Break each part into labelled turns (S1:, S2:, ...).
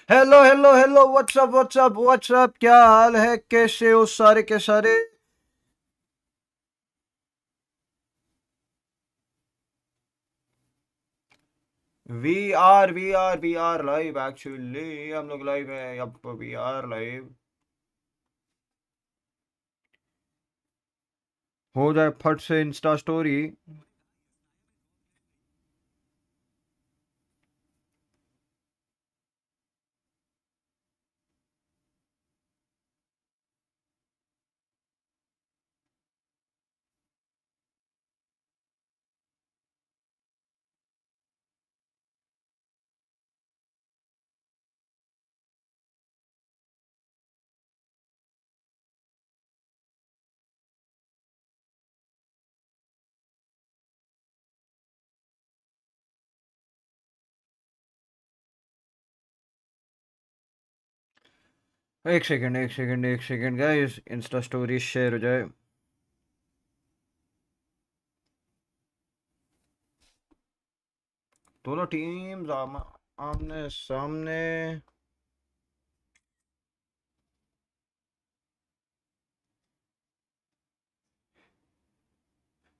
S1: Hello hello hello what's up क्या हाल है, कैसे हो सारे के सारे। वी आर लाइव एक्चुअली, हम लोग लाइव है, अब वी आर लाइव। हो जाए फट से इंस्टा स्टोरी। एक second guys, Insta story share हो जाए। दोनों टीम्स आमने सामने।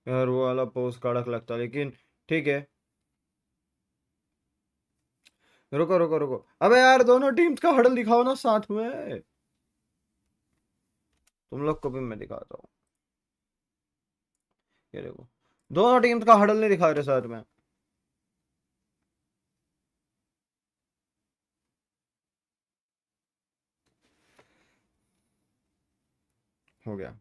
S1: यार वो वाला पोस्ट कड़क लगता, लेकिन ठीक है। रुको रुको रुको, अबे यार दोनों टीम्स का हडल दिखाओ ना साथ में। तुम लोग को भी मैं दिखाता हूँ। ये देखो, दोनों टीम्स का हडल नहीं दिखा रहे साथ में। हो गया।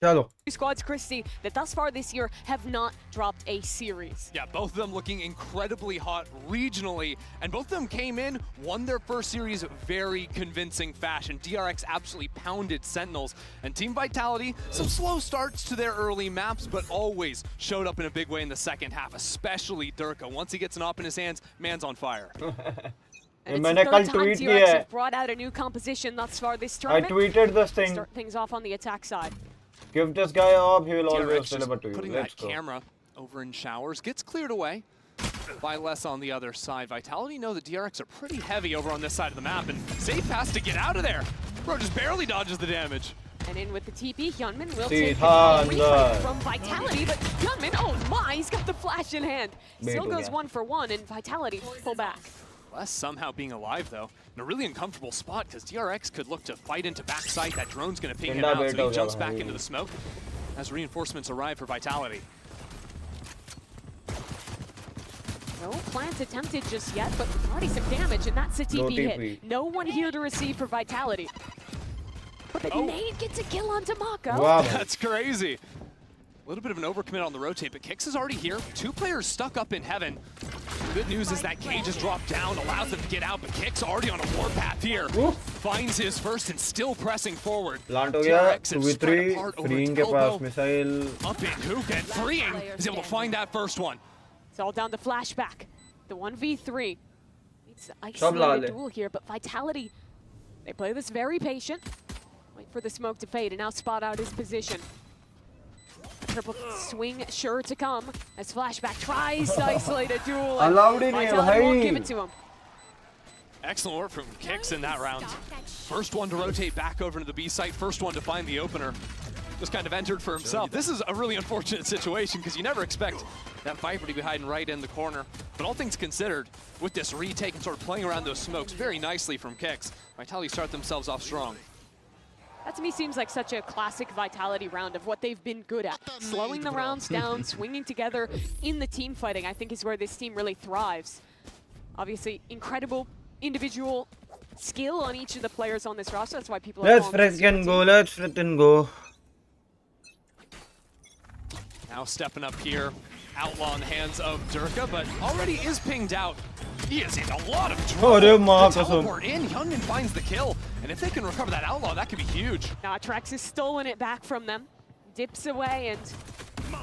S1: चलो
S2: squads, Christy, that thus far this year have not dropped a series.
S3: Yeah, both of them looking incredibly hot regionally, and both of them came in, won their first series very convincing fashion. DRX absolutely pounded Sentinels, and Team Vitality, some slow starts to their early maps, but always showed up in a big way in the second half, especially Durka. Once he gets an op in his hands, man's on fire.
S2: And it's the third time DRX have brought out a new composition thus far this tournament.
S1: I tweeted this thing.
S2: Start things off on the attack side.
S1: Give this guy up, he will always deliver to you.
S3: Putting that camera over in showers, gets cleared away by less on the other side. Vitality know that DRX are pretty heavy over on this side of the map, and Safe has to get out of there. Bro just barely dodges the damage.
S2: And in with the TP, Hyunmin will
S1: See,
S2: take
S1: haan,
S2: the
S1: andar.
S2: from Vitality, but Hyunmin, oh my, he's got the flash in hand. Still
S1: Bait ho
S2: goes
S1: gaya.
S2: 1-for-1, and Vitality pull back.
S3: Wes somehow being alive, though, in a really uncomfortable spot, because DRX could look to fight into backside. That drone's going to ping him
S1: Tenda
S3: out,
S1: bait
S3: so
S1: ho
S3: he
S1: gaya
S3: jumps back
S1: bhai.
S3: into the smoke as reinforcements arrive for Vitality.
S2: No plant attempted just yet, but already some damage, and that's a
S1: No
S2: TP
S1: TP.
S2: hit. No one here to receive for Vitality. But the nade gets a kill onto Mako.
S1: Wow.
S3: That's crazy. A little bit of an overcommit on the rotate, but Kix is already here. 2 players stuck up in heaven. Good news is that Cage has dropped down, allows them to get out, but Kix already on a warpath here.
S1: Oof.
S3: Finds his first and still pressing forward.
S1: Plant ho gaya,
S3: DRX have spread
S1: 2v3,
S3: apart over
S1: freeing
S3: its
S1: ke paas
S3: elbow.
S1: missile.
S3: Up in hook and freeing is able to find that first one.
S2: It's all down to flashback. The 1v3. It's an
S1: Sab lal
S2: isolated
S1: hai.
S2: duel here, but Vitality, they play this very patient. Wait for the smoke to fade and now spot out his position. Triple swing sure to come as Flashback tries to isolate a duel. and
S1: Allowed in hai
S2: Vitality won't
S1: bhai.
S2: give it to him.
S3: Excellent work from Kix in that round. First one to rotate back over to the B site, first one to find the opener. Just kind of entered for himself. This is a really unfortunate situation because you never expect that Viper to be hiding right in the corner. But all things considered, with this retake and sort of playing around those smokes very nicely from Kix, Vitality start themselves off strong.
S2: That to me seems like such a classic Vitality round of what they've been good at. Slowing the rounds down, swinging together in the team fighting, I think is where this team really thrives. Obviously, incredible individual skill on each of the players on this roster. That's why people are
S1: Let's
S2: calling this
S1: freaking
S2: team.
S1: go, let's freaking go.
S3: Now stepping up here, Outlaw in the hands of Durka, but already is pinged out. He is in a lot of trouble.
S1: Arey maa
S3: The
S1: kasam.
S3: teleport in, Hyunmin finds the kill, and if they can recover that Outlaw, that could be huge.
S2: Now Trex has stolen it back from them. Dips away, and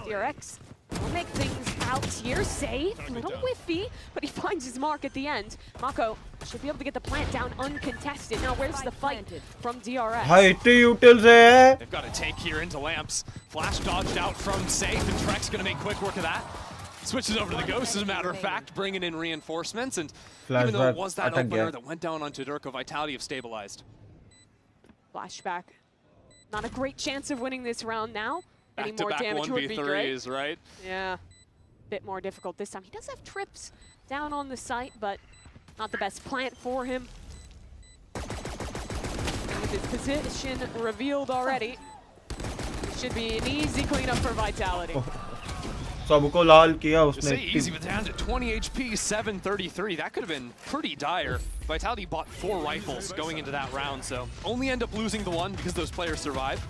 S2: DRX will make things out here. Safe, little whiffy, but he finds his mark at the end. Mako should be able to get the plant down uncontested. Now where's the fight from DRX?
S1: Height utils hai.
S3: They've got a take here into Lamps. Flash dodged out from Safe, and Trex gonna make quick work of that. Switches over to the Ghost, as a matter of fact, bringing in reinforcements, and even though it was that
S1: Flashback
S3: opener
S1: attack
S3: that went down onto Durka, Vitality have stabilized.
S2: Flashback. Not a great chance of winning this round now. Any more
S3: Back-to-back
S2: damage would be great.
S3: 1v3s, right?
S2: Yeah, bit more difficult this time. He does have trips down on the site, but not the best plant for him. With his position revealed already, it should be an easy cleanup for Vitality.
S1: सबको लाल किया
S3: To say
S1: उसने.
S3: easy, but down to 20 HP, 733. That could have been pretty dire. Vitality bought 4 rifles going into that round, so only end up losing the one because those players survive.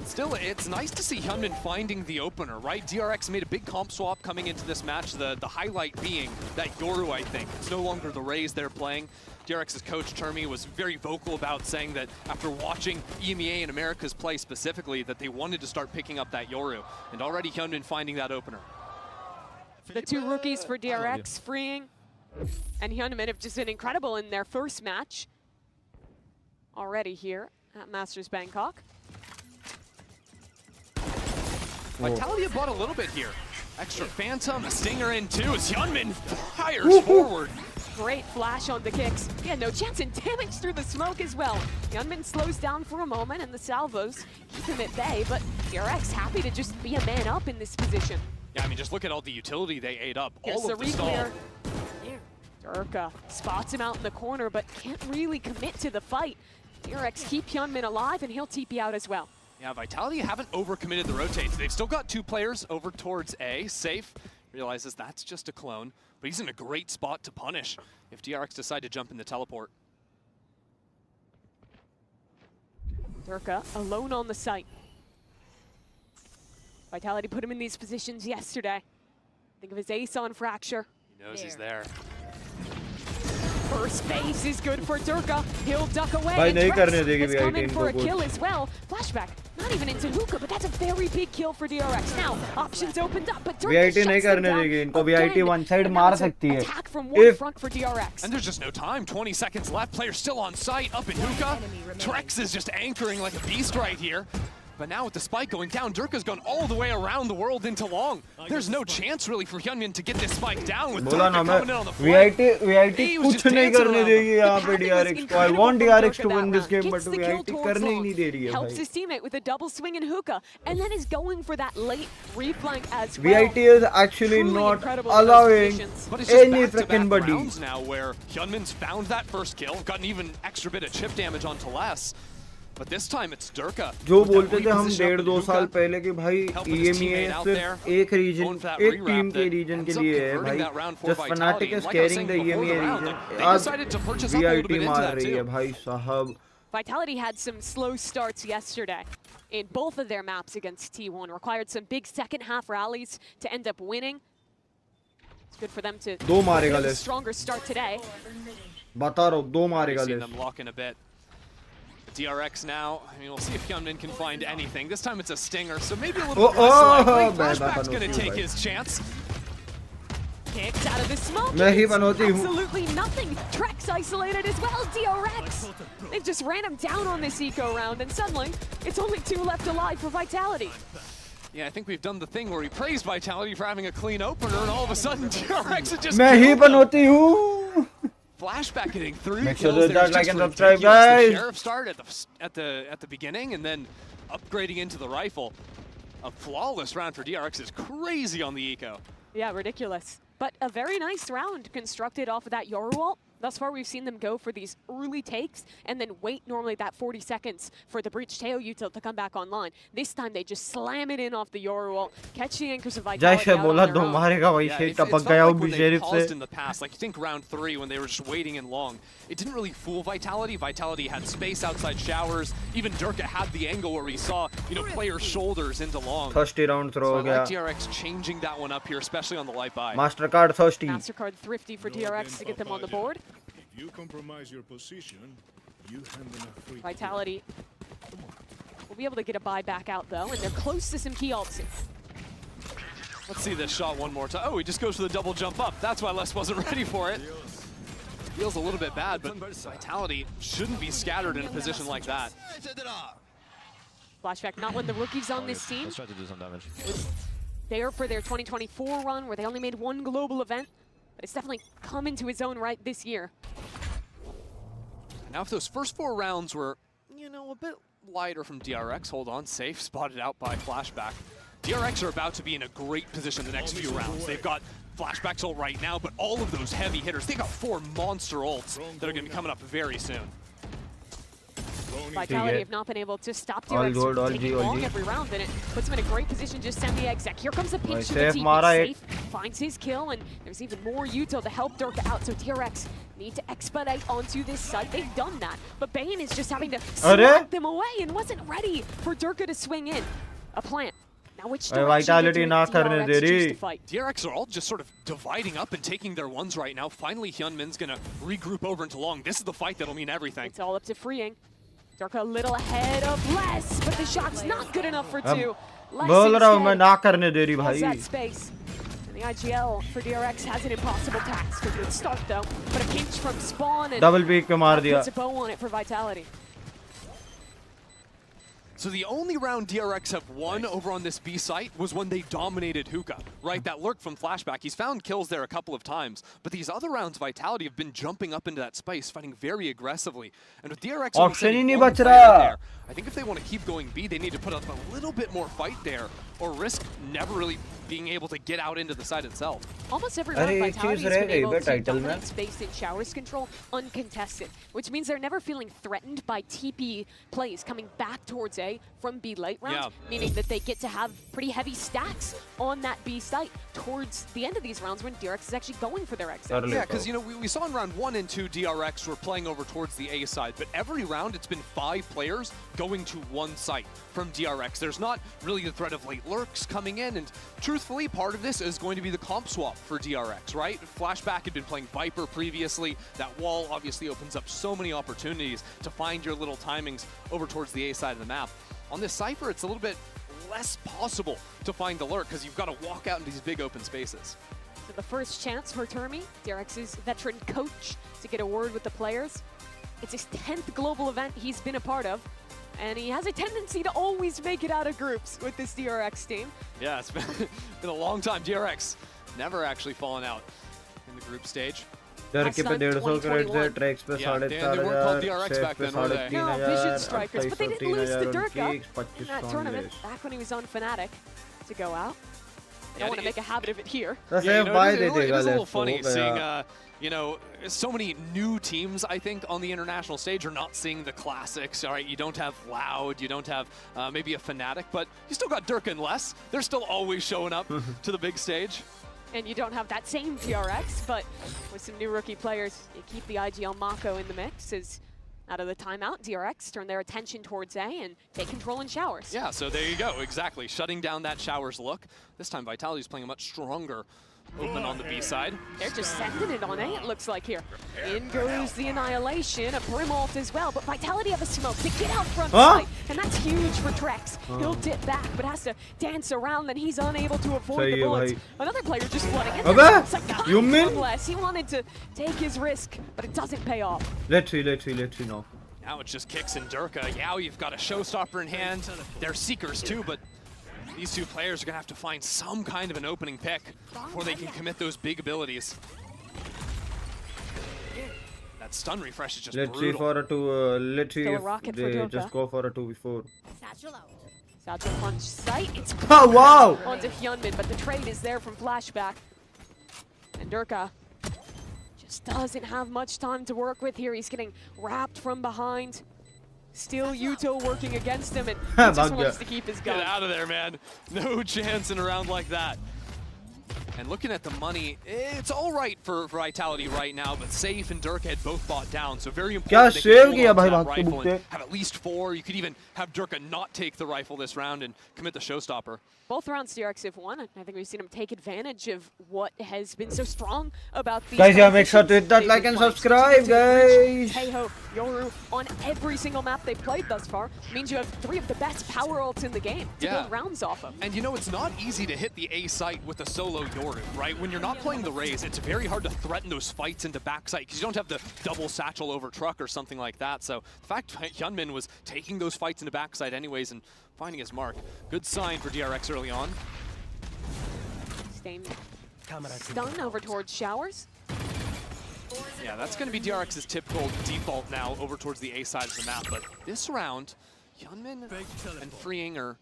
S3: Still, it's nice to see Hyunmin finding the opener, right? DRX made a big comp swap coming into this match, the highlight being that Yoru, I think. It's no longer the Rays they're playing. DRX's coach, Termi, was very vocal about saying that after watching EMEA and Americas play specifically, that they wanted to start picking up that Yoru. And already Hyunmin finding that opener.
S2: The 2 rookies for DRX freeing, and Hyunmin have just been incredible in their first match already here at Masters Bangkok.
S3: Vitality bought a little bit here. Extra Phantom, a Stinger in too, as Hyunmin fires forward.
S2: Great flash on the Kicks. Yeah, no chance, and damage through the smoke as well. Hyunmin slows down for a moment, and the salvos keep him at bay, but DRX happy to just be a man up in this position.
S3: Yeah, I mean, just look at all the utility they ate up.
S2: Here's
S3: All
S2: the
S3: of the stall.
S2: reclear. Durka spots him out in the corner, but can't really commit to the fight. DRX keep Hyunmin alive, and he'll TP out as well.
S3: Yeah, Vitality haven't overcommitted the rotates. They've still got 2 players over towards A. Safe realizes that's just a clone, but he's in a great spot to punish if DRX decide to jump in the teleport.
S2: Durka alone on the site. Vitality put him in these positions yesterday. Think of his ace on Fracture.
S3: He knows he's there.
S2: First base is good for Durka. He'll duck away.
S1: भाई
S2: and
S1: नहीं
S2: Trex
S1: करने देगी
S2: has come in
S1: VIT
S2: for a
S1: इनको
S2: kill
S1: कुछ.
S2: as well. Flashback, not even into hookah, but that's a very big kill for DRX. Now, options opened up, but Durka
S1: VIT
S2: shuts
S1: नहीं
S2: them
S1: करने
S2: down
S1: देगी इनको.
S2: again.
S1: VIT one side
S2: And
S1: मार
S2: now it's an
S1: सकती है.
S2: attack from one
S1: If-
S2: front for DRX.
S3: And there's just no time. 20 seconds left. Player still on site, up in hookah. Trex is just anchoring like a beast right here. But now with the spike going down, Durka's gone all the way around the world into long. There's no chance really for Hyunmin to get this spike down with
S1: बोला
S3: Durka
S1: ना मैं
S3: coming in on the flank.
S1: VIT
S3: He was
S1: कुछ
S3: just
S1: नहीं
S3: dancing
S1: करने
S3: around
S1: देगी यहाँ
S2: The
S1: पे
S2: pathing was
S1: DRX को. I
S2: incredible
S1: want
S2: from
S1: DRX
S2: Durka
S1: to
S2: that
S1: win this
S2: round.
S1: game,
S2: Gets
S1: but
S2: the kill
S1: VIT
S2: towards
S1: करने ही
S2: long.
S1: नहीं दे रही है
S2: Helps
S1: भाई.
S2: his teammate with a double swing and hookah, and then is going for that late reflank as well.
S1: VIT is actually
S2: Truly
S1: not
S2: incredible in those
S1: allowing
S2: conditions.
S3: But it's just
S1: any
S3: back-to-back
S1: freaking buddy.
S3: rounds now where Hyunmin's found that first kill, got an even extra bit of chip damage onto Les. But this time it's Durka.
S1: जो
S3: with that
S1: बोलते थे हम
S3: reposition up
S1: 1.5-2
S3: with
S1: साल
S3: Hookah,
S1: पहले कि भाई
S3: helping his
S1: EMEA
S3: teammate out
S1: सिर्फ
S3: there,
S1: एक रीजन
S3: going for that
S1: एक
S3: rewrap
S1: टीम के
S3: that
S1: रीजन के
S3: ends up
S1: लिए है
S3: converting
S1: भाई.
S3: that round for
S1: Just Fnatic
S3: Vitality.
S1: is
S3: Like I was
S1: carrying
S3: saying
S1: the
S3: before
S1: EMEA
S3: the round,
S1: region.
S3: like, they
S1: आज
S3: decided to purchase up a little
S1: VIT
S3: bit into
S1: मार
S3: that
S1: रही है
S3: too.
S1: भाई साहब.
S2: Vitality had some slow starts yesterday in both of their maps against T1. Required some big second half rallies to end up winning. It's good for them to
S1: दो मारेगा
S2: get a
S1: Les.
S2: stronger start today.
S1: बता रहा हूँ दो
S3: We've
S1: मारेगा
S3: seen
S1: Les.
S3: them lock in a bit. DRX now, I mean, we'll see if Hyunmin can find anything. This time it's a stinger, so maybe a little
S1: Oh,
S3: bit less likely.
S1: bad
S3: Flashback's
S1: Vaibhav
S3: gonna
S1: VENOM
S3: take
S1: Singhvi.
S3: his chance.
S2: Kicked out of the smoke.
S1: मैं ही
S2: It's
S1: बनोती हूँ.
S2: absolutely nothing. Trex isolated as well. DRX. They've just ran him down on this eco round, and suddenly it's only 2 left alive for Vitality.
S3: Yeah, I think we've done the thing where we praised Vitality for having a clean opener, and all of a sudden DRX had just
S1: मैं ही
S3: killed them.
S1: बनोती हूँ.
S3: Flashback getting 3
S1: Make
S3: kills
S1: sure
S3: there
S1: to
S3: is
S1: like
S3: just
S1: and subscribe,
S3: ridiculous.
S1: guys.
S3: The Sheriff start at the beginning, and then upgrading into the rifle. A flawless round for DRX is crazy on the eco.
S2: Yeah, ridiculous. But a very nice round constructed off of that Yoru ult. Thus far, we've seen them go for these early takes and then wait normally that 40 seconds for the Breach Teo util to come back online. This time, they just slam it in off the Yoru ult, catch the anchors of Vitality
S1: जैसे
S2: out
S1: बोला
S2: on their
S1: दो
S2: own.
S1: मारेगा वही
S3: Yeah,
S1: से
S3: it's
S1: टपक
S3: felt
S1: गया वो
S3: like when they
S1: sheriff
S3: paused
S1: से.
S3: in the past, like you think round 3 when they were just waiting in long, it didn't really fool Vitality. Vitality had space outside showers. Even Durka had the angle where we saw, you know, players' shoulders into long.
S1: Thirsty round throw
S3: So I
S1: हो गया.
S3: like DRX changing that one up here, especially on the light buy.
S1: Mastercard thirsty.
S2: MasterCard thrifty for DRX to get them on the board.
S4: If you compromise your position, you hand them a free
S2: Vitality will be able to get a buy back out though, and they're close to some key ults.
S3: Let's see this shot one more time. Oh, he just goes for the double jump up. That's why Les wasn't ready for it. Feels a little bit bad, but Vitality shouldn't be scattered in a position like that.
S2: Flashback, not one of the rookies on this team.
S5: Let's try to do some damage.
S2: Was there for their 2024 run where they only made one global event, but it's definitely come into its own right this year.
S3: Now if those first 4 rounds were, you know, a bit lighter from DRX, hold on, safe, spotted out by Flashback. DRX are about to be in a great position the next few rounds. They've got Flashback's ult right now, but all of those heavy hitters, they've got 4 monster ults that are going to be coming up very soon.
S2: Vitality have not been able to stop
S1: All
S2: DRX
S1: good, all
S2: from
S1: G,
S2: taking
S1: all
S2: long
S1: G.
S2: every round, and it puts him in a great position just send the exec. Here comes a pinch to the
S1: safe
S2: TP.
S1: mara hai.
S2: Safe finds his kill, and there's even more util to help Durka out, so DRX need to expedite onto this site. They've done that, but Bane is just having to slap them away and wasn't ready for Durka to swing in. A plant. Now which direction
S1: Vitality
S2: do
S1: ना करने
S2: DRX
S1: दे
S2: choose
S1: रही.
S2: to fight?
S3: DRX are all just sort of dividing up and taking their ones right now. Finally, Hyunmin's going to regroup over into long. This is the fight that'll mean everything.
S2: It's all up to freeing. Durka a little ahead of Les, but the shot's not good enough for 2. Les
S1: बोल रहा हूँ मैं
S2: instead
S1: ना करने दे रही
S2: fills
S1: भाई.
S2: that space. And the IGL for DRX has an impossible task. A good start though, but a pinch from spawn and
S1: double peak पे मार दिया.
S2: puts a bow on it for Vitality.
S3: So the only round DRX have won over on this B site was when they dominated Hookah, right? That lurk from Flashback. He's found kills there a couple of times, but these other rounds, Vitality have been jumping up into that space, fighting very aggressively. And with DRX only
S1: Option
S3: sending
S1: ही नहीं
S3: one
S1: बच
S3: player
S1: रहा.
S3: there, I think if they want to keep going B, they need to put up a little bit more fight there, or risk never really being able to get out into the site itself.
S2: Almost every round
S1: अरे एक
S2: Vitality
S1: चीज
S2: has
S1: रह
S2: been
S1: गई
S2: able
S1: bay
S2: to
S1: title में.
S2: dominate space in showers control uncontested, which means they're never feeling threatened by TP plays coming back towards A from B late rounds, meaning that they get to have pretty heavy stacks on that B site towards the end of these rounds when DRX is actually going for their exit.
S1: कर
S3: Yeah,
S1: लेता
S3: because
S1: हूँ.
S3: you know we saw in round 1 and 2 DRX were playing over towards the A side, but every round it's been 5 players going to one site from DRX. There's not really the threat of late lurks coming in, and truthfully, part of this is going to be the comp swap for DRX, right? Flashback had been playing Viper previously. That wall obviously opens up so many opportunities to find your little timings over towards the A side of the map. On this Cypher, it's a little bit less possible to find the lurk because you've got to walk out into these big open spaces.
S2: So the first chance for Termi, DRX's veteran coach, to get a word with the players. It's his 10th global event he's been a part of. And he has a tendency to always make it out of groups with this DRX team.
S3: Yeah, it's been a long time. DRX never actually fallen out in the group stage.
S1: Turkey पे 150 credits है, tracks पे
S3: Yeah, they weren't called DRX back then, were they?
S2: No, Vision Strikers, but they didn't lose to Durka in that
S1: 2500
S2: tournament back when he was on Fnatic to go out. They don't want to make a habit of it here.
S1: that's
S3: Yeah,
S1: a buy
S3: it
S1: they
S3: is
S1: देगा
S3: a little
S1: left
S3: funny seeing, you know, so many new teams, I think, on the international stage are not seeing the classics. All right, you don't have Loud, you don't have maybe a Fnatic, but you still got Durka and Les. They're still always showing up to the big stage.
S2: And you don't have that same DRX, but with some new rookie players, you keep the IGL Mako in the mix as out of the timeout, DRX turn their attention towards A and take control in Showers.
S3: Yeah, so there you go, exactly. Shutting down that Showers look. This time Vitality's playing a much stronger open on the B side.
S2: They're just sending it on A, it looks like here. In goes the Annihilation, a Brim ult as well, but Vitality have a smoke to get out front side, and that's huge for Trex. He'll dip back, but has to dance around, then he's unable to avoid the bullets. Another player just flooding in there. It's like,
S1: you mean?
S2: He wanted to take his risk, but it doesn't pay off.
S1: let's see now.
S3: Now it just kicks in Durka. Yao, you've got a showstopper in hand. They're Seekers too, but these two players are going to have to find some kind of an opening pick before they can commit those big abilities. That stun refresh is just
S1: let's
S3: brutal.
S1: see for a two let's see
S2: Still a
S1: if
S2: rocket for
S1: they
S2: Durka.
S1: just go for a 2v4.
S2: Satchel punch sight. It's
S1: Oh, wow!
S2: onto Hyunmin, but the trade is there from Flashback. And Durka just doesn't have much time to work with here. He's getting wrapped from behind. Still Yuto working against him, and he just wants to keep his
S3: Get
S2: gun.
S3: out of there, man. No chance in a round like that. And looking at the money, it's all right for Vitality right now, but Safe and Durka had both bought down, so very important.
S1: क्या
S3: they can
S1: save
S3: hold
S1: किया
S3: on to
S1: भाई
S3: that
S1: भाग के
S3: rifle and
S1: बुकते
S3: have at least 4. You could even have Durka not take the rifle this round and commit the showstopper.
S2: Both rounds DRX have won, and I think we've seen him take advantage of what has been so strong about these
S1: guys yeah make sure to hit that
S2: they've
S1: like
S2: been
S1: and
S2: playing.
S1: subscribe guys.
S2: Heiho, Yoru on every single map they've played thus far means you have 3 of the best power ults in the game to build rounds off of.
S3: And you know, it's not easy to hit the A site with a solo Yoru, right? When you're not playing the Raze, it's very hard to threaten those fights into backside because you don't have the double satchel over truck or something like that. So the fact Hyunmin was taking those fights into backside anyways and finding his mark, good sign for DRX early on.
S2: Stun over towards Showers.
S3: Yeah, that's going to be DRX's typical default now over towards the A side of the map. But this round, Hyunmin and Freeing are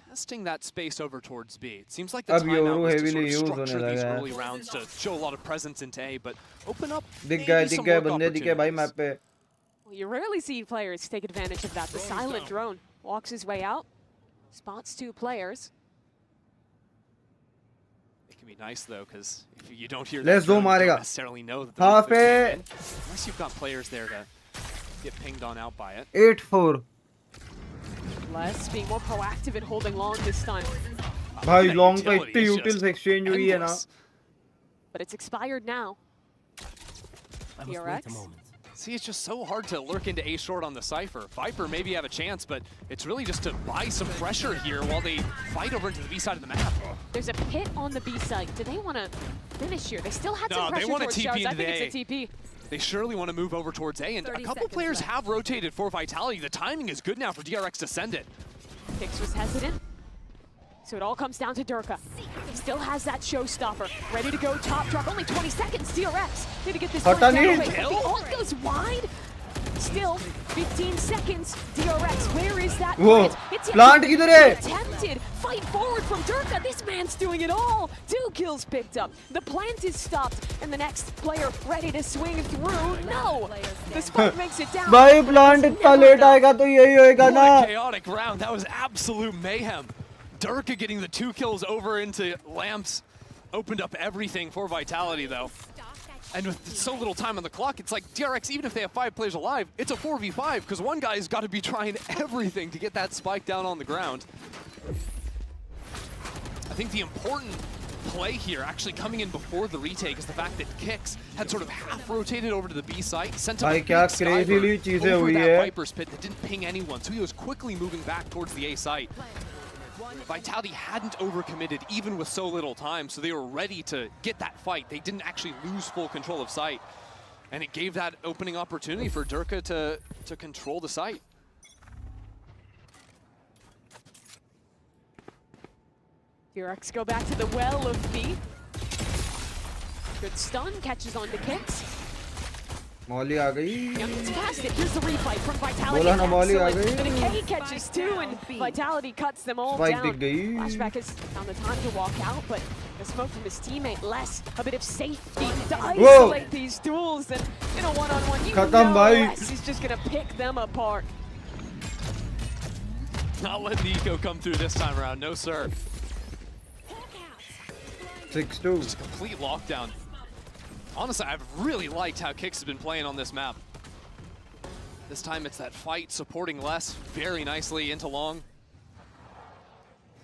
S3: testing that space over towards B. It seems like the
S1: अब
S3: timeout
S1: Yoru
S3: was to
S1: heavily
S3: sort of
S1: used होने
S3: structure these
S1: लगा है.
S3: early rounds to show a lot of presence into A, but open up
S1: दिख
S3: maybe
S1: गए
S3: some work
S1: बंदे दिखे भाई map
S3: opportunities.
S1: पे.
S2: Well, you rarely see players take advantage of that. The silent drone walks his way out, spots 2 players.
S3: It can be nice though, because if you don't hear
S1: Let's
S3: that,
S1: go,
S3: drone, you
S1: मारेगा.
S3: don't necessarily know that the
S1: हाँ
S3: movement
S1: पे.
S3: came in, unless you've got players there to get pinged on out by it.
S1: 8-4
S2: Les being more proactive in holding long this time.
S1: भाई
S3: That
S1: long पे
S3: utility
S1: इतनी
S3: is
S1: utils
S3: just
S1: exchange हुई है ना.
S3: endless.
S2: But it's expired now. DRX.
S3: See, it's just so hard to lurk into A short on the Cypher. Viper maybe have a chance, but it's really just to buy some pressure here while they fight over into the B side of the map.
S2: There's a pit on the B site. Do they want to finish here? They still had
S3: No,
S2: some
S3: they
S2: pressure
S3: wanna
S2: towards
S3: TP
S2: Showers. I
S3: into
S2: think
S3: the
S2: it's a TP.
S3: They surely want to move over towards A, and a
S5: 30
S3: couple
S5: seconds
S3: players
S5: left.
S3: have rotated for Vitality. The timing is good now for DRX to send it.
S2: Pix was hesitant. So it all comes down to Durka. Still has that showstopper. Ready to go top drop. Only 20 seconds. DRX. Need to get this
S1: Hata
S2: one down.
S1: nahi.
S2: Wait, but the ult goes wide. Still 15 seconds. DRX, where is that
S1: Whoa.
S2: plant? It's
S1: Plant किधर है?
S2: attempted. Fight forward from Durka. This man's doing it all. 2 kills picked up. The plant is stopped. And the next player ready to swing through. No. The spike makes it down.
S1: भाई plant इतना late आएगा तो यही होएगा ना.
S3: What a chaotic round. That was absolute mayhem. Durka getting the 2 kills over into Lamps opened up everything for Vitality, though. And with so little time on the clock, it's like DRX, even if they have 5 players alive, it's a 4v5, because one guy's got to be trying everything to get that spike down on the ground. I think the important play here, actually coming in before the retake, is the fact that Kix had sort of half rotated over to the B site, sent up a
S1: भाई क्या
S3: big Skybird
S1: crazily चीजें
S3: over
S1: हुई
S3: that
S1: है.
S3: Viper's pit that didn't ping anyone, so he was quickly moving back towards the A site. Vitality hadn't overcommitted even with so little time, so they were ready to get that fight. They didn't actually lose full control of site. And it gave that opening opportunity for Durka to control the site.
S2: DRX go back to the well of V. Good stun, catches on to kicks.
S1: मौली आ गई.
S2: Young's past it. Here's the refight from Vitality.
S1: बोला ना मौली आ
S2: Excellent.
S1: गई.
S2: The decay catches too, and Vitality cuts them all
S1: Spike
S2: down.
S1: दिख गई.
S2: Flashback has found the time to walk out, but the smoke from his teammate less. A bit of safety to isolate these duels, and in a one-on-one, you
S1: खत्म
S2: know
S1: भाई.
S2: Les is just gonna pick them apart.
S3: Not letting Nico come through this time around, no sir.
S1: 6-2.
S3: Just a complete lockdown. Honestly, I've really liked how Kicks has been playing on this map. This time it's that fight supporting Les very nicely into long.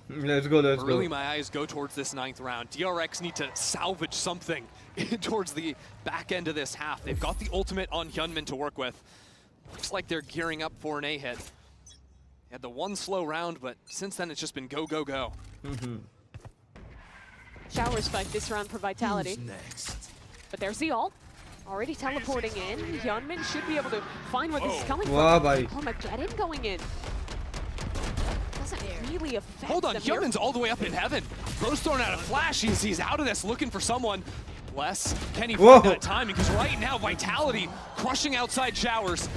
S1: Let's go.
S3: Really, my eyes go towards this 9th round. DRX need to salvage something towards the back end of this half. They've got the ultimate on Hyunmin to work with. Looks like they're gearing up for an A hit. They had the one slow round, but since then it's just been go, go, go.
S2: Showers fight this round for Vitality. But there's the ult. Already teleporting in. Hyunmin should be able to find where this is coming
S1: Wow,
S2: from.
S1: bhai.
S2: Oh, Mageddon going in. Doesn't really affect
S3: Hold on,
S2: them here.
S3: Hyunmin's all the way up in heaven. Bro's throwing out a flash. He's out of this, looking for someone. Les, can he find that timing? Because right now, Vitality crushing outside Showers.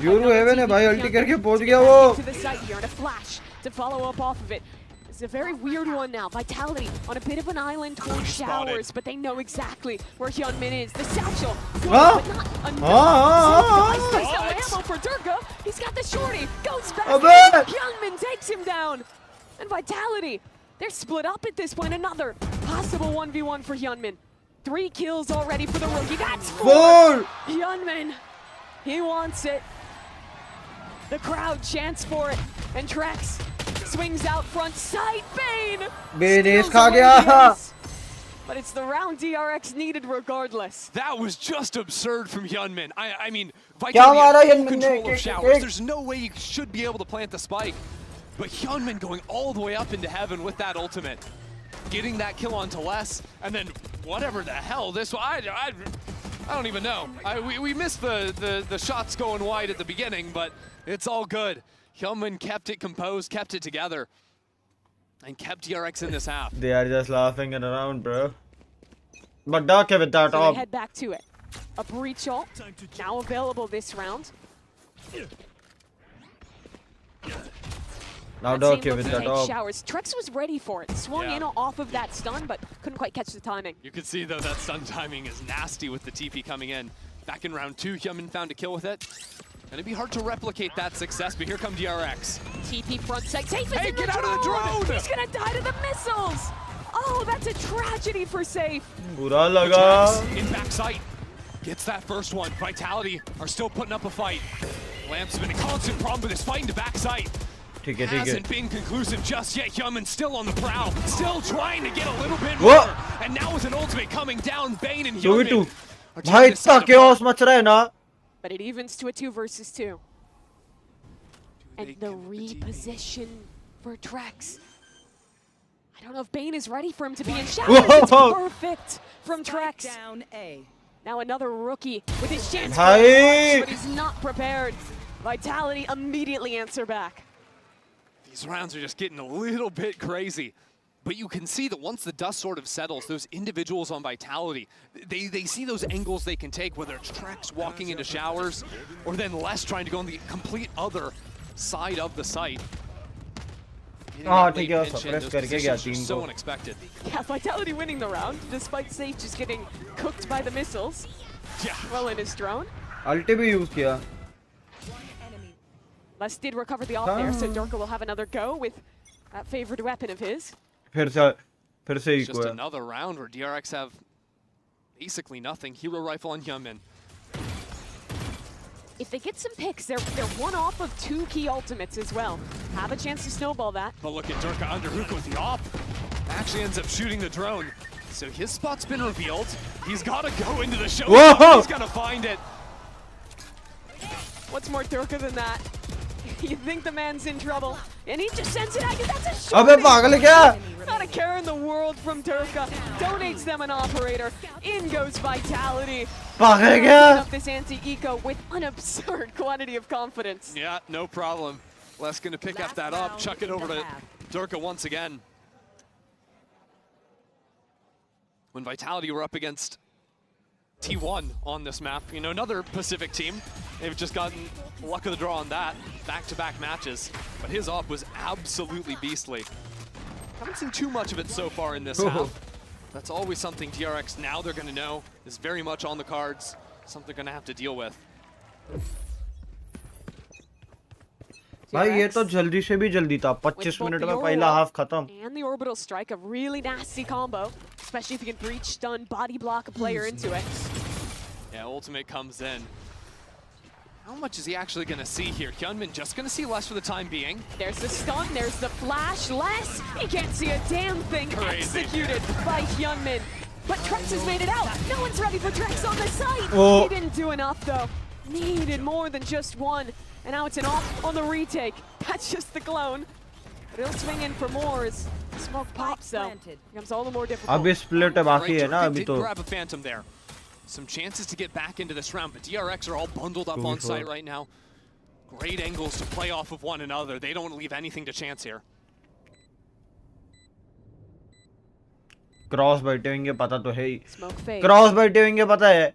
S1: यूरो heaven है भाई. अल्टी करके पहुंच गया वो.
S2: To the site here and a flash to follow up off of it. It's a very weird one now. Vitality on a bit of an island towards Showers, but they know exactly where Hyunmin is. The satchel, good, but not enough. There's no ammo for Durga. He's got the shorty. Goes back. Hyunmin takes him down. And Vitality, they're split up at this point. Another possible 1v1 for Hyunmin. 3 kills already for the rookie. That's 4. Hyunmin, he wants it. The crowd chants for it. And Trex swings out front sight. Bane
S1: खा गया.
S2: But it's the round DRX needed regardless.
S3: That was just absurd from Hyunmin. I mean, Vitality had full control of Showers. There's no way you should be able to plant the spike. But Hyunmin going all the way up into heaven with that ultimate. Getting that kill onto Les, and then whatever the hell this was, I don't even know. We missed the shots going wide at the beginning, but it's all good. Hyunmin kept it composed, kept it together, and kept DRX in this half.
S1: They are just laughing around, bro. But Dark with that
S2: So
S1: up.
S2: they head back to it. A breach ult, now available this round.
S1: Now
S2: That
S1: Dark
S2: same
S1: with
S2: look to
S1: that
S2: take
S1: up.
S2: Showers. Trex was ready for it. Swung in off of that stun, but couldn't quite catch the timing.
S3: You can see, though, that stun timing is nasty with the TP coming in. Back in round 2, Hyunmin found a kill with it. And it'd be hard to replicate that success, but here come DRX.
S2: TP front side. Safe
S3: Hey, get out of the drone!
S2: He's gonna die to the missiles! Oh, that's a tragedy for Safe.
S1: बुरा लगा.
S3: Trex in backside. Gets that first one. Vitality are still putting up a fight. Lamp's been a constant problem with his fight into backside.
S1: ठीक है.
S3: Hasn't been conclusive just yet. Hyunmin still on the prowl. Still trying to get a little bit more. And now with an ultimate coming down, Bane and Hyunmin.
S1: भाई इतना chaos much रहा है ना.
S2: But it evens to a 2 versus 2. And the reposition for Trex. I don't know if Bane is ready for him to be in Showers. It's perfect from Trex.
S5: Down A.
S2: Now another rookie with his chance for
S1: Bhai.
S2: a punch, but he's not prepared. Vitality immediately answer back.
S3: These rounds are just getting a little bit crazy. But you can see that once the dust sort of settles, those individuals on Vitality, they see those angles they can take, whether it's Trex walking into Showers, or then Les trying to go on the complete other side of the site.
S1: ठीक है. Suppress करके गया
S3: Those positions are so unexpected.
S2: Yeah, Vitality winning the round, despite Safe just getting cooked by the missiles.
S3: Yeah.
S2: Well in his drone.
S1: अल्टी भी use किया.
S2: Les did recover the off there, so Dorka will have another go with that favored weapon of his.
S1: फिर से
S3: It's just
S1: equal.
S3: another round where DRX have basically nothing. Hero rifle on Hyunmin.
S2: If they get some picks, they're one off of 2 key ultimates as well. Have a chance to snowball that.
S3: But look at Durka under hook with the op. Actually ends up shooting the drone. So his spot's been revealed. He's got to go into the show. He's got to find it.
S2: What's more Durka than that? You think the man's in trouble, and he just sends it out. That's a shot.
S1: अबे पागल है क्या?
S2: Not a care in the world from Durka. Donates them an operator. In goes Vitality.
S1: पागल है क्या?
S2: Up this anti-eco with an absurd quantity of confidence.
S3: Yeah, no problem. Les gonna pick up that up, chuck it over to Durka once again. When Vitality were up against T1 on this map, you know, another Pacific team. They've just gotten luck of the draw on that, back-to-back matches. But his op was absolutely beastly. Haven't seen too much of it so far in this half. That's always something DRX, now they're gonna know, is very much on the cards. Something they're gonna have to deal with.
S1: भाई ये तो जल्दी से भी जल्दी था 25 minute में पहला हाफ खत्म.
S2: And the orbital strike, a really nasty combo, especially if you can breach, stun, body block a player into it.
S3: Yeah, ultimate comes in. How much is he actually going to see here? Hyunmin just going to see less for the time being.
S2: There's the stun, there's the flash, less. He can't see a damn thing.
S3: Crazy.
S2: Executed by Hyunmin. But Trex has made it out. No one's ready for Trex on the site.
S1: Oh.
S2: He didn't do enough though. Needed more than just one. And now it's an off on the retake. That's just the clone. But he'll swing in for more as smoke pops though. Becomes all the more difficult.
S1: अभी split बाकी है ना
S3: Durka
S1: अभी
S3: did
S1: तो.
S3: grab a Phantom there. Some chances to get back into this round, but DRX are all bundled up on site right now. Great angles to play off of one another. They don't leave anything to chance here.
S1: Cross बैठे होंगे पता तो है ही.
S2: Smoke fade.
S1: Cross बैठे होंगे पता है.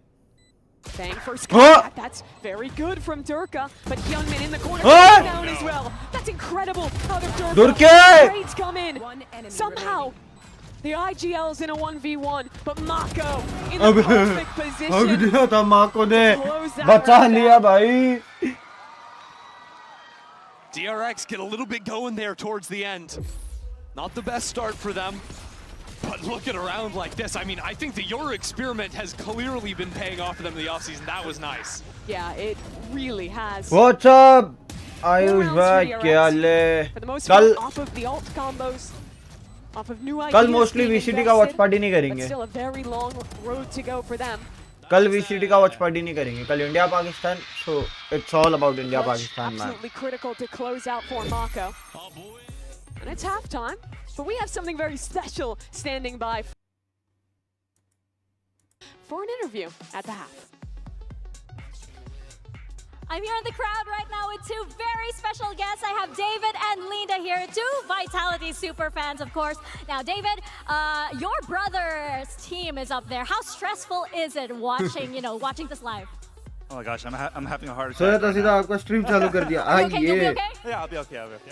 S2: Bang first contact. That's very good from Durka, but Hyunmin in the corner down as well. That's incredible out of Durka.
S1: Durka!
S2: Trades come in. Somehow, the IGL's in a 1v1, but Mako in the perfect position.
S1: अब दिया था माको ने बचा लिया भाई.
S3: DRX get a little bit going there towards the end. Not the best start for them. But looking around like this, I mean, I think the Your experiment has clearly been paying off for them in the offseason. That was nice.
S2: Yeah, it really has.
S1: What's up? Ayush भाई क्या ले?
S2: For the most
S1: कल
S2: part, off of the alt combos, off of new
S1: कल
S2: ideas
S1: mostly
S2: being
S1: VCT का watch
S2: invested,
S1: party नहीं
S2: but
S1: करेंगे.
S2: still a very long road to go for them.
S1: कल VCT का watch party नहीं करेंगे. कल India Pakistan. So it's all about India
S2: Clutch,
S1: Pakistan man.
S2: absolutely critical to close out for Mako. And it's halftime, but we have something very special standing by for an interview at the half.
S5: I'm here in the crowd right now with two very special guests. I have David and Linda here, two Vitality super fans, of course. Now, David, your brother's team is up there. How stressful is it watching, watching this live?
S6: Oh my gosh, I'm having a heart
S1: So
S6: attack.
S1: तो सीधा आपका stream चालू कर दिया.
S5: Okay, you'll be okay?
S6: Yeah, I'll be okay.
S5: Okay.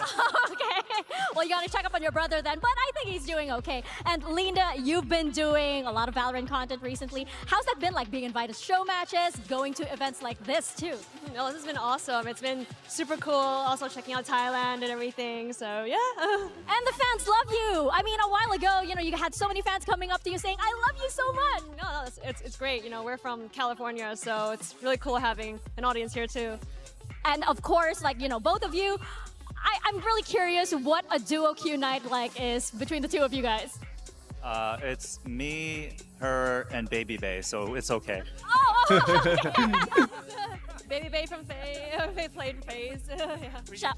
S5: Well, you gotta check up on your brother then, but I think he's doing okay. And Linda, you've been doing a lot of Valorant content recently. How's that been like being invited to show matches, going to events like this too?
S7: No, this has been awesome. It's been super cool. Also checking out Thailand and everything. So yeah.
S5: And the fans love you. I mean, a while ago, you had so many fans coming up to you saying, "I love you so much."
S7: No, it's great. We're from California, so it's really cool having an audience here too.
S5: And of course, both of you, I'm really curious what a duo Q night is between the two of you guys.
S6: It's me, her, and Baby Bay, so it's okay.
S5: Oh, okay.
S7: Baby Bay from Faye played FaZe. Yeah.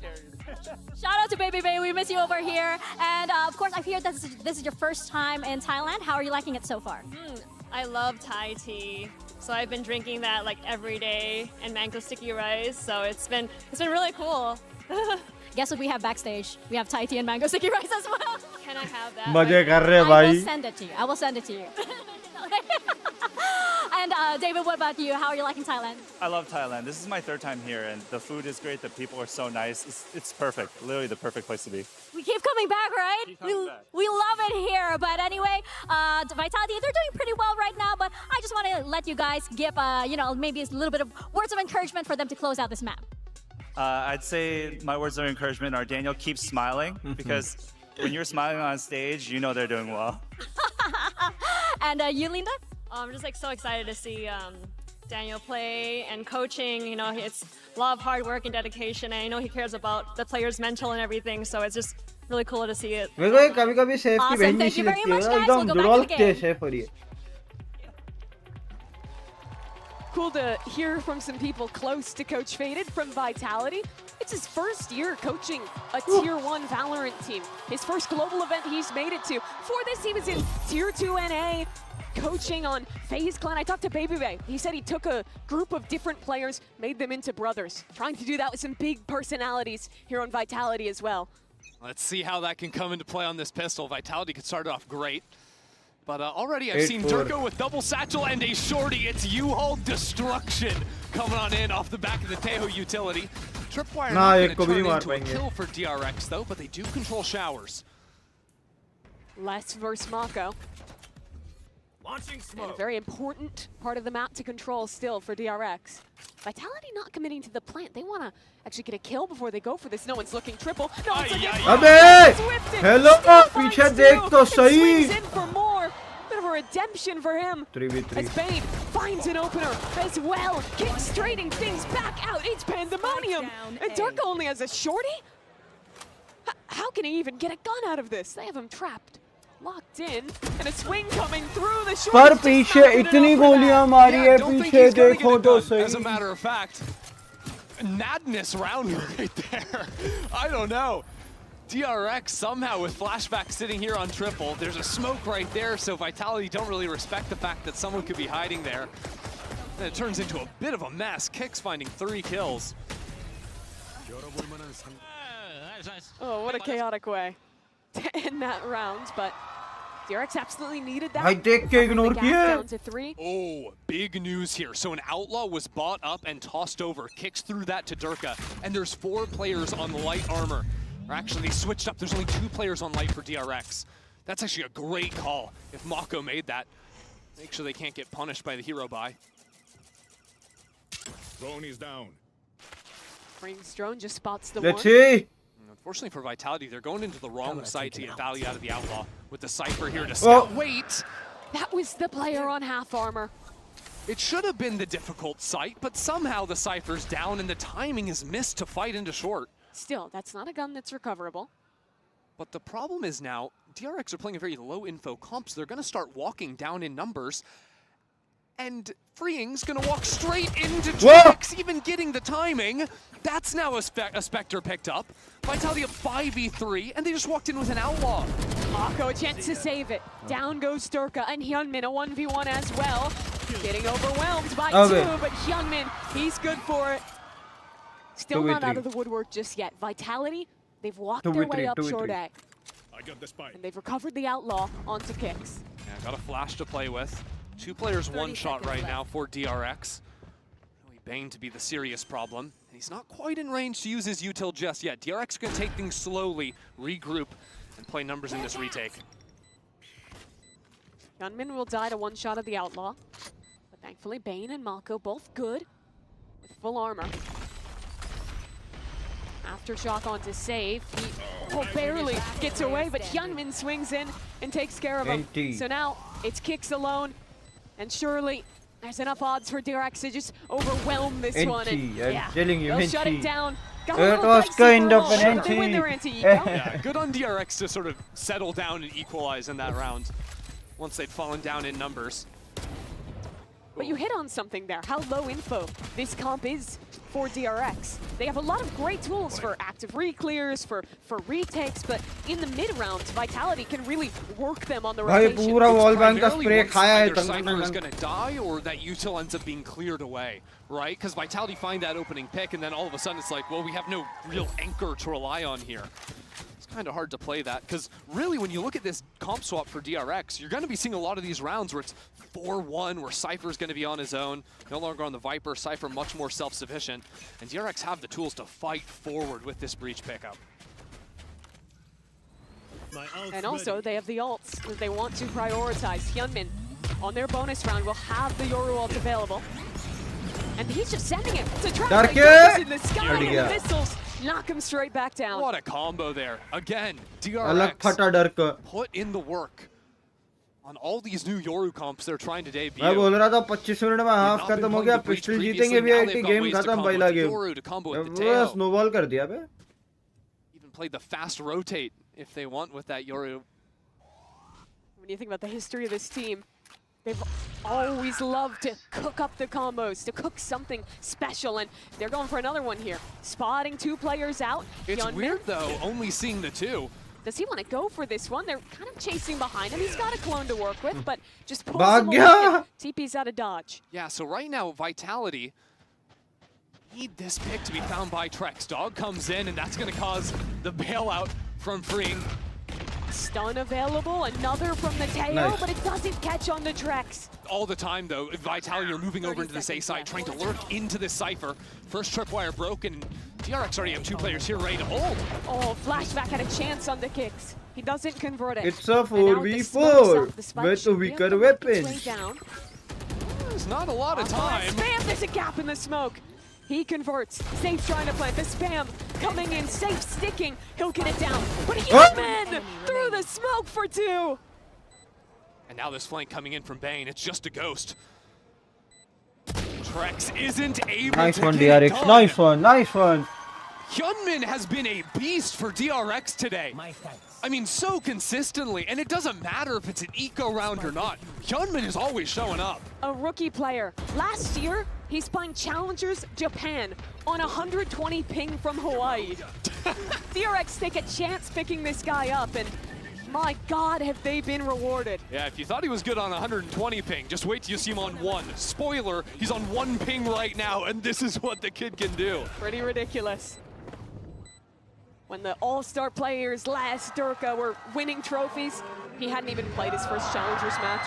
S5: Shout out to Baby Bay, we miss you over here. And of course, I hear that this is your first time in Thailand. How are you liking it so far?
S7: I love Thai tea. So I've been drinking that every day, and mango sticky rice. So it's been really cool.
S5: Guess what we have backstage? We have Thai tea and mango sticky rice as well.
S7: Can I have that?
S1: मजे कर रहे
S5: I will
S1: भाई.
S5: send it to you. I will send it to you. And David, what about you? How are you liking Thailand?
S6: I love Thailand. This is my third time here, and the food is great. The people are so nice. It's perfect. Literally the perfect place to be.
S5: We keep coming back, right?
S6: Keep coming back.
S5: We love it here. But anyway, Vitality, they're doing pretty well right now. But I just want to let you guys give, maybe a little bit of words of encouragement for them to close out this map.
S6: I'd say my words of encouragement are Daniel, keep smiling, because when you're smiling on stage, you know they're doing well.
S5: And you, Linda?
S7: I'm just so excited to see Daniel play and coaching. It's a lot of hard work and dedication, and I know he cares about the players' mental and everything. So it's just really cool to see it.
S1: मेरे को कभी-कभी safe की
S5: Awesome.
S1: बहन
S5: Thank
S1: C
S5: you very
S1: लगती है.
S5: much, guys.
S1: एकदम
S5: We'll go back to
S1: जुड़वाल
S5: the
S1: के
S5: game.
S1: Safe हो रही है.
S2: Cool to hear from some people close to Coach Faded from Vitality. It's his first year coaching a Tier 1 Valorant team. His first global event he's made it to. Before this, he was in Tier 2 NA, coaching on FaZe Clan. I talked to Baby Bay. He said he took a group of different players, made them into brothers. Trying to do that with some big personalities here on Vitality as well.
S3: Let's see how that can come into play on this pistol. Vitality could start it off great. But already I've seen
S1: 8-4.
S3: Durko with double satchel and a shorty. It's U-Haul destruction coming on in off the back of the Teho utility. Tripwire not going to turn into a kill for DRX though, but they do control showers.
S2: Less versus Mako.
S3: Launching
S2: And a very important part of the map to control still for DRX. Vitality not committing to the plant. They want to actually get a kill before they go for this. No one's looking triple. No one's looking.
S1: अबे hello पीछे देख तो सही.
S2: Swings in for more. Bit of a redemption for him.
S1: 3v3.
S2: As Bane finds an opener as well. Kick straighting things back out. It's pandemonium. And Durko only has a shorty? How can he even get a gun out of this? They have him trapped. Locked in, and a swing coming through the short.
S1: पर पीछे इतनी गोलियां मारी है पीछे देखो तो सही.
S3: As a matter of fact, madness round right there. I don't know. DRX somehow with flashback sitting here on triple. There's a smoke right there, so Vitality don't really respect the fact that someone could be hiding there. And it turns into a bit of a mess. Kicks finding 3 kills.
S2: Oh, what a chaotic way to end that round, but DRX absolutely needed that.
S1: भाई देख के ignore किए.
S2: Down to 3.
S3: Oh, big news here. So an Outlaw was bought up and tossed over. Kicks through that to Durka. And there's 4 players on light armor. Or actually, they switched up. There's only 2 players on light for DRX. That's actually a great call if Mako made that. Make sure they can't get punished by the hero buy.
S4: Drone is down.
S2: Brings drone, just spots the
S1: Let's
S2: one.
S1: see.
S3: Unfortunately for Vitality, they're going into the wrong site to get value out of the Outlaw. With the Cypher here to scout. Wait!
S2: That was the player on half armor.
S3: It should have been the difficult site, but somehow the Cypher's down and the timing is missed to fight into short.
S2: Still, that's not a gun that's recoverable.
S3: But the problem is now, DRX are playing a very low info comp, so they're going to start walking down in numbers. And Freeing's going to walk straight into DRX, even getting the timing. That's now a Spectre picked up. Vitality a 5v3, and they just walked in with an Outlaw.
S2: Mako a chance to save it. Down goes Durka, and Hyunmin a 1v1 as well. Getting overwhelmed by 2, but Hyunmin, he's good for it. Still not out of the woodwork just yet. Vitality, they've walked their way up short A.
S4: I got the spike.
S2: And they've recovered the Outlaw onto Kicks.
S3: Yeah, got a flash to play with. 2 players, 1 shot right now for DRX. Really Bane to be the serious problem. And he's not quite in range to use his util just yet. DRX going to take things slowly, regroup, and play numbers in this retake.
S2: Hyunmin will die to 1 shot of the Outlaw. But thankfully, Bane and Mako both good with full armor. Aftershock on to save. He barely gets away, but Hyunmin swings in and takes care of him. So now it's Kicks alone, and surely there's enough odds for DRX to just overwhelm this one. And yeah, they'll shut it down. Got a little dicey for all. Should they win their anti-eco?
S3: Yeah, good on DRX to sort of settle down and equalize in that round once they'd fallen down in numbers.
S2: But you hit on something there, how low info this comp is for DRX. They have a lot of great tools for active re-clears, for retakes, but in the mid-rounds, Vitality can really work them on the rotation.
S1: भाई पूरा wall bang का spray खाया है
S3: either Cypher is going to die or that util ends up being cleared away, right? Because Vitality find that opening pick and then all of a sudden it's like, well, we have no real anchor to rely on here. It's kind of hard to play that because really when you look at this comp swap for DRX, you're going to be seeing a lot of these rounds where it's 4-1, where Cypher's going to be on his own, no longer on the Viper. Cypher much more self-sufficient, and DRX have the tools to fight forward with this breach pickup.
S2: And also, they have the ults that they want to prioritize. Hyunmin, on their bonus round, will have the Yoru ult available. And he's just sending it to try to in the sky, and the missiles knock him straight back down.
S3: What a combo there. Again, DRX put in the work on all these new Yoru comps they're trying to debut.
S1: मैं बोल रहा था 25 minute में half खत्म हो गया, pistol जीतेंगे VIT, game खत्म, पहला गेम बस स्नोबॉल कर दिया बे.
S3: Even played the fast rotate if they want with that Yoru.
S2: When you think about the history of this team, they've always loved to cook up the combos, to cook something special, and they're going for another one here. Spotting 2 players out.
S3: It's
S2: Hyunmin,
S3: weird though, only seeing the 2.
S2: Does he want to go for this one? They're kind of chasing behind him. He's got a clone to work with, but just pulls him away. TP's out of dodge.
S3: Yeah, so right now, Vitality need this pick to be found by Trex. Dog comes in, and that's going to cause the bailout from freeing.
S2: Stun available, another from the tail,
S1: Nice.
S2: but it doesn't catch on the Drex.
S3: All the time, though, Vitality are moving over into this A side, trying to lurk into this Cypher. First tripwire broken. DRX already have 2 players here ready to hold.
S2: Oh, Flashback had a chance on the kicks. He doesn't convert it.
S1: It's a
S2: And now with the
S1: 4v4
S2: smokes up, the spike
S1: with
S2: should be
S1: weaker
S2: able to make its way
S1: weapons.
S2: down.
S3: There's not a lot of time.
S2: Spam, there's a gap in the smoke. He converts. Safe trying to plant. The spam coming in. Safe sticking. He'll get it down. But Human through the smoke for 2.
S3: And now this flank coming in from Bane. It's just a ghost. Trex isn't able
S1: Nice
S3: to
S1: one,
S3: get it
S1: DRX.
S3: done.
S1: Nice one. Nice one.
S3: Hyunmin has been a beast for DRX today. I mean, so consistently, and it doesn't matter if it's an eco round or not. Hyunmin is always showing up.
S2: A rookie player. Last year, he spun Challengers Japan on 120 ping from Hawaii. DRX take a chance picking this guy up, and my God, have they been rewarded.
S3: Yeah, if you thought he was good on 120 ping, just wait till you see him on 1. Spoiler, he's on 1 ping right now, and this is what the kid can do.
S2: Pretty ridiculous. When the all-star players last Durka were winning trophies, he hadn't even played his first Challengers match.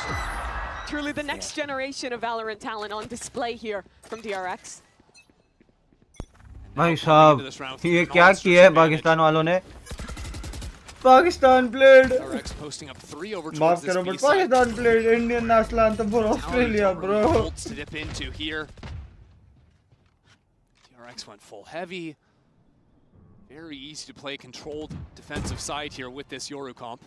S2: Truly the next generation of Valorant talent on display here from DRX.
S1: भाई साहब ये क्या किया है पाकिस्तान वालों ने? Pakistan played.
S3: DRX posting up 3 over towards
S1: माफ
S3: this
S1: करो
S3: B
S1: but
S3: side.
S1: Pakistan played Indian national anthem for Australia, bro.
S3: Bolts to dip into here. DRX went full heavy. Very easy to play controlled defensive side here with this Yoru comp.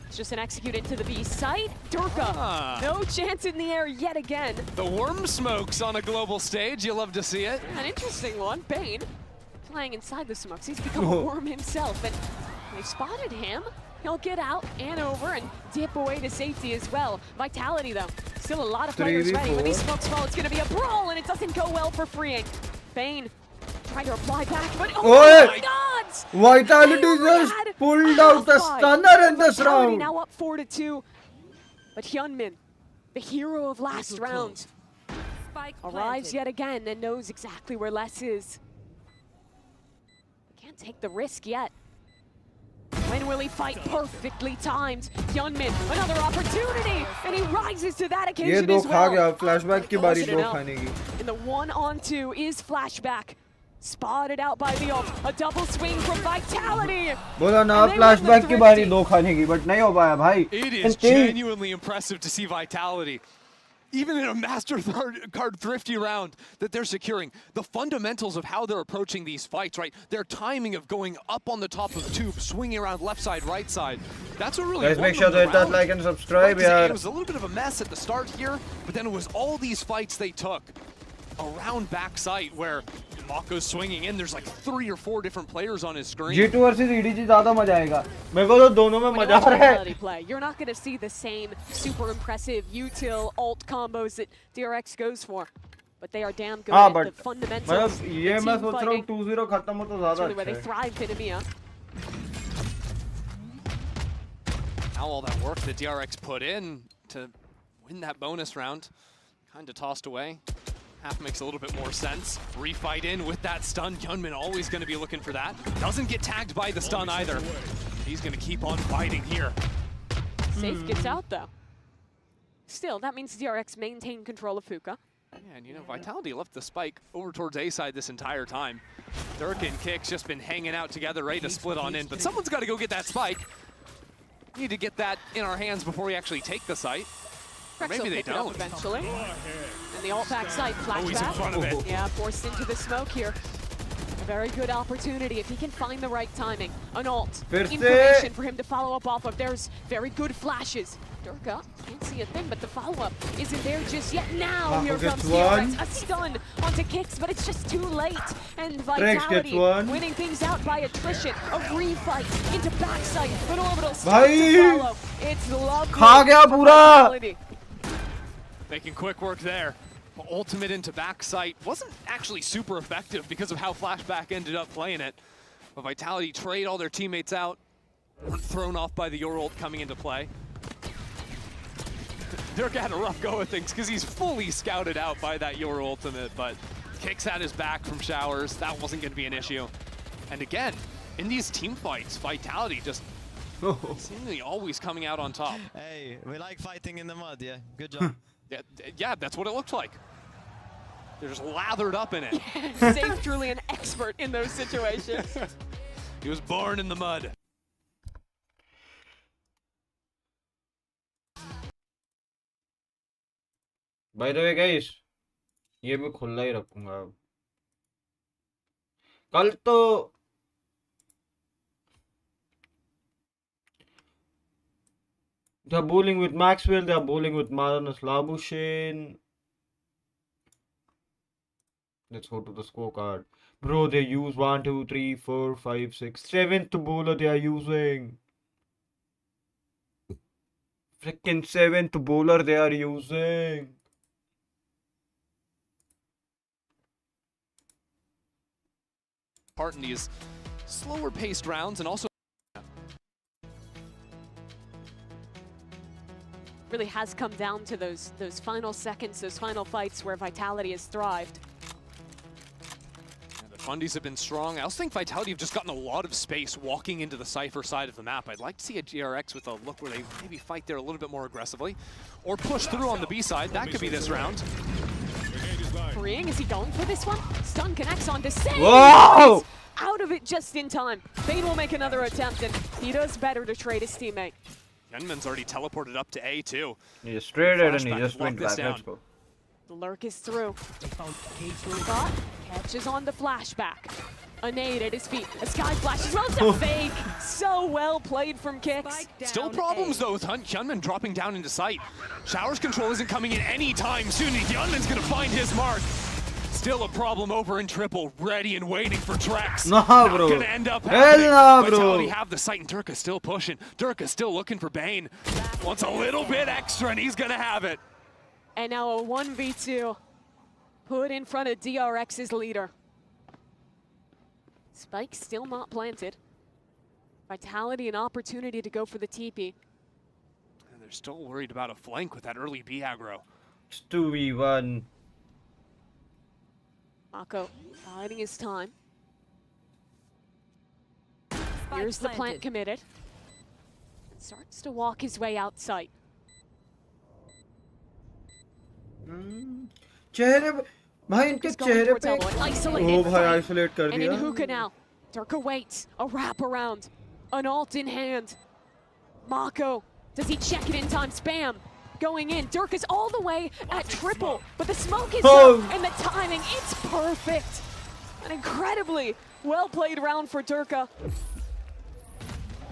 S2: It's just an execute into the B site. Durka, no chance in the air yet again.
S3: The worm smokes on a global stage. You love to see it.
S2: An interesting one. Bane playing inside the smokes. He's become a worm himself, and they've spotted him. He'll get out and over and dip away to safety as well. Vitality, though, still a lot of players ready. When these smokes fall, it's going to be a brawl, and it doesn't go well for freeing. Bane trying to reply back, but oh my God!
S1: Vitality just pulled out the stunner in this round.
S2: Now up 4-2, but Hyunmin, the hero of last round, arrives yet again and knows exactly where Les is. Can't take the risk yet. When will he fight? Perfectly timed. Hyunmin, another opportunity, and he rises to that occasion as well.
S1: ये 2 खा गया flashback की बारी 2 खाने की.
S2: And the 1-on-2 is Flashback. Spotted out by the ult. A double swing from Vitality.
S1: बोला ना flashback की बारी 2 खाने की, but नहीं हो पाया भाई.
S3: It is genuinely impressive to see Vitality. Even in a Master Card Thrifty round that they're securing, the fundamentals of how they're approaching these fights, right? Their timing of going up on the top of tube, swinging around left side, right side. That's what really
S1: Guys,
S3: won
S1: make
S3: them
S1: sure
S3: the
S1: to hit that
S3: round.
S1: like and subscribe,
S3: Right, 'cause
S1: yaar.
S3: it was a little bit of a mess at the start here, but then it was all these fights they took around backside where Mako's swinging in. There's like 3 or 4 different players on his screen.
S1: G2 versus EDG ज़्यादा मजा आएगा. मेरे को तो दोनों में मजा आ रहा है.
S2: Play. You're not going to see the same super impressive util ult combos that DRX goes for, but they are damn good at
S1: but
S2: the fundamentals.
S1: मतलब ये मैं सोच रहा हूँ 2-0 खत्म हो तो ज़्यादा
S2: Really where
S1: अच्छा
S2: they
S1: है.
S2: thrived in EMEA.
S3: Now all that work that DRX put in to win that bonus round, kind of tossed away. Half makes a little bit more sense. Refight in with that stun. Hyunmin always going to be looking for that. Doesn't get tagged by the stun either. He's going to keep on fighting here.
S2: Safe gets out though. Still, that means DRX maintain control of Fuka.
S3: Yeah, and you know, Vitality left the spike over towards A side this entire time. Dirk and Kicks just been hanging out together, ready to split on in, but someone's got to go get that spike. Need to get that in our hands before we actually take the site. Or maybe they don't.
S2: Eventually. And the ult back side,
S3: Oh, he's in front of it.
S2: Yeah, forced into the smoke here. A very good opportunity if he can find the right timing. An ult. Information for him to follow up off of. There's very good flashes. Durka can't see a thing, but the follow-up isn't there just yet. Now here comes DRX. A stun onto Kicks, but it's just too late. And Vitality winning things out by attrition. A refight into backside. An orbital start to follow. It's lovely.
S1: खा गया पूरा.
S3: Making quick work there. Ultimate into backside wasn't actually super effective because of how Flashback ended up playing it. But Vitality trade all their teammates out. Thrown off by the Your ult coming into play. Dirk had a rough go of things because he's fully scouted out by that Your ultimate, but Kicks had his back from showers. That wasn't going to be an issue. And again, in these team fights, Vitality just seemingly always coming out on top.
S8: Hey, we like fighting in the mud, yeah. Good job.
S3: Yeah, that's what it looked like. They're just lathered up in it.
S2: Safe truly an expert in those situations.
S3: He was born in the mud.
S1: By the way guys, ये मैं खुला ही रखूंगा अब। कल तो they are bowling with Maxwell, they are bowling with Maranus Labuschagne. Let's go to the scorecard. Bro, they use 1, 2, 3, 4, 5, 6, 7th bowler they are using. Freaking 7th bowler they are using.
S3: Part in these slower paced rounds and also
S2: Really has come down to those final seconds, those final fights where Vitality has thrived.
S3: the Fundies have been strong. I also think Vitality have just gotten a lot of space walking into the Cypher side of the map. I'd like to see a DRX with a look where they maybe fight there a little bit more aggressively or push through on the B side. That could be this round.
S2: Freeing, is he going for this one? Stun connects on to save.
S1: Whoa!
S2: Out of it just in time. Fade will make another attempt, and he does better to trade his teammate.
S3: Hyunmin's already teleported up to A too.
S1: He just traded and he
S3: Flashback
S1: just
S3: to
S1: went
S3: lock this
S1: back. Let's
S3: down.
S1: go.
S2: The lurk is through. Scott catches on the flashback. A nade at his feet. A sky flash as well as a fake. So well played from Kicks.
S3: Still problems though with Hyunmin dropping down into sight. Shower's control isn't coming in anytime soon. Hyunmin's gonna find his mark. Still a problem over in triple, ready and waiting for Trex.
S1: Nah,
S3: Not
S1: bro.
S3: gonna end up
S1: Hell
S3: happening.
S1: nah, bro.
S3: Vitality have the sight and Durka still pushing. Durka still looking for Bane. Wants a little bit extra and he's gonna have it.
S2: And now a 1v2 put in front of DRX's leader. Spike still not planted. Vitality an opportunity to go for the TP.
S3: And they're still worried about a flank with that early B aggro.
S1: It's 2v1.
S2: Mako biding his time. Here's the plant committed. Starts to walk his way out sight.
S1: चेहरे पे भाई इनके
S2: He's going
S1: चेहरे
S2: towards
S1: पे
S2: elbow, an isolated
S1: ओ भाई
S2: fight.
S1: Isolate कर
S2: And in
S1: दिया
S2: hookah now. Durka waits. A wraparound. An ult in hand. Mako. Does he check it in time? Spam. Going in. Durka's all the way at triple. But the smoke is up. And the timing, it's perfect. An incredibly well played round for Durka.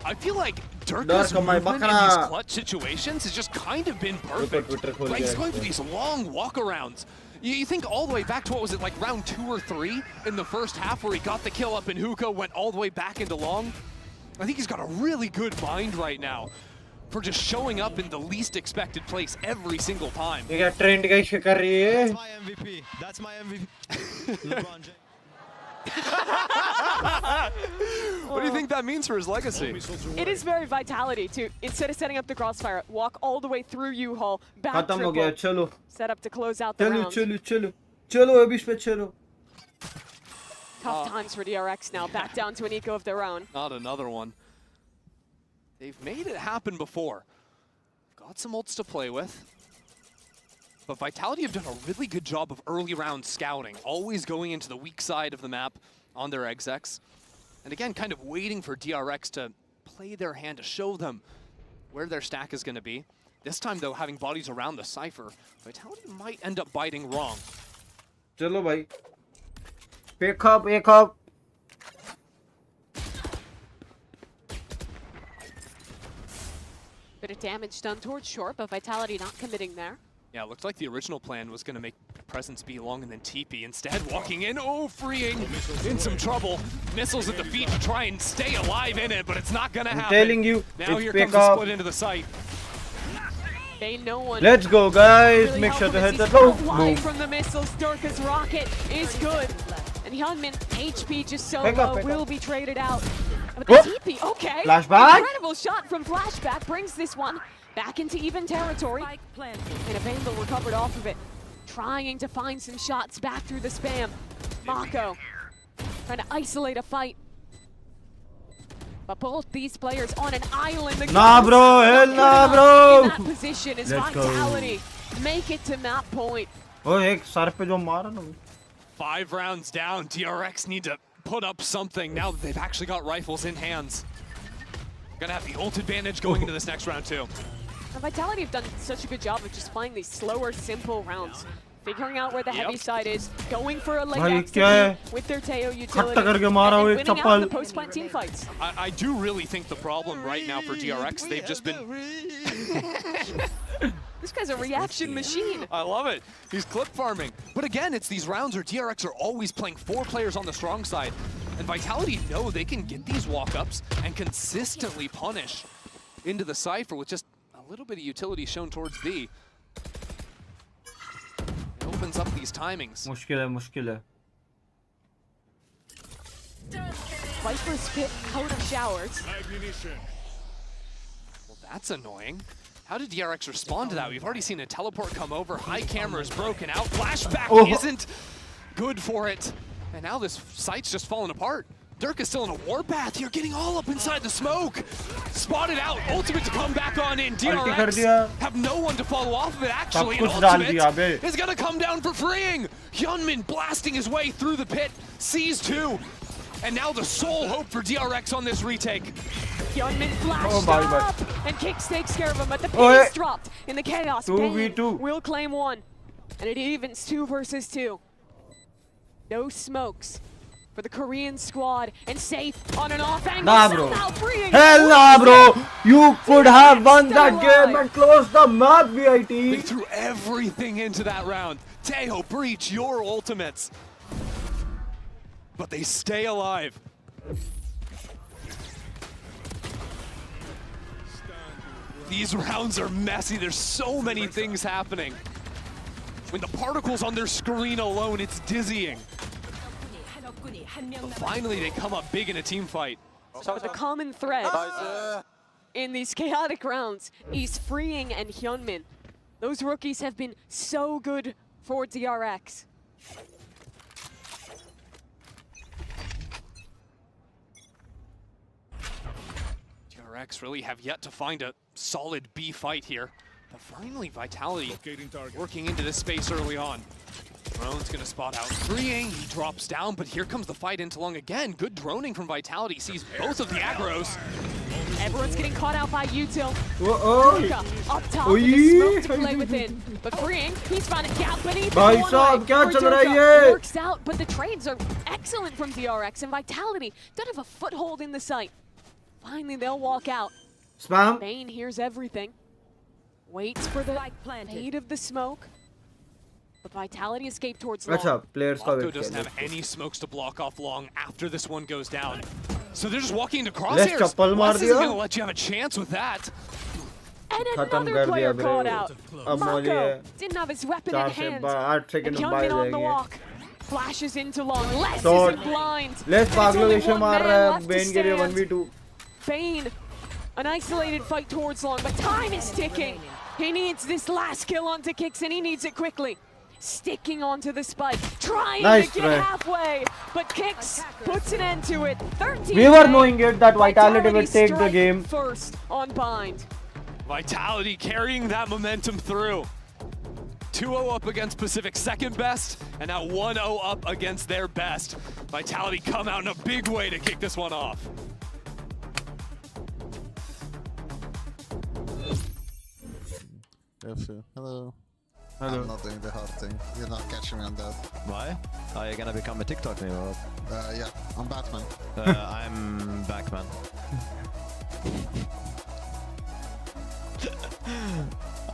S3: I feel like Durka's
S1: Durka, my
S3: movement in
S1: bakra.
S3: these clutch situations has just kind of been perfect.
S1: Twitter khol
S3: Right, he's
S1: gaya.
S3: going for these long walkarounds. You think all the way back to, what was it, like round 2 or 3 in the first half where he got the kill up in hookah, went all the way back into long? I think he's got a really good mind right now for just showing up in the least expected place every single time.
S1: ये क्या trend कैसे कर रही है
S8: That's my MVP. That's my MVP. LeBron James.
S3: What do you think that means for his legacy?
S2: It is very Vitality to, instead of setting up the crossfire, walk all the way through U-Haul, back
S1: खत्म हो गया
S2: triple,
S1: चलो
S2: set up to close out the
S1: चलो
S2: round.
S1: चलो चलो चलो अभी इस पे चलो
S2: Tough times for DRX now, back down to an eco of their own.
S3: Not another one. They've made it happen before. Got some ults to play with. But Vitality have done a really good job of early round scouting, always going into the weak side of the map on their execs. And again, kind of waiting for DRX to play their hand to show them where their stack is going to be. This time, though, having bodies around the Cypher, Vitality might end up biting wrong.
S1: चलो भाई pick up
S2: Bit of damage done towards short, but Vitality not committing there.
S3: Yeah, it looked like the original plan was going to make Presence be long and then TP. Instead, walking in, oh, freeing, in some trouble. Missiles at the feet to try and stay alive in it, but it's not going to happen.
S1: telling you,
S3: Now
S1: it's
S3: here
S1: pick
S3: comes the
S1: up.
S3: split into the site.
S2: They no one.
S1: let's go guys
S2: Really
S1: make sure
S2: help
S1: the
S2: him as
S1: heads
S2: he's
S1: are low
S2: out wide
S1: boom
S2: from the missiles. Durka's rocket is good. And Hyunmin, HP just so
S1: Pick up,
S2: low,
S1: pick
S2: will
S1: up.
S2: be traded out. But the
S1: Whoop.
S2: TP, okay.
S1: Flashback.
S2: Incredible shot from Flashback brings this one back into even territory. And a Vandal recovered off of it. Trying to find some shots back through the spam. Mako trying to isolate a fight. But both these players on an island. The
S1: Nah,
S2: game
S1: bro.
S2: is
S1: Hell
S2: not
S1: nah,
S2: good
S1: bro.
S2: enough in that position is
S1: Let's go.
S2: Vitality. Make it to that point.
S1: Oh, एक sir पे जो मारा ना.
S3: 5 rounds down. DRX need to put up something now that they've actually got rifles in hands. Gonna have the ult advantage going into this next round too.
S2: And Vitality have done such a good job of just playing these slower, simple rounds. Figuring out where the heavy side is, going for a late
S1: भाई,
S2: exit
S1: क्या है?
S2: with their Teo
S1: खट्टा
S2: utility,
S1: करके
S2: and
S1: मारा वो
S2: then
S1: एक
S2: winning out in the
S1: chappal.
S2: post-plant team fights.
S3: I do really think the problem right now for DRX, they've just been...
S2: This guy's a reaction machine.
S3: I love it. He's clip farming. But again, it's these rounds where DRX are always playing 4 players on the strong side. And Vitality know they can get these walk-ups and consistently punish into the Cypher with just a little bit of utility shown towards B. It opens up these timings.
S1: मुश्किल है, मुश्किल है.
S2: Viper's pit out of showers.
S4: Ignition.
S3: Well, that's annoying. How did DRX respond to that? We've already seen a teleport come over. High camera is broken out. Flashback isn't good for it. And now this site's just falling apart. Dirk is still in a warpath. You're getting all up inside the smoke. Spotted out. Ultimate to come back on in. DRX have no one to follow off of it, actually. And Ultimate is going to come down for freeing. Hyunmin blasting his way through the pit. Sees 2. And now the sole hope for DRX on this retake.
S2: Hyunmin flashed up, and Kix takes care of him, but the pit is dropped in the chaos.
S1: 2v2
S2: will claim 1, and it evens 2 versus 2. No smokes for the Korean squad, and safe on an off angle.
S1: Nah, bro.
S2: Hell
S1: nah, bro. You could have won that game and closed the map,
S3: They
S1: VIT.
S3: threw everything into that round. Taeho, breach your ultimates. But they stay alive. These rounds are messy. There's so many things happening. When the particles on their screen alone, it's dizzying. But finally, they come up big in a team fight.
S2: But the common thread in these chaotic rounds is freeing and Hyunmin. Those rookies have been so good for DRX.
S3: DRX really have yet to find a solid B fight here. But finally, Vitality working into this space early on. Drone's gonna spot out freeing, he drops down, but here comes the fight into long again. Good droning from Vitality, sees both of the aggros.
S2: Everyone's getting caught out by Util.
S1: Oh,
S2: Luka up top with the smoke to play within. But freeing, he's found a gap beneath.
S1: भाई साहब क्या चल रहा है ये?
S2: Works out, but the trades are excellent from DRX, and Vitality don't have a foothold in the site. Finally, they'll walk out.
S1: Spam.
S2: Bane hears everything. Waits for the fade of the smoke. But Vitality escaped towards long.
S1: अच्छा, players का
S3: Locko
S1: wait
S3: doesn't
S1: किया.
S3: have any smokes to block off long after this one goes down. So they're just walking into
S1: Let's
S3: crosshairs.
S1: चप्पल मार
S3: Wes isn't
S1: दिया.
S3: gonna let you have a chance with that.
S2: And
S1: खत्म
S2: another
S1: कर
S2: player
S1: दिया
S2: caught
S1: bre.
S2: out.
S1: अब मौली
S2: Mako
S1: है.
S2: didn't have his weapon
S1: 4
S2: in
S1: से
S2: hand.
S1: 8
S2: And
S1: second में बाहर
S2: Hyunmin on the
S1: जाएंगे.
S2: walk. Flashes into long. Les
S1: Short.
S2: isn't blind.
S1: Let's
S2: And
S1: पागलों
S2: it's
S1: जैसे
S2: only
S1: मार
S2: one
S1: रहा
S2: man
S1: है
S2: left to
S1: बेन के लिए
S2: stand.
S1: 1v2.
S2: Bane, an isolated fight towards long, but time is ticking. He needs this last kill onto Kix, and he needs it quickly. Sticking onto the spike, trying
S1: Nice
S2: to
S1: try.
S2: get halfway, but Kix puts an end to it. 13.
S1: We were knowing it that Vitality will take the
S2: strike
S1: game.
S2: first on bind.
S3: Vitality carrying that momentum through. 2-0 up against Pacific's second best, and now 1-0 up against their best. Vitality come out in a big way to kick this one off.
S9: Hello.
S1: Hello.
S9: I'm not doing the hard thing. You're not catching me on that.
S8: Why? Are you gonna become a TikTok name or?
S9: Yeah, I'm Batman.
S8: I'm Backman.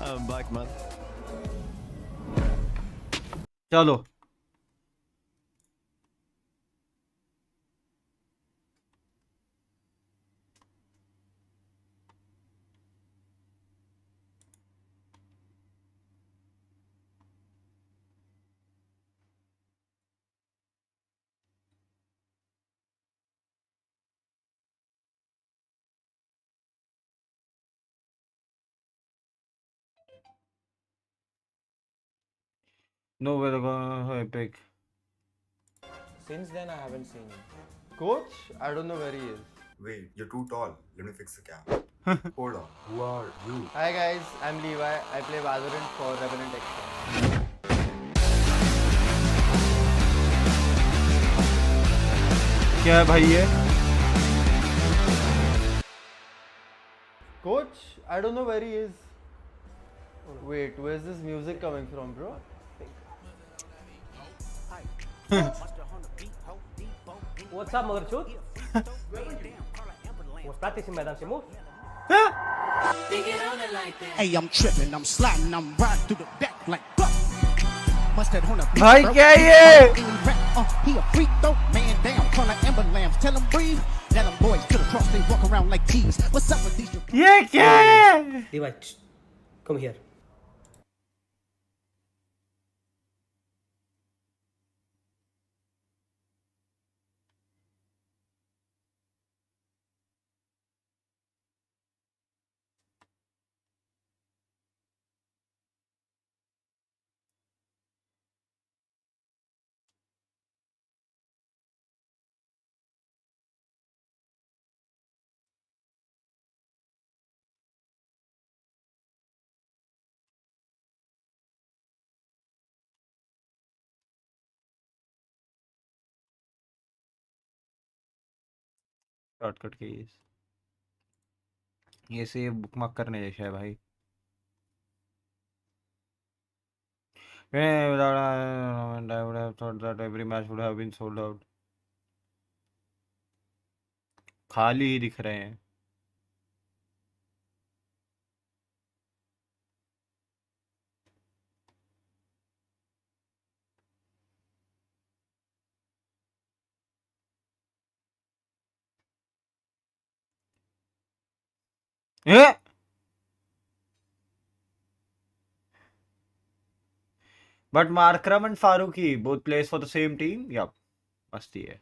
S8: I'm Backman.
S1: चलो. No, we're going epic.
S10: Since then, I haven't seen him.
S11: Coach? I don't know where he is.
S10: Wait, you're too tall. Let me fix the cam. Hold on. Who are you?
S11: Hi guys, I'm Levi. I play Valorant for Revenant Extra.
S1: क्या है भाई ये?
S11: Coach, I don't know where he is. Wait, where's this music coming from, bro?
S12: What's up, motherchut? Was practicing Madame Simone.
S13: Hey, I'm tripping, I'm sliding, I'm riding through the back like fuck. Mustard on a beat,
S1: भाई
S13: bro.
S1: क्या ये?
S13: He a freak though, man down, call like ambulance, tell him breathe. Let them boys to the cross, they walk around like thieves. What's up with these?
S1: ये क्या है?
S12: Levi, come here.
S1: Shortcut keys ये से bookmark करने जैसा है भाई. Without I would have thought that every match would have been sold out. खाली ही दिख रहे हैं. But Markram and Farooqi both plays for the same team. Yup, मस्ती है.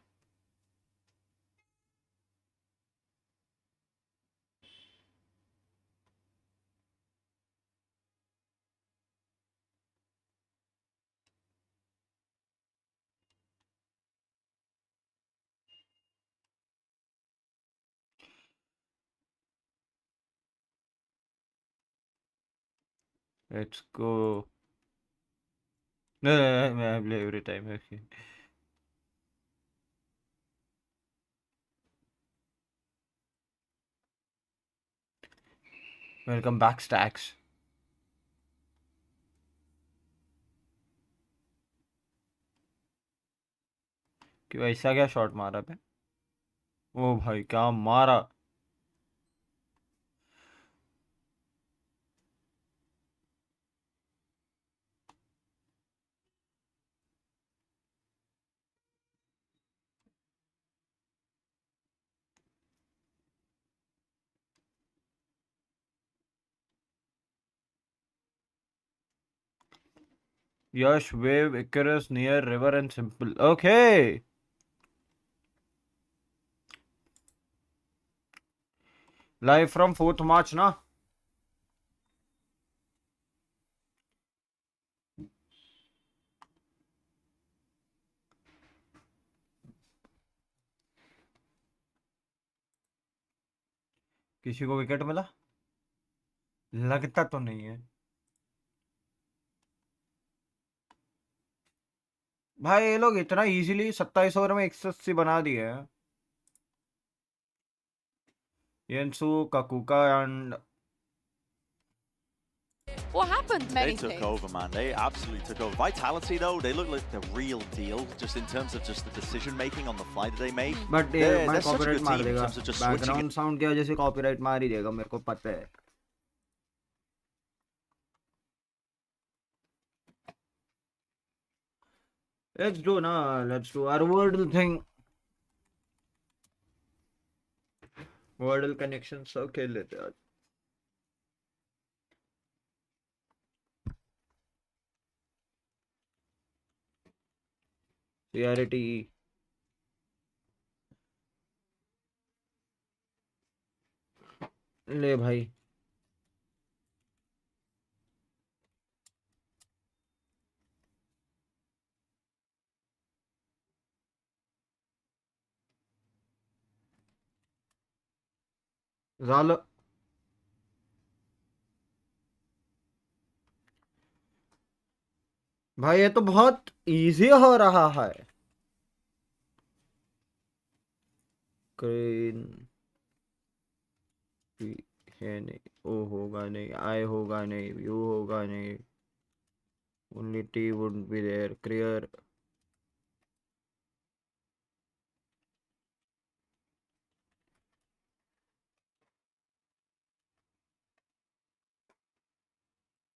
S1: Let's go. No, I play every time. Okay. Welcome back, Stacks. क्यों ऐसा क्या shot मारा पे? ओ भाई क्या मारा? Yash, Wave, Icarus, near River and Simple. Okay. Live from 4th March, na? किसी को विकेट मिला? लगता तो नहीं है. भाई ये लोग इतना इजीली 27 ओवर में 180 बना दिए हैं. Yensu, Kakuka and
S2: What happened?
S14: They took over, man. They absolutely took over. Vitality, though, they look like the real deal, just in terms of just the decision making on the fly that they make.
S1: But
S14: they're such a
S1: copyright
S14: good
S1: मार
S14: team in
S1: देगा.
S14: terms of just switching it.
S1: Background sound की वजह से copyright मार ही देगा, मेरे को पता है. Let's do our Wordle thing. Wordle connection सब खेल लेते हैं आज. CRT. ले भाई. झालं. भाई ये तो बहुत इजी हो रहा है. क्रेन है नहीं, ओ होगा नहीं, आई होगा नहीं, यू होगा नहीं, only T wouldn't be there. Clear.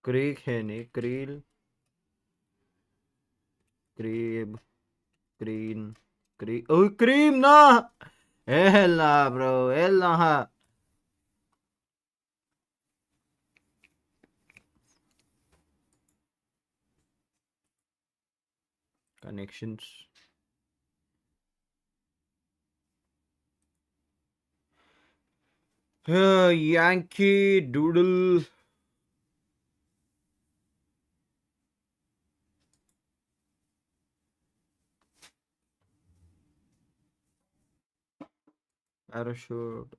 S1: Creek है नहीं, creel, cream, green, cream. Oh, cream na. Hella, bro, hella. Connections. Yankee Doodle. Parachute.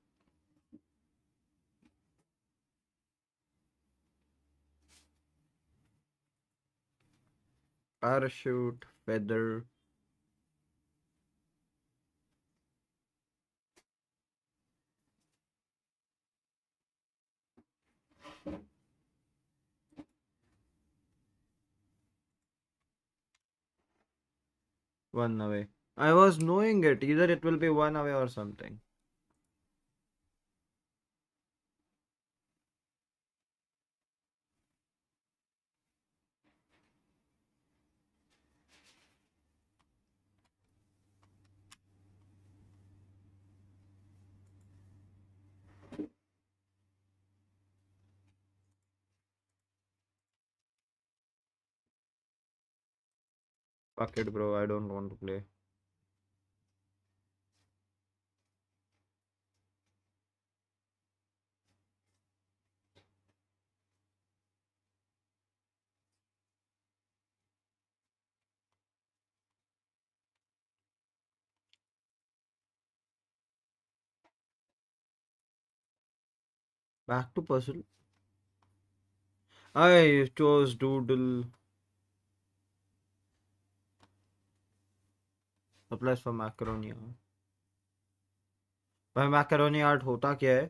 S1: Parachute. Feather. One away. I was knowing it. Either it will be one away or something. Fuck it, bro. I don't want to play. Back to puzzle. I chose Doodle. Applies for macaroni. भाई macaroni art होता क्या है?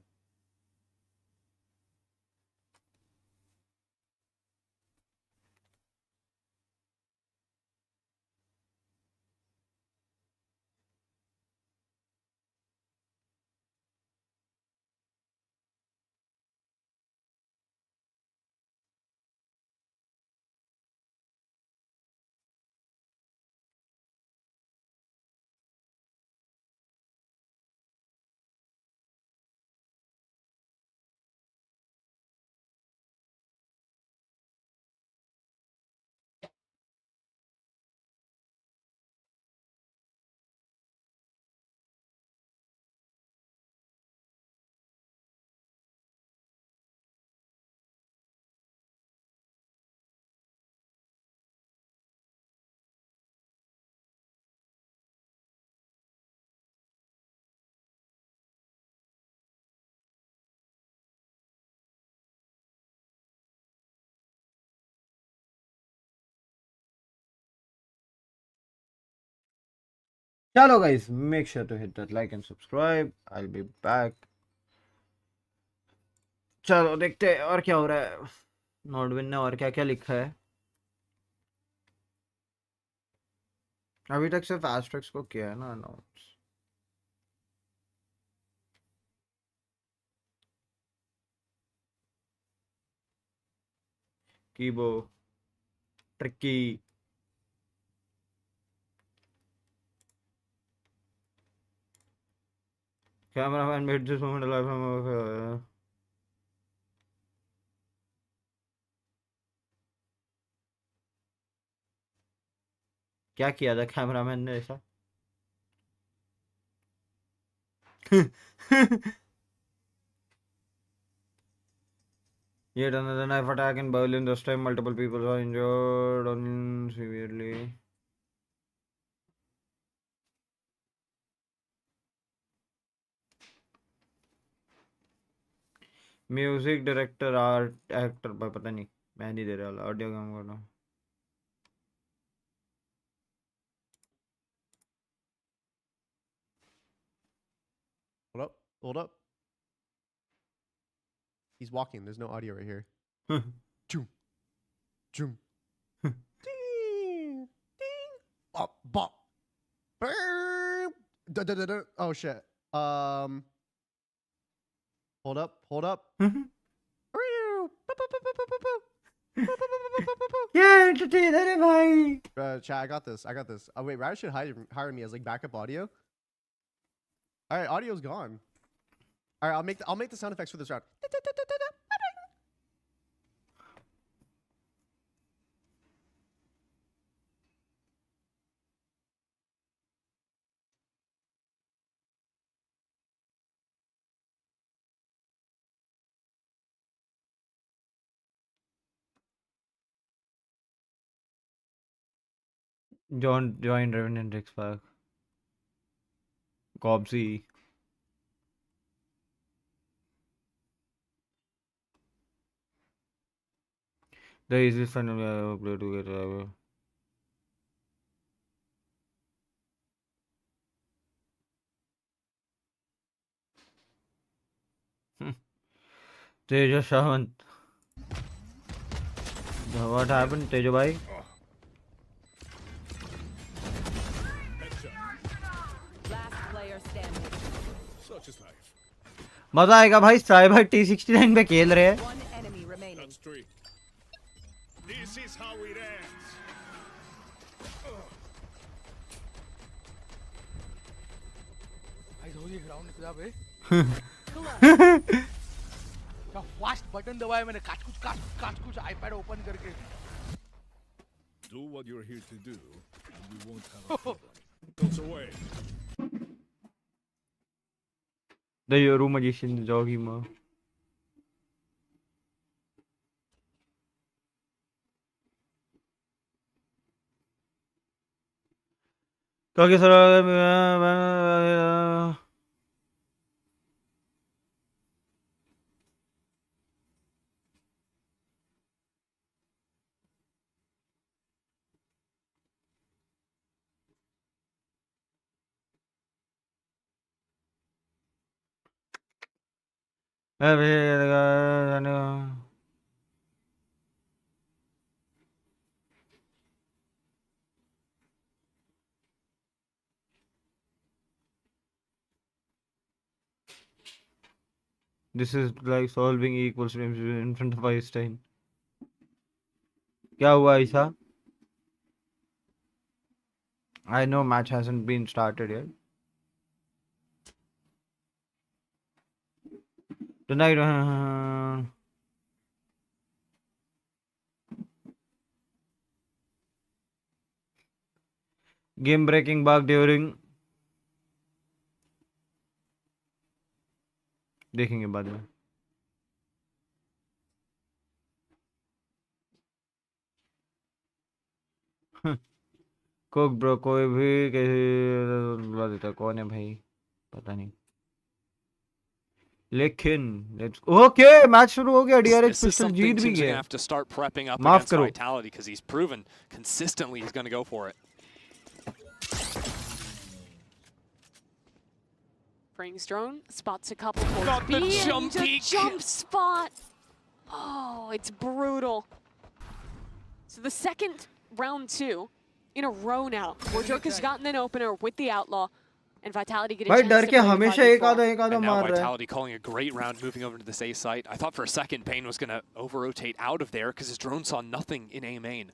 S1: चलो guys, make sure to hit that like and subscribe. I'll be back. चलो देखते हैं और क्या हो रहा है. नॉर्डविन ने और क्या क्या लिखा है. अभी तक सिर्फ एस्ट्रिक्स को किया है ना announce. कीबो tricky cameraman made this moment alive. क्या किया था कैमरामैन ने ऐसा? Yet another knife attack in Berlin. This time, multiple people are injured severely. Music director art actor पता नहीं मैं नहीं दे रहा ऑडियो काम कर रहा हूँ
S15: Hold up. Hold up. He's walking. There's no audio right here. Choom. Choom. Ding. Ding. Bop. Bop. Burp. Da, da, da, da. Oh, shit. Hold up. Hold up.
S1: Yeah, entertainer है भाई.
S15: Chat, I got this. I got this. Oh, wait, Rad should hire me as like backup audio. All right, audio's gone. All right, I'll make the sound effects for this round.
S1: Join Revenant X Pack. Cobsy. The easiest fun I ever played together. Teja Shawant. What happened, Teja bhai? मजा आएगा भाई cyber T69 पे खेल रहे हैं
S4: This is how it ends.
S16: भाई ये ground निकला बे क्या फास्ट बटन दबाया मैंने काट कुछ आईपैड ओपन करके
S4: Do what you're here to do, and you won't have a problem. Goes away.
S1: The Yoru magician Jogima. Okay, sir. This is like solving equals in front of Einstein. क्या हुआ ऐसा? I know match hasn't been started yet. Tonight. Game breaking bug during. देखेंगे बाद में Coke bro कोई भी कैसे बुला देता कौन है भाई पता नहीं लेकिन ओके मैच शुरू हो गया DRX पिस्टल जीत भी गया
S3: have to start prepping up
S1: माफ
S3: against
S1: करो
S3: Vitality because he's proven consistently he's going to go for it.
S2: Brings drone, spots a couple towards
S3: Got
S2: B,
S3: the jump
S2: and
S3: peek.
S2: jump spot. Oh, it's brutal. So the second round 2 in a row now, where Dirk has gotten an opener with the Outlaw, and Vitality get a chance to play the 5v4.
S3: And now Vitality calling a great round, moving over to this A site. I thought for a second Bane was going to over-rotate out of there because his drone saw nothing in A main.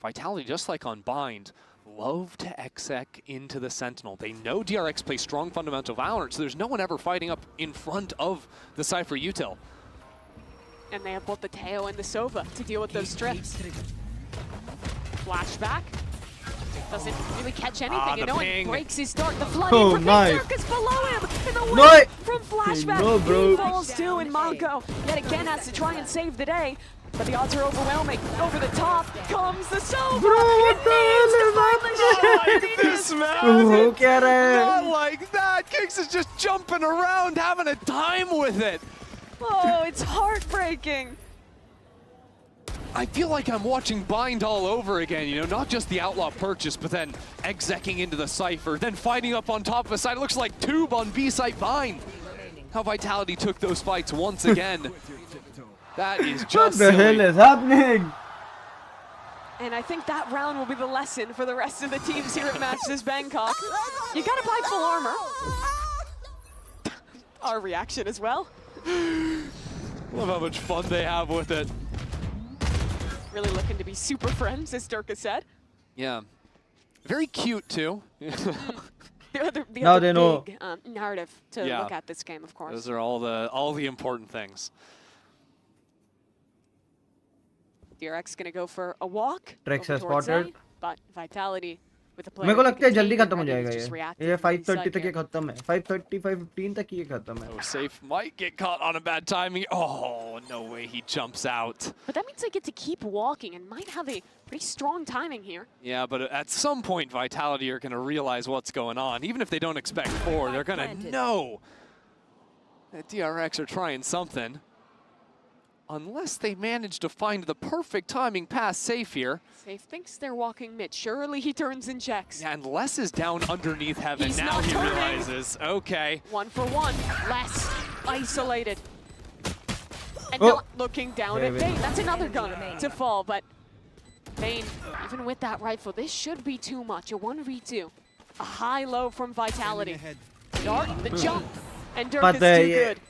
S3: Vitality, just like on Bind, love to exec into the Sentinel. They know DRX plays strong fundamental Valorant, so there's no one ever fighting up in front of the Cypher util.
S2: And they have both the Teo and the Sova to deal with those strips. Flashback. Doesn't really catch anything, and no one breaks his start. The flood in from Dirk is below him, and the win from Flashback. He falls too, and Monko yet again has to try and save the day. But the odds are overwhelming. Over the top comes the Sova.
S3: Bro, what the hell is like this, man? Not like that. Kicks is just jumping around, having a time with it.
S2: Oh, it's heartbreaking.
S3: I feel like I'm watching Bind all over again, you know, not just the Outlaw purchase, but then execing into the Cypher, then fighting up on top of a side. It looks like Tube on B-site Bind. How Vitality took those fights once again. That is just
S11: What the hell is happening?
S2: And I think that round will be the lesson for the rest of the teams here at Matches Bangkok. You gotta buy full armor. Our reaction as well.
S3: Love how much fun they have with it.
S2: Really looking to be super friends, as Durka said.
S3: Yeah. Very cute, too.
S2: The other
S11: they know.
S2: big narrative to look at this game, of course.
S3: Those are all the important things.
S2: DRX gonna go for a walk.
S11: Trex has
S2: towards
S11: spotted.
S2: A, but Vitality with the player.
S11: मेरे को लगता है
S2: who can
S11: जल्दी
S2: take it,
S11: खत्म हो
S2: ready to
S11: जाएगा
S2: just
S11: ये
S2: react
S11: ये
S2: to
S11: 5:30
S2: inside
S11: तक ये
S2: here.
S11: खत्म है 5:30 5:15 तक ये खत्म है
S3: Oh, Safe might get caught on a bad timing. Oh, no way he jumps out.
S2: But that means they get to keep walking and might have a pretty strong timing here.
S3: Yeah, but at some point, Vitality are going to realize what's going on. Even if they don't expect 4, they're going to know that DRX are trying something. Unless they manage to find the perfect timing past Safe here.
S2: Safe thinks they're walking mid. Surely he turns and checks.
S3: Yeah, and Les is down underneath Heaven.
S2: He's
S3: now
S2: not
S3: he
S2: turning.
S3: realizes, okay.
S2: 1 for 1. Less isolated. And
S11: Oh.
S2: not looking down at Bane. That's another gun to fall, but Bane, even with that rifle, this should be too much. A 1v2. A high-low from Vitality. Dart, the jump, and Dirk is too good.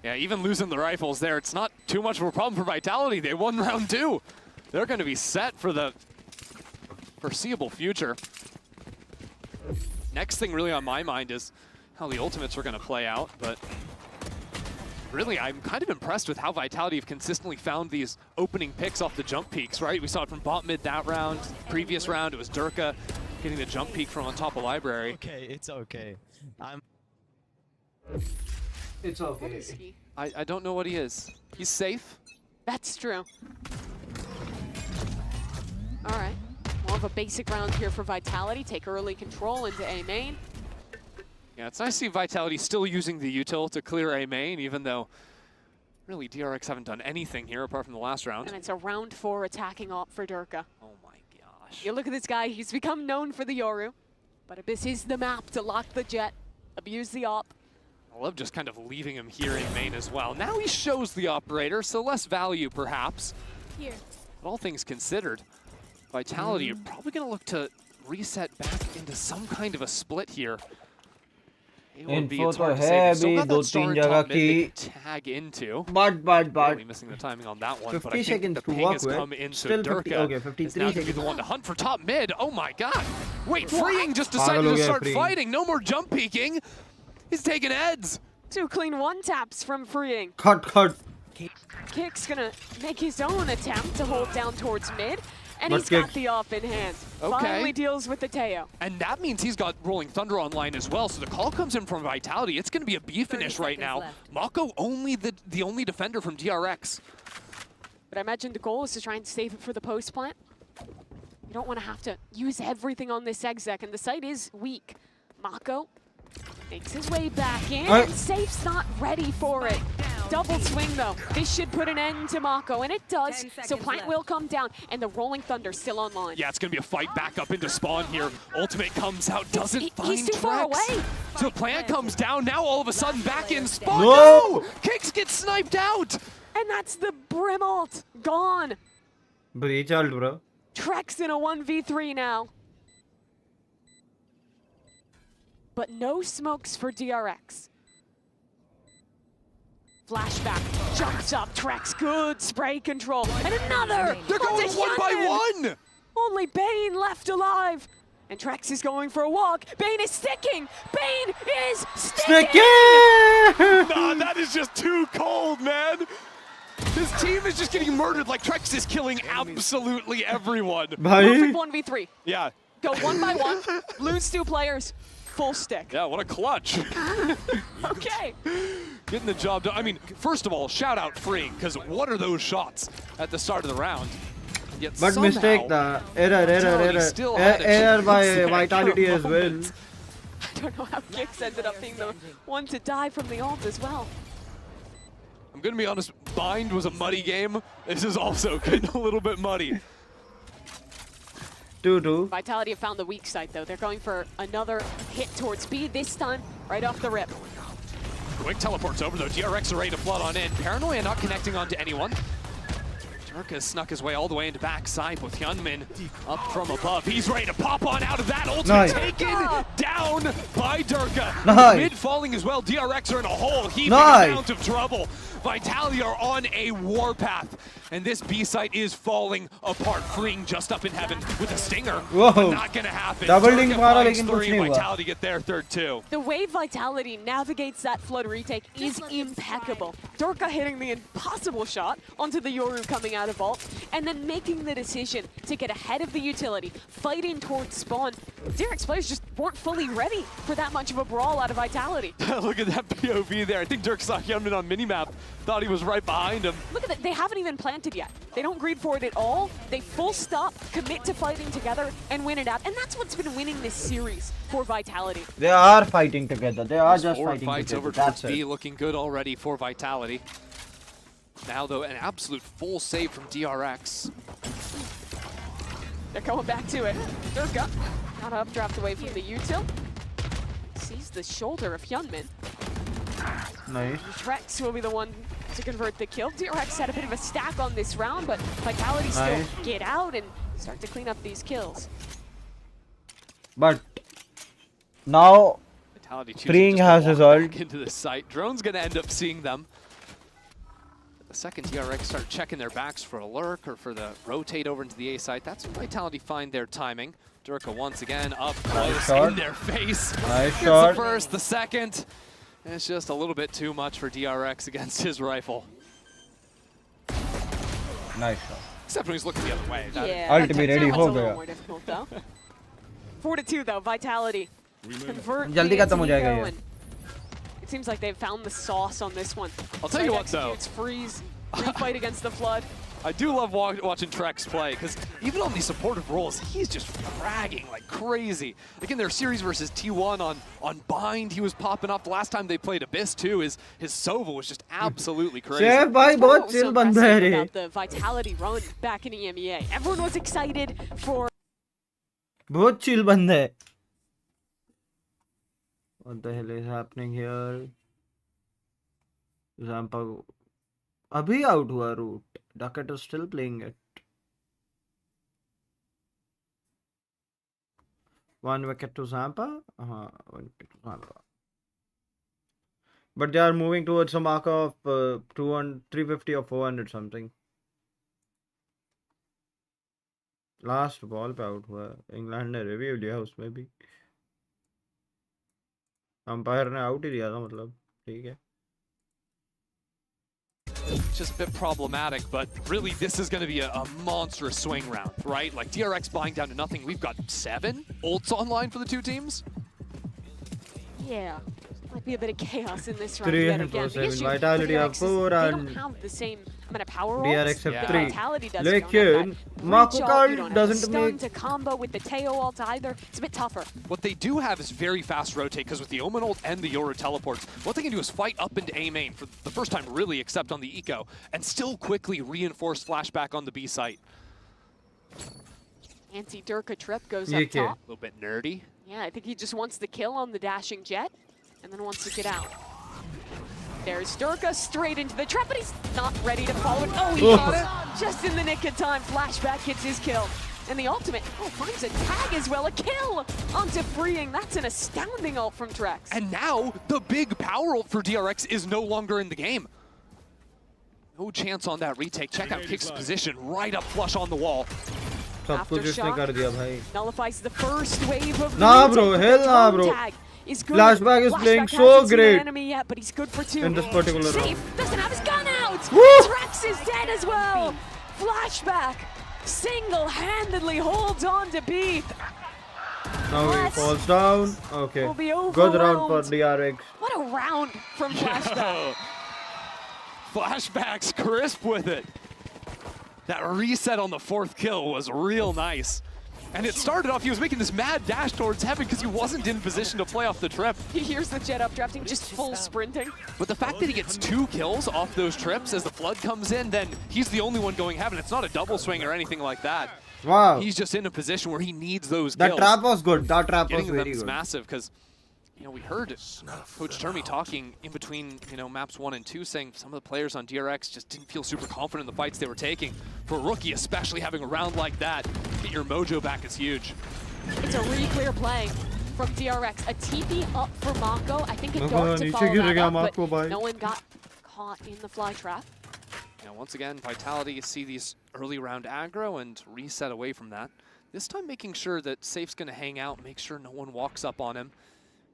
S3: Yeah, even losing the rifles there, it's not too much of a problem for Vitality. They won round 2. They're going to be set for the foreseeable future. Next thing really on my mind is how the ultimates are going to play out, but really I'm kind of impressed with how Vitality have consistently found these opening picks off the jump peaks, right? We saw it from bot mid that round. Previous round, it was Durka getting the jump peak from on top of Library.
S8: Okay, it's okay.
S11: It's
S2: What
S11: okay
S2: is he?
S3: I don't know what he is. He's safe.
S2: That's true. All right. More of a basic round here for Vitality. Take early control into A main.
S3: Yeah, it's nice to see Vitality still using the util to clear A main, even though really DRX haven't done anything here apart from the last round.
S2: And it's a round 4 attacking op for Durka.
S3: Oh my gosh.
S2: You look at this guy, he's become known for the Yoru. But Abyss is the map to lock the jet, abuse the op.
S3: I love just kind of leaving him here in main as well. Now he shows the operator, so less value perhaps.
S2: Here.
S3: But all things considered, Vitality are probably going to look to reset back into some kind of a split here.
S11: Info तो है अभी 2-3 जगह की
S3: tag into.
S11: but
S3: Really missing the timing on that one, but I
S11: 50
S3: think
S11: seconds
S3: the
S11: to
S3: ping
S11: work
S3: has
S11: with.
S3: come in, so
S11: Still 50,
S3: Durka
S11: okay,
S3: is
S11: 53
S3: now going to be
S11: seconds.
S3: the one to hunt for top mid. Oh my god! Wait, Freeing just decided
S11: Pagal ho
S3: to
S11: gaya,
S3: start
S11: Freeing.
S3: fighting. No more jump peeking. He's taking heads.
S2: 2 clean 1 taps from Freeing.
S11: cut
S2: Kick's gonna make his own attempt to hold down towards mid. And
S11: But
S2: he's got
S11: Kick-
S2: the op in hand.
S3: Okay.
S2: Finally deals with the Teo.
S3: And that means he's got Rolling Thunder online as well, so the call comes in from Vitality. It's going to be a B finish right now. Mako only the only defender from DRX.
S2: But I imagine the goal is to try and save it for the post plant. You don't want to have to use everything on this exec, and the site is weak. Mako makes his way back in, and Safe's not ready for it. Double swing though. This should put an end to Mako, and it does. So plant will come down, and the Rolling Thunder still online.
S3: Yeah, it's going to be a fight back up into spawn here. Ultimate comes out, doesn't find
S2: He's too far
S3: Trex.
S2: away.
S3: So plant comes down, now all of a sudden back in spawn.
S11: No!
S3: Kicks get sniped out!
S2: And that's the Brim ult. Gone.
S11: breach ult bro
S2: Trex in a 1v3 now. But no smokes for DRX. Flashback, jumps up, Trex, good spray control, and another!
S3: They're going
S2: onto
S3: 1 by
S2: Hyunmin.
S3: 1!
S2: Only Bane left alive! And Trex is going for a walk. Bane is sticking! Bane is sticking!
S3: Nah, that is just too cold, man! This team is just getting murdered like Trex is killing absolutely everyone.
S2: Perfect 1v3.
S3: Yeah.
S2: Go 1 by 1, lose 2 players, full stick.
S3: Yeah, what a clutch.
S2: Okay.
S3: Getting the job done. I mean, first of all, shout out Freeing, because what are those shots at the start of the round? Yet
S11: but
S3: somehow,
S11: mistake the
S3: Vitality still had a
S11: error
S3: chance
S11: by
S3: there for a
S11: Vitality as well.
S3: moment.
S2: I don't know how Kix ended up being the one to die from the ult as well.
S3: I'm going to be honest, Bind was a muddy game. This is also getting a little bit muddy.
S1: 2-2.
S2: Vitality have found the weak side, though. They're going for another hit towards B, this time right off the rip.
S3: Quick teleports over, though. DRX are ready to flood on in. Paranoia not connecting onto anyone. Durka snuck his way all the way into backside with Hyunmin up from above. He's ready to pop on out of that. Ultimate taken down by Durka. Mid falling as well. DRX are in a hole. Heaping amount of trouble. Vitality are on a warpath. And this B site is falling apart, fleeing just up in heaven with a stinger.
S1: Whoa.
S3: But not gonna happen.
S1: Double link mara,
S3: finds
S1: lekin kuch
S3: three,
S1: nahi hua.
S3: Vitality get their third two.
S2: The way Vitality navigates that flood retake is impeccable. Durka hitting the impossible shot onto the Yoru coming out of vault, and then making the decision to get ahead of the utility, fighting towards spawn. DRX players just weren't fully ready for that much of a brawl out of Vitality.
S3: Look at that POV there. I think Dirk saw Hyunmin on minimap, thought he was right behind him.
S2: Look at that, they haven't even planted yet. They don't greed for it at all. They full stop, commit to fighting together, and win it out. And that's what's been winning this series for Vitality.
S1: They are fighting together. They are just
S3: Four
S1: fighting
S3: fights
S1: together.
S3: over towards
S1: That's
S3: B,
S1: it.
S3: looking good already for Vitality. Now, though, an absolute full save from DRX.
S2: They're going back to it. Durka, not updraft away from the util. Sees the shoulder of Hyunmin.
S1: Nice.
S2: Trex will be the one to convert the kill. DRX had a bit of a stack on this round, but Vitality still get out and start to clean up these kills.
S1: But now
S3: Vitality
S1: Freeing
S3: choosing
S1: has
S3: just
S1: his
S3: to walk
S1: ult.
S3: back into the site. Drone's going to end up seeing them. The second DRX start checking their backs for a lurk or for the rotate over into the A site. That's when Vitality find their timing. Durka once again up close in their face.
S1: Nice
S3: Gets
S1: shot.
S3: the first, the second. And it's just a little bit too much for DRX against his rifle.
S1: Nice shot.
S3: Except when he's looking the other way.
S2: Yeah,
S1: Ultimate ready
S2: that
S1: ho
S2: one's a little
S1: gaya.
S2: more difficult though. 4-2 though, Vitality. Convert
S1: Jaldi
S2: the
S1: khatam ho
S2: Antico,
S1: jayega ye.
S2: and it seems like they've found the sauce on this one.
S3: I'll tell you what, though.
S2: Executes, freeze, refight against the flood.
S3: I do love watching Trex play, because even on these supportive roles, he's just fragging like crazy. Like in their series versus T1 on Bind, he was popping off. The last time they played Abyss too, his Sova was just absolutely crazy.
S1: Chef bhai bahut chill banda hai re.
S2: About the Vitality run back in EMEA. Everyone was excited for
S1: बहुत chill बंदा है. What the hell is happening here? Zampa अभी out हुआ root. Ducat is still playing it. 1 wicket to Zampa. 1 wicket to Zampa. But they are moving towards a mark of 350 or 400 something. Last ball पे out हुआ. England ने review लिया उसमें भी. Umpire ने out ही दिया था मतलब. ठीक है.
S3: It's just a bit problematic, but really this is going to be a monstrous swing round, right? Like DRX buying down to nothing. We've got 7 ults online for the two teams.
S2: Yeah, might be a bit of chaos in this round
S1: 3
S2: yet
S1: and
S2: again. The
S1: 7
S2: issue
S1: Vitality
S2: for
S1: of
S2: DRX is
S1: 4
S2: they
S1: and
S2: don't have the same amount of power rolls
S1: DRX
S2: that
S1: have 3.
S2: Vitality does.
S1: Lekin Marco
S2: You
S1: Card
S2: don't have
S1: doesn't
S2: the stun
S1: make
S2: to combo with the Teo ult either. It's a bit tougher.
S3: What they do have is very fast rotate, because with the Omen ult and the Yoru teleports, what they can do is fight up into A main for the first time really, except on the eco, and still quickly reinforce flashback on the B site.
S2: Anti-Durka trip goes
S1: Ye
S2: up
S1: kya?
S2: top.
S3: A little bit nerdy.
S2: Yeah, I think he just wants the kill on the dashing jet, and then wants to get out. There's Durka straight into the trap, but he's not ready to follow it. Oh, he got it just in the nick of time. Flashback gets his kill. And the ultimate, finds a tag as well, a kill onto Freeing. That's an astounding ult from Trex.
S3: And now the big power ult for DRX is no longer in the game. No chance on that retake. Check out Kick's position, right up flush on the wall.
S1: सब कुछ उसने कर दिया भाई.
S2: Nullifies the first wave of
S1: Nah,
S2: retake,
S1: bro,
S2: but the
S1: hell nah,
S2: drone
S1: bro.
S2: tag is good.
S1: Flashback is playing
S2: Flashback
S1: so
S2: hasn't seen an
S1: great
S2: enemy yet, but he's good for 2.
S1: in this particular round.
S2: Safe, doesn't have his gun out.
S1: Woo!
S2: Trex is dead as well. Flashback single-handedly holds on to B.
S1: Now he
S2: Let's-
S1: falls down. Okay.
S2: will be
S1: Good round for
S2: overwhelmed.
S1: DRX.
S2: What a round from Flashback.
S3: Flashback's crisp with it. That reset on the 4th kill was real nice. And it started off, he was making this mad dash towards heaven because he wasn't in position to play off the trip.
S2: He hears the jet updrafting, just full sprinting.
S3: But the fact that he gets 2 kills off those trips as the flood comes in, then he's the only one going heaven. It's not a double swing or anything like that.
S1: Wow.
S3: He's just in a position where he needs those
S1: That
S3: kills.
S1: trap was good. That trap was
S3: Getting them
S1: very
S3: is
S1: good.
S3: massive because, you know, we heard Coach Termy talking in between, you know, maps 1 and 2, saying some of the players on DRX just didn't feel super confident in the fights they were taking. For a rookie, especially having a round like that, get your mojo back is huge.
S2: It's a really clear play from DRX. A TP up for Mako. I think it
S1: Mako
S2: dark to
S1: niche
S2: follow
S1: gira
S2: that
S1: gaya
S2: up,
S1: Mako
S2: but
S1: bhai.
S2: no one got caught in the fly trap.
S3: Now, once again, Vitality, you see these early round aggro and reset away from that. This time making sure that Safe's going to hang out, make sure no one walks up on him.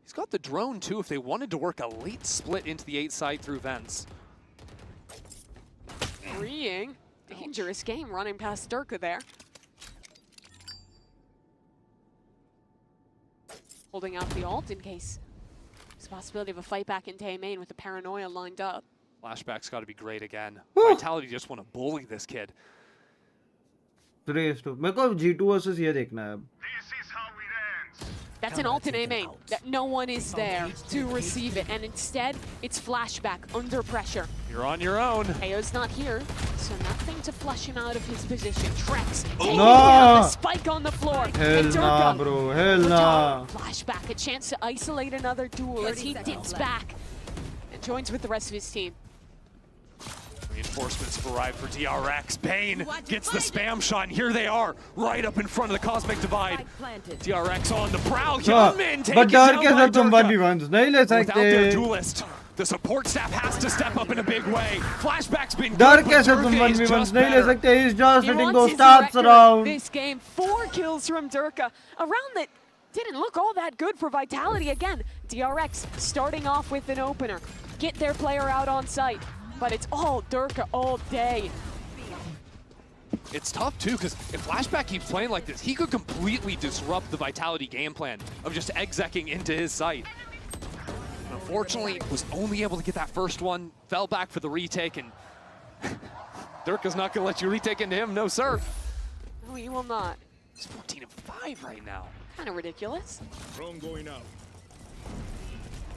S3: He's got the drone, too, if they wanted to work a late split into the 8 side through vents.
S2: Freeing. Dangerous game running past Durka there. Holding out the ult in case there's a possibility of a fight back into A main with the paranoia lined up.
S3: Flashback's got to be great again. Vitality just want to bully this kid.
S1: मेरे को G2 versus ये देखना है अब.
S2: That's an ult in A main. That no one is there to receive it, and instead it's Flashback under pressure.
S3: You're on your own.
S2: Ayo's not here, so nothing to flush him out of his position. Trex taking
S1: No!
S2: down the spike on the floor.
S1: Hell
S2: And
S1: nah,
S2: Durka,
S1: bro. Hell nah.
S2: Flashback, a chance to isolate another duel as he dips back and joins with the rest of his team.
S3: Reinforcements have arrived for DRX. Bane gets the spam shot, and here they are, right up in front of the Cosmic Divide. DRX on the prowl. Hyunmin taken
S1: But
S3: down
S1: डर के
S3: by
S1: साथ तुम
S3: Durka.
S1: 1v1s नहीं ले
S3: Without their
S1: सकते.
S3: duelist, the support staff has to step up in a big way. Flashback's been
S1: डर
S3: good,
S1: के
S3: but
S1: साथ तुम
S3: Durka is
S1: 1v1s
S3: just
S1: नहीं ले
S3: better.
S1: सकते. He's just
S2: He
S1: hitting
S2: wants
S1: those
S2: his
S1: stats
S2: record
S1: around.
S2: this game. 4 kills from Durka. A round that didn't look all that good for Vitality again. DRX starting off with an opener. Get their player out on site. But it's all Durka all day.
S3: It's tough too, because if Flashback keeps playing like this, he could completely disrupt the Vitality game plan of just execing into his site. Unfortunately, was only able to get that first one, fell back for the retake, and Durka's not going to let you retake into him, no sir.
S2: No, he will not.
S3: He's 14-5 right now.
S2: Kind of ridiculous.
S4: Drone going out.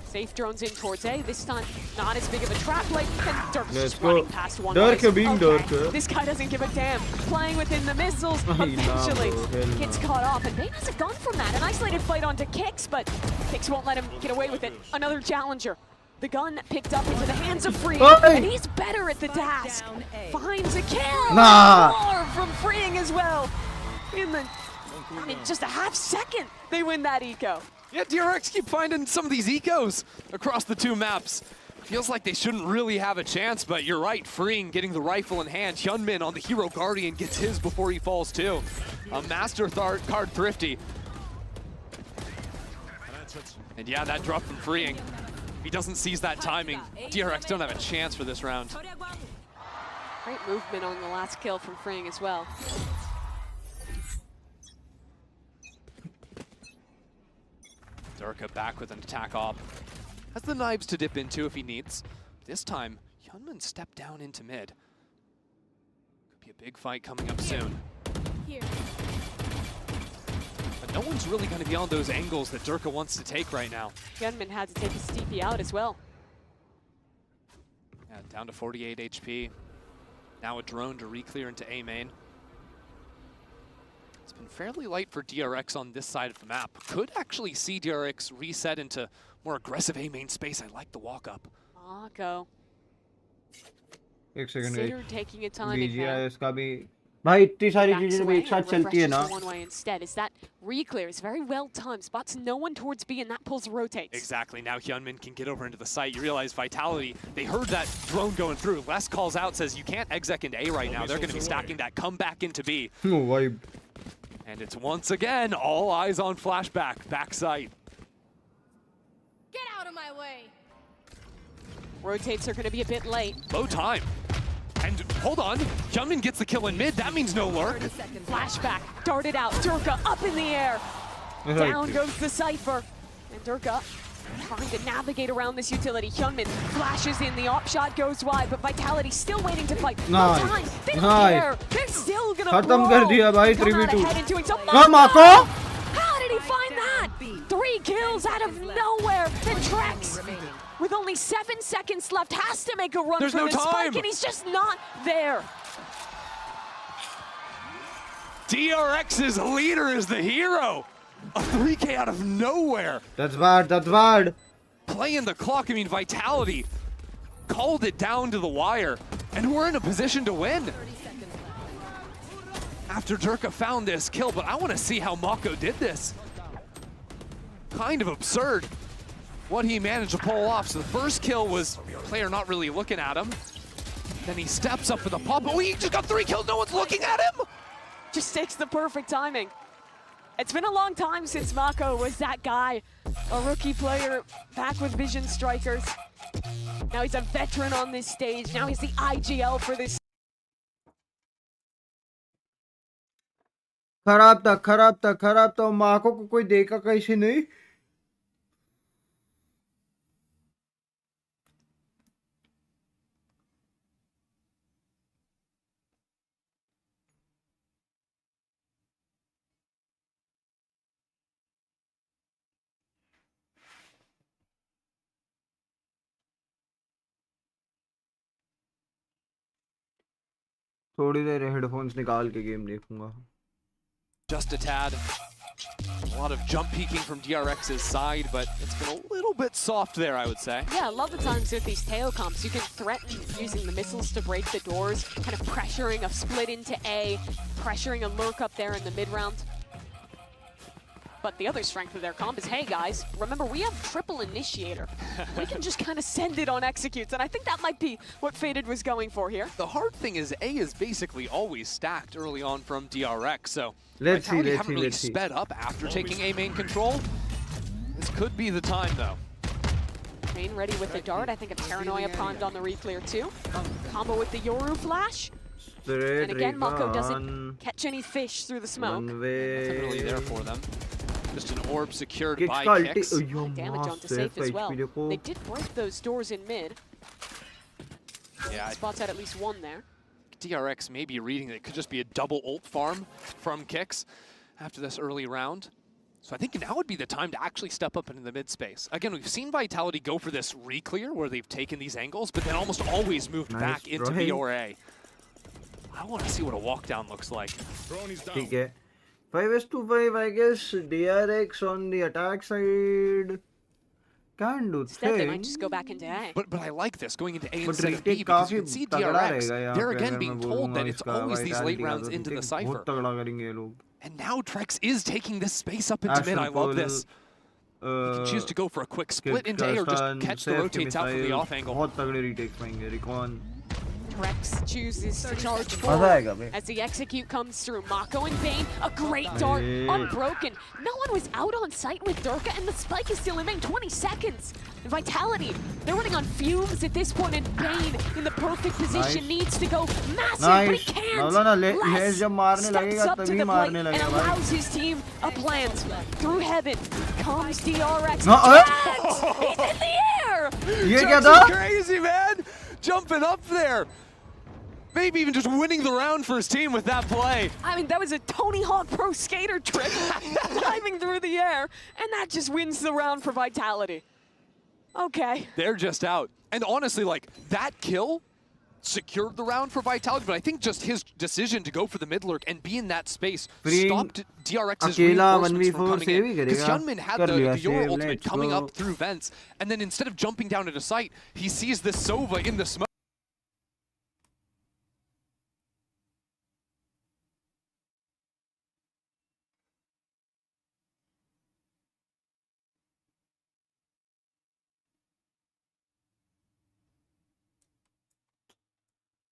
S2: Safe drones in towards A. This time, not as big of a trap like Durka's
S1: Let's
S2: just
S1: go.
S2: running past one.
S1: Durka being
S2: Okay,
S1: Durka.
S2: this guy doesn't give a damn. Playing within the missiles,
S1: Nah,
S2: eventually
S1: bro, hell
S2: gets
S1: nah.
S2: caught off. And Bane has a gun from that. An isolated fight onto Kix, but Kix won't let him get away with it. Another challenger. The gun picked up into the hands of Freeing,
S1: Hey!
S2: and he's better at the task. Finds a kill.
S1: Nah.
S2: More from Freeing as well. In the, I mean, just a half second, they win that eco.
S3: Yeah, DRX keep finding some of these ecos across the 2 maps. Feels like they shouldn't really have a chance, but you're right, Freeing getting the rifle in hand. Hyunmin on the Hero Guardian gets his before he falls too. A Master card thrifty. And yeah, that drop from Freeing. If he doesn't seize that timing, DRX don't have a chance for this round.
S2: Great movement on the last kill from Freeing as well.
S3: Durka back with an attack op. Has the knives to dip into if he needs. This time, Hyunmin stepped down into mid. Could be a big fight coming up soon. But no one's really going to be on those angles that Durka wants to take right now.
S2: Hyunmin had to take his TP out as well.
S3: Yeah, down to 48 HP. Now a drone to re-clear into A main. It's been fairly light for DRX on this side of the map. Could actually see DRX reset into more aggressive A main space. I like the walk up.
S2: Mako.
S1: एक second
S2: Consider taking a time in
S1: BGI
S2: hand.
S1: इसका भी भाई इतनी सारी
S2: Backs
S1: चीजें
S2: away
S1: एक साथ
S2: and
S1: चलती है
S2: refreshes
S1: ना.
S2: to one way instead. Is that re-clear is very well timed. Spots no one towards B and that pulls rotates.
S3: Exactly. Now Hyunmin can get over into the site. You realize Vitality, they heard that drone going through. Les calls out, says you can't exec into A right now. They're going to be stacking that. Come back into B.
S1: No vibe.
S3: And it's once again all eyes on Flashback. Back site.
S5: Get out of my way.
S2: Rotates are going to be a bit late.
S3: Low time. And hold on. Hyunmin gets the kill in mid. That means no lurk.
S2: Flashback, darted out. Durka up in the air.
S1: Right.
S2: Down goes the Cypher. And Durka trying to navigate around this utility. Hyunmin flashes in, the op shot goes wide, but Vitality still waiting to fight. No
S1: Nice.
S2: time. They don't
S1: Nice.
S2: care. They're still gonna
S1: खत्म
S2: brawl.
S1: कर दिया भाई
S2: Come out
S1: 3v2
S2: ahead and doing so.
S1: Mako!
S2: How did he find that? 3 kills out of nowhere. And Trex, with only 7 seconds left, has to make a run
S3: There's
S2: for
S3: no
S2: the
S3: time.
S2: spike, and he's just not there.
S3: DRX's leader is the hero. A 3K out of nowhere.
S1: That's bad, that's bad.
S3: Playing the clock, I mean, Vitality called it down to the wire, and we're in a position to win. After Durka found this kill, but I want to see how Mako did this. Kind of absurd what he managed to pull off. So the first kill was player not really looking at him. Then he steps up for the pop. Oh, he just got 3 kills, no one's looking at him!
S2: Just takes the perfect timing. It's been a long time since Mako was that guy, a rookie player back with Vision Strikers. Now he's a veteran on this stage. Now he's the IGL for this.
S1: खराब था माको को कोई देखा कैसे नहीं थोड़ी देर headphones निकाल के गेम देखूंगा
S3: Just a tad. A lot of jump peeking from DRX's side, but it's been a little bit soft there, I would say.
S2: Yeah, a lot of the times with these tail comps, you can threaten using the missiles to break the doors, kind of pressuring a split into A, pressuring a lurk up there in the mid-round. But the other strength of their comp is, hey guys, remember we have triple initiator. We can just kind of send it on executes, and I think that might be what Faded was going for here.
S3: The hard thing is A is basically always stacked early on from DRX, so
S1: Let's
S3: Vitality
S1: see,
S3: haven't really sped up after taking A main control. This could be the time though.
S2: Main ready with the dart. I think a Paranoia primed on the re-clear too. Combo with the Yoru flash. And again, Mako doesn't catch any fish through the smoke.
S3: Definitely there for them. Just an orb secured
S1: Kicks
S3: by
S1: का ulti-
S3: Kicks.
S2: Damage onto safe as well. They did break those doors in mid.
S3: Yeah,
S2: Spots at least one there.
S3: DRX may be reading that it could just be a double ult farm from Kicks after this early round. So I think now would be the time to actually step up into the mid space. Again, we've seen Vitality go for this re-clear where they've taken these angles, but then almost always moved back into B or A. I want to see what a walk down looks like.
S1: ठीक है 5-5 I guess DRX on the attack side can do
S2: Instead, they might
S1: things.
S2: just go back into A.
S3: But I like this, going into A
S1: But
S3: instead of B,
S1: retake
S3: because you
S1: काफी
S3: can see
S1: तगड़ा
S3: DRX,
S1: रहेगा यहाँ
S3: they're
S1: पे
S3: again
S1: अगर
S3: being
S1: मैं
S3: told that
S1: बोलूँगा
S3: it's
S1: इसका
S3: always these late
S1: vitality
S3: rounds
S1: का तो
S3: into the
S1: retake
S3: Cypher.
S1: बहुत तगड़ा करेंगे ये लोग
S3: And now Trex is taking this space up into mid. I love this. You can choose to go for a quick split into A or just catch the rotates out from the off angle.
S1: बहुत तगड़े retake पाएंगे Recon
S2: Rex chooses to charge
S1: मजा
S2: forward
S1: आएगा बे
S2: as the execute comes through. Mako and Bane, a great dart, unbroken. No one was out on site with Durka, and the spike is still in main. 20 seconds. And Vitality, they're running on fumes at this point, and Bane in the perfect position needs to go massive, but he can't. Les
S1: जब मारने
S2: steps
S1: लगेगा
S2: up to
S1: तभी
S2: the
S1: मारने
S2: plate and
S1: लगेगा भाई
S2: allows his team a plant. Through heaven comes DRX. He's in the air!
S1: ये क्या
S3: Trex
S1: था
S3: is crazy, man! Jumping up there! Maybe even just winning the round for his team with that play.
S2: I mean, that was a Tony Hawk Pro Skater trick, diving through the air, and that just wins the round for Vitality. Okay.
S3: They're just out. And honestly, like, that kill secured the round for Vitality, but I think just his decision to go for the mid lurk and be in that space stopped DRX's reinforcements from coming in. Because Hyunmin had the Yoru ultimate coming up through vents, and then instead of jumping down into sight, he sees the Sova in the smoke.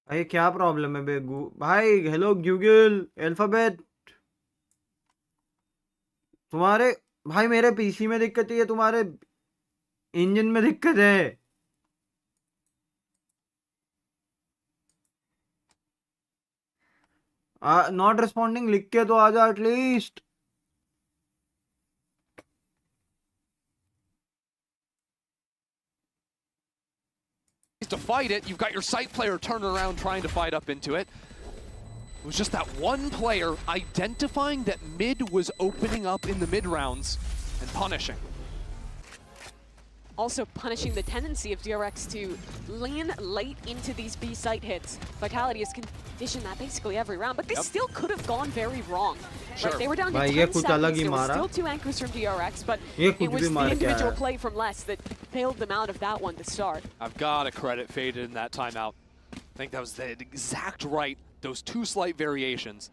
S1: भाई क्या problem है बे भाई hello Google alphabet तुम्हारे भाई मेरे PC में दिक्कत है तुम्हारे इंजन में दिक्कत है नॉट रिस्पॉन्डिंग लिख के तो आ जा at least
S3: get to fight it. You've got your site player turning around trying to fight up into it. It was just that one player identifying that mid was opening up in the mid rounds and punishing.
S2: Also punishing the tendency of DRX to lean late into these B site hits. Vitality has conditioned that basically every round, but this still could have gone very wrong.
S3: Sure.
S2: Like, they were down to
S11: Bhai,
S2: 10
S11: ye kuch
S2: seconds,
S11: alag hi
S2: there was
S11: mara.
S2: still 2 anchors from DRX, but
S11: Ye
S2: it
S11: kuch
S2: was
S11: bhi
S2: the
S11: maar ke
S2: individual
S11: aaya.
S2: play from Les that failed them out of that one to start.
S3: I've got to credit Faded in that timeout. I think that was the exact right. Those 2 slight variations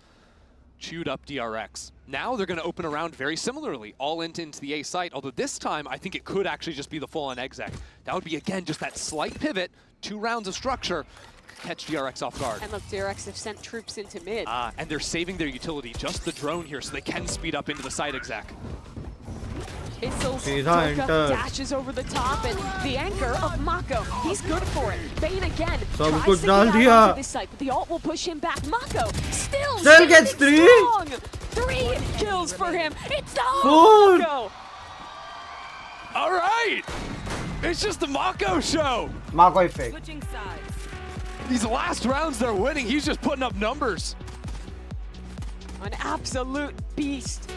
S3: chewed up DRX. Now they're going to open around very similarly, all into the A site, although this time I think it could actually just be the full-on exec. That would be, again, just that slight pivot, 2 rounds of structure, catch DRX off guard.
S2: And look, DRX have sent troops into mid.
S3: And they're saving their utility, just the drone here, so they can speed up into the site exec.
S2: Missiles,
S11: Seedha enter.
S2: dashes over the top, and the anchor of Mako, he's good for it. Bane again,
S11: Sab
S2: tries
S11: kuch
S2: to
S11: dal
S2: get
S11: diya.
S2: out onto this site, but the ult will push him back. Mako still
S11: gets
S2: standing
S11: 3.
S2: strong. 3 kills for him. It's all
S11: 4.
S2: Mako.
S3: All right! It's just the Mako show!
S11: Mako effect.
S3: These last rounds they're winning, he's just putting up numbers.
S2: An absolute beast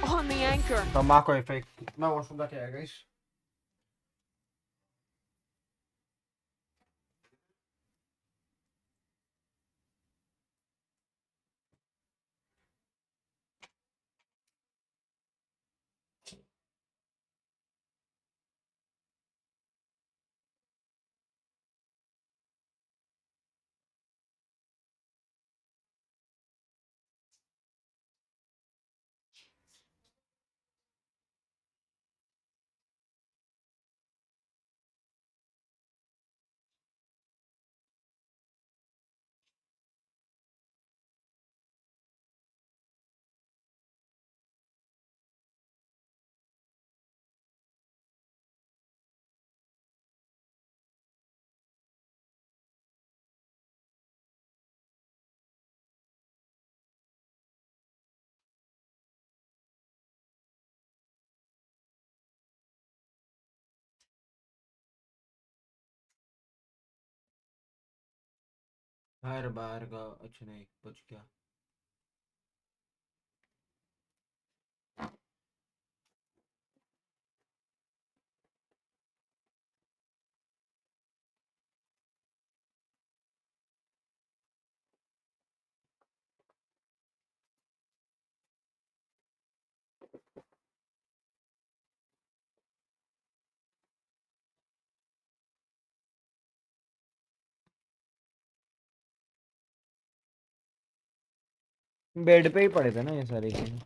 S2: on the anchor.
S11: The Mako effect. मैं washroom जाके आया guys. हर बार का अच्छा नहीं बच गया bed पे ही पड़े थे ना ये सारे game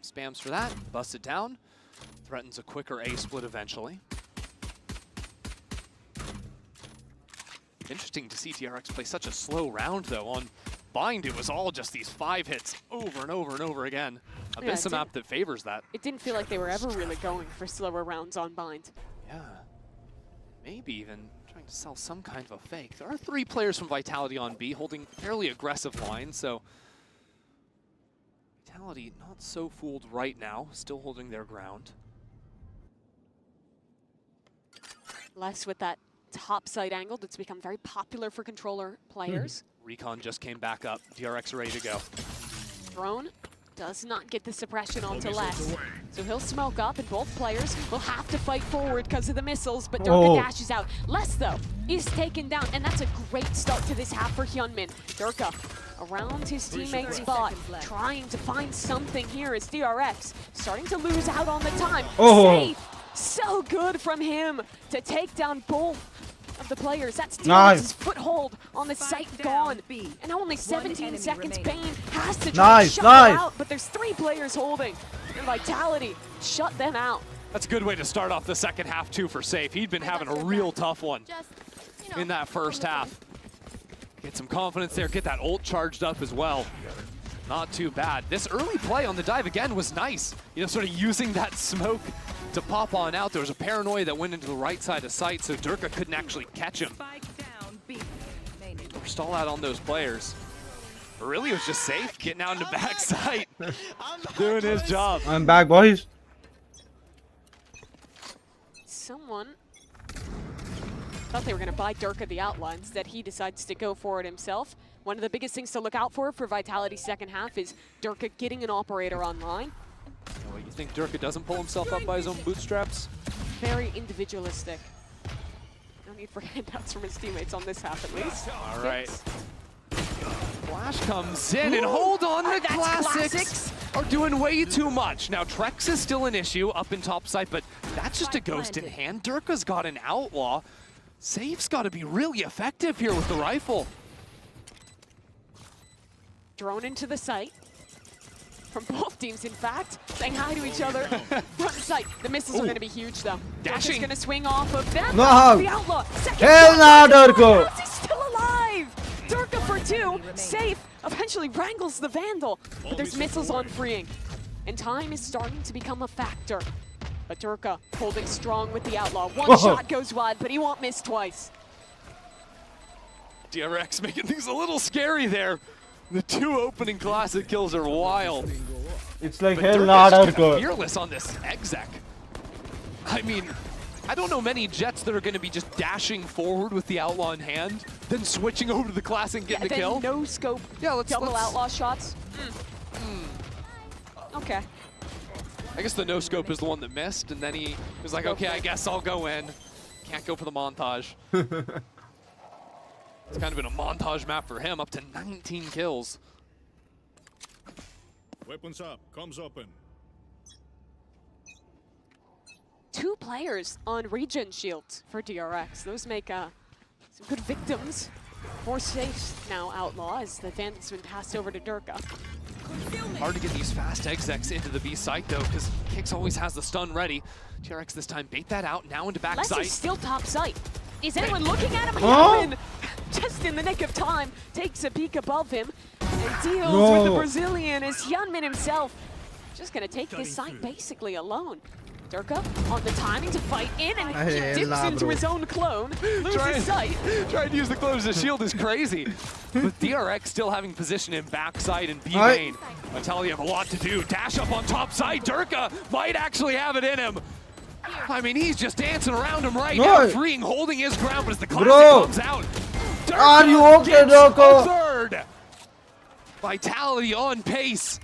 S3: Spams for that, busts it down, threatens a quicker A split eventually. Interesting to see TRX play such a slow round though. On Bind, it was all just these 5 hits over and over and over again. Abyss a map that favors that.
S2: It didn't feel like they were ever really going for slower rounds on Bind.
S3: Yeah, maybe even trying to sell some kind of a fake. There are 3 players from Vitality on B holding fairly aggressive lines, so Vitality not so fooled right now, still holding their ground.
S2: Less with that top side angle that's become very popular for controller players.
S3: Recon just came back up. DRX ready to go.
S2: Drone does not get the suppression onto Les. So he'll smoke up, and both players will have to fight forward because of the missiles, but Durka dashes out. Less, though, is taken down, and that's a great start to this half for Hyunmin. Durka around his teammate's spot, trying to find something here as DRX starting to lose out on the time. Safe! So good from him to take down both of the players. That's DRX's foothold on the site gone. And only 17 seconds, Bane has to try to shut them out, but there's 3 players holding. And Vitality shut them out.
S3: That's a good way to start off the second half, too, for Safe. He'd been having a real tough one in that first half. Get some confidence there, get that ult charged up as well. Not too bad. This early play on the dive, again, was nice. You know, sort of using that smoke to pop on out. There was a paranoia that went into the right side of sight, so Durka couldn't actually catch him. Or stall out on those players. But really, it was just Safe getting out into backside, doing his job.
S1: I'm back, boys.
S2: Someone thought they were going to buy Durka the outline. Instead, he decides to go for it himself. One of the biggest things to look out for Vitality's second half is Durka getting an operator online.
S3: Well, you think Durka doesn't pull himself up by his own bootstraps?
S2: Very individualistic. No need for handouts from his teammates on this half, at least.
S3: All right. Flash comes in, and hold on, the classics are doing way too much. Now, Trex is still an issue up in top side, but that's just a ghost in hand. Durka's got an outlaw. Safe's got to be really effective here with the rifle.
S2: Drone into the site. From both teams, in fact, saying hi to each other from site. The missiles are going to be huge, though. Dashing. Going to swing off of them.
S1: No.
S2: The outlaw.
S1: Hell no, Durka.
S2: He's still alive. Durka for 2. Safe eventually wrangles the Vandal, but there's missiles on freeing. And time is starting to become a factor. But Durka holding strong with the outlaw. One shot goes wide, but he won't miss twice.
S3: DRX making things a little scary there. The 2 opening classic kills are wild.
S1: It's like
S3: but
S1: hell not Durka.
S3: Fearless on this exec. I mean, I don't know many Jets that are going to be just dashing forward with the outlaw in hand, then switching over to the classic and getting the kill.
S2: No scope.
S3: Yeah,
S2: double outlaw shots. Okay.
S3: I guess the no scope is the one that missed, and then he was like, okay, I guess I'll go in. Can't go for the montage. It's kind of been a montage map for him, up to 19 kills.
S4: Weapons up, comms open.
S2: 2 players on regen shields for DRX. Those make some good victims. More safe now, outlaw, as the Vandal's been passed over to Durka.
S3: Hard to get these fast execs into the B site, though, because Kix always has the stun ready. DRX this time bait that out, now into back
S2: Les
S3: site.
S2: is still top site. Is anyone looking at him? Hyunmin, just in the nick of time, takes a peek above him and deals with the Brazilian as Hyunmin himself just going to take this site basically alone. Durka on the timing to fight in, and he dips into his own clone, loses sight.
S3: Trying to use the clone as a shield is crazy. But DRX still having position in backside and B main. Vitality have a lot to do. Dash up on top side. Durka might actually have it in him. I mean, he's just dancing around him right now, freeing, holding his ground, but as the classic comes out, Durka
S1: are you okay, Durka?
S3: Third. Vitality on pace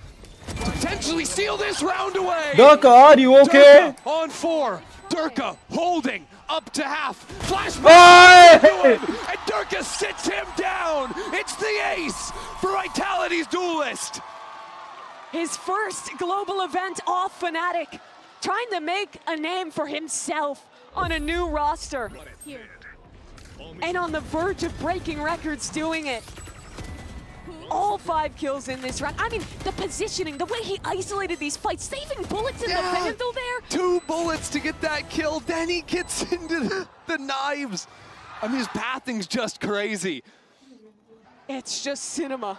S3: to potentially steal this round away.
S1: Durka, are you okay?
S3: Durka on 4. Durka holding up to half. Flashback. And Durka sits him down. It's the ace for Vitality's duelist.
S2: His first global event off Fnatic. Trying to make a name for himself on a new roster. And on the verge of breaking records doing it. All 5 kills in this round. I mean, the positioning, the way he isolated these fights, saving bullets in the Vandal there.
S3: 2 bullets to get that kill, then he gets into the knives. I mean, his pathing's just crazy.
S2: It's just cinema.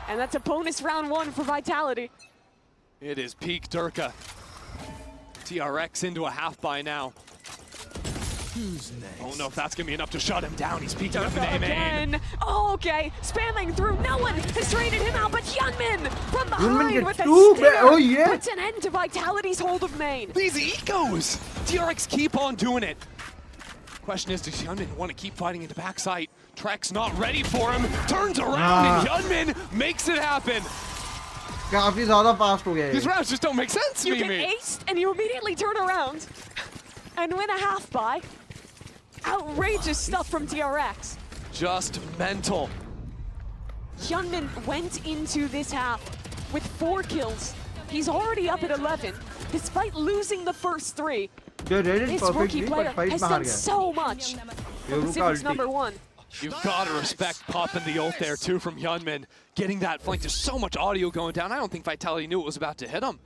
S2: And that's a bonus round 1 for Vitality.
S3: It is peak Durka. DRX into a half by now.
S4: Who's next?
S3: I don't know if that's gonna be enough to shut him down. He's peeking up in A main.
S2: Again. Oh, okay. Spamming through. No one has traded him out, but Hyunmin from behind with a stinger puts an end to Vitality's hold of main.
S3: These ecos! DRX keep on doing it. Question is, does Hyunmin want to keep fighting into backside? Trex not ready for him. Turns around and Hyunmin makes it happen.
S11: काफी ज़्यादा fast हो गया ये.
S3: These rounds just don't make sense,
S2: You get
S3: Mimi.
S2: aced and you immediately turn around and win a half buy. Outrageous stuff from DRX.
S3: Just mental.
S2: Hyunmin went into this half with 4 kills. He's already up at 11, despite losing the first 3.
S11: They read it
S2: This
S11: perfectly,
S2: rookie player
S11: but fight
S2: has
S11: में हार
S2: done
S11: गया.
S2: so much for Pacific's #1.
S3: You've got to respect popping the ult there too from Hyunmin. Getting that flank, there's so much audio going down. I don't think Vitality knew it was about to hit him.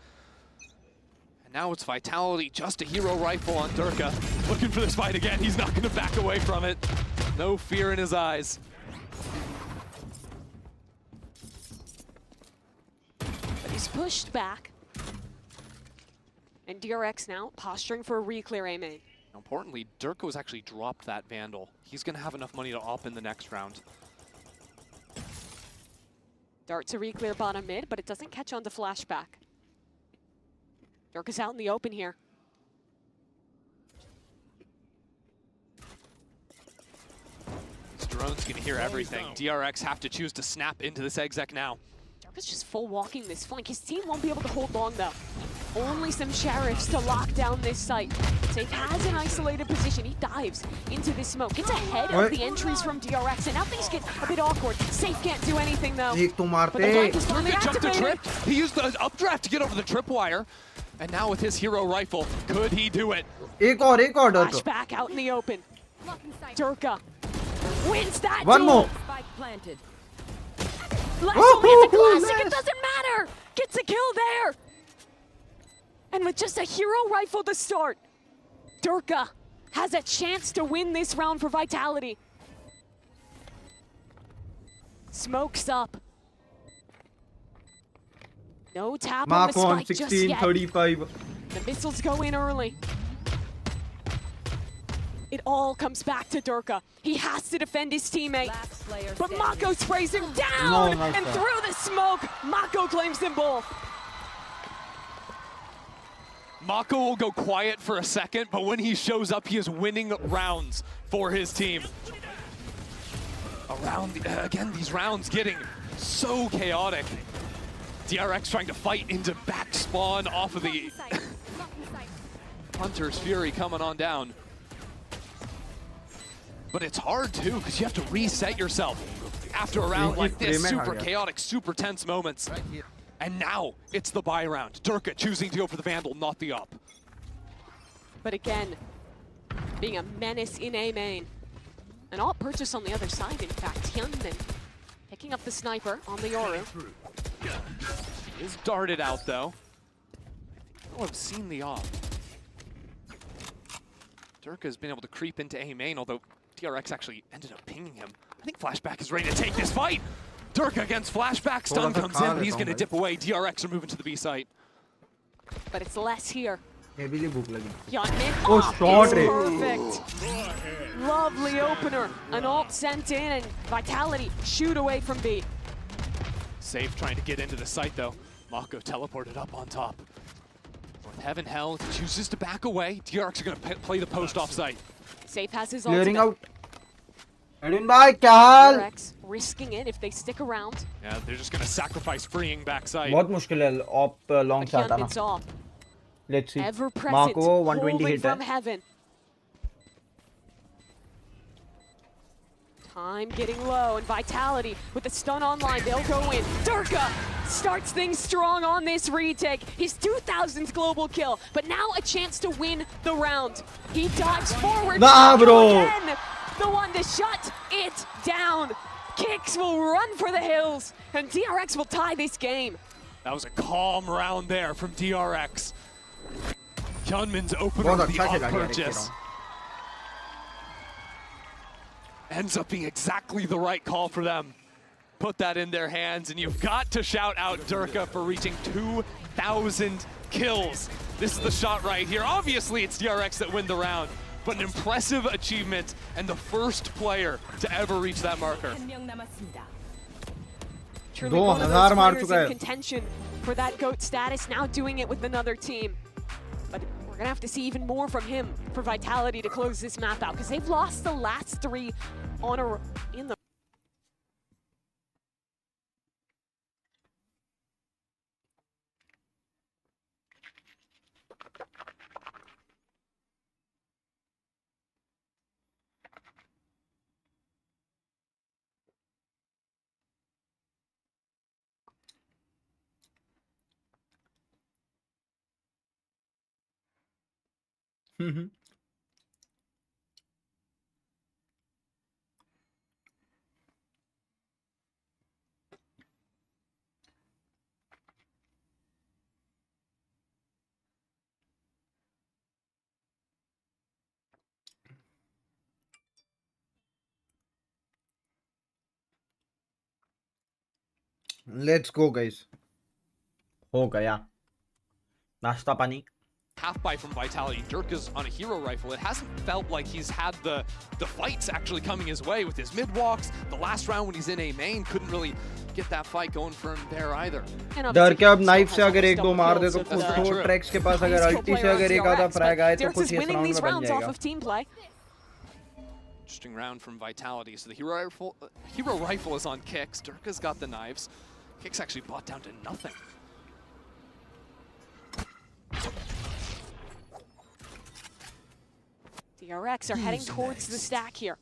S3: And now it's Vitality, just a hero rifle on Durka. Looking for this fight again. He's not going to back away from it. No fear in his eyes.
S2: But he's pushed back. And DRX now posturing for a re-clear A main.
S3: Importantly, Durko's actually dropped that Vandal. He's going to have enough money to op in the next round.
S2: Dart to re-clear bottom mid, but it doesn't catch on to flashback. Dirk is out in the open here.
S3: This drone's going to hear everything. DRX have to choose to snap into this exec now.
S2: Dirk is just full walking this flank. His team won't be able to hold long though. Only some sheriffs to lock down this site. Safe has an isolated position. He dives into this smoke. Gets ahead of the entries from DRX, and now things get a bit awkward. Safe can't do anything though.
S11: एक तो
S2: But the flank is finally
S3: Jumped the
S2: activated.
S3: trip. He used the updraft to get over the tripwire. And now with his hero rifle, could he do it?
S11: एक और Durka.
S2: Flashback out in the open. Durka wins that
S11: One
S2: duel.
S11: more.
S2: Spike planted. Lasso hits a classic. It doesn't matter. Gets a kill there. And with just a hero rifle to start, Durka has a chance to win this round for Vitality. Smokes up. No tap on the
S11: Mark on
S2: spike just
S11: 16,
S2: yet.
S11: 35.
S2: The missiles go in early. It all comes back to Durka. He has to defend his teammate. But Mako sprays him down,
S11: nice
S2: and
S11: shot.
S2: through the smoke, Mako claims them both.
S3: Mako will go quiet for a second, but when he shows up, he is winning rounds for his team. Again, these rounds getting so chaotic. DRX trying to fight into back spawn off of the Hunter's Fury coming on down. But it's hard too, because you have to reset yourself after a round like this. Super chaotic, super tense moments. And now it's the buy round. Durka choosing to go for the Vandal, not the up.
S2: But again, being a menace in A main. An alt purchase on the other side, in fact. Hyunmin picking up the sniper on the Yoru.
S3: Is darted out though. Oh, I've seen the op. Durka has been able to creep into A main, although DRX actually ended up pinging him. I think Flashback is ready to take this fight. Durka against Flashback, stun comes in, but he's gonna dip away. DRX are moving to the B site.
S2: But it's less here.
S11: Heavily भूख लगी.
S2: Hyunmin,
S11: shot it.
S2: Perfect. Lovely opener. An alt sent in, and Vitality shoot away from B.
S3: Safe trying to get into the site though. Mako teleported up on top. With Heaven Hell, chooses to back away. DRX are gonna play the post off site.
S2: Safe has his
S11: Clearing
S2: ultimate.
S11: out. Edwin bhai, क्या हाल?
S2: DRX risking it if they stick around.
S3: Yeah, they're just gonna sacrifice freeing backside.
S11: बहुत मुश्किल है op long
S2: But
S11: shot आना.
S2: Hyunmin's off.
S11: Let's see.
S2: Ever present,
S11: Marco 120
S2: holding
S11: hit
S2: from
S11: है.
S2: heaven. Time getting low, and Vitality with the stun online, they'll go in. Durka starts things strong on this retake. His 2000th global kill, but now a chance to win the round. He dives forward.
S11: Nah, bro.
S2: Again, the one to shut it down. Kicks will run for the hills, and DRX will tie this game.
S3: That was a calm round there from DRX. Hyunmin's opener
S11: बहुत
S3: with the
S11: अच्छा
S3: off
S11: खेला DRX
S3: purchase. Ends up being exactly the right call for them. Put that in their hands, and you've got to shout out Durka for reaching 2,000 kills. This is the shot right here. Obviously, it's DRX that win the round, but an impressive achievement and the first player to ever reach that marker.
S2: Truly one of those players in contention for that GOAT status, now doing it with another team. But we're gonna have to see even more from him for Vitality to close this map out, because they've lost the last 3 in the
S1: Let's go, guys. हो गया नाश्ता पानी.
S3: Half buy from Vitality. Durka's on a hero rifle. It hasn't felt like he's had the fights actually coming his way with his mid walks. The last round when he's in A main couldn't really get that fight going for him there either.
S1: डर के अब knife से अगर एक दो मार दे तो कुछ ट्रैक्स के पास अगर अल्टी से अगर एक आधा फ्रैग आए तो कुछ इस राउंड में बन जाएगा.
S3: Interesting round from Vitality. So the hero rifle is on Kicks. Durka's got the knives. Kicks actually bought down to nothing.
S2: DRX are heading towards the stack here.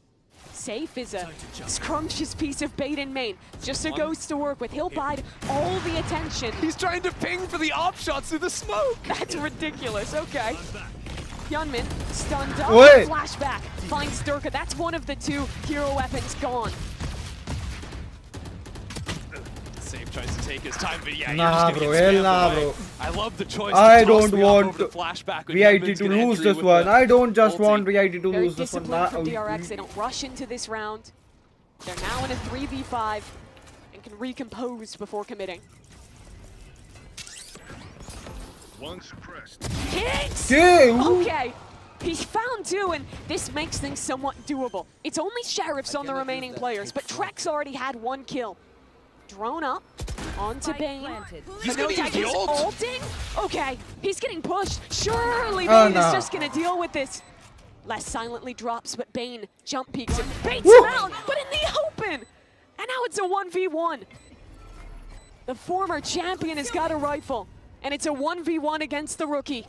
S2: Safe is a scrumptious piece of bait in main. Just a ghost to work with. He'll bide all the attention.
S3: He's trying to ping for the op shots through the smoke.
S2: That's ridiculous. Okay. Hyunmin stunned up. Flashback finds Durka. That's one of the two hero weapons gone.
S3: Save tries to take his time, but yeah,
S1: nah, bro, hell nah, bro.
S3: I love the choice.
S1: I don't want VIT to lose this one. I don't just want VIT to lose this one.
S2: From DRX, they don't rush into this round. They're now in a 3v5 and can recompose before committing.
S4: Once pressed.
S2: Kicks! Okay. He's found two, and this makes things somewhat doable. It's only Sheriffs on the remaining players, but Trex already had one kill. Drone up onto Bane.
S3: He's gonna use the ult.
S2: Ulting? Okay, he's getting pushed. Surely Bane is just gonna deal with this. Les silently drops, but Bane jump peeks and baits him out, but in the open! And now it's a 1v1. The former champion has got a rifle, and it's a 1v1 against the rookie.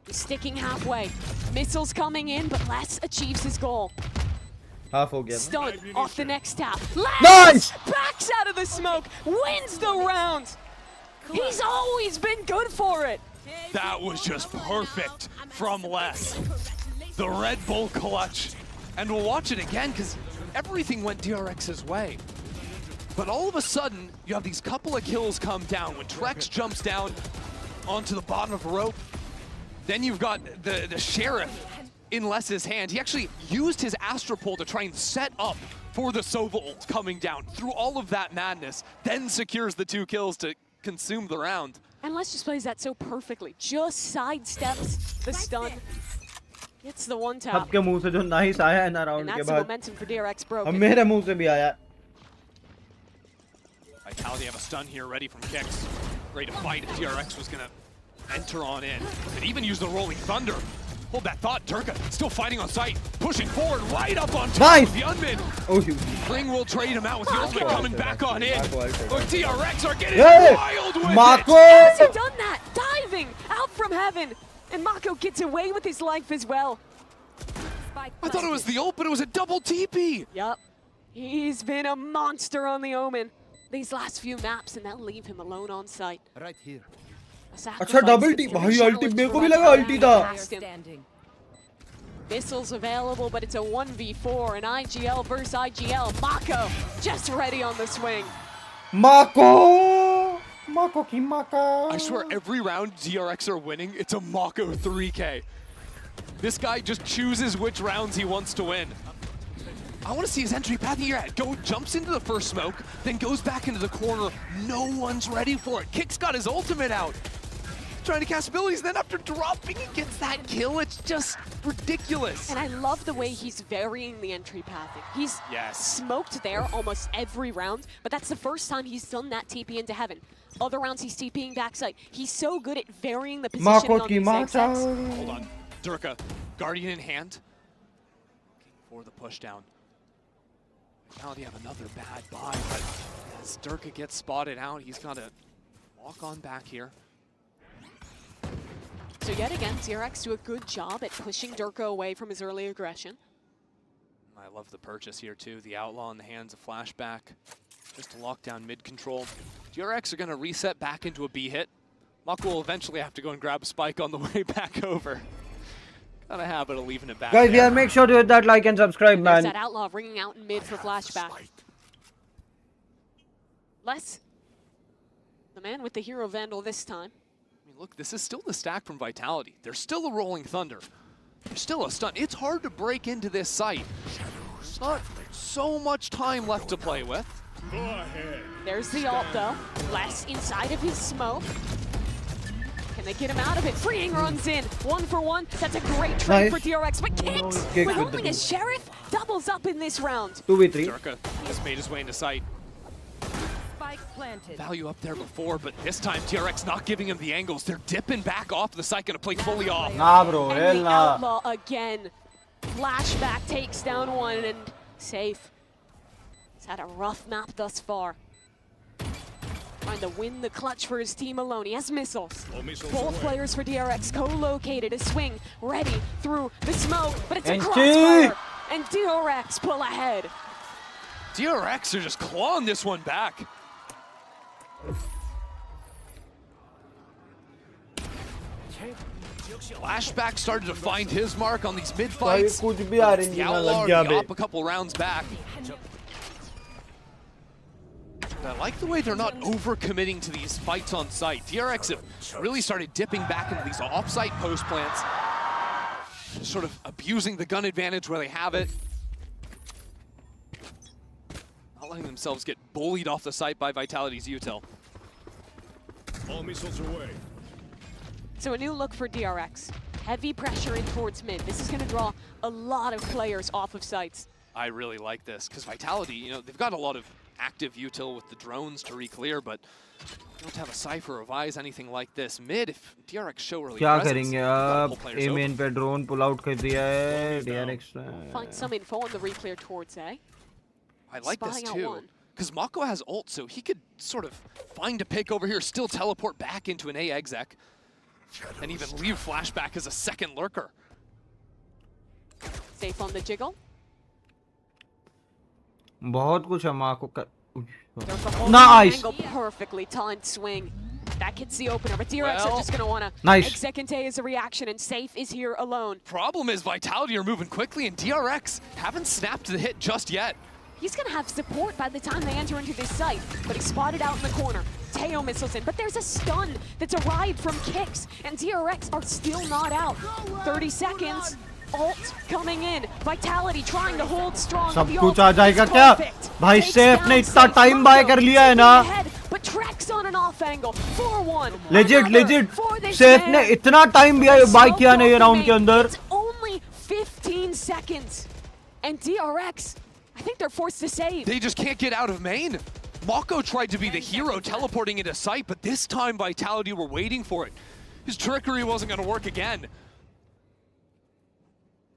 S2: He's sticking halfway. Missiles coming in, but Les achieves his goal.
S1: Half again.
S2: Stun off the next tap.
S1: Nice!
S2: Backs out of the smoke, wins the round. He's always been good for it.
S3: That was just perfect from Les. The Red Bull clutch. And we'll watch it again because everything went DRX's way. But all of a sudden, you have these couple of kills come down. When Trex jumps down onto the bottom of a rope, then you've got the Sheriff in Les's hand. He actually used his Astropole to try and set up for the Sova ult coming down. Through all of that madness, then secures the 2 kills to consume the round.
S2: And Les just plays that so perfectly. Just sidesteps the stun. Gets the one tap.
S1: सबके मुंह से जो nice आया है ना
S2: And
S1: round के
S2: that's the
S1: बाद.
S2: momentum for DRX
S1: अब
S2: broken.
S1: मेरे मुंह से भी आया.
S3: Vitality have a stun here ready from Kicks. Ready to fight if DRX was gonna enter on in. Could even use the Rolling Thunder. Hold that thought, Durka still fighting on sight, pushing forward right up on top of the Unmid.
S1: Oh, huge.
S3: Ring will trade him out with the ultimate coming back on in. Look, DRX are getting wild with
S1: Mako!
S3: it.
S2: How has he done that? Diving out from heaven. And Mako gets away with his life as well.
S3: I thought it was the ult, but it was a double TP.
S2: Yup. He's been a monster on the Omen these last few maps, and they'll leave him alone on site.
S8: Right here.
S1: अच्छा double T भाई अल्टी मेरे को भी लगा अल्टी था.
S2: Missiles available, but it's a 1v4, and IGL versus IGL. Mako just ready on the swing.
S1: Mako ki Mako.
S3: I swear every round DRX are winning, it's a Mako 3K. This guy just chooses which rounds he wants to win. I want to see his entry path here. Jumps into the first smoke, then goes back into the corner. No one's ready for it. Kick's got his ultimate out. Trying to cast abilities, then after dropping, he gets that kill. It's just ridiculous.
S2: And I love the way he's varying the entry path. He's smoked there almost every round, but that's the first time he's done that TP into heaven. Other rounds he's TPing backside. He's so good at varying the positioning on these zigzags.
S3: Hold on, Durka, Guardian in hand. Looking for the push down. Vitality have another bad buy, but as Durka gets spotted out, he's got to walk on back here.
S2: So yet again, DRX do a good job at pushing Durka away from his early aggression.
S3: I love the purchase here too. The Outlaw in the hands of Flashback. Just to lock down mid control. DRX are going to reset back into a B hit. Mako will eventually have to go and grab a spike on the way back over. Got a habit of leaving it back
S1: Guys,
S3: there.
S1: yeah, make sure to hit that like and subscribe,
S2: There's
S1: man.
S2: that Outlaw ringing out in mid for flashback. Les, the man with the Hero Vandal this time.
S3: I mean, look, this is still the stack from Vitality. There's still a Rolling Thunder. There's still a stun. It's hard to break into this site. There's not so much time left to play with.
S4: Go ahead.
S2: There's the ult though. Les inside of his smoke. Can they get him out of it? Freeing runs in. 1-for-1. That's a great trade for DRX. But Kicks, with only a Sheriff, doubles up in this round.
S1: 2v3.
S3: Durka just made his way into sight.
S17: Spike planted.
S3: Value up there before, but this time DRX not giving him the angles. They're dipping back off the site, gonna play fully off.
S1: Nah, bro, hell
S2: And the
S1: nah.
S2: Outlaw again. Flashback takes down one and safe. He's had a rough map thus far. Trying to win the clutch for his team alone. He has missiles. Both players for DRX co-located. A swing ready through the smoke, but it's a crossfire. And DRX pull ahead.
S3: DRX are just clawing this one back. Flashback started to find his mark on these mid fights. The Outlaw already up a couple rounds back. I like the way they're not over-committing to these fights on site. DRX have really started dipping back into these off-site post plants, just sort of abusing the gun advantage where they have it. Not letting themselves get bullied off the site by Vitality's util.
S4: All missiles away.
S2: So a new look for DRX. Heavy pressure in towards mid. This is going to draw a lot of players off of sites.
S3: I really like this, because Vitality, you know, they've got a lot of active util with the drones to re-clear, but you don't have a Cypher or Vise, anything like this. Mid, if DRX show early
S1: क्या
S3: presence,
S1: करेंगे अब? A main पे drone pull out कर दिया है DRX.
S2: Find some info on the re-clear towards A.
S3: I like this
S2: Spying out
S3: too,
S2: one.
S3: because Mako has ult, so he could sort of find a pick over here, still teleport back into an A exec, and even leave Flashback as a second lurker.
S2: Safe on the jiggle.
S1: बहुत कुछ है माँ को
S2: There's a whole
S1: Nice.
S2: angle, perfectly timed swing. That gets the opener, but DRX are
S3: Well,
S2: just going to want to
S1: Nice.
S2: exec and as a reaction, and Safe is here alone.
S3: Problem is Vitality are moving quickly, and DRX haven't snapped the hit just yet.
S2: He's going to have support by the time they enter into this site, but he's spotted out in the corner. Teo missiles in, but there's a stun that's arrived from Kicks, and DRX are still not out. 30 seconds, ult coming in. Vitality trying to hold strong.
S1: सब
S2: The
S1: कुछ
S2: ult
S1: uh
S2: is
S1: जाएगा क्या?
S2: perfect.
S1: भाई
S2: Takes
S1: safe
S2: down
S1: ने इतना
S2: Safe.
S1: Time bye कर लिया है ना.
S2: Ahead, but Trex on an off angle. 4-1.
S1: Legit,
S2: Another
S1: legit.
S2: for this
S1: safe
S2: man.
S1: ने इतना टाइम बाय किया ना ये राउंड के अंदर.
S2: It's only 15 seconds. And DRX, I think they're forced to save.
S3: They just can't get out of main. Mako tried to be the hero teleporting into sight, but this time Vitality were waiting for it. His trickery wasn't going to work again.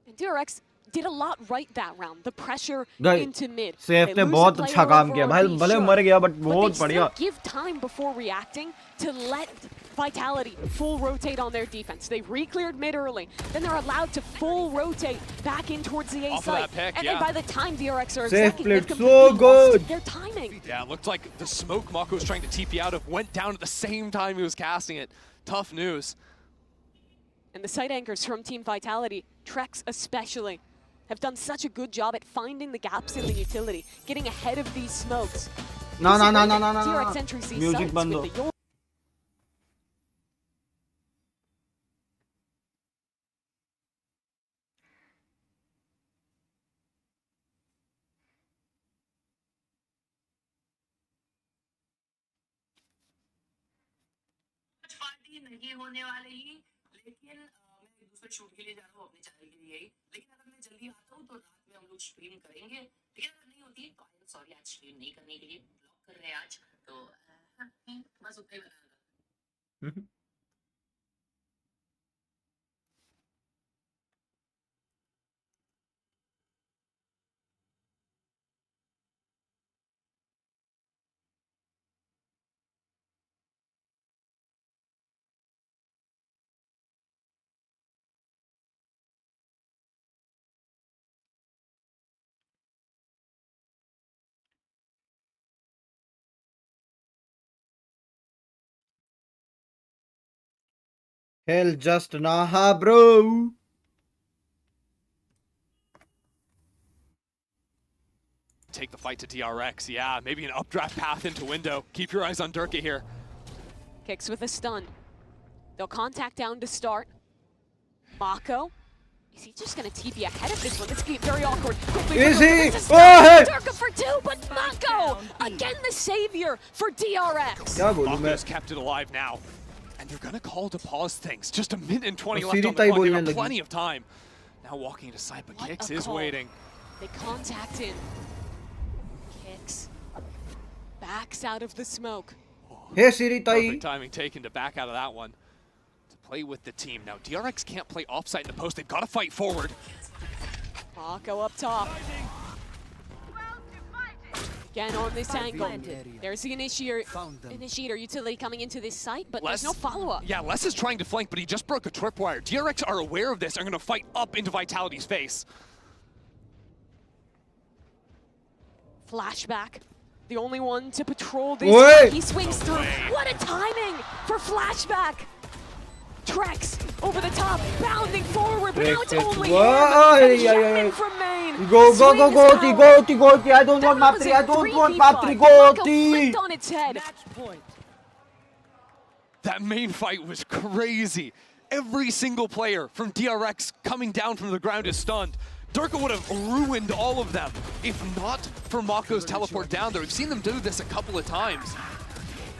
S2: And DRX did a lot right that round. The pressure
S1: Guys,
S2: into mid.
S1: Safe
S2: They
S1: ने
S2: lose a
S1: बहुत
S2: player
S1: अच्छा काम किया.
S2: over
S1: भाई
S2: RP,
S1: भले
S2: sure,
S1: मर गया but
S2: but
S1: बहुत
S2: they still
S1: बढ़िया.
S2: give time before reacting to let Vitality full rotate on their defense. They re-cleared mid early, then they're allowed to full rotate back in towards the A
S3: Off of
S2: site.
S3: that pick,
S2: and
S3: yeah.
S2: then by the time DRX are
S1: Safe
S2: executing,
S1: played
S2: they've
S1: so
S2: completely
S1: good.
S2: lost their timing.
S3: Yeah, it looked like the smoke Mako was trying to TP out of went down at the same time he was casting it. Tough news.
S2: And the site anchors from Team Vitality, Trex especially, have done such a good job at finding the gaps in the utility, getting ahead of these smokes.
S1: No, no, no, no, no, no,
S2: DRX
S1: no.
S2: entries these
S1: Music
S2: sites
S1: बंद
S2: with
S1: हो.
S2: the
S17: party नहीं होने वाली, लेकिन मैं एक दूसरे shoot के लिए जा रहा हूँ अपने चैनल के लिए ही. लेकिन अगर मैं जल्दी आता हूँ तो रात में हम लोग स्ट्रीम करेंगे. ठीक है, अगर नहीं होती तो आई एम सॉरी, आज स्ट्रीम नहीं करने के लिए ब्लॉक कर रहे हैं आज. तो बस उतना ही बताना.
S1: Hell just nah, bro.
S3: take the fight to DRX. Yeah, maybe an updraft path into window. Keep your eyes on Durka here.
S2: Kicks with a stun. They'll contact down to start. Mako. Is he just gonna TP ahead of this one? This is very awkward. Quickly,
S1: Is he?
S2: Durka for 2, but Mako! Again the savior for DRX.
S3: Mako's kept it alive now. And they're gonna call to pause things. Just a minute and 20 left on the
S1: Siri
S3: clock. They
S1: bolne
S3: have
S1: lagi.
S3: plenty of time. Now walking into side, but Kicks is
S2: call.
S3: waiting.
S2: They contact in. Kicks. Backs out of the smoke.
S1: Hey Siri tai.
S3: Perfect timing taken to back out of that one. To play with the team. Now DRX can't play offside in the post. They've got to fight forward.
S2: Mako up top. Again on this angle. There's the initiator utility coming into this site, but there's no follow-up.
S3: Yeah, Les is trying to flank, but he just broke a tripwire. DRX are aware of this. Are going to fight up into Vitality's face.
S2: Flashback. The only one to patrol this one. He swings through. What a timing for Flashback. Trex over the top, bounding forward, but now it's only him. And Shaman from main.
S1: Go, Goti. I don't want map 3. I don't want map 3. Goti.
S2: On its head.
S3: That main fight was crazy. Every single player from DRX coming down from the ground is stunned. Durka would have ruined all of them if not for Mako's teleport down there. We've seen them do this a couple of times.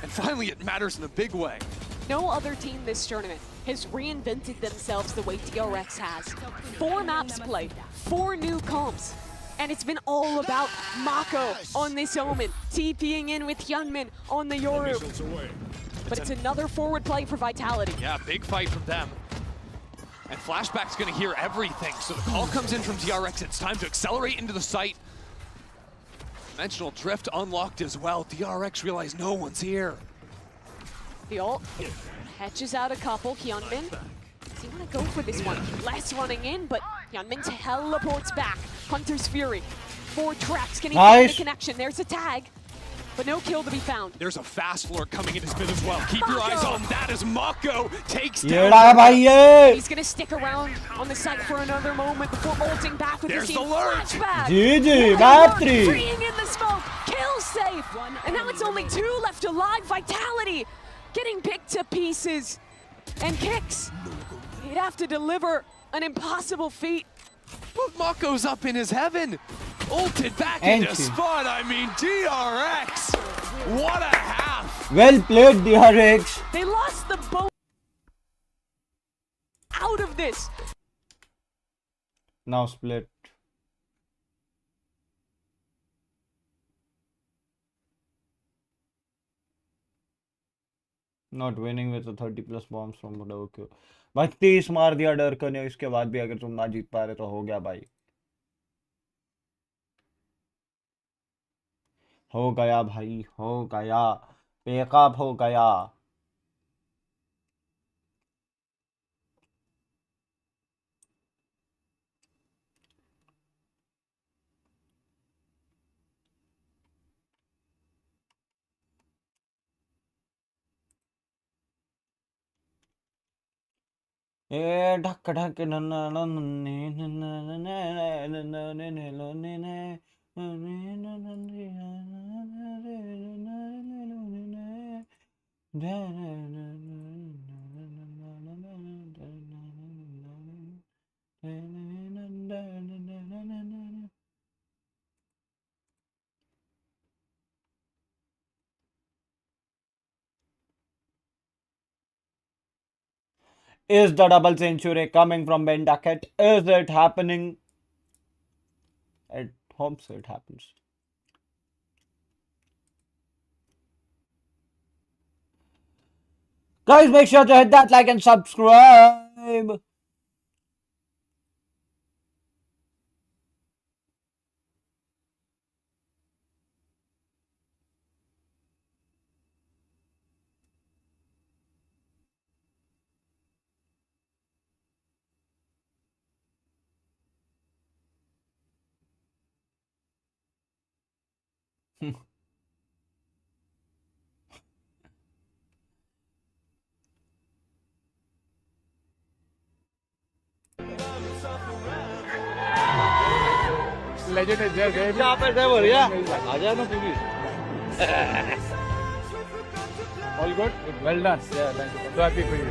S3: And finally, it matters in a big way.
S2: No other team this tournament has reinvented themselves the way DRX has. 4 maps played, 4 new comps, and it's been all about Mako on this Omen, TPing in with Hyunmin on the Yoru. But it's another forward play for Vitality.
S3: Yeah, big fight from them. And Flashback's gonna hear everything, so the call comes in from DRX. It's time to accelerate into the site. Dimensional Drift unlocked as well. DRX realize no one's here.
S2: The ult hatches out a couple. Hyunmin, does he want to go for this one? Les running in, but Hyunmin teleports back. Hunter's Fury, 4 tracks. Can he make the connection? There's a tag, but no kill to be found.
S3: There's a fast lure coming in his mid as well. Keep your eyes on that as Mako takes
S1: Yeah,
S3: down.
S1: bhai.
S2: He's gonna stick around on the site for another moment before ulting back with
S3: There's
S2: his
S3: the
S2: team.
S3: lurk.
S2: Flashback.
S1: GG, map 3.
S2: Freeing in the smoke, kill safe. And now it's only 2 left alive. Vitality getting picked to pieces. And Kicks, he'd have to deliver an impossible feat.
S3: But Mako's up in his heaven. Ulted back into spot. I mean, DRX. What a half.
S1: Well played, DRX.
S2: They lost the boat out of this.
S1: Now split. Not winning with the 30+ bombs from Bangkok. भाई 30 मार दिया डरका ने, इसके बाद भी अगर तुम ना जीत पा रहे तो हो गया भाई. हो गया भाई, हो गया. पेकअप हो गया. ढक ढक Is the double century coming from Ben Duckett? Is it happening? At home, so it happens. Guys, make sure to hit that like and subscribe.
S16: Legend is there. क्या पे है बढ़िया? आ जाए ना पूरी. All good. Well done. Yeah, thank you. So happy for you.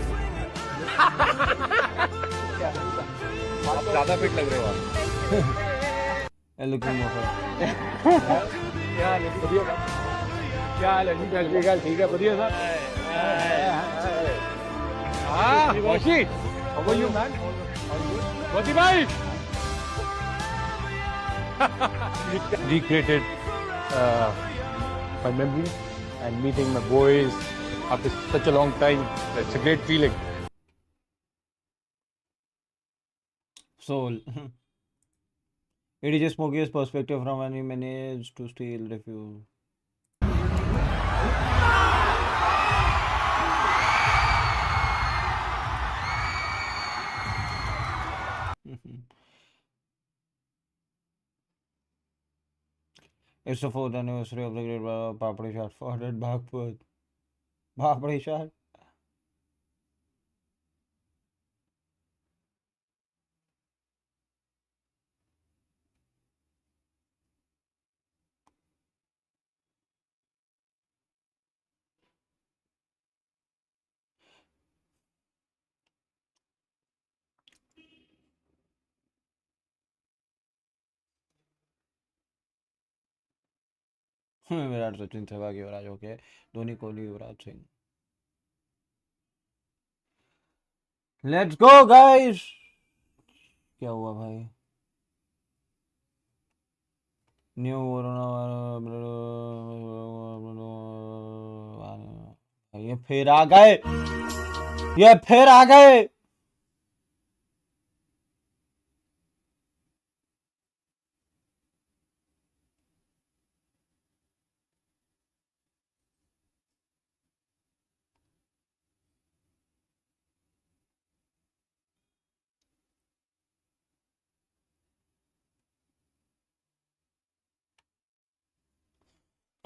S16: आप ज़्यादा fit लग रहे हो आप.
S11: Looking more.
S16: क्या हाल है? बढ़िया. क्या हाल है? ठीक है. बढ़िया सर. हाँ, वशी. How are you, man? वशी भाई. Recreated my memories and meeting my boys after such a long time. It's a great feeling.
S11: Soul. EDG Smokey's perspective from when he managed to steal refuel. It's the 4th anniversary of the Great Papadi Shot fought at Bhagpur. Papadi Shot. Virat Sachin Sehwag Yuvraj okay Dhoni Kohli Yuvraj Singh let's go guys क्या हुआ भाई new ये फिर आ गए ये फिर आ गए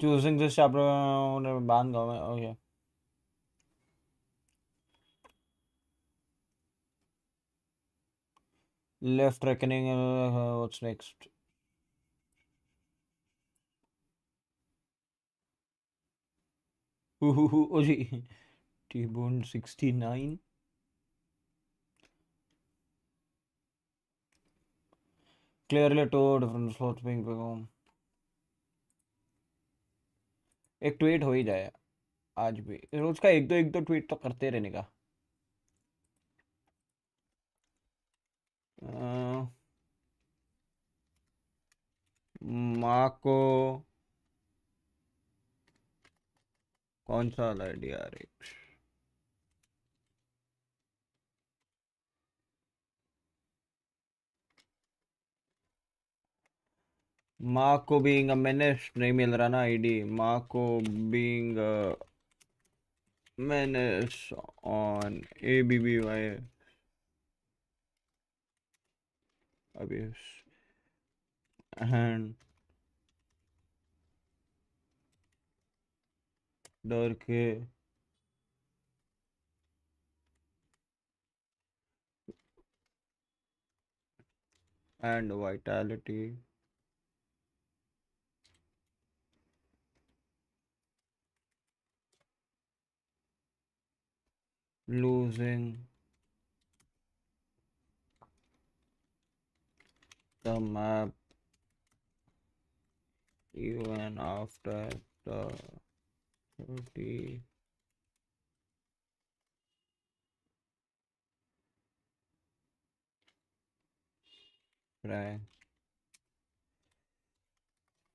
S11: choosing this chapter ban government okay left reckoning what's next oh ji T-Bone 69 clearly two different slots being performed एक ट्वीट हो ही जाए आज भी रोज का एक दो ट्वीट तो करते रहने का माँ को कौन सा वाला है DRX माँ को बीइंग अ menace नहीं मिल रहा ना आईडी माँ को being menace on ABBY abuse and डर के and vitality losing the map even after the 30 right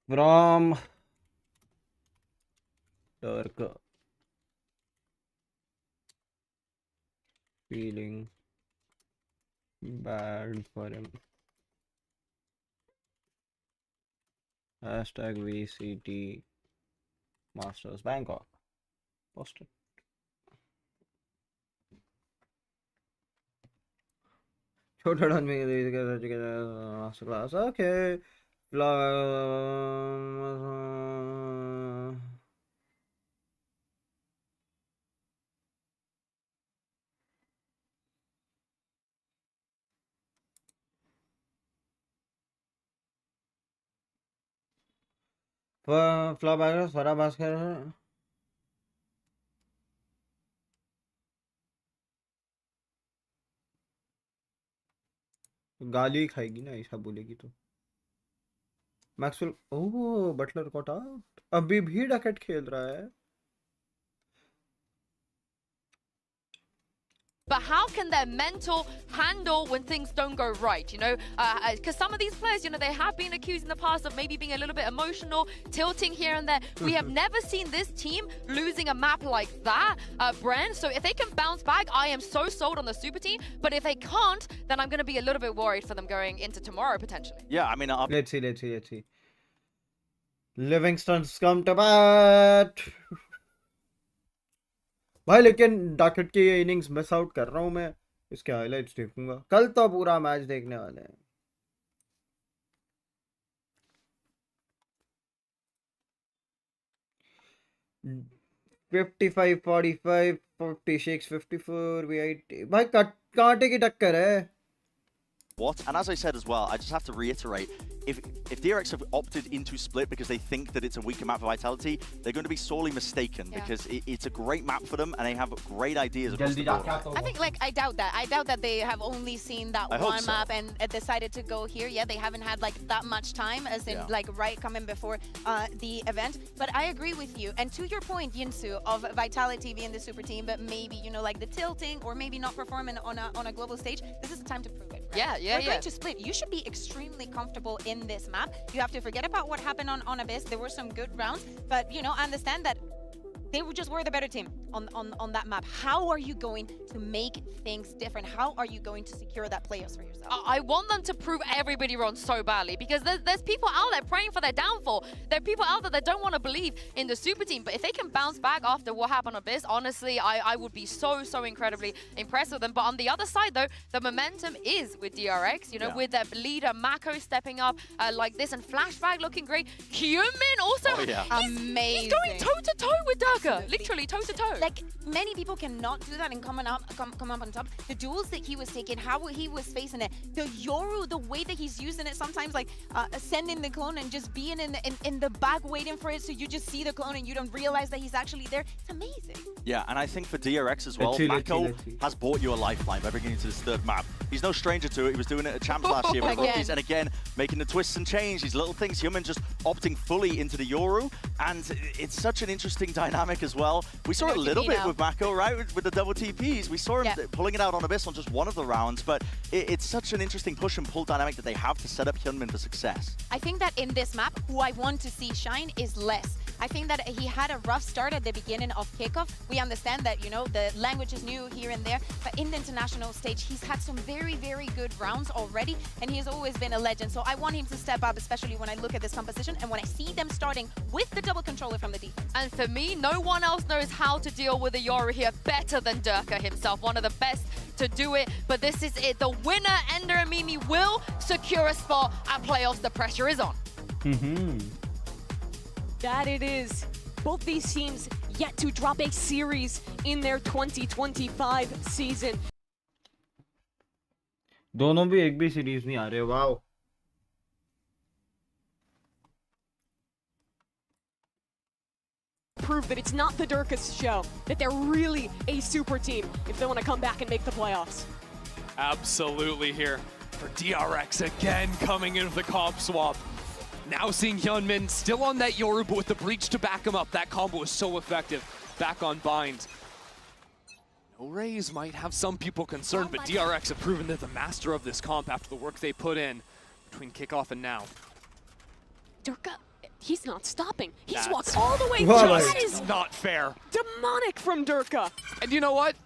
S11: from dark feeling bad for him hashtag VCT Masters Bangkok posted छोटा डांस में master class okay flop आएगा सारा basket गाली खाएगी ना ऐसा बोलेगी तो मैक्सवेल ओह बटलर कॉट आउट अभी भी डकैट खेल रहा है
S18: But how can their mental handle when things don't go right, you know? Because some of these players, you know, they have been accused in the past of maybe being a little bit emotional, tilting here and there. We have never seen this team losing a map like that, Bren. So if they can bounce back, I am so sold on the super team. But if they can't, then I'm going to be a little bit worried for them going into tomorrow, potentially.
S14: Yeah, I mean...
S11: Let's see. Livingston's come to bat. भाई लेकिन Duckett की ये innings miss out कर रहा हूँ मैं इसके highlights देखूंगा कल तो पूरा मैच देखने वाले हैं 55 45 46 54 VIT भाई कांटे की टक्कर है
S14: What? And as I said as well, I just have to reiterate, if DRX have opted into Split because they think that it's a weaker map for Vitality, they're going to be sorely mistaken because it's a great map for them and they have great ideas across the board.
S19: I think, like, I doubt that. I doubt that they have only seen that one map and decided to go here. Yeah, they haven't had, like, that much time as in, like, right coming before the event. But I agree with you. And to your point, Yinsu, of Vitality being the super team, but maybe, you know, like the tilting or maybe not performing on a global stage, this is the time to prove it. Right? We're going to Split. You should be extremely comfortable in this map. You have to forget about what happened on Abyss. There were some good rounds, but you know, I understand that they just were the better team on that map. How are you going to make things different? How are you going to secure that playoffs for yourself?
S18: I want them to prove everybody wrong so badly because there's people out there praying for their downfall. There are people out there that don't want to believe in the super team. But if they can bounce back after what happened on Abyss, honestly, I would be so incredibly impressed with them. But on the other side, though, the momentum is with DRX, you know, with their leader Mako stepping up like this and Flashback looking great. Human also,
S19: amazing.
S18: He's going toe-to-toe with Durka. Literally toe-to-toe.
S19: Like, many people cannot do that and come up on top. The duels that he was taking, how he was facing it, the Yoru, the way that he's using it sometimes, like sending the clone and just being in the back waiting for it so you just see the clone and you don't realize that he's actually there. It's amazing.
S14: Yeah, and I think for DRX as well, Mako has bought you a lifeline by bringing you to this third map. He's no stranger to it. He was doing it at Champs last year with rookies, and again, making the twists and changes, these little things. Human just opting fully into the Yoru, and it's such an interesting dynamic as well. We saw it a little bit with Mako, right, with the double TPs. We saw him pulling it out on Abyss on just one of the rounds, but it's such an interesting push and pull dynamic that they have to set up Hyunmin for success.
S19: I think that in this map, who I want to see shine is Less. I think that he had a rough start at the beginning of kickoff. We understand that, you know, the language is new here and there, but in the international stage, he's had some very good rounds already, and he has always been a legend. So I want him to step up, especially when I look at this composition and when I see them starting with the double controller from the defense.
S18: And for me, no one else knows how to deal with a Yoru here better than Durka himself. One of the best to do it, but this is it. The winner, Ender and Mimi, will secure a spot at playoffs. The pressure is on.
S2: That it is. Both these teams yet to drop a series in their 2025 season.
S11: दोनों भी एक भी series नहीं आ रहे wow
S2: Prove that it's not the Durka's show, that they're really a super team if they want to come back and make the playoffs.
S3: Absolutely here for DRX again coming into the comp swap. Now seeing Hyunmin still on that Yoru, but with the breach to back him up. That combo was so effective. Back on bind. No Rays might have some people concerned, but DRX have proven they're the master of this comp after the work they put in between kickoff and now.
S2: Durka, he's not stopping. He's walked all the way
S3: Just
S2: That is
S3: not fair.
S2: demonic from Durka.
S3: And you know what?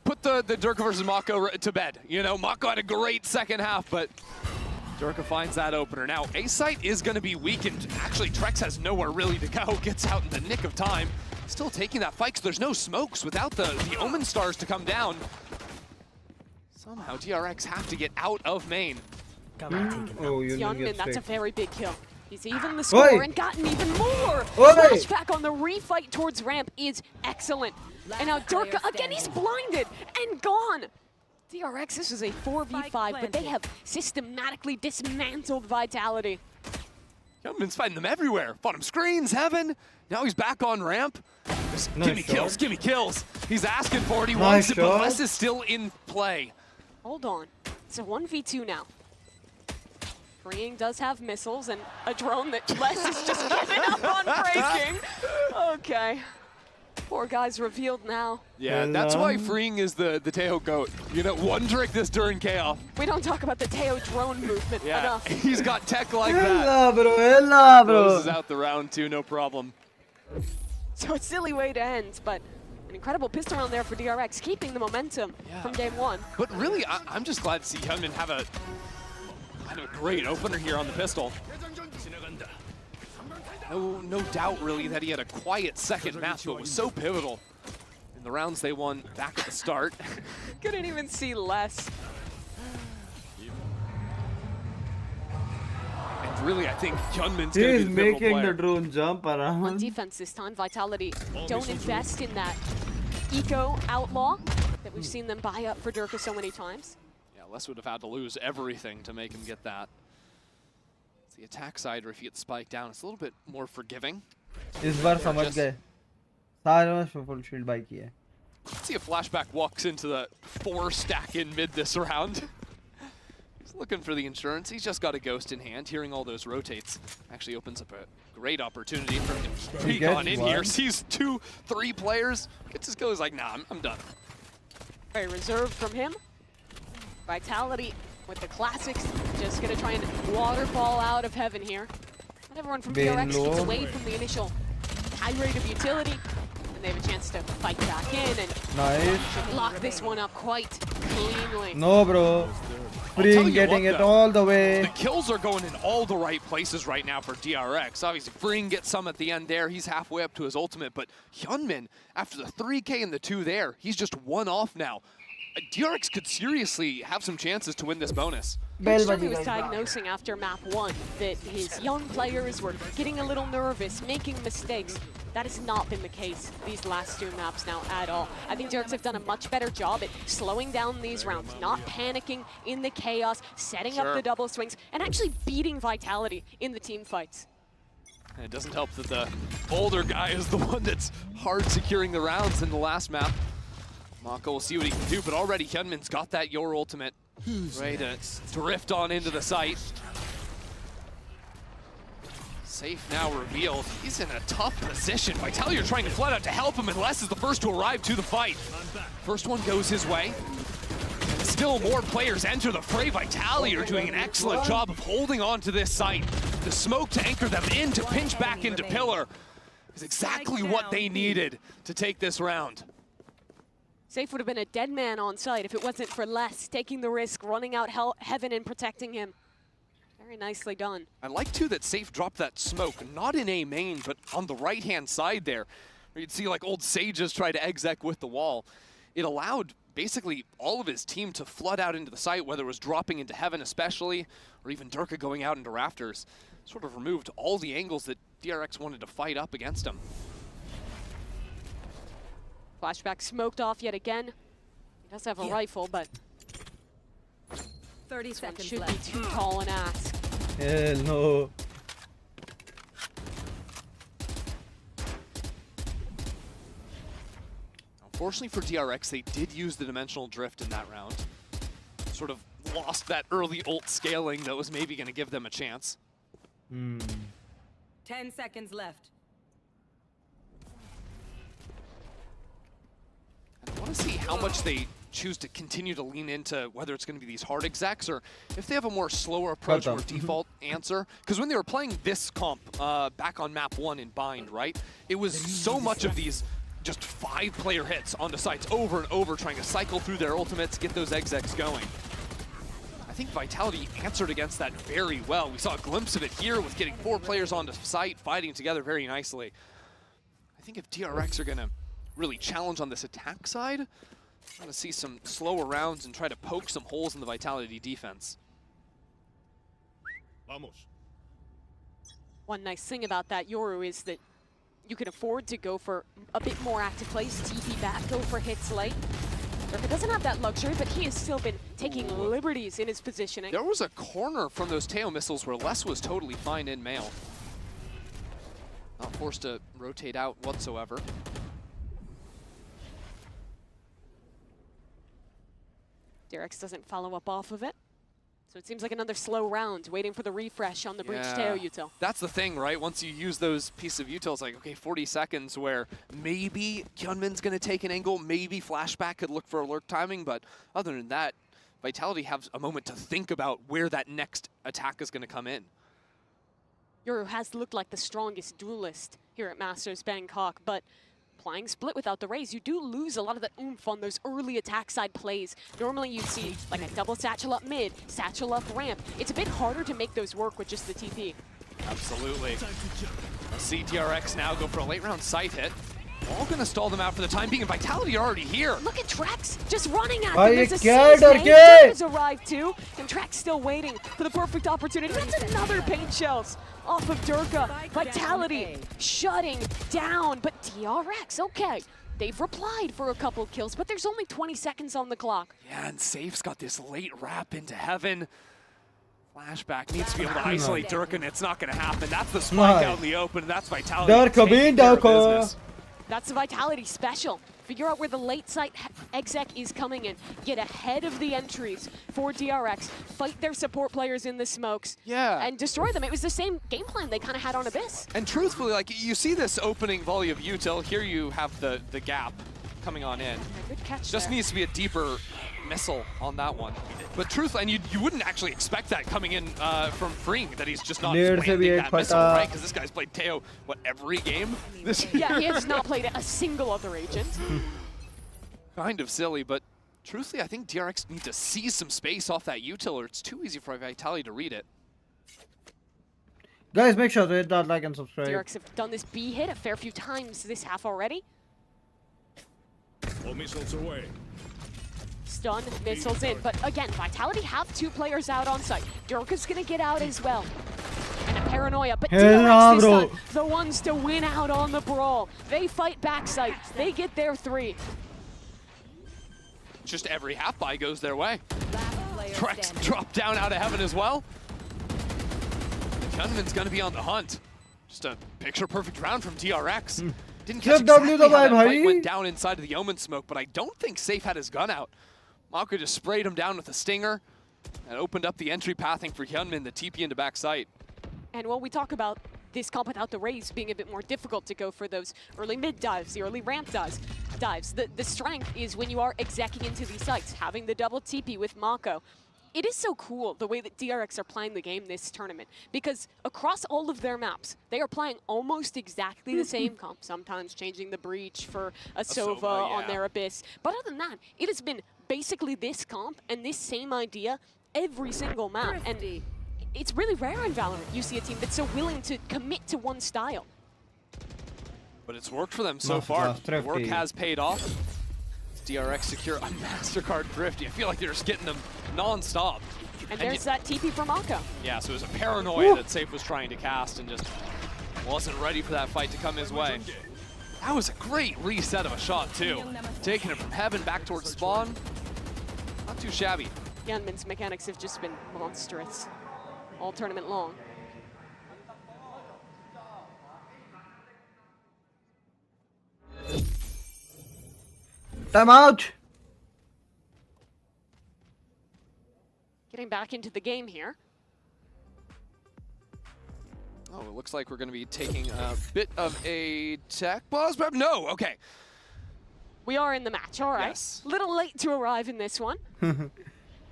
S3: Put the Durka versus Mako to bed. You know, Mako had a great second half, but Durka finds that opener. Now, A-Site is going to be weakened. Actually, Trex has nowhere really to go. Gets out in the nick of time. Still taking that fight because there's no smokes without the Omen Stars to come down. Somehow, DRX have to get out of main.
S2: Hyunmin, that's a very big kill. He's even the score and gotten even more. Flashback on the refight towards ramp is excellent. And now Durka, again, he's blinded and gone. DRX, this is a 4v5, but they have systematically dismantled Vitality.
S3: Hyunmin's fighting them everywhere. Bottom screens, Heaven. Now he's back on ramp. Just
S11: Nice
S3: give me
S11: shot.
S3: kills, give me kills. He's asking for it, he
S11: Nice
S3: wants it, but
S11: shot.
S3: Les is still in play.
S2: Hold on. It's a 1v2 now. Freeing does have missiles and a drone that Les is just giving up on breaking. Okay. Poor guy's revealed now.
S3: Yeah, that's why Freeing is the Teo GOAT. You know, one trick this during chaos.
S2: We don't talk about the Teo drone movement enough.
S3: He's got tech like that.
S11: Hella, bro. Hella, bro.
S3: Closes out the round 2, no problem.
S2: So a silly way to end, but an incredible pistol round there for DRX, keeping the momentum from game 1.
S3: But really, I'm just glad to see Hyunmin have a great opener here on the pistol. No doubt, really, that he had a quiet second match, but was so pivotal in the rounds they won back at the start.
S2: Couldn't even see Les.
S3: And really, I think Hyunmin's
S11: He
S3: going to
S11: is
S3: be the pivotal
S11: making
S3: player.
S11: the drone jump
S2: On
S11: around.
S2: defense this time, Vitality don't invest in that eco outlaw that we've seen them buy up for Durka so many times.
S3: Yeah, Les would have had to lose everything to make him get that. It's the attack side, or if you get spiked down, it's a little bit more forgiving.
S11: इस बार समझ गए सारे में full shield buy किया.
S3: Let's see if Flashback walks into the 4 stack in mid this round. He's looking for the insurance. He's just got a ghost in hand. Hearing all those rotates actually opens up a great opportunity for him to peek on in here. Sees 2, 3 players. Gets his go. He's like, nah, I'm done.
S2: Very reserved from him. Vitality with the classics, just gonna try and waterfall out of heaven here. But everyone from DRX gets away from the initial high rate of utility, and they have a chance to fight back in and should lock this one up quite cleanly.
S11: No, bro. Freeing getting it all the way.
S3: The kills are going in all the right places right now for DRX. Obviously, Freeing gets some at the end there. He's halfway up to his ultimate, but Hyunmin, after the 3K and the 2 there, he's just 1 off now. DRX could seriously have some chances to win this bonus.
S2: He was diagnosing after map 1 that his young players were getting a little nervous, making mistakes. That has not been the case these last 2 maps now at all. I think DRX have done a much better job at slowing down these rounds, not panicking in the chaos, setting up the double swings, and actually beating Vitality in the team fights.
S3: And it doesn't help that the older guy is the one that's hard securing the rounds in the last map. Mako will see what he can do, but already Hyunmin's got that Your ultimate ready to drift on into the site. Safe now revealed. He's in a tough position. Vitality are trying to flood out to help him, and Les is the first to arrive to the fight. First one goes his way. And still more players enter the fray. Vitality are doing an excellent job of holding on to this site. The smoke to anchor them in, to pinch back into Pillar is exactly what they needed to take this round.
S2: Safe would have been a dead man on site if it wasn't for Les taking the risk, running out heaven and protecting him. Very nicely done.
S3: I like, too, that Safe dropped that smoke, not in A main, but on the right-hand side there, where you'd see like old Sages try to exec with the wall. It allowed basically all of his team to flood out into the site, whether it was dropping into heaven especially, or even Durka going out into rafters. Sort of removed all the angles that DRX wanted to fight up against him.
S2: Flashback smoked off yet again. He does have a rifle, but
S20: 30 seconds
S2: should
S20: left.
S2: be too tall an ask.
S11: Hell no.
S3: Unfortunately for DRX, they did use the dimensional drift in that round. Sort of lost that early ult scaling that was maybe going to give them a chance.
S20: 10 seconds left.
S3: I want to see how much they choose to continue to lean into whether it's going to be these hard execs or if they have a more slower approach, more default answer. Because when they were playing this comp back on map 1 in Bind, right, it was so much of these just 5-player hits onto sites over and over, trying to cycle through their ultimates, get those execs going. I think Vitality answered against that very well. We saw a glimpse of it here with getting 4 players onto site, fighting together very nicely. I think if DRX are going to really challenge on this attack side, I'm going to see some slower rounds and try to poke some holes in the Vitality defense.
S4: Vamos.
S2: One nice thing about that Yoru is that you can afford to go for a bit more active plays, TP back, go for hits late. Durka doesn't have that luxury, but he has still been taking liberties in his positioning.
S3: There was a corner from those Teo missiles where Les was totally fine in mail. Not forced to rotate out whatsoever.
S2: DRX doesn't follow up off of it. So it seems like another slow round, waiting for the refresh on the Breach Teo util.
S3: That's the thing, right? Once you use those pieces of utils, like, okay, 40 seconds where maybe Hyunmin's going to take an angle, maybe Flashback could look for alert timing, but other than that, Vitality has a moment to think about where that next attack is going to come in.
S2: Yoru has looked like the strongest duelist here at Masters Bangkok, but playing split without the raise, you do lose a lot of the oomph on those early attack side plays. Normally you'd see like a double satchel up mid, satchel up ramp. It's a bit harder to make those work with just the TP.
S3: Absolutely. Let's see DRX now go for a late round sight hit. All gonna stall them out for the time being, and Vitality are already here.
S2: Look at Trax just running at them.
S11: Bhai,
S2: There's a
S11: kya
S2: seize
S11: dar
S2: nade.
S11: ke?
S2: Has arrived too, and Trax still waiting for the perfect opportunity. That's another paint shells off of Durka. Vitality shutting down, but DRX, okay. They've replied for a couple kills, but there's only 20 seconds on the clock.
S3: Yeah, and Safe's got this late wrap into heaven. Flashback needs to be able to isolate Durka, and it's not going to happen. That's the spike out in the open, and that's Vitality taking care of business.
S2: That's the Vitality special. Figure out where the late site exec is coming in. Get ahead of the entries for DRX. Fight their support players in the smokes.
S3: Yeah.
S2: And destroy them. It was the same game plan they kind of had on Abyss.
S3: And truthfully, like, you see this opening volley of util. Here you have the gap coming on in.
S2: Good catch
S3: Just
S2: there.
S3: needs to be a deeper missile on that one. But truthfully, and you wouldn't actually expect that coming in from Freeing, that he's just not landing that missile, right? Because this guy's played Teo, what, every game this year?
S2: Yeah, he has not played a single other agent.
S3: Kind of silly, but truthfully, I think DRX need to seize some space off that util, or it's too easy for Vitality to read it.
S11: Guys, make sure to hit that like and subscribe.
S2: DRX have done this B hit a fair few times this half already.
S4: All missiles away.
S2: Stun, missiles in, but again, Vitality have two players out on site. Durka's gonna get out as well. And a paranoia, but DRX this time, the ones to win out on the brawl. They fight backside, they get their 3.
S3: Just every half buy goes their way. Trex dropped down out of heaven as well. Hyunmin's gonna be on the hunt. Just a picture-perfect round from DRX. Didn't catch exactly how that fight went down inside of the Omen smoke, but I don't think Safe had his gun out. Mako just sprayed him down with a stinger and opened up the entry pathing for Hyunmin, the TP into back site.
S2: And while we talk about this comp without the raise being a bit more difficult to go for those early mid dives, the early ramp dives, the strength is when you are execing into these sites, having the double TP with Mako. It is so cool the way that DRX are playing the game this tournament, because across all of their maps, they are playing almost exactly the same comp, sometimes changing the breach for a Sova on their Abyss. But other than that, it has been basically this comp and this same idea every single map. And it's really rare in Valorant you see a team that's so willing to commit to one style.
S3: But it's worked for them so far. The work has paid off. DRX secure a MasterCard Thrifty. I feel like they're just getting them non-stop.
S2: And there's that TP from Mako.
S3: Yeah, so it was a paranoia that Safe was trying to cast and just wasn't ready for that fight to come his way. That was a great reset of a shot too. Taking it from heaven back towards spawn. Not too shabby.
S2: Hyunmin's mechanics have just been monstrous all tournament long.
S11: Time out!
S2: Getting back into the game here.
S3: Oh, it looks like we're going to be taking a bit of a tech pause, but no, okay.
S2: We are in the match, all right.
S3: Yes.
S2: Little late to arrive in this one.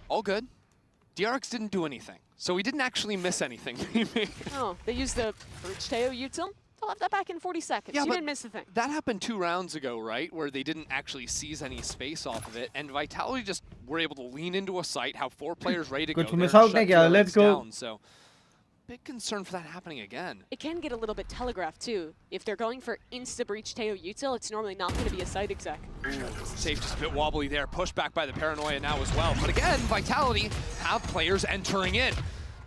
S3: All good. DRX didn't do anything, so we didn't actually miss anything.
S2: Oh, they used the Breach Teo util? They'll have that back in 40 seconds.
S3: Yeah,
S2: you
S3: but
S2: didn't miss a thing.
S3: That happened 2 rounds ago, right? Where they didn't actually seize any space off of it, and Vitality just were able to lean into a site, have 4 players ready to go.
S11: Let's go.
S3: Down, so big concern for that happening again.
S2: It can get a little bit telegraphed too. If they're going for insta-breach Teo util, it's normally not going to be a site exec.
S3: Safe just a bit wobbly there, pushed back by the paranoia now as well. But again, Vitality have players entering in.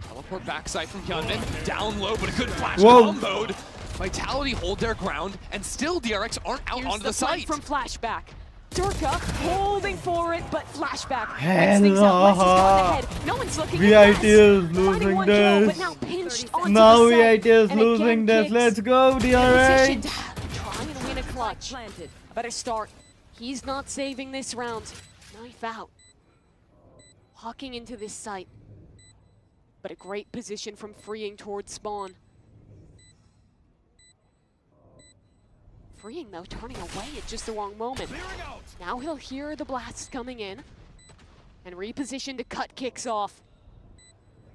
S3: Teleport backside from Hyunmin, down low, but a good flash bomb mode. Vitality hold their ground, and still DRX aren't out onto the site.
S2: From Flashback. Durka holding for it, but flashback.
S11: Hell
S2: Things up. Wes has gone
S11: no.
S2: ahead. No one's looking.
S11: VIT
S2: at Wes.
S11: is
S2: Finding
S11: losing
S2: one kill, but
S11: this.
S2: now pinched onto
S11: Now
S2: the site.
S11: VIT is
S2: And
S11: losing
S2: again,
S11: this.
S2: Kicks
S11: Let's go,
S2: in
S11: DRX.
S2: position to try and win a clutch. Better start. He's not saving this round. Knife out. Walking into this site. But a great position from Freeing towards spawn. Freeing though, turning away at just the wrong moment. Now he'll hear the blasts coming in and reposition to cut Kicks off.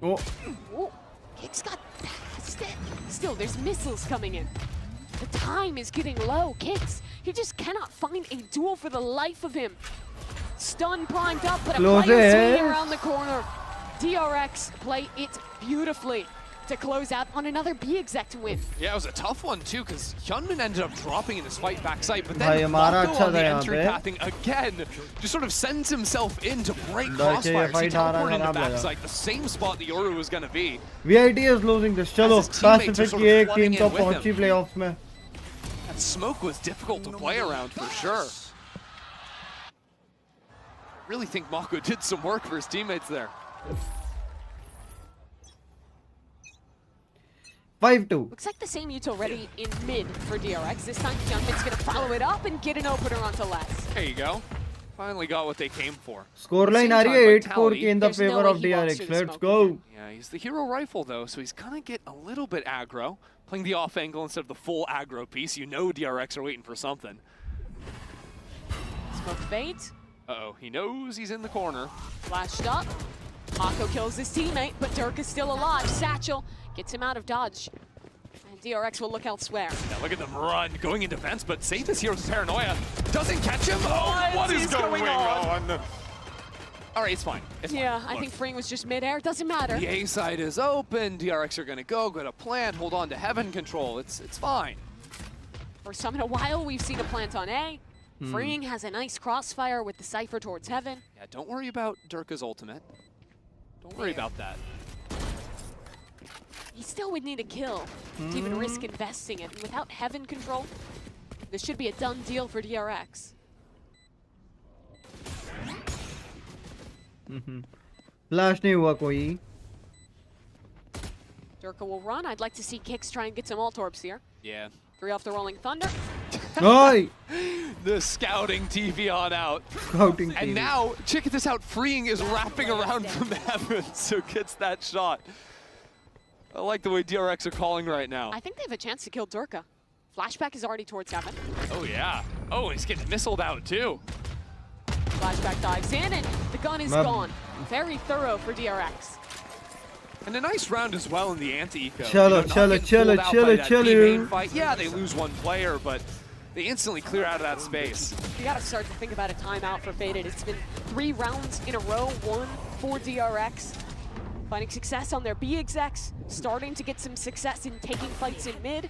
S11: Oh.
S2: Ooh, Kicks got past it. Still, there's missiles coming in. The time is getting low. Kicks, he just cannot find a duel for the life of him. Stun primed up, but a
S11: Close
S2: player
S11: it.
S2: swinging around the corner. DRX play it beautifully to close out on another B-exec win.
S3: Yeah, it was a tough one too, because Hyunmin ended up dropping in his fight backside, but
S11: Bhai,
S3: then
S11: हमारा
S3: Mako
S11: अच्छा
S3: on the
S11: था यहाँ
S3: entry
S11: पे.
S3: pathing again just sort of sends himself in to break
S11: डर के
S3: crossfire. He
S11: fight हारा
S3: teleported into
S11: खराब लगा.
S3: backside, the same spot the Yoru was going to be.
S11: VIT is losing this. चलो
S3: As his teammates are
S11: Pacific
S3: sort
S11: की
S3: of
S11: एक
S3: flooding
S11: team
S3: in
S11: तो
S3: with him.
S11: पहुंची playoffs में.
S3: That smoke was difficult to play around for sure. I really think Mako did some work for his teammates there.
S11: 5-2.
S2: Looks like the same util ready in mid for DRX. This time Hyunmin's gonna follow it up and get an opener onto Les.
S3: There you go. Finally got what they came for.
S11: Scoreline आ रही है 8-4 की in the
S2: There's no
S11: favor
S2: way
S11: of
S2: he walks
S11: DRX.
S2: through the
S11: Let's
S2: smoke
S11: go.
S3: Yeah, he's the hero rifle though, so he's gonna get a little bit aggro. Playing the off angle instead of the full aggro piece. You know DRX are waiting for something.
S2: Smoke fades.
S3: Uh-oh, he knows he's in the corner.
S2: Flashed up. Mako kills his teammate, but Dirk is still alive. Satchel gets him out of dodge. And DRX will look elsewhere.
S3: Yeah, look at them run, going in defense, but save his hero's paranoia. Doesn't catch him. Oh, what is going on? All right, it's fine. It's
S2: Yeah,
S3: fine.
S2: I
S3: Look,
S2: think Freeing was just mid-air. Doesn't matter.
S3: the A side is open. DRX are gonna go to plant, hold on to heaven control. It's fine.
S2: First time in a while, we've seen a plant on A.
S3: Hmm.
S2: Freeing has a nice crossfire with the Cypher towards heaven.
S3: Yeah, don't worry about Durka's ultimate. Don't worry about that.
S2: He still would need a kill to even risk investing it. And without heaven control, this should be a done deal for DRX.
S11: Flash नहीं हुआ कोई.
S2: Durka will run. I'd like to see Kicks try and get some ult orbs here.
S3: Yeah.
S2: 3 off the Rolling Thunder.
S11: Oi!
S3: The scouting TV on out.
S11: Scouting TV.
S3: And now, check this out, Freeing is wrapping around from heaven, so gets that shot. I like the way DRX are calling right now.
S2: I think they have a chance to kill Durka. Flashback is already towards heaven.
S3: Oh yeah. Oh, he's getting missiled out too.
S2: Flashback dives in and the gun is gone. Very thorough for DRX.
S3: And a nice round as well in the anti-eco.
S11: Chalo, chalo.
S3: Yeah, they lose one player, but they instantly clear out of that space.
S2: You gotta start to think about a timeout for Faded. It's been 3 rounds in a row, 1 for DRX. Finding success on their B execs, starting to get some success in taking fights in mid.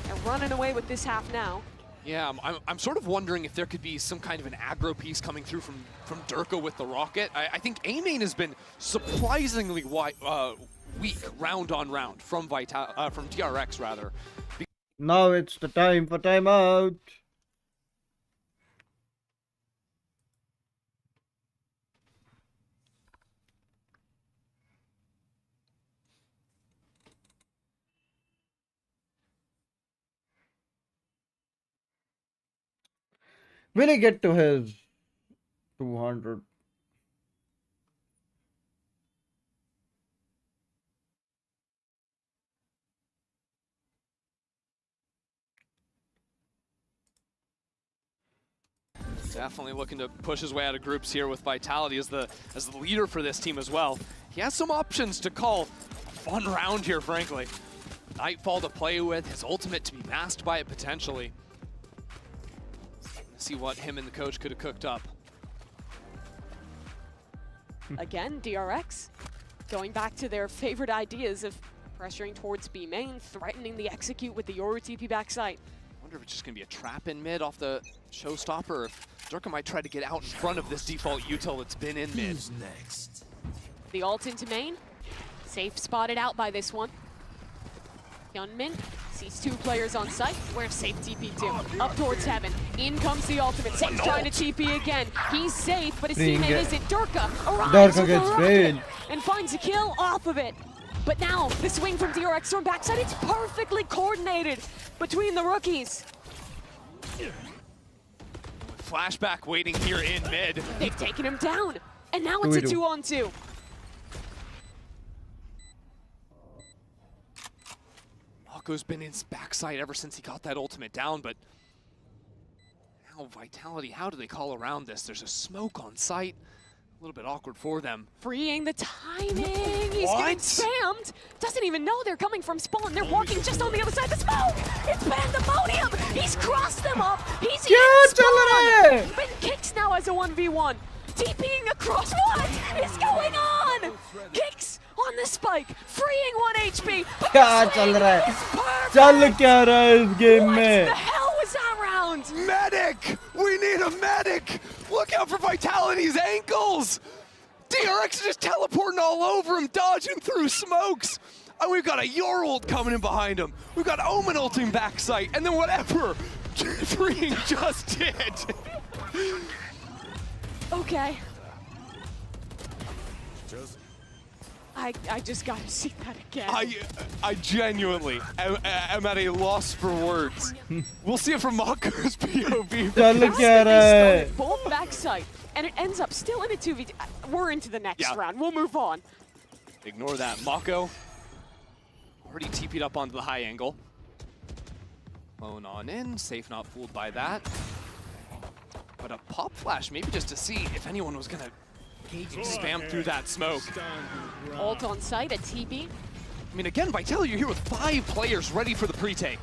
S2: They're running away with this half now.
S3: Yeah, I'm sort of wondering if there could be some kind of an aggro piece coming through from Durka with the rocket. I think A-Main has been surprisingly weak round on round from DRX rather.
S11: Now it's the time for timeout. Will he get to his 200?
S3: Definitely looking to push his way out of groups here with Vitality as the leader for this team as well. He has some options to call a fun round here, frankly. Nightfall to play with, his ultimate to be masked by it potentially. Let's see what him and the coach could have cooked up.
S2: Again, DRX going back to their favorite ideas of pressuring towards B main, threatening the execute with the Yoru TP backside.
S3: I wonder if it's just going to be a trap in mid off the showstopper, or if Durka might try to get out in front of this default util that's been in mid.
S4: Who's next?
S2: The ult into main, safe spotted out by this one. Hyunmin Sees 2 players on site. Where's safe TP2? Up towards heaven. In comes the ultimate. Safe trying to TP again. He's safe, but his teammate isn't. Durka arrives with a rocket and finds a kill off of it. But now, the swing from DRX from backside, it's perfectly coordinated between the rookies.
S3: Flashback waiting here in mid.
S2: They've taken him down, and now it's a 2-on-2.
S3: Mako's been in his backside ever since he got that ultimate down, but now Vitality, how do they call around this? There's a smoke on site. A little bit awkward for them.
S2: Freeing the timing. He's getting spammed. Doesn't even know they're coming from spawn. They're walking just on the other side of the smoke. It's pandemonium. He's crossed them up. He's in spawn. But Kicks now has a 1v1. TPing across. What is going on? Kicks on the spike. Freeing 1 HP.
S11: क्या चल रहा है? चल क्या रहा है इस game में?
S2: What the hell was that round?
S3: Medic! We need a medic! Look out for Vitality's ankles! DRX is just teleporting all over him, dodging through smokes. And we've got a Yor ult coming in behind him. We've got Omen ulting backside, and then whatever Freeing just did.
S2: Okay. I just gotta see that again.
S3: I genuinely am at a loss for words. We'll see it from Mako's POV.
S2: Both backside, and it ends up still in a 2v2. We're into the next round. We'll move on.
S3: Ignore that. Mako already TP'd up onto the high angle. Lone on in. Safe, not fooled by that. But a pop flash, maybe just to see if anyone was gonna spam through that smoke.
S2: Ult on site, a TB.
S3: I mean, again, Vitality, you're here with 5 players ready for the pre-take.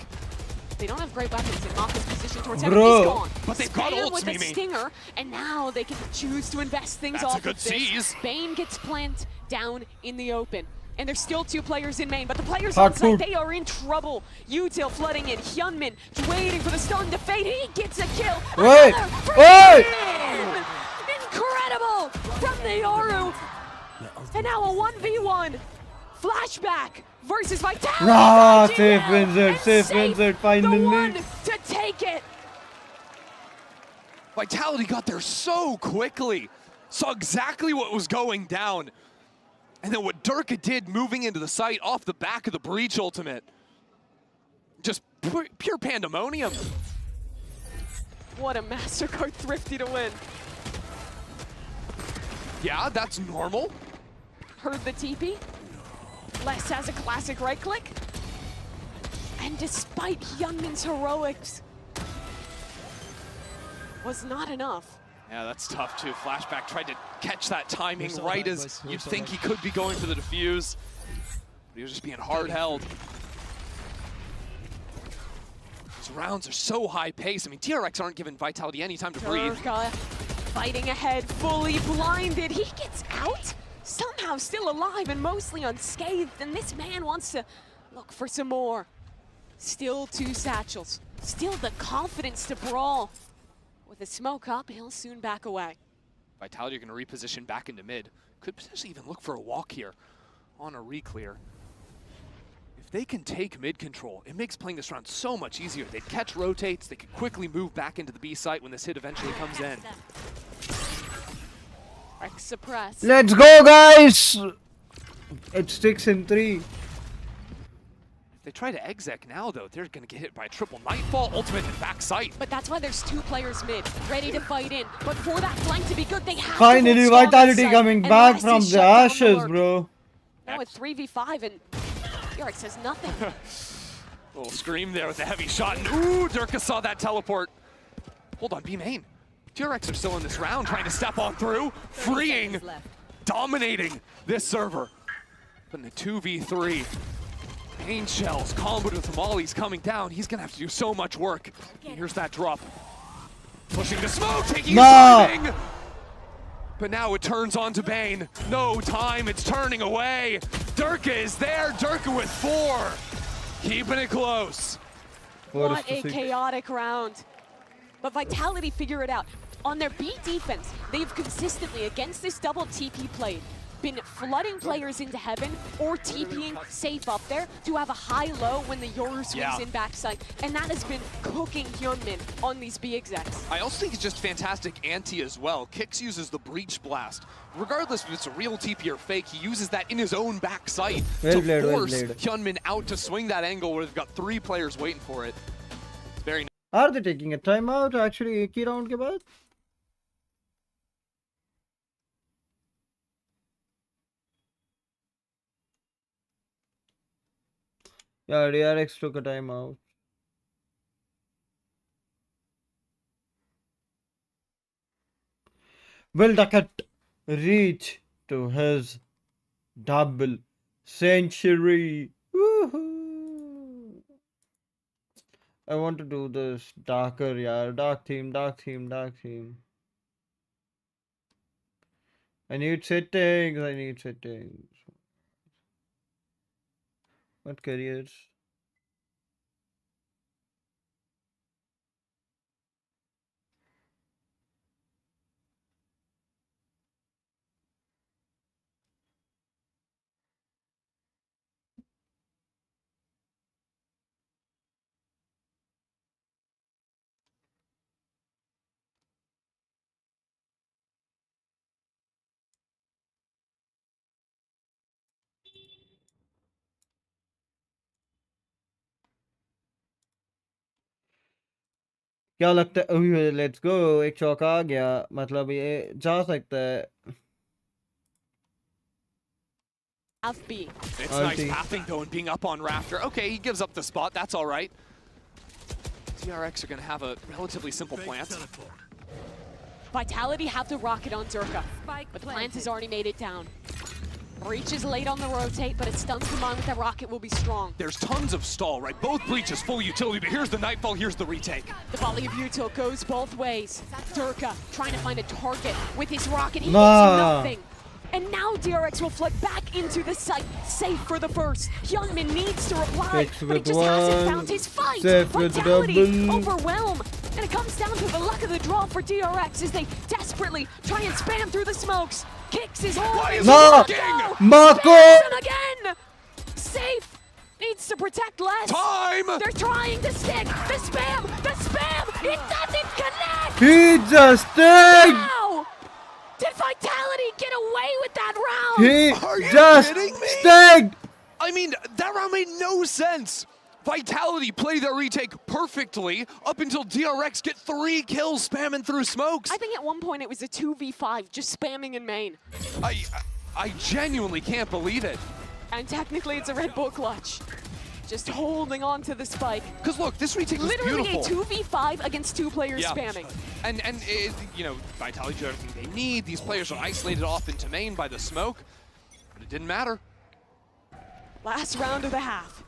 S2: They don't have great weapons in Maka's position towards heaven. He's gone.
S3: But they've got ults,
S2: with a stinger, and now they can choose to invest things
S3: That's
S2: off
S3: a good
S2: of this.
S3: seize.
S2: Bane gets planted down in the open. And there's still 2 players in main, but the players on site, they are in trouble. Util flooding in. Hyunmin waiting for the stun to fade. He gets a kill. Incredible from the Yoru. And now a 1v1. Flashback versus Vitality.
S11: Safe wins it, finally.
S2: The one to take it.
S3: Vitality got there so quickly. Saw exactly what was going down. And then what Durka did moving into the site off the back of the Breach ultimate. Just pure pandemonium.
S2: What a MasterCard Thrifty to win.
S3: Yeah, that's normal.
S2: Heard the TP. Les has a classic right click. And despite Hyunmin's heroics, was not enough.
S3: Yeah, that's tough too. Flashback tried to catch that timing right as you'd think he could be going for the defuse. But he was just being hard held. These rounds are so high pace. I mean, DRX aren't giving Vitality any time to breathe.
S2: Fighting ahead, fully blinded. He gets out, somehow still alive and mostly unscathed. And this man wants to look for some more. Still 2 satchels. Still the confidence to brawl. With the smoke up, he'll soon back away.
S3: Vitality are going to reposition back into mid. Could potentially even look for a walk here on a reclear. If they can take mid control, it makes playing this round so much easier. They'd catch rotates, they could quickly move back into the B site when this hit eventually comes in.
S2: X suppress.
S11: Let's go, guys! It's 6 and 3.
S3: If they try to exec now, though, they're going to get hit by a triple Nightfall, ultimate, and back sight.
S2: But that's why there's 2 players mid, ready to fight in. But for that flank to be good, they have
S11: Finally,
S2: to hold
S11: Vitality
S2: strong
S11: coming
S2: and
S11: back
S2: Les
S11: from
S2: is
S11: the
S2: shut down
S11: ashes,
S2: Lord.
S11: bro.
S2: Now with 3v5 and DRX says nothing.
S3: Little scream there with a heavy shot, and ooh, Durka saw that teleport. Hold on, B main. DRX are still in this round, trying to step on through, freeing, dominating this server. But in a 2v3, Pain Shells, comboed with the mollies coming down. He's gonna have to do so much work. And here's that drop. Pushing the smoke, taking his timing. But now it turns on to Bane. No time, it's turning away. Durka is there, Durka with 4. Keeping it close.
S2: What a chaotic round. But Vitality figure it out. On their B defense, they've consistently, against this double TP played, been flooding players into heaven or TPing safe up there to have a high-low when the Yoru swings in backside. And that has been cooking Hyunmin on these B execs.
S3: I also think it's just fantastic anti as well. Kix uses the Breach Blast. Regardless if it's a real TP or fake, he uses that in his own backside to force Hyunmin out to swing that angle where they've got 3 players waiting for it. It's very nice.
S11: Are they taking a timeout actually एक ही round के बाद? Yeah, DRX took a timeout. Will Duckett reach to his double century? Woohoo! I want to do this darker, yeah. Dark theme, dark theme, dark theme. I need settings, I need settings. What careers? क्या लगता है let's go एक चौका आ गया मतलब ये जा सकता है
S3: FB. It's nice pathing though and being up on Rafter. Okay, he gives up the spot. That's all right. DRX are going to have a relatively simple plant.
S2: Vitality have the rocket on Zerka, but the plant has already made it down. Breach is late on the rotate, but it stuns them on with the rocket will be strong.
S3: There's tons of stall, right? Both breaches full utility, but here's the Nightfall, here's the retake.
S2: The volley of util goes both ways. Durka trying to find a target with his rocket. He gets nothing. And now DRX will flood back into the site, safe for the first. Hyunmin needs to reply, but he just hasn't found his fight. Vitality, overwhelm. And it comes down to the luck of the draw for DRX as they desperately try and spam through the smokes. Kicks his home.
S11: Marco!
S2: Again! Safe! Needs to protect less.
S3: Time!
S2: They're trying to stick. The spam! The spam! It doesn't connect!
S11: He just did!
S2: Wow! Did Vitality get away with that round?
S11: He just stayed!
S3: I mean, that round made no sense. Vitality play their retake perfectly up until DRX get 3 kills spamming through smokes.
S2: I think at one point it was a 2v5, just spamming in main.
S3: I genuinely can't believe it.
S2: And technically it's a Red Bull clutch. Just holding on to the spike.
S3: Because look, this retake was
S2: literally
S3: beautiful.
S2: A 2v5 against 2 players spamming.
S3: And it, you know, Vitality do everything they need. These players are isolated off into main by the smoke, but it didn't matter.
S2: Last round of the half.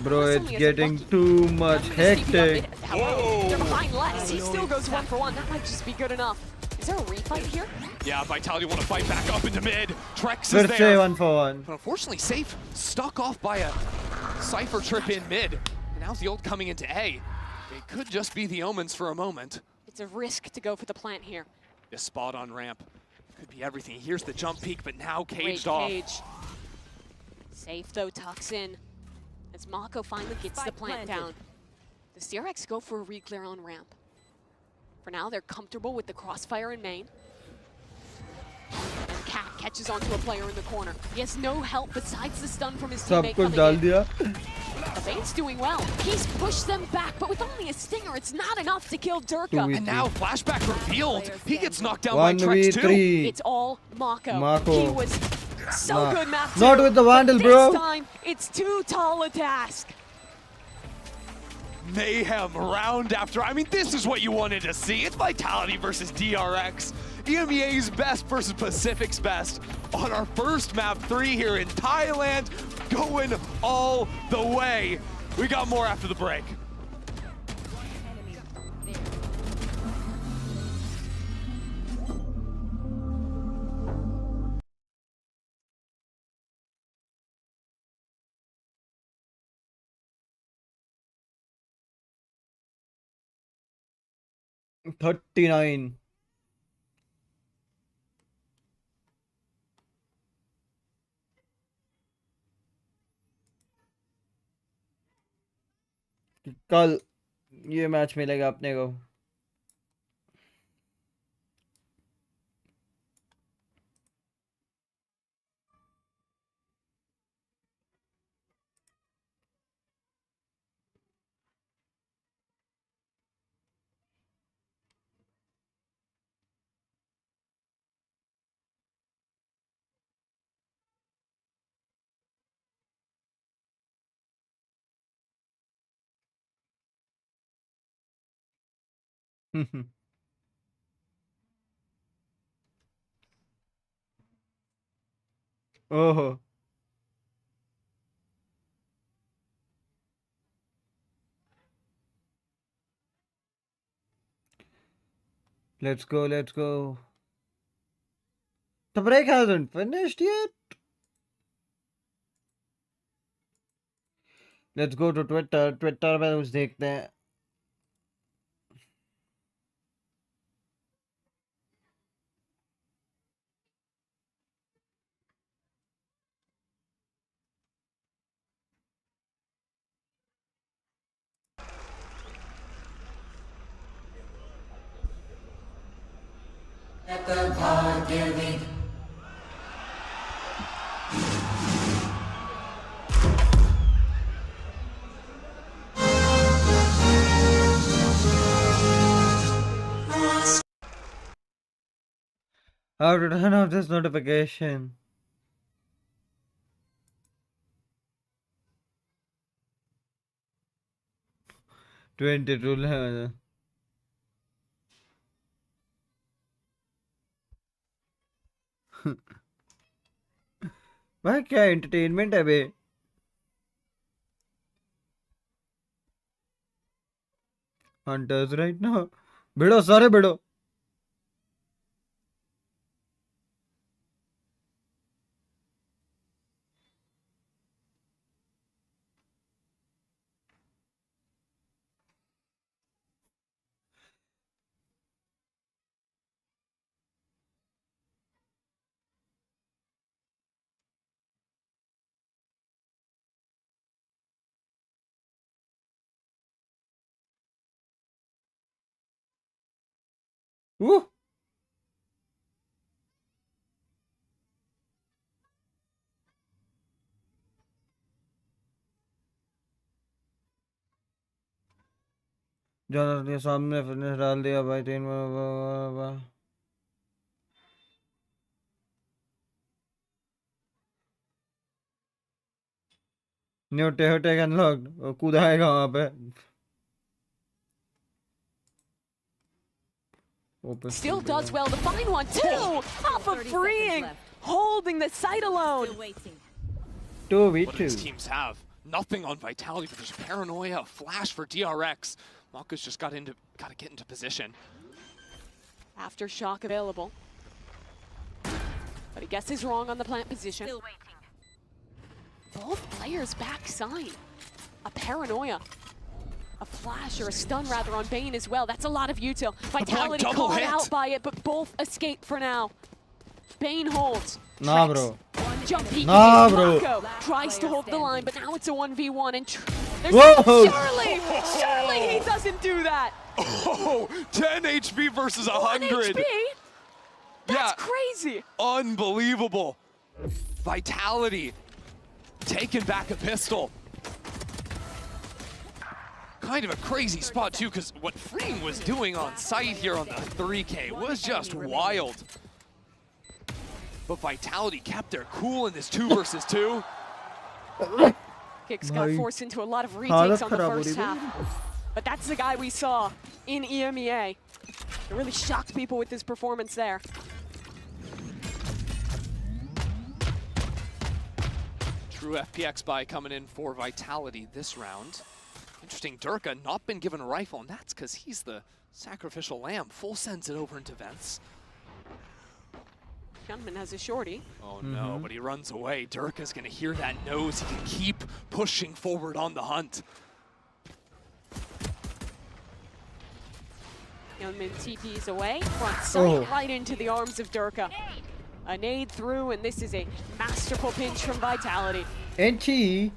S11: Bro, it's getting too much hectic.
S2: They're behind less. He still goes 1 for 1. That might just be good enough. Is there a refight here?
S3: Yeah, Vitality want to fight back up into mid. Trex is there.
S11: Say 1 for 1.
S3: But unfortunately, Safe stuck off by a Cypher trip in mid. And now the ult coming into A. It could just be the omens for a moment.
S2: It's a risk to go for the plant here.
S3: This spot on ramp could be everything. Here's the jump peak, but now caged
S2: Great
S3: off.
S2: Cage. Safe though, tucks in. As Mako finally gets the plant down. Does DRX go for a re-clear on ramp? For now, they're comfortable with the crossfire in main. And Cat catches onto a player in the corner. He has no help besides the stun from his teammate coming in. Vane's doing well. He's pushed them back, but with only a stinger, it's not enough to kill Durka.
S3: And now flashback revealed. He gets knocked down by Trex too.
S2: It's all Mako. He was so good, Matt.
S11: Not with the Vandal, bro.
S2: This time, it's too tall a task.
S3: Mayhem round after. I mean, this is what you wanted to see. It's Vitality versus DRX. EMEA's best versus Pacific's best on our first map 3 here in Thailand, going all the way. We got more after the break.
S11: 39. कल ये match मिलेगा अपने को. Oh. Let's go, let's go. The break hasn't finished yet. Let's go to Twitter. Twitter पे कुछ देखते हैं. How to turn off this notification? $22. भाई क्या एंटरटेनमेंट है बे. Hunters right now. भिड़ो सारे भिड़ो. Woo! जाना के सामने फिनिश डाल दिया भाई 3. New take unlocked. कूदा आएगा वहां पे.
S2: Still does well to find one too. Off of freeing, holding the site alone.
S11: 2v2.
S3: What do these teams have? Nothing on Vitality, but there's paranoia, flash for DRX. Malka's just gotta get into position.
S2: Aftershock available, but he guesses wrong on the plant position. Both players backside. A paranoia. A flash or a stun rather on Bane as well. That's a lot of util. Vitality caught out by it, but both escape for now. Bane holds.
S11: Nah, bro.
S2: Jump peek.
S11: Nah, bro.
S2: Marco tries to hold the line, but now it's a 1v1 and
S11: Whoa!
S2: surely he doesn't do that.
S3: Oh, 10 HP versus 100.
S2: 1 HP? That's crazy.
S3: Unbelievable. Vitality taking back a pistol. Kind of a crazy spot too, because what Freeing was doing on site here on the 3K was just wild. But Vitality kept their cool in this 2 versus 2.
S2: Kicks got forced into a lot of retakes on the first half. But that's the guy we saw in EMEA. It really shocked people with his performance there.
S3: True FPX buy coming in for Vitality this round. Interesting, Durka not been given a rifle, and that's because he's the sacrificial lamb. Full sends it over into Vents.
S2: Gunman has a shorty.
S3: Oh no, but he runs away. Durka's gonna hear that nose. He can keep pushing forward on the hunt.
S2: Yeoman TPs away, front sight right into the arms of Durka. A nade through, and this is a masterful pinch from Vitality.
S11: NT.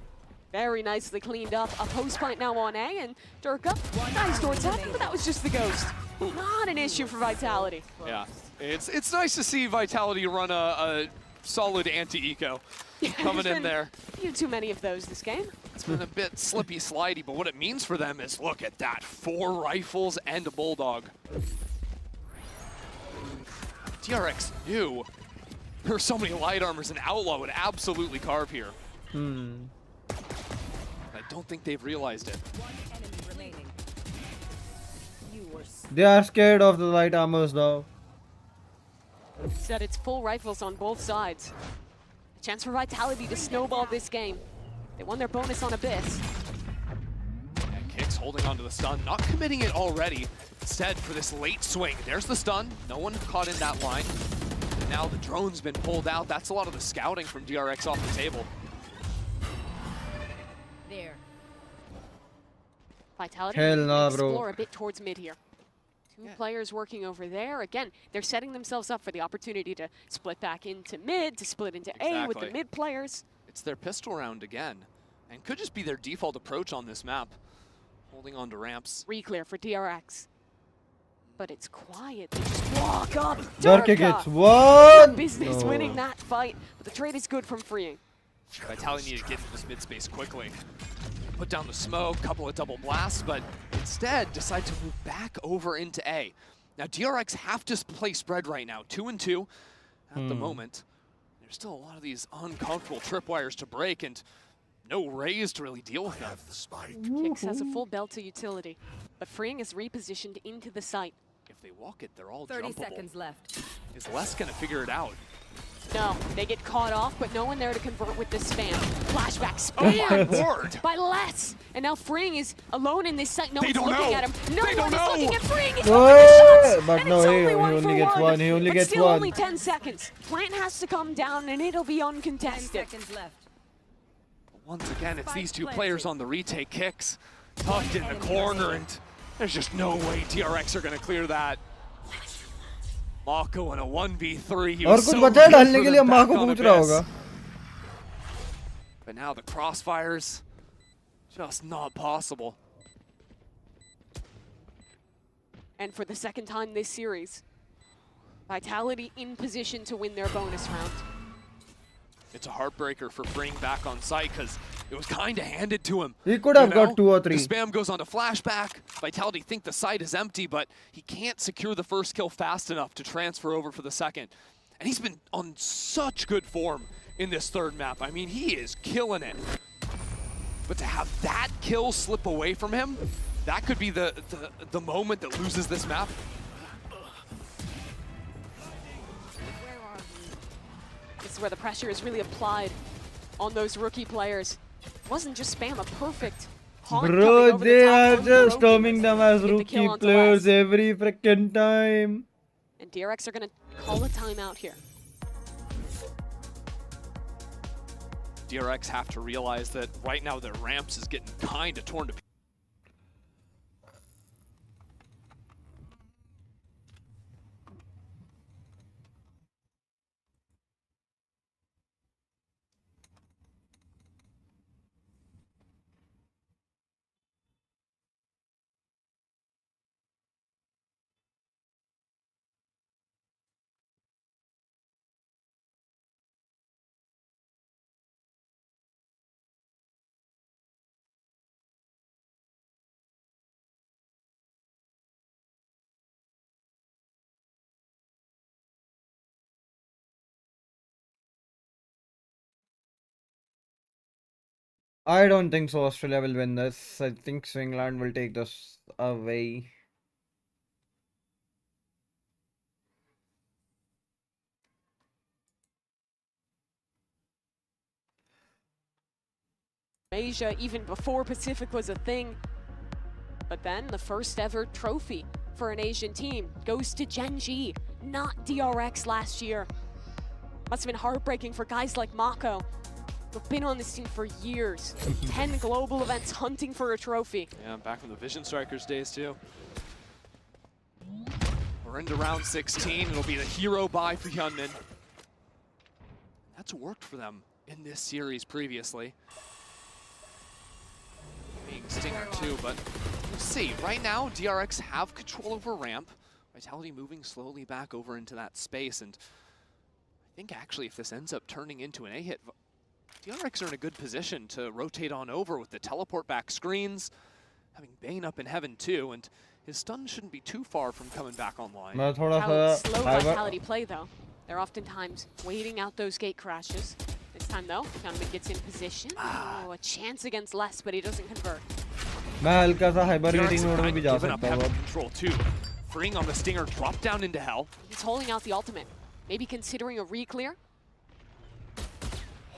S2: Very nicely cleaned up. A post plant now on A, and Durka, nice door tap, but that was just the ghost. Not an issue for Vitality.
S3: Yeah, it's nice to see Vitality run a solid anti-eco coming in there.
S2: You too many of those this game.
S3: It's been a bit slippy slidey, but what it means for them is look at that, 4 rifles and a bulldog. DRX knew there were so many light armors, and Outlaw would absolutely carve here. I don't think they've realized it.
S11: They are scared of the light armors now.
S2: Said it's full rifles on both sides. A chance for Vitality to snowball this game. They won their bonus on Abyss.
S3: And Kicks holding onto the stun, not committing it already. Instead, for this late swing, there's the stun. No one caught in that line. And now the drone's been pulled out. That's a lot of the scouting from DRX off the table.
S2: There. Vitality
S11: Hell nah, bro.
S2: explore a bit towards mid here. Two players working over there. Again, they're setting themselves up for the opportunity to split back into mid, to split into A with the mid players.
S3: It's their pistol round again, and could just be their default approach on this map. Holding on to ramps.
S2: Re-clear for DRX. But it's quiet. They just walk up.
S11: Durka gets one.
S2: Business winning that fight, but the trade is good from freeing.
S3: Vitality need to get into this mid space quickly. Put down the smoke, couple of double blasts, but instead decide to move back over into A. Now DRX have to play spread right now, 2 and 2 at the moment. There's still a lot of these uncomfortable tripwires to break, and no rays to really deal with them.
S2: Kicks has a full belt to utility, but freeing is repositioned into the site.
S3: If they walk it, they're all
S20: 30
S3: jumpable.
S20: seconds left.
S3: Is Les gonna figure it out?
S2: No, they get caught off, but no one there to convert with the spam. Flashback spam by Les. And now freeing is alone in this site. No one's looking at him. No one is looking at freeing. He's
S11: Hey,
S2: shots.
S11: but
S2: And
S11: no,
S2: it's
S11: he
S2: only one
S11: only
S2: for
S11: gets one. He only
S2: but
S11: gets
S2: still
S11: one.
S2: only 10 seconds. Plant has to come down, and it'll be
S20: 10
S2: uncontested.
S20: seconds left.
S3: Once again, it's these two players on the retake. Kicks tucked in the corner, and there's just no way DRX are gonna clear that. Mako in a 1v3. He
S11: और
S3: was
S11: कुछ
S3: so
S11: बचा
S3: good
S11: डालने
S3: for
S11: के
S3: them
S11: लिए माँ
S3: back
S11: को
S3: on
S11: पूछ रहा
S3: Abyss.
S11: होगा.
S3: But now the crossfires, just not possible.
S2: And for the second time this series, Vitality in position to win their bonus round.
S3: It's a heartbreaker for freeing back on site because it was kind of handed to him.
S11: He could have
S3: you know?
S11: got 2 or 3.
S3: The spam goes on to flashback. Vitality think the site is empty, but he can't secure the first kill fast enough to transfer over for the second. And he's been on such good form in this third map. I mean, he is killing it. But to have that kill slip away from him, that could be the moment that loses this map.
S2: This is where the pressure is really applied on those rookie players. It wasn't just spam, a perfect haunt coming
S11: Bro,
S2: over
S11: they
S2: the
S11: are
S2: top,
S11: just
S2: unbroken.
S11: storming them as
S2: Get the
S11: rookie
S2: kill onto
S11: players
S2: Les.
S11: every freaking time.
S2: And DRX are going to call a timeout here.
S3: DRX have to realize that right now their ramps is getting kind of torn to pieces.
S11: I don't think so. Australia will win this. I think England will take this away.
S2: Asia, even before Pacific was a thing. But then the first ever trophy for an Asian team goes to Genji, not DRX last year. Must have been heartbreaking for guys like Mako, who've been on this team for years. 10 global events hunting for a trophy.
S3: Yeah, back from the Vision Strikers days too. We're into round 16. It'll be the hero buy for Hyunmin. That's worked for them in this series previously. Being Stinger too, but we'll see. Right now, DRX have control over ramp. Vitality moving slowly back over into that space, and I think actually if this ends up turning into an A-hit, DRX are in a good position to rotate on over with the teleport back screens, having Bane up in heaven too, and his stun shouldn't be too far from coming back online.
S2: How slow Vitality play though. They're oftentimes waiting out those gate crashes. This time though, Hyunmin gets in position. Oh, a chance against less, but he doesn't convert.
S11: मैं हल्का सा hibernating mode में भी जा सकता हूँ.
S3: Control too. Freeing on the Stinger, drop down into hell.
S2: He's holding out the ultimate. Maybe considering a re-clear.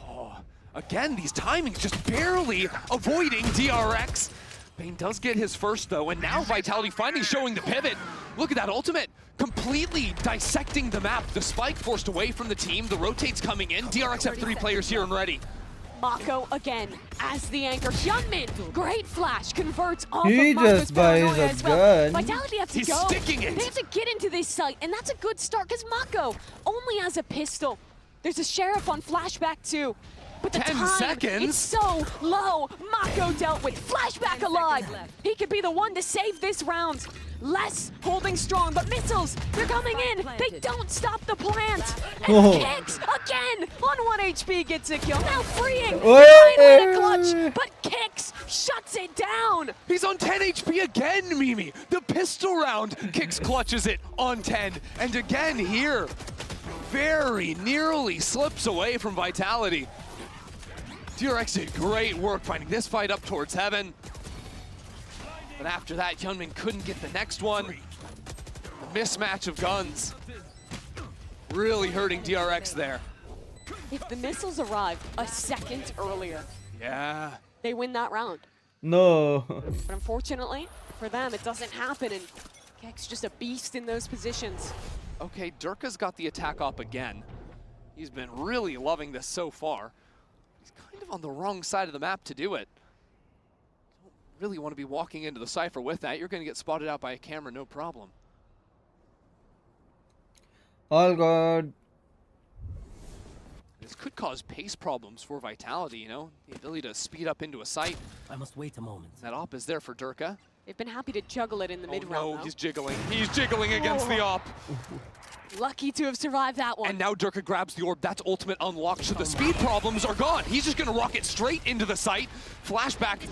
S3: Oh, again, these timings just barely avoiding DRX. Bane does get his first though, and now Vitality finally showing the pivot. Look at that ultimate, completely dissecting the map. The spike forced away from the team, the rotates coming in. DRX have 3 players here and ready.
S2: Mako again as the anchor. Hyunmin, great flash, converts off
S11: He
S2: of Mako's
S11: just buys
S2: paranoia
S11: a
S2: as well.
S11: gun.
S2: Vitality have to
S3: He's
S2: go.
S3: sticking it.
S2: They have to get into this site, and that's a good start because Mako only has a pistol. There's a sheriff on flashback too. But the
S3: 10
S2: time,
S3: seconds.
S2: it's so low. Mako dealt with flashback alive. He could be the one to save this round. Less holding strong, but missiles, they're coming in. They don't stop the plant. And
S11: Oh.
S2: Kicks again on 1 HP gets a kill. Now freeing.
S11: Oi.
S2: Finally the clutch, but Kicks shuts it down.
S3: He's on 10 HP again, Mimi. The pistol round, Kicks clutches it on 10. And again here, very nearly slips away from Vitality. DRX did great work finding this fight up towards heaven. But after that, Hyunmin couldn't get the next one. The mismatch of guns really hurting DRX there.
S2: If the missiles arrived a second earlier,
S3: Yeah.
S2: they win that round.
S11: No.
S2: But unfortunately, for them, it doesn't happen, and Kek's just a beast in those positions.
S3: Okay, Durka's got the attack up again. He's been really loving this so far. He's kind of on the wrong side of the map to do it. Don't really want to be walking into the Cypher with that. You're going to get spotted out by a camera, no problem.
S11: All good.
S3: This could cause pace problems for Vitality, you know? The ability to speed up into a site.
S12: I must wait a moment.
S3: That op is there for Durka.
S2: They've been happy to juggle it in the mid-round,
S3: No,
S2: though.
S3: he's jiggling. He's jiggling against the op.
S2: Lucky to have survived that one.
S3: And now Durka grabs the orb. That's ultimate unlocked, so the speed problems are gone. He's just going to rocket straight into the site. Flashback,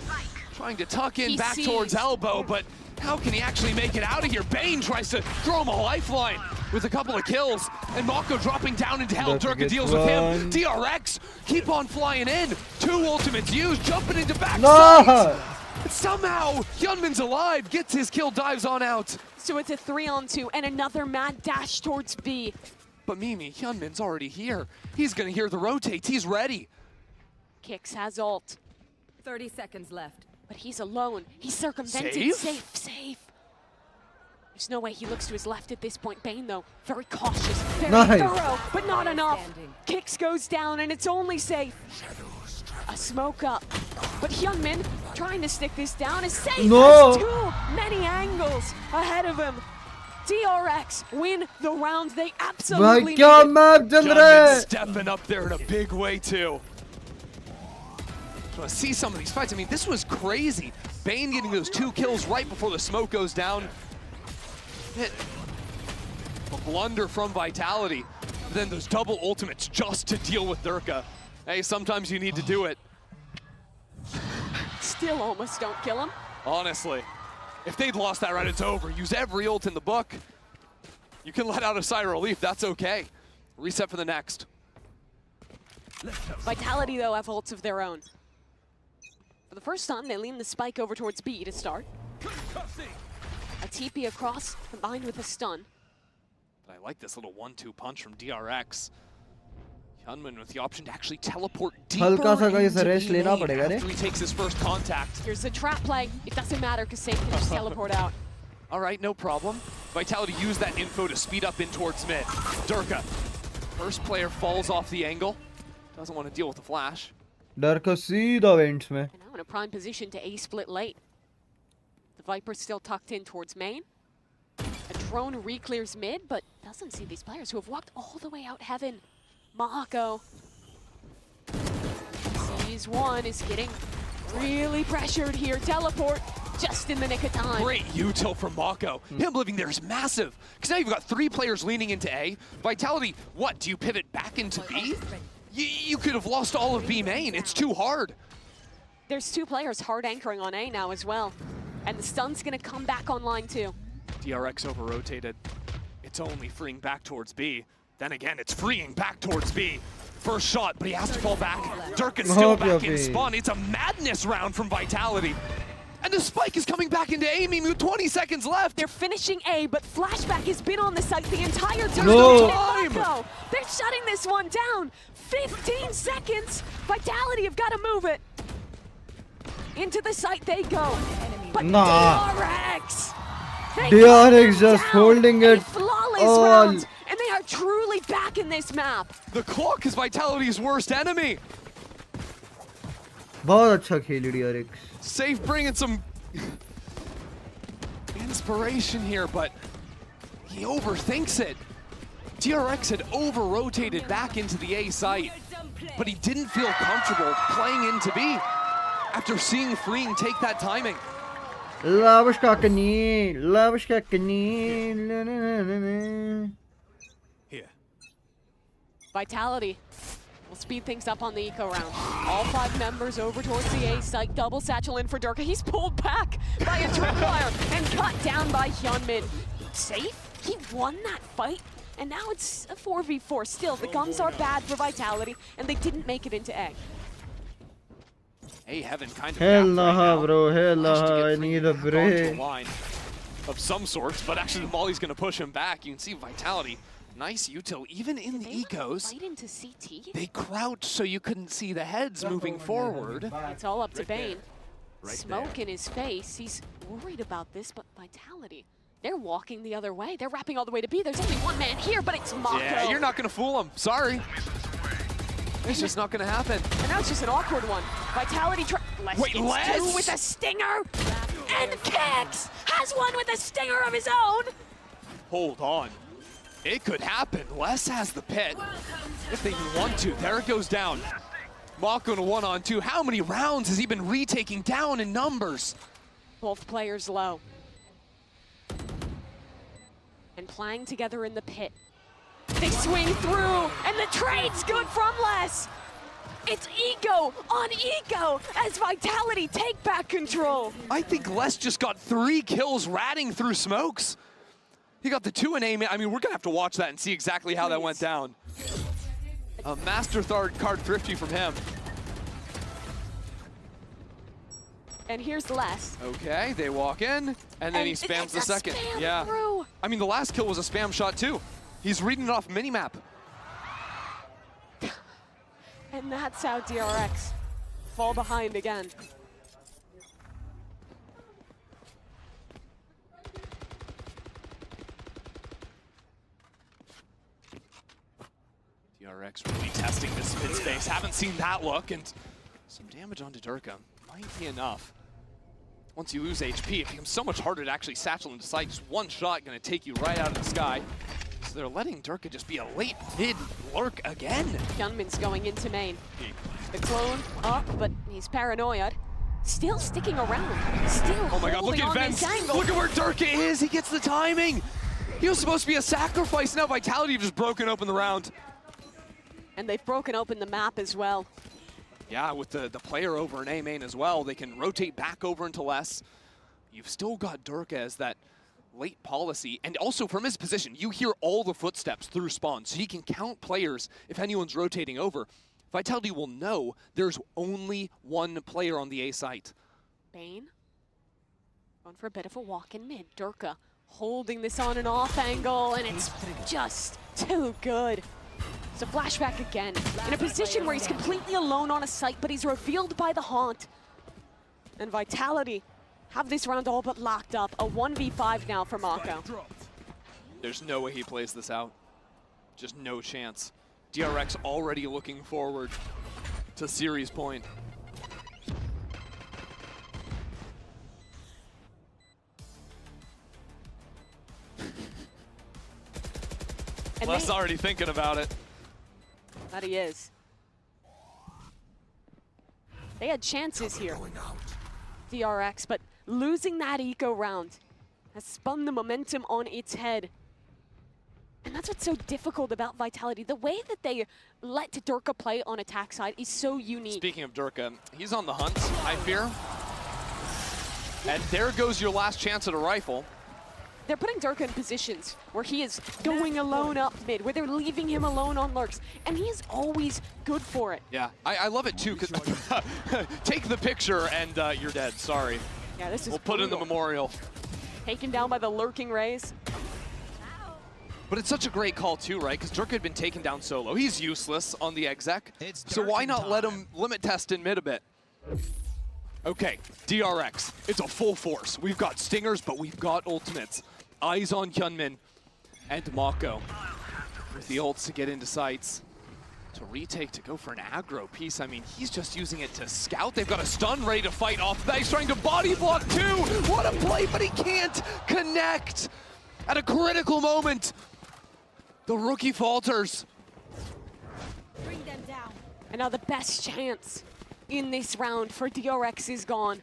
S3: trying to tuck in back towards elbow, but how can he actually make it out of here? Bane tries to throw him a lifeline with a couple of kills, and Mako dropping down into hell. Durka deals with him. DRX keep on flying in. 2 ultimates used, jumping into back sides. Somehow, Hyunmin's alive, gets his kill, dives on out.
S2: So it's a 3-on-2 and another mad dash towards B.
S3: But Mimi, Hyunmin's already here. He's gonna hear the rotates, he's ready.
S2: Kicks has ult.
S20: 30 seconds left.
S2: But he's alone. He's circumvented.
S3: Safe?
S2: Safe. There's no way he looks to his left at this point. Bane, though, very cautious, very
S11: Nice.
S2: thorough, but not enough. Kicks goes down, and it's only safe. A smoke up. But Hyunmin, trying to stick this down, is safe.
S11: No.
S2: Has too many angles ahead of him. DRX win the round. They absolutely need
S11: क्या
S2: it.
S11: Map चल रहा है?
S3: Hyunmin stepping up there in a big way, too. Want to see some of these fights. I mean, this was crazy. Bane getting those 2 kills right before the smoke goes down. A blunder from Vitality. Then those double ultimates just to deal with Durka. Hey, sometimes you need to do it.
S2: Still almost don't kill him.
S3: Honestly, if they'd lost that round, it's over. Use every ult in the book. You can let out a sigh of relief, that's okay. Reset for the next.
S2: Vitality, though, have ults of their own. For the first time, they lean the spike over towards B to start. A TP across, combined with a stun.
S3: But I like this little 1-2 punch from DRX. Hyunmin with the option to actually teleport deeper
S11: हल्का सा कहीं से
S3: into
S11: rest
S3: B
S11: लेना
S3: lane
S11: पड़ेगा रे.
S3: after he takes his first contact.
S2: Here's the trap play. It doesn't matter because Safe can just teleport out.
S3: All right, no problem. Vitality used that info to speed up in towards mid. Durka, first player falls off the angle. Doesn't want to deal with the flash.
S11: डर को सीधा vents में.
S2: And now in a prime position to A-split late. The Viper's still tucked in towards main. A drone re-clears mid, but doesn't see these players who have walked all the way out heaven. Mahako sees one, is getting really pressured here. Teleport just in the nick of time.
S3: Great util from Mako. Him living there is massive. Because now you've got 3 players leaning into A. Vitality, what, do you pivot back into B? You could have lost all of B main. It's too hard.
S2: There's 2 players hard anchoring on A now as well. And the stun's gonna come back online too.
S3: DRX over-rotated. It's only freeing back towards B. Then again, it's freeing back towards B. First shot, but he has to fall back. Durk is still back in spawn. It's a madness round from Vitality. And the spike is coming back into Amy with 20 seconds left.
S2: They're finishing A, but Flashback has been on the site the entire time.
S3: No.
S2: They're shutting this one down. 15 seconds. Vitality have got to move it. Into the site they go. But DRX.
S11: DRX just holding it
S2: flawless
S11: all.
S2: round, and they are truly back in this map.
S3: The clock is Vitality's worst enemy.
S11: बहुत अच्छा खेली DRX.
S3: Safe bringing some inspiration here, but he overthinks it. DRX had over-rotated back into the A site, but he didn't feel comfortable playing into B after seeing Freeing take that timing.
S2: Here. Vitality will speed things up on the eco round. All 5 members over towards the A site. Double satchel in for Durka. He's pulled back by a tripwire and cut down by Hyunmin. Safe? He won that fight, and now it's a 4v4. Still, the guns are bad for Vitality, and they didn't make it into A.
S3: Hey, Heaven kind of
S11: Hell
S3: right now.
S11: bro, hell I need a break.
S3: Line of some sorts, but actually Molly's going to push him back. You can see Vitality, nice util, even in the ecos.
S2: Fight into CT?
S3: They crouched so you couldn't see the heads moving forward.
S2: It's all up to Bane. Smoke in his face. He's worried about this, but Vitality, they're walking the other way. They're wrapping all the way to B. There's only one man here, but it's Mako.
S3: Yeah, you're not going to fool him. Sorry. It's just not going to happen.
S2: And now it's just an awkward one. Vitality
S3: Wait, Les?
S2: 2 with a stinger. And Kex has one with a stinger of his own.
S3: Hold on. It could happen. Les has the pit. If they want to. There it goes down. Mako in a 1-on-2. How many rounds has he been retaking down in numbers?
S2: Both players low. And playing together in the pit. They swing through, and the trade's good from Les. It's ego on ego as Vitality take back control.
S3: I think Les just got 3 kills ratting through smokes. He got the 2 in aim. I mean, we're going to have to watch that and see exactly how that went down. A master card thrifty from him.
S2: And here's Les.
S3: Okay, they walk in, and then he spams the second.
S2: Spam through.
S3: I mean, the last kill was a spam shot too. He's reading it off minimap.
S2: And that's how DRX fall behind again.
S3: DRX really testing this mid space. Haven't seen that look, and some damage onto Durka might be enough. Once you lose HP, it becomes so much harder to actually satchel into sight. Just one shot gonna take you right out of the sky. So they're letting Durka just be a late mid lurk again.
S2: Hyunmin's going into main. The clone up, but he's paranoid. Still sticking around. Still
S3: oh my god, look at Vents. Look at where Durka is. He gets the timing. He was supposed to be a sacrifice. Now Vitality have just broken open the round.
S2: And they've broken open the map as well.
S3: Yeah, with the player over in A main as well, they can rotate back over into less. You've still got Durka as that late policy, and also from his position, you hear all the footsteps through spawn, so he can count players if anyone's rotating over. Vitality will know there's only one player on the A site.
S2: Bane going for a bit of a walk in mid. Durka holding this on and off angle, and it's just too good. So Flashback again, in a position where he's completely alone on a site, but he's revealed by the haunt. And Vitality have this round all but locked up. A 1v5 now for Mako.
S3: There's no way he plays this out. Just no chance. DRX already looking forward to series point. Les already thinking about it.
S2: That he is. They had chances here, DRX, but losing that eco round has spun the momentum on its head. And that's what's so difficult about Vitality. The way that they let Durka play on attack side is so unique.
S3: Speaking of Durka, he's on the hunt, I fear. And there goes your last chance at a rifle.
S2: They're putting Durka in positions where he is going alone up mid, where they're leaving him alone on lurks, and he is always good for it.
S3: Yeah, I love it too, because take the picture and you're dead, sorry.
S2: Yeah, this is
S3: We'll put in the memorial.
S2: Taken down by the lurking rays.
S3: But it's such a great call too, right? Because Durka had been taken down solo. He's useless on the exec, so why not let him limit test in mid a bit? Okay, DRX, it's a full force. We've got stingers, but we've got ultimates. Eyes on Hyunmin and Mako with the ults to get into sights. To retake, to go for an aggro piece. I mean, he's just using it to scout. They've got a stun ready to fight off that. He's trying to body block too. What a play, but he can't connect at a critical moment. The rookie falters.
S2: Bring them down. And now the best chance in this round for DRX is gone.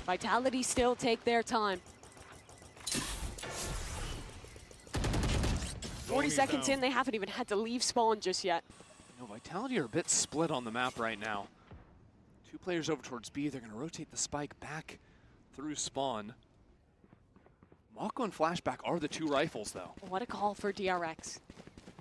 S2: Vitality still take their time. 40 seconds in, they haven't even had to leave spawn just yet.
S3: No, Vitality are a bit split on the map right now. Two players over towards B. They're going to rotate the spike back through spawn. Mako and Flashback are the two rifles, though.
S2: What a call for DRX.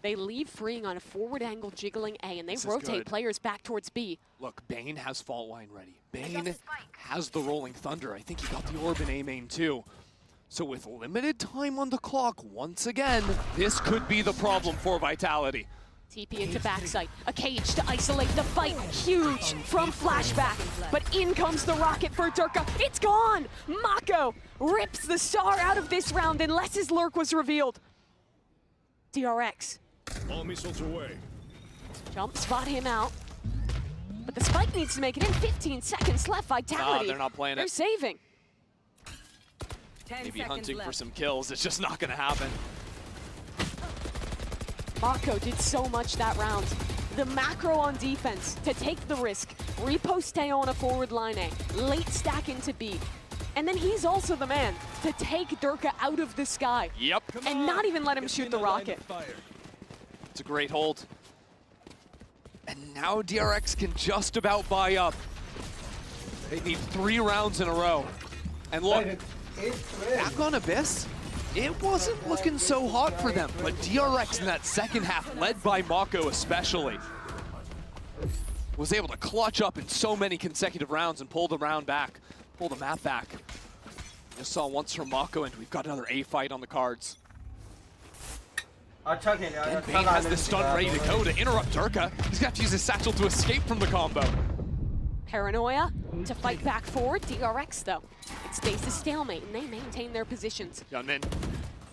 S2: They leave freeing on a forward angle jiggling A, and they rotate players back towards B.
S3: Look, Bane has fault line ready. Bane has the Rolling Thunder. I think he got the Orb in A main too. So with limited time on the clock, once again, this could be the problem for Vitality.
S2: TP into backside, a cage to isolate the fight, huge from Flashback, but in comes the rocket for Durka, it's gone! Mako rips the star out of this round unless his lurk was revealed. DRX.
S4: All missiles away.
S2: Jump, spot him out. But the spike needs to make it in, 15 seconds left, Vitality.
S3: Nah, they're not playing it.
S2: They're saving.
S3: Maybe hunting for some kills, it's just not gonna happen.
S2: Mako did so much that round. The macro on defense to take the risk, repost A on a forward line A, late stack into B. And then he's also the man to take Durka out of the sky.
S3: Yep.
S2: And not even let him shoot the rocket.
S3: It's a great hold. And now DRX can just about buy up. They need 3 rounds in a row. And look, back on Abyss, it wasn't looking so hot for them, but DRX in that second half, led by Mako especially, was able to clutch up in so many consecutive rounds and pull the round back, pull the map back. Just saw once from Mako, and we've got another A fight on the cards. Again, Bane has the stun ready to go to interrupt Durka. He's got to use his satchel to escape from the combo.
S2: Paranoia to fight back forward. DRX, though, it stays a stalemate, and they maintain their positions.
S3: Hyunmin.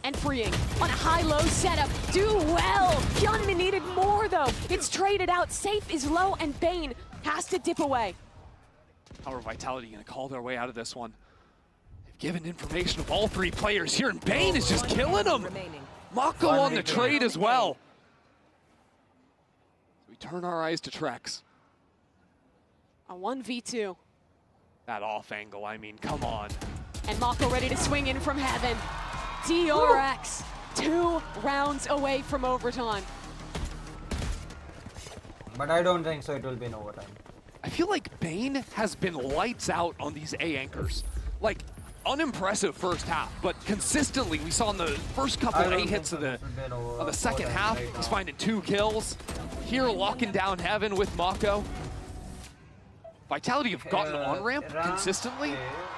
S2: And freeing on a high-low setup. Do well. Hyunmin needed more, though. It's traded out. Safe is low, and Bane has to dip away.
S3: How are Vitality going to call their way out of this one? They've given information of all 3 players here, and Bane is just killing them. Mako on the trade as well. So we turn our eyes to Trex.
S2: A 1v2.
S3: That off angle, I mean, come on.
S2: And Mako ready to swing in from heaven. DRX, 2 rounds away from overtime.
S11: But I don't think so it will be in overtime.
S3: I feel like Bane has been lights out on these A anchors. Like, unimpressive first half, but consistently we saw in the first couple A hits of the second half, he's finding 2 kills. Here locking down heaven with Mako. Vitality have gotten on ramp consistently,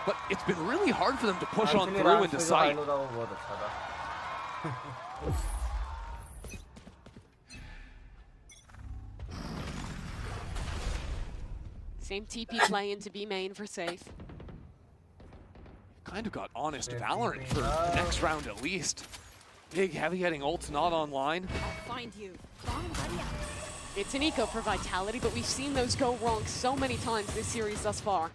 S3: but it's been really hard for them to push on through into sight.
S2: Same TP play into B main for safe.
S3: Kind of got honest Valorant for the next round at least. Big heavy hitting ults not online.
S20: I'll find you.
S2: It's an eco for Vitality, but we've seen those go wrong so many times this series thus far.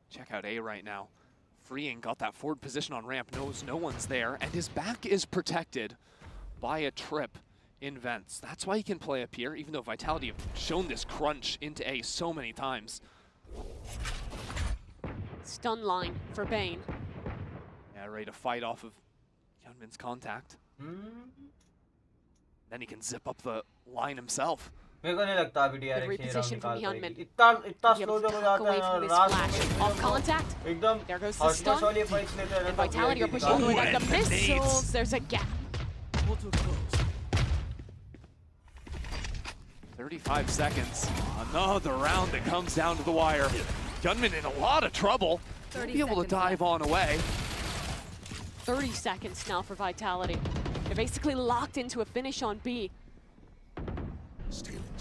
S3: Check out A right now. Freeing got that forward position on ramp, knows no one's there, and his back is protected by a trip in vents. That's why he can play up here, even though Vitality have shown this crunch into A so many times.
S2: Stun line for Bane.
S3: Yeah, ready to fight off of Hyunmin's contact. Then he can zip up the line himself.
S11: मेरे को नहीं लगता अभी DRX
S2: Good reposition from Hyunmin.
S11: इतना slow जब हो जाता
S2: away
S11: है
S2: from
S11: ना
S2: this
S11: रात
S2: flash.
S11: में
S2: Off contact.
S11: एकदम
S2: There goes the
S11: hot
S2: stun.
S11: वाली fights लेते हैं ना
S2: And
S11: तब
S2: Vitality are
S11: DRX
S2: pushing
S11: निकालते
S2: away
S11: हैं.
S2: the missiles. There's a gap.
S3: 35 seconds. Another round that comes down to the wire. Hyunmin in a lot of trouble. Won't be able to dive on away.
S2: 30 seconds now for Vitality. They're basically locked into a finish on B.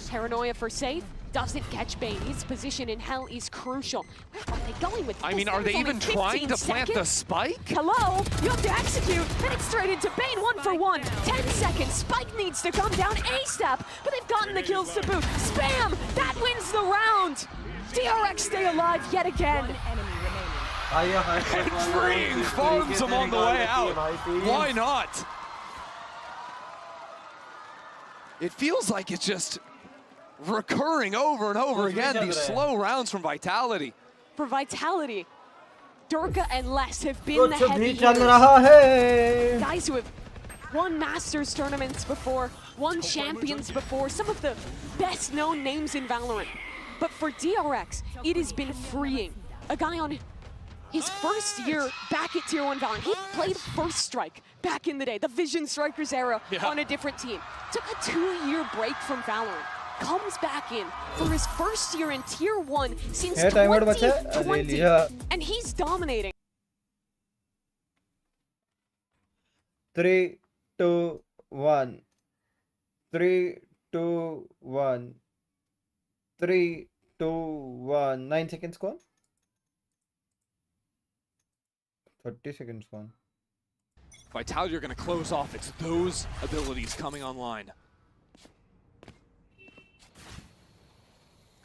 S2: Paranoia for safe. Doesn't catch Bane. His position in hell is crucial. Where are they going with this?
S3: I mean, are they even trying to plant the spike?
S2: Hello? You have to execute, and it's straight into Bane, 1 for 1. 10 seconds. Spike needs to come down ASAP, but they've gotten the kills to boot. Spam! That wins the round! DRX stay alive yet again.
S3: And Freeing farms him on the way out. Why not? It feels like it's just recurring over and over again, these slow rounds from Vitality.
S2: For Vitality, Durka and Les have been the
S11: कुछ
S2: heavy
S11: भी चल
S2: hitters.
S11: रहा है.
S2: Guys who have won Masters tournaments before, won Champions before, some of the best known names in Valorant. But for DRX, it has been freeing. A guy on his first year back at Tier 1 Valorant. He played First Strike back in the day, the Vision Strikers era, on a different team. Took a 2-year break from Valorant. Comes back in for his first year in Tier 1 since 2020, and he's dominating.
S11: 3, 2, 1. 3, 2, 1. 3, 2, 1. 9 seconds gone. 30 seconds gone.
S3: Vitality are going to close off. It's those abilities coming online.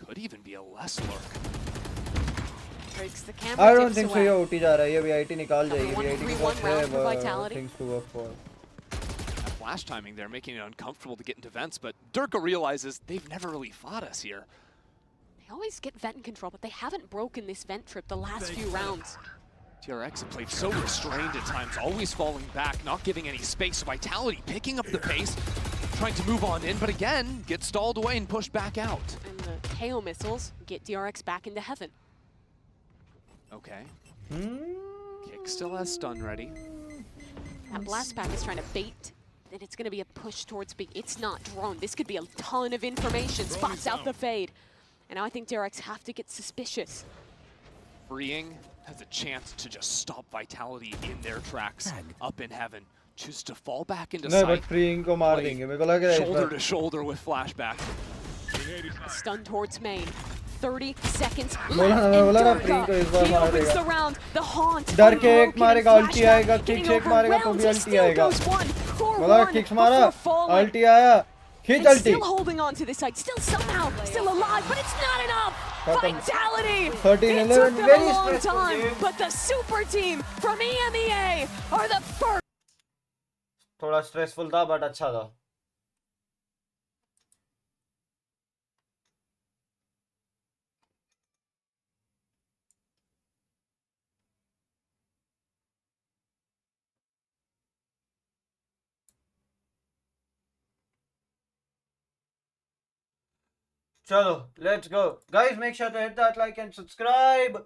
S3: Could even be a less lurk.
S2: Breaks the camera.
S11: I don't think so. ये OT जा रहा है. ये VIT निकाल जाएगी. VIT के पास है things to work for.
S3: That flash timing there, making it uncomfortable to get into vents, but Durka realizes they've never really fought us here.
S2: They always get vent in control, but they haven't broken this vent trip the last few rounds.
S3: DRX have played so restrained at times, always falling back, not giving any space. Vitality picking up the pace, trying to move on in, but again, get stalled away and pushed back out.
S2: And the KO missiles get DRX back into heaven.
S3: Okay. Kick still has stun ready.
S2: That blast pack is trying to bait, and it's going to be a push towards B. It's not drone. This could be a ton of information. Spots out the fade. And now I think DRX have to get suspicious.
S3: Freeing has a chance to just stop Vitality in their tracks up in heaven. Choose to fall back into
S11: No,
S3: sight.
S11: but Freeing को मार देंगे. मेरे को लग रहा है
S3: Shoulder to shoulder with flashback.
S2: Stun towards main. 30 seconds
S11: बोला
S2: left.
S11: ना,
S2: And
S11: बोला ना,
S2: Durka,
S11: Freeing को इस बार
S2: he
S11: मारा
S2: opens
S11: देगा.
S2: the round. The haunt.
S11: डर के एक
S2: unbroken,
S11: मारेगा,
S2: and
S11: ulti
S2: flashback
S11: आएगा,
S2: getting
S11: kick मारेगा तो
S2: overwhelmed.
S11: भी
S2: He
S11: ulti
S2: still
S11: आएगा.
S2: goes 1 for
S11: बोला
S2: 1
S11: kicks मारा,
S2: before falling.
S11: ulti आया, खींच
S2: And
S11: ulti.
S2: still holding on to this side, still somehow still alive, but it's not enough. Vitality!
S11: 13,
S2: It
S11: 11,
S2: took them
S11: very
S2: a long
S11: stressful
S2: time,
S11: game.
S2: but the super team from EMEA are the first.
S11: थोड़ा stressful था, but अच्छा था. Chalo, let's go. Guys, make sure to hit that like and subscribe.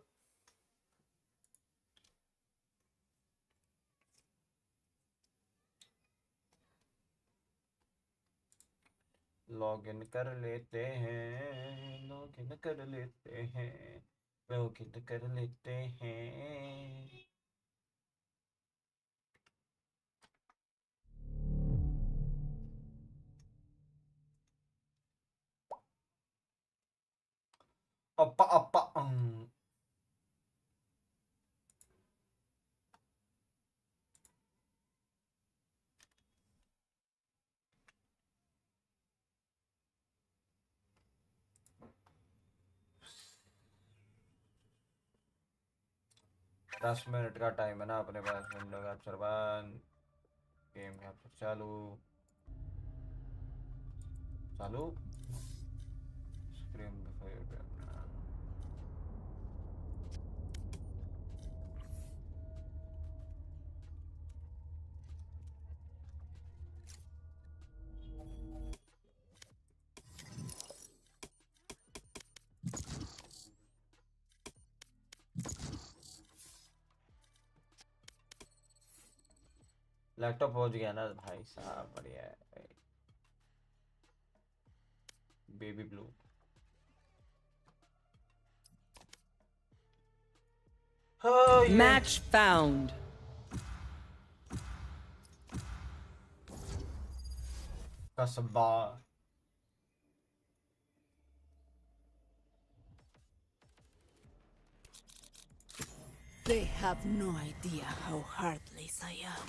S11: Login कर लेते हैं, login कर लेते हैं, लॉगिन कर लेते हैं. Appa appa. 10 मिनट का टाइम है ना अपने पास। विंडो कैप्चर बंद, गेम कैप्चर चालू स्क्रीन पे लैपटॉप पहुंच गया ना भाई साहब, बढ़िया है। Baby blue
S20: Match found.
S11: Kasba
S20: They have no idea how heartless I am.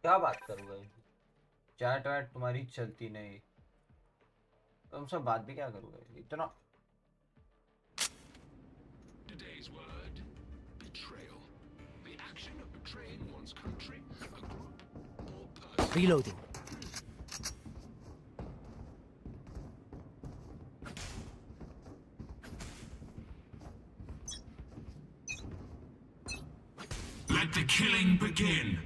S11: क्या बात करूँगा, चैट वैट तुम्हारी चलती नहीं, तुमसे बात भी क्या करूँगा इतना।
S4: Today's word: betrayal. The action of betraying one's country, a group, or person.
S12: Reloading.
S4: Let the killing begin.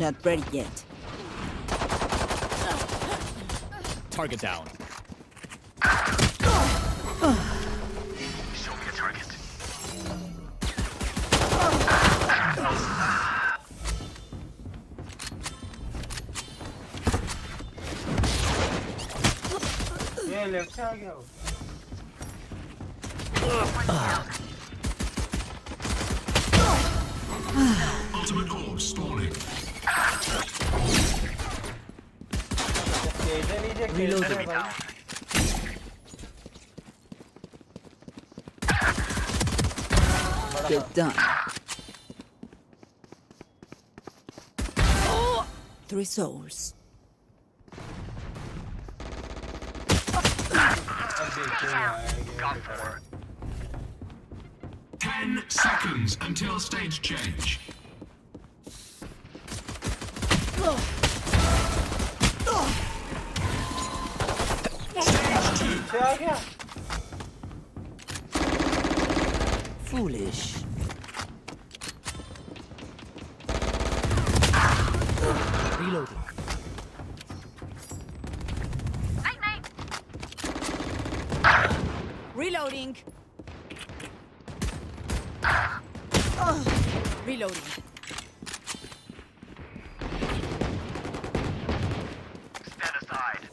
S20: Not ready yet.
S4: Target down. Show me a target.
S11: ये लेफ्ट से आ गया वो।
S4: Ultimate orb stalling.
S12: Reloading.
S20: You're done. 3 souls.
S4: Gone for. 10 seconds until stage change.
S20: Foolish.
S12: Reloading.
S20: Reloading. Reloading.
S4: Stand aside.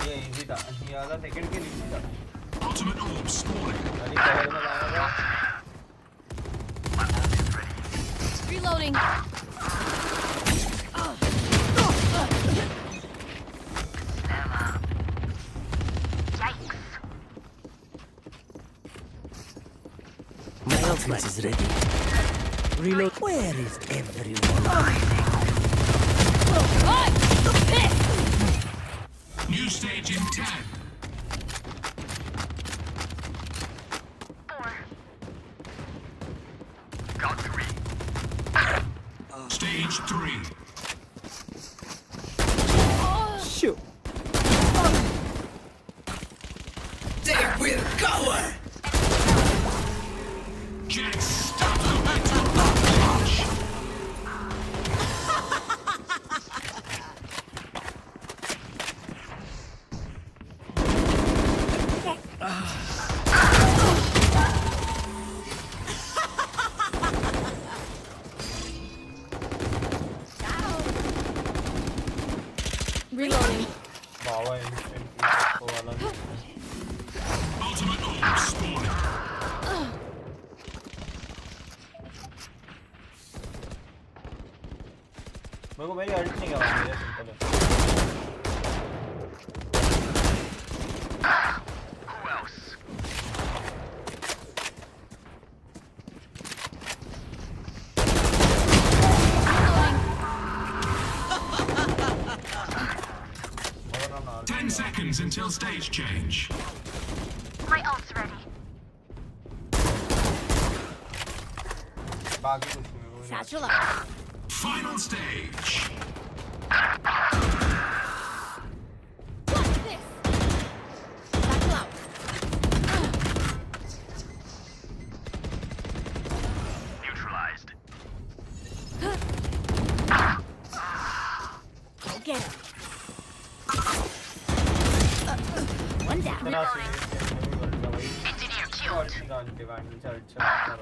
S11: ये easy था, ये आधा second के लिए इजी था।
S4: Ultimate orb stalling.
S5: Reloading.
S20: My ultimate is ready. Reload. Where is everyone?
S4: New stage in 10. 4. Got 3. Stage 3.
S20: Shoot. They will cover.
S4: Jets stop the
S5: Reloading.
S11: बाबा इनको वाला
S4: Ultimate orb spawning.
S11: मेरे को मेरी अल्ट नहीं करवानी है सिंपल है
S4: Who else?
S11: Reloading.
S4: 10 seconds until stage change.
S5: My ult's ready.
S11: बाकी कुछ नहीं मेरे को
S5: Satchel up.
S4: Final stage.
S5: Watch this. Satchel out.
S4: Neutralized.
S5: Go get him. One down.
S11: तेरा सीरीज
S5: Engineer
S11: और सीधा डिवाइन चल चल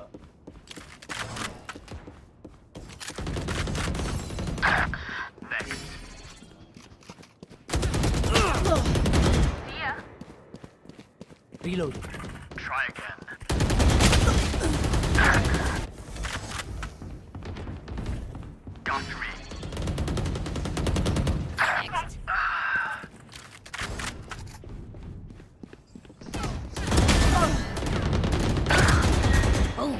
S12: Reload.
S4: Try again. Got me.
S5: Next. Boom.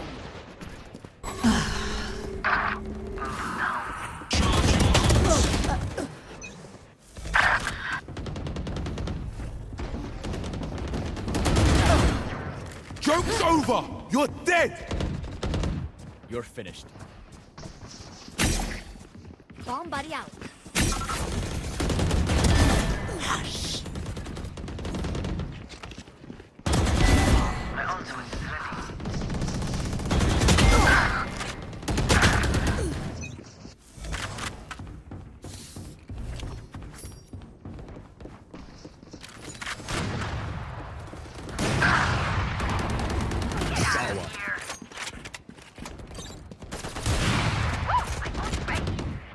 S4: Joke's over! You're dead!
S12: You're finished.
S5: Bomb buddy out.
S12: Hush.
S4: My ultimate is ready.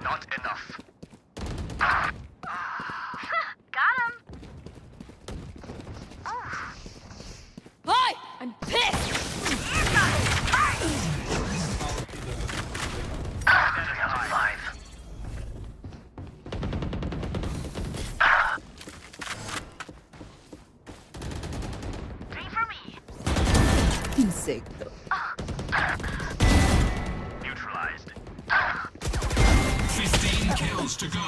S4: Not enough.
S5: Got him.
S18: Hi! I'm pissed!
S4: Alive.
S5: Three for me.
S20: Insecto.
S4: Neutralized. 15 kills to go.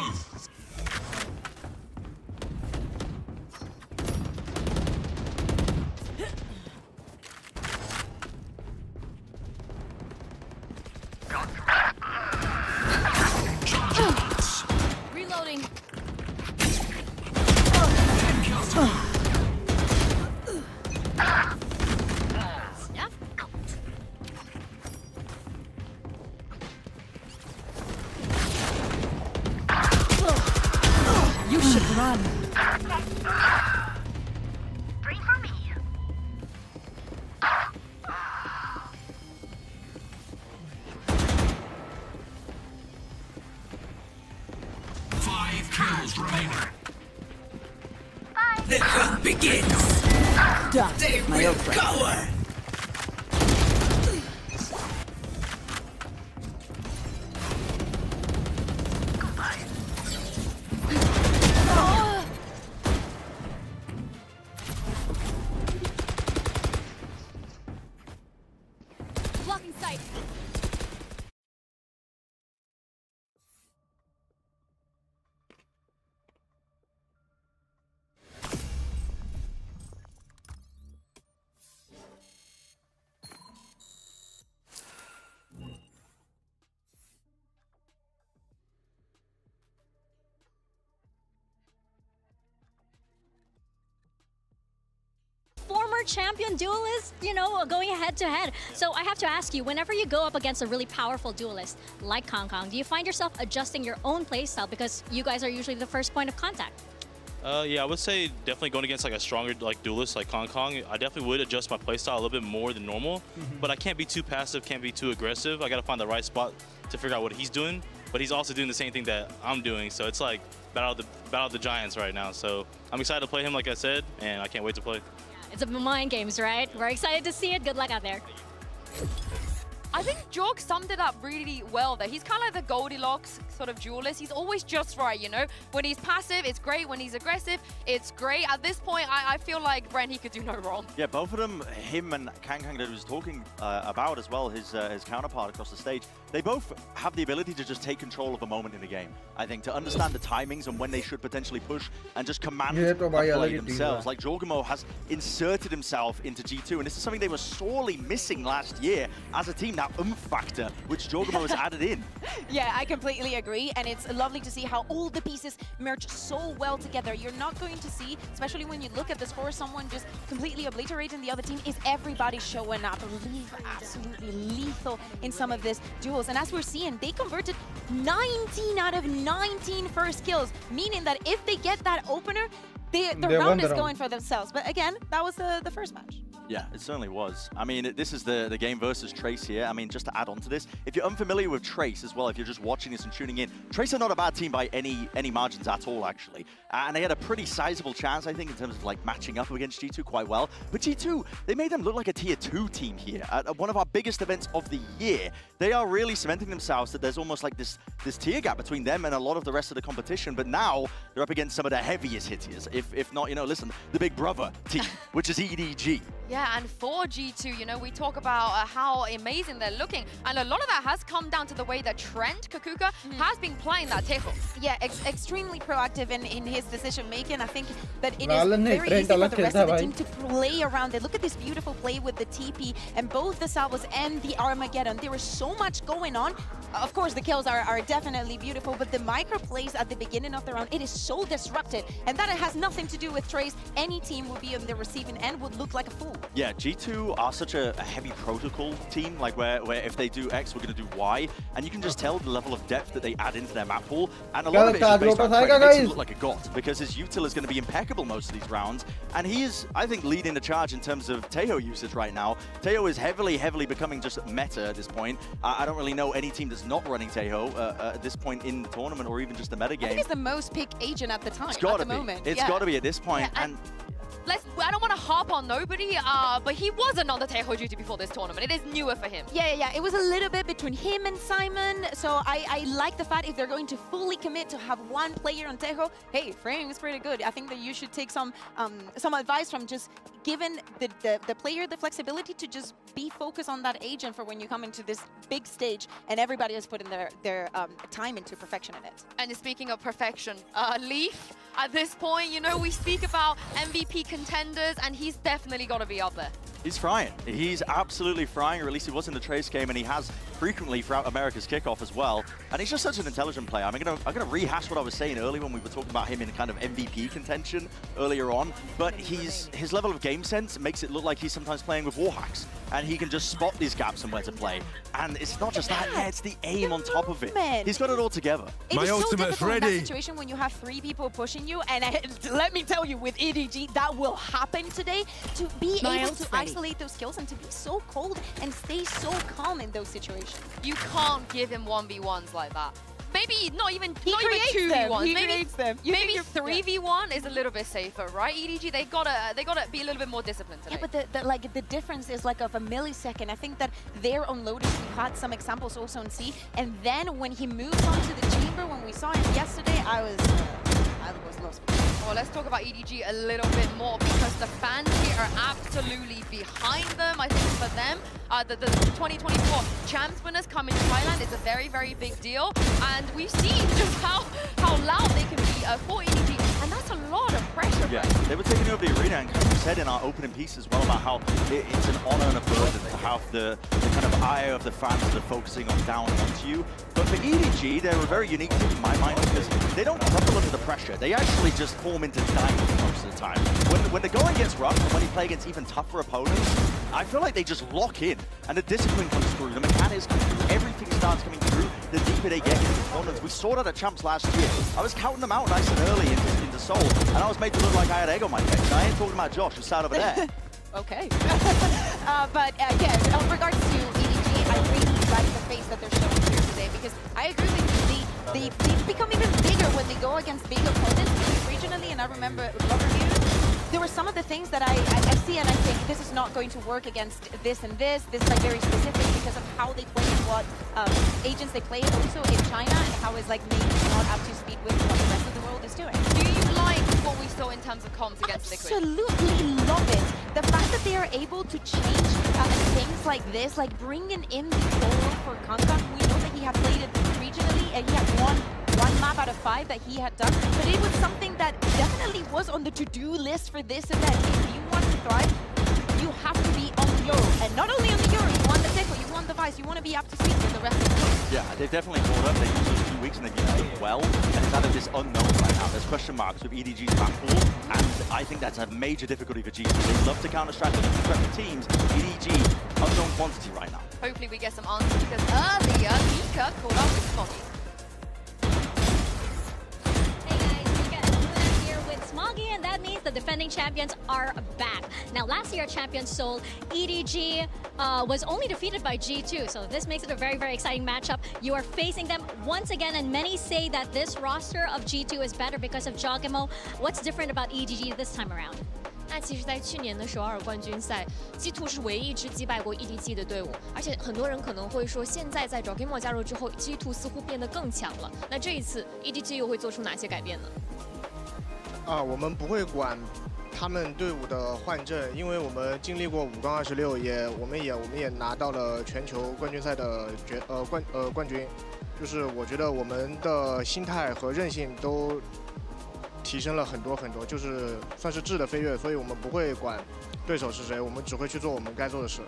S5: Reloading.
S4: 10 kills to go.
S5: Snuff out.
S20: You should run.
S5: Three for me.
S4: Five kills remaining.
S20: The hunt begins. Done. My old friend.
S5: Blocking sight. Former champion duelist, you know, going head to head. So I have to ask you, whenever you go up against a really powerful duelist like Kong Kong, do you find yourself adjusting your own playstyle because you guys are usually the first point of contact?
S21: Yeah, I would say definitely going against like a stronger duelist like Kong Kong, I definitely would adjust my playstyle a little bit more than normal. But I can't be too passive, can't be too aggressive. I gotta find the right spot to figure out what he's doing. but he's also doing the same thing that I'm doing. So it's like battle of the giants right now. So I'm excited to play him, like I said, and I can't wait to play.
S5: It's a mind games, right? We're excited to see it. Good luck out there.
S18: I think Jorg summed it up really well there. He's kind of like the Goldilocks sort of duelist. He's always just right, you know? When he's passive, it's great. When he's aggressive, it's great. At this point, I feel like Brent, he could do no wrong.
S14: Yeah, both of them, him and Kang that was talking about as well, his counterpart across the stage, they both have the ability to just take control of a moment in the game. I think to understand the timings and when they should potentially push and just command the play themselves. Like Jorgamo has inserted himself into G2, and this is something they were sorely missing last year as a team. That factor, which Jorgamo has added in.
S19: Yeah, I completely agree, and it's lovely to see how all the pieces merge so well together. You're not going to see, especially when you look at the score, someone just completely obliterating the other team. Is everybody showing up? Absolutely lethal in some of these duels. And as we're seeing, they converted 19 out of 19 first kills, meaning that if they get that opener, the round is going for themselves. But again, that was the first match.
S14: Yeah, it certainly was. I mean, this is the game versus Trace here. I mean, just to add on to this, if you're unfamiliar with Trace as well, if you're just watching this and tuning in, Trace are not a bad team by any margins at all, actually. And they had a pretty sizable chance, I think, in terms of like matching up against G2 quite well. But G2, they made them look like a tier 2 team here at one of our biggest events of the year. They are really cementing themselves that there's almost like this tier gap between them and a lot of the rest of the competition. But now they're up against some of the heaviest hitters, if not, you know, listen, the big brother team, which is EDG.
S18: Yeah, and for G2, you know, we talk about how amazing they're looking, and a lot of that has come down to the way that Trent Kakuka has been playing that Tejo.
S19: Yeah, extremely proactive in his decision-making. I think that it is very easy for the rest of the team to play around it. Look at this beautiful play with the TP and both the Salvos and the Armageddon. There was so much going on. Of course, the kills are definitely beautiful, but the micro plays at the beginning of the round, it is so disrupted, and that it has nothing to do with Trace. Any team would be on the receiving end, would look like a fool.
S14: Yeah, G2 are such a heavy protocol team, like where if they do X, we're going to do Y, and you can just tell the level of depth that they add into their map pool, and a lot of it is based on Trey. It makes him look like a god, because his util is going to be impeccable most of these rounds, and he is, I think, leading the charge in terms of Tejo usage right now. Tejo is heavily becoming just meta at this point. I don't really know any team that's not running Tejo at this point in the tournament, or even just the meta game.
S19: I think it's the most picked agent at the time,
S14: it's gotta
S19: at the
S14: be.
S19: moment.
S14: It's got to be at this point.
S18: Yeah, and I don't want to harp on nobody, but he wasn't on the Tejo duty before this tournament. It is newer for him.
S19: Yeah. It was a little bit between him and Simon, so I like the fact if they're going to fully commit to have one player on Tejo, hey, framing is pretty good. I think that you should take some advice from just giving the player the flexibility to just be focused on that agent for when you come into this big stage and everybody has put in their time into perfection in it.
S18: And speaking of perfection, Leaf, at this point, you know, we speak about MVP contenders, and he's definitely got to be up there.
S14: He's frying. He's absolutely frying, or at least he was in the Trace game, and he has frequently throughout America's kickoff as well. And he's just such an intelligent player. I'm gonna rehash what I was saying earlier when we were talking about him in kind of MVP contention earlier on. But his level of game sense makes it look like he's sometimes playing with wall hacks, and he can just spot these gaps and where to play. And it's not just that, it's the aim on top of it. He's got it all together.
S19: It is so difficult in that situation when you have 3 people pushing you, and let me tell you, with EDG, that will happen today. To be able to isolate those kills and to be so cold and stay so calm in those situations.
S18: You can't give him 1v1s like that. Maybe not even 2v1s. Maybe 3v1 is a little bit safer, right? EDG, they gotta be a little bit more disciplined today.
S19: Yeah, but the difference is like of a millisecond. I think that there on Lotus we had some examples also on C, and then when he moves on to the chamber, when we saw him yesterday, I was lost.
S18: Well, let's talk about EDG a little bit more, because the fans here are absolutely behind them. I think for them, the 2024 champs winners coming to Thailand is a very, very big deal. And we've seen just how loud they can be for EDG, and that's a lot of pressure.
S14: Yeah, they were taking over the arena, and kind of said in our opening piece as well about how it's an honor and a burden to have the kind of eye of the fans that are focusing down onto you. But for EDG, they're a very unique team in my mind, because they don't crumble under the pressure. They actually just form into diamonds most of the time. When the going gets rough, and when you play against even tougher opponents, I feel like they just lock in, and the discipline comes through, the mechanics come through, everything starts coming through, the deeper they get into the tournaments. We saw that at Champs last year. I was counting them out nice and early into Seoul, and I was made to look like I had egg on my face. I ain't talking about Josh, who sat over there.
S19: Okay. But yeah, in regards to EDG, I really like the face that they're showing here today, because I agree with you. They become even bigger when they go against big opponents regionally. And I remember there were some of the things that I see and I think this is not going to work against this and this. This is like very specific because of how they play and what agents they play also in China and how it's like maybe not up to speed with what the rest of the world is doing.
S18: Do you like what we saw in terms of comms against Liquid?
S19: Absolutely love it. The fact that they are able to change things like this, like bringing in the solo for Kankan. We know that he had played it regionally and he had one map out of 5 that he had done, but it was something that definitely was on the to-do list for this event. If you want to thrive, you have to be on the Euro, and not only on the Euro, you want the Deco, you want the Vice, you want to be up to speed with the rest of the world.
S14: Yeah, they've definitely caught up. They've used those 2 weeks and they've used them well, and it's out of this unknown right now. There's question marks with EDG's map pool, and I think that's a major difficulty for G2. They love to counter-strategy teams. EDG, unknown quantity right now.
S18: Hopefully we get some answers because earlier Mika caught up with Smoggy.
S5: Smoggy, and that means the defending champions are back. Now, last year, champion Seoul, EDG was only defeated by G2, so this makes it a very, very exciting matchup. You are facing them once again, and many say that this roster of G2 is better because of Jogimo. What's different about EDG this time around?
S6: 那其实，在去年的首尔冠军赛，G2是唯一一支击败过 EDG 的队伍。而且很多人可能会说，现在在 Jogimo 加入之后 ，G2 似乎变得更强了。那这一次 EDG 又会做出哪些改变呢？
S22: 我们不会管他们队伍的换阵，因为我们经历过5杠26，我们也拿到了全球冠军赛的冠军。就是我觉得我们的心态和韧性都提升了很多，就是算是质的飞跃，所以我们不会管对手是谁，我们只会去做我们该做的事。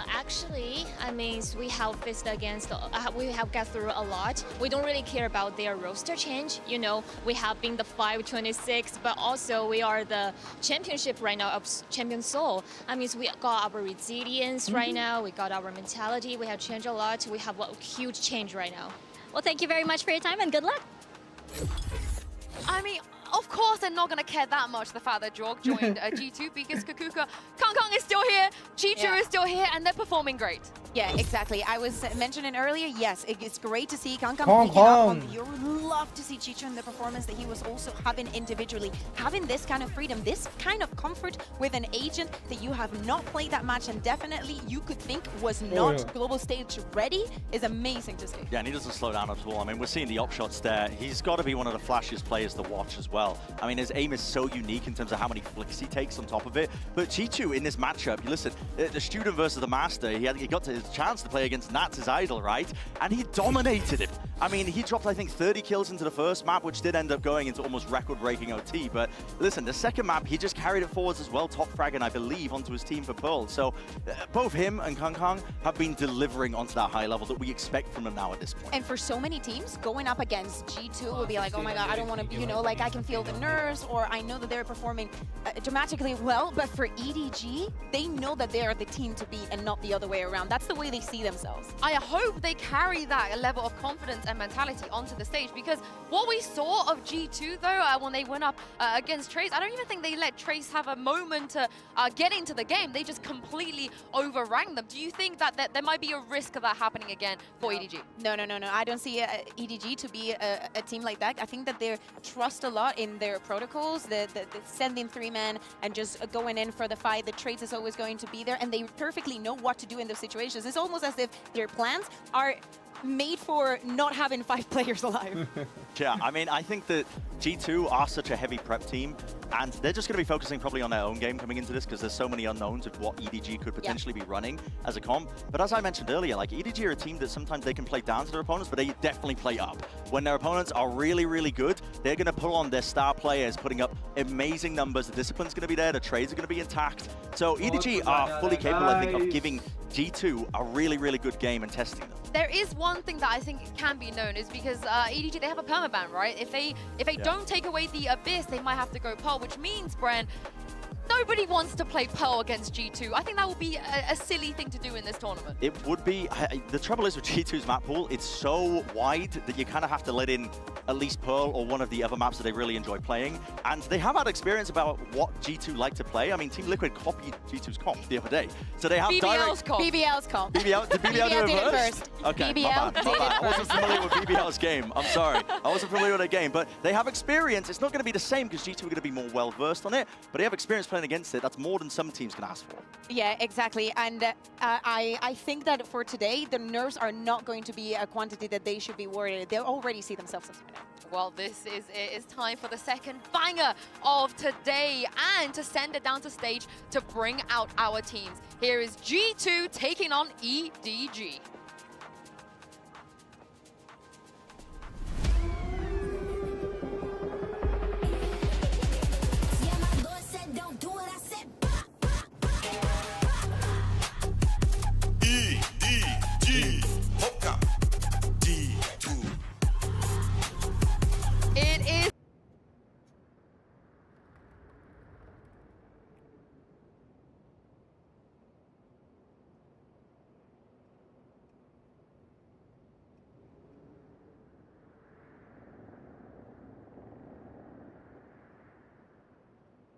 S6: Actually, I mean, we have faced against, we have got through a lot. We don't really care about their roster change. You know, we have been the 526, but also we are the championship right now of Champion Seoul. I mean, we got our resilience right now. We got our mentality. We have changed a lot. We have a huge change right now.
S5: Well, thank you very much for your time and good luck.
S18: I mean, of course they're not going to care that much the fact that Jorg joined G2 because Kakuka, Kang is still here, G2 is still here, and they're performing great.
S19: Yeah, exactly. I was mentioning earlier, yes, it's great to see Kang
S11: Kong
S19: picking up on
S11: Kong.
S19: the Euro. Love to see G2 in the performance that he was also having individually. Having this kind of freedom, this kind of comfort with an agent that you have not played that match and definitely you could think was not global stage ready is amazing to see.
S14: Yeah, and he doesn't slow down at all. I mean, we're seeing the up shots there. He's got to be one of the flashiest players to watch as well. I mean, his aim is so unique in terms of how many flicks he takes on top of it. But G2 in this matchup, you listen, the student versus the master, he got his chance to play against Nats, his idol, right? And he dominated him. I mean, he dropped, I think, 30 kills into the first map, which did end up going into almost record-breaking OT. But listen, the second map, he just carried it forwards as well, top fragging, I believe, onto his team for Pearl. So both him and Kang have been delivering onto that high level that we expect from them now at this point.
S19: And for so many teams, going up against G2 will be like, oh my god, I don't want to, you know, like I can feel the nerves, or I know that they're performing dramatically well. But for EDG, they know that they are the team to beat and not the other way around. That's the way they see themselves.
S18: I hope they carry that level of confidence and mentality onto the stage, because what we saw of G2 though, when they went up against Trace, I don't even think they let Trace have a moment to get into the game. They just completely overran them. Do you think that there might be a risk of that happening again for EDG?
S19: No. I don't see EDG to be a team like that. I think that they trust a lot in their protocols, the sending 3-man and just going in for the fight. The Trace is always going to be there, and they perfectly know what to do in those situations. It's almost as if their plans are made for not having 5 players alive.
S14: Yeah, I mean, I think that G2 are such a heavy prep team, and they're just going to be focusing probably on their own game coming into this because there's so many unknowns of what EDG could potentially be running as a comp. But as I mentioned earlier, like EDG are a team that sometimes they can play down to their opponents, but they definitely play up. When their opponents are really, really good, they're going to pull on their star players, putting up amazing numbers. The discipline's going to be there, the trades are going to be intact. So EDG are fully capable, I think, of giving G2 a really, really good game and testing them.
S18: There is one thing that I think can be known is because EDG, they have a permaban, right? If they don't take away the Abyss, they might have to go Pearl, which means, Bren, Nobody wants to play Pearl against G2. I think that would be a silly thing to do in this tournament.
S14: It would be. The trouble is with G2's map pool, it's so wide that you kind of have to let in at least Pearl or one of the other maps that they really enjoy playing. And they have had experience about what G2 like to play. I mean, Team Liquid copied G2's comp the other day. So they have
S19: BBL's comp. BBL's comp.
S14: BBL, did BBL do
S19: did
S14: it
S19: it
S14: first?
S19: first.
S14: Okay,
S19: BBL
S14: my
S19: did
S14: bad.
S19: it
S14: I wasn't
S19: first.
S14: familiar with BBL's game. I'm sorry. I wasn't familiar with the game, but they have experience. It's not going to be the same because G2 are going to be more well-versed on it, but they have experience playing against it. That's more than some teams can ask for.
S19: Yeah, exactly. And I think that for today, the nerves are not going to be a quantity that they should be worried. They already see themselves as winners.
S18: Well, this is it. It's time for the second banger of today and to send it down to stage to bring out our teams. Here is G2 taking on EDG.
S4: EDG, Hoka, D2.
S18: It is.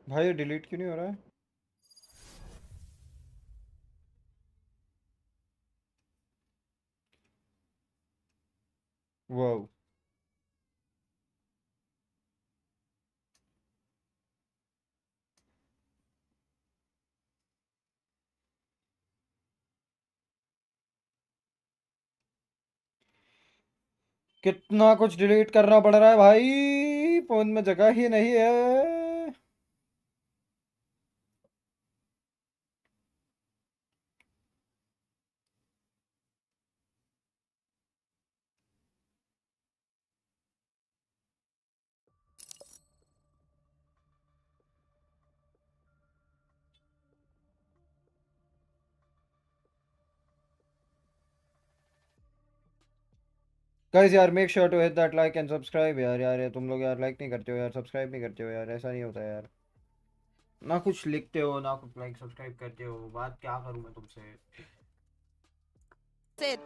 S11: भाई delete क्यों नहीं हो रहा है? Wow. कितना कुछ delete करना पड़ रहा है भाई, फोन में जगह ही नहीं है। Guys यार make sure to hit that like and subscribe यार तुम लोग यार like नहीं करते हो यार, सब्सक्राइब नहीं करते हो यार, ऐसा नहीं होता यार। ना कुछ लिखते हो ना कुछ like सब्सक्राइब करते हो, बात क्या करूं मैं तुमसे।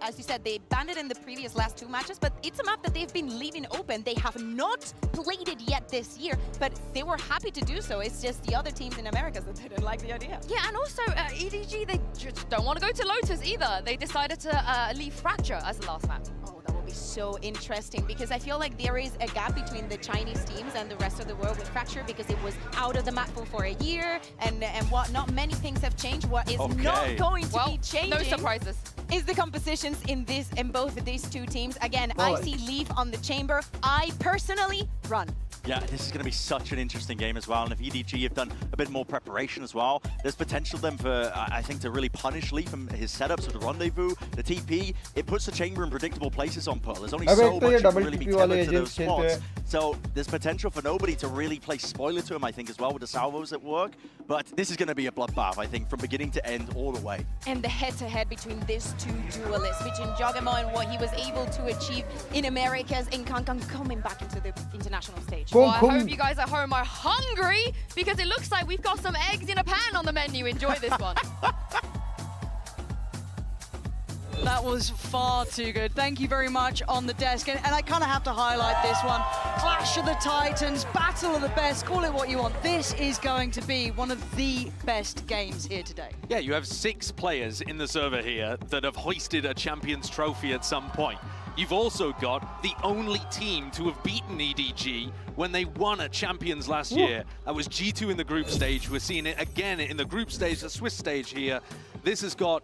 S19: As you said, they banned it in the previous last two matches, but it's a map that they've been leaving open. They have not played it yet this year, but they were happy to do so. It's just the other teams in America that didn't like the idea.
S18: Yeah, and also EDG, they just don't want to go to Lotus either. They decided to leave Fracture as the last map.
S19: Oh, that will be so interesting because I feel like there is a gap between the Chinese teams and the rest of the world with Fracture because it was out of the map pool for a year and what not many things have changed. What is not going to be changing?
S18: No surprises.
S19: Is the compositions in both of these two teams. Again, I see Leaf on the chamber. I personally run.
S14: Yeah, this is going to be such an interesting game as well. And if EDG have done a bit more preparation as well, there's potential then for, I think, to really punish Leaf and his setups with the rendezvous, the TP. It puts the chamber in predictable places on Pearl. There's only so much you can really be tethered to those spots. So there's potential for nobody to really play spoiler to him, I think, as well with the salvos at work. But this is going to be a bloodbath, I think, from beginning to end all the way.
S19: And the head-to-head between these two duelists, between Jogamo and what he was able to achieve in Americas, in Kankan coming back into the international stage.
S18: Well, I hope you guys at home are hungry because it looks like we've got some eggs in a pan on the menu. Enjoy this one.
S7: That was far too good. Thank you very much on the desk. And I kind of have to highlight this one. Clash of the Titans, battle of the best, call it what you want. This is going to be one of the best games here today.
S3: Yeah, you have 6 players in the server here that have hoisted a Champions Trophy at some point. You've also got the only team to have beaten EDG when they won at Champions last year. That was G2 in the group stage. We're seeing it again in the group stage, the Swiss stage here. This has got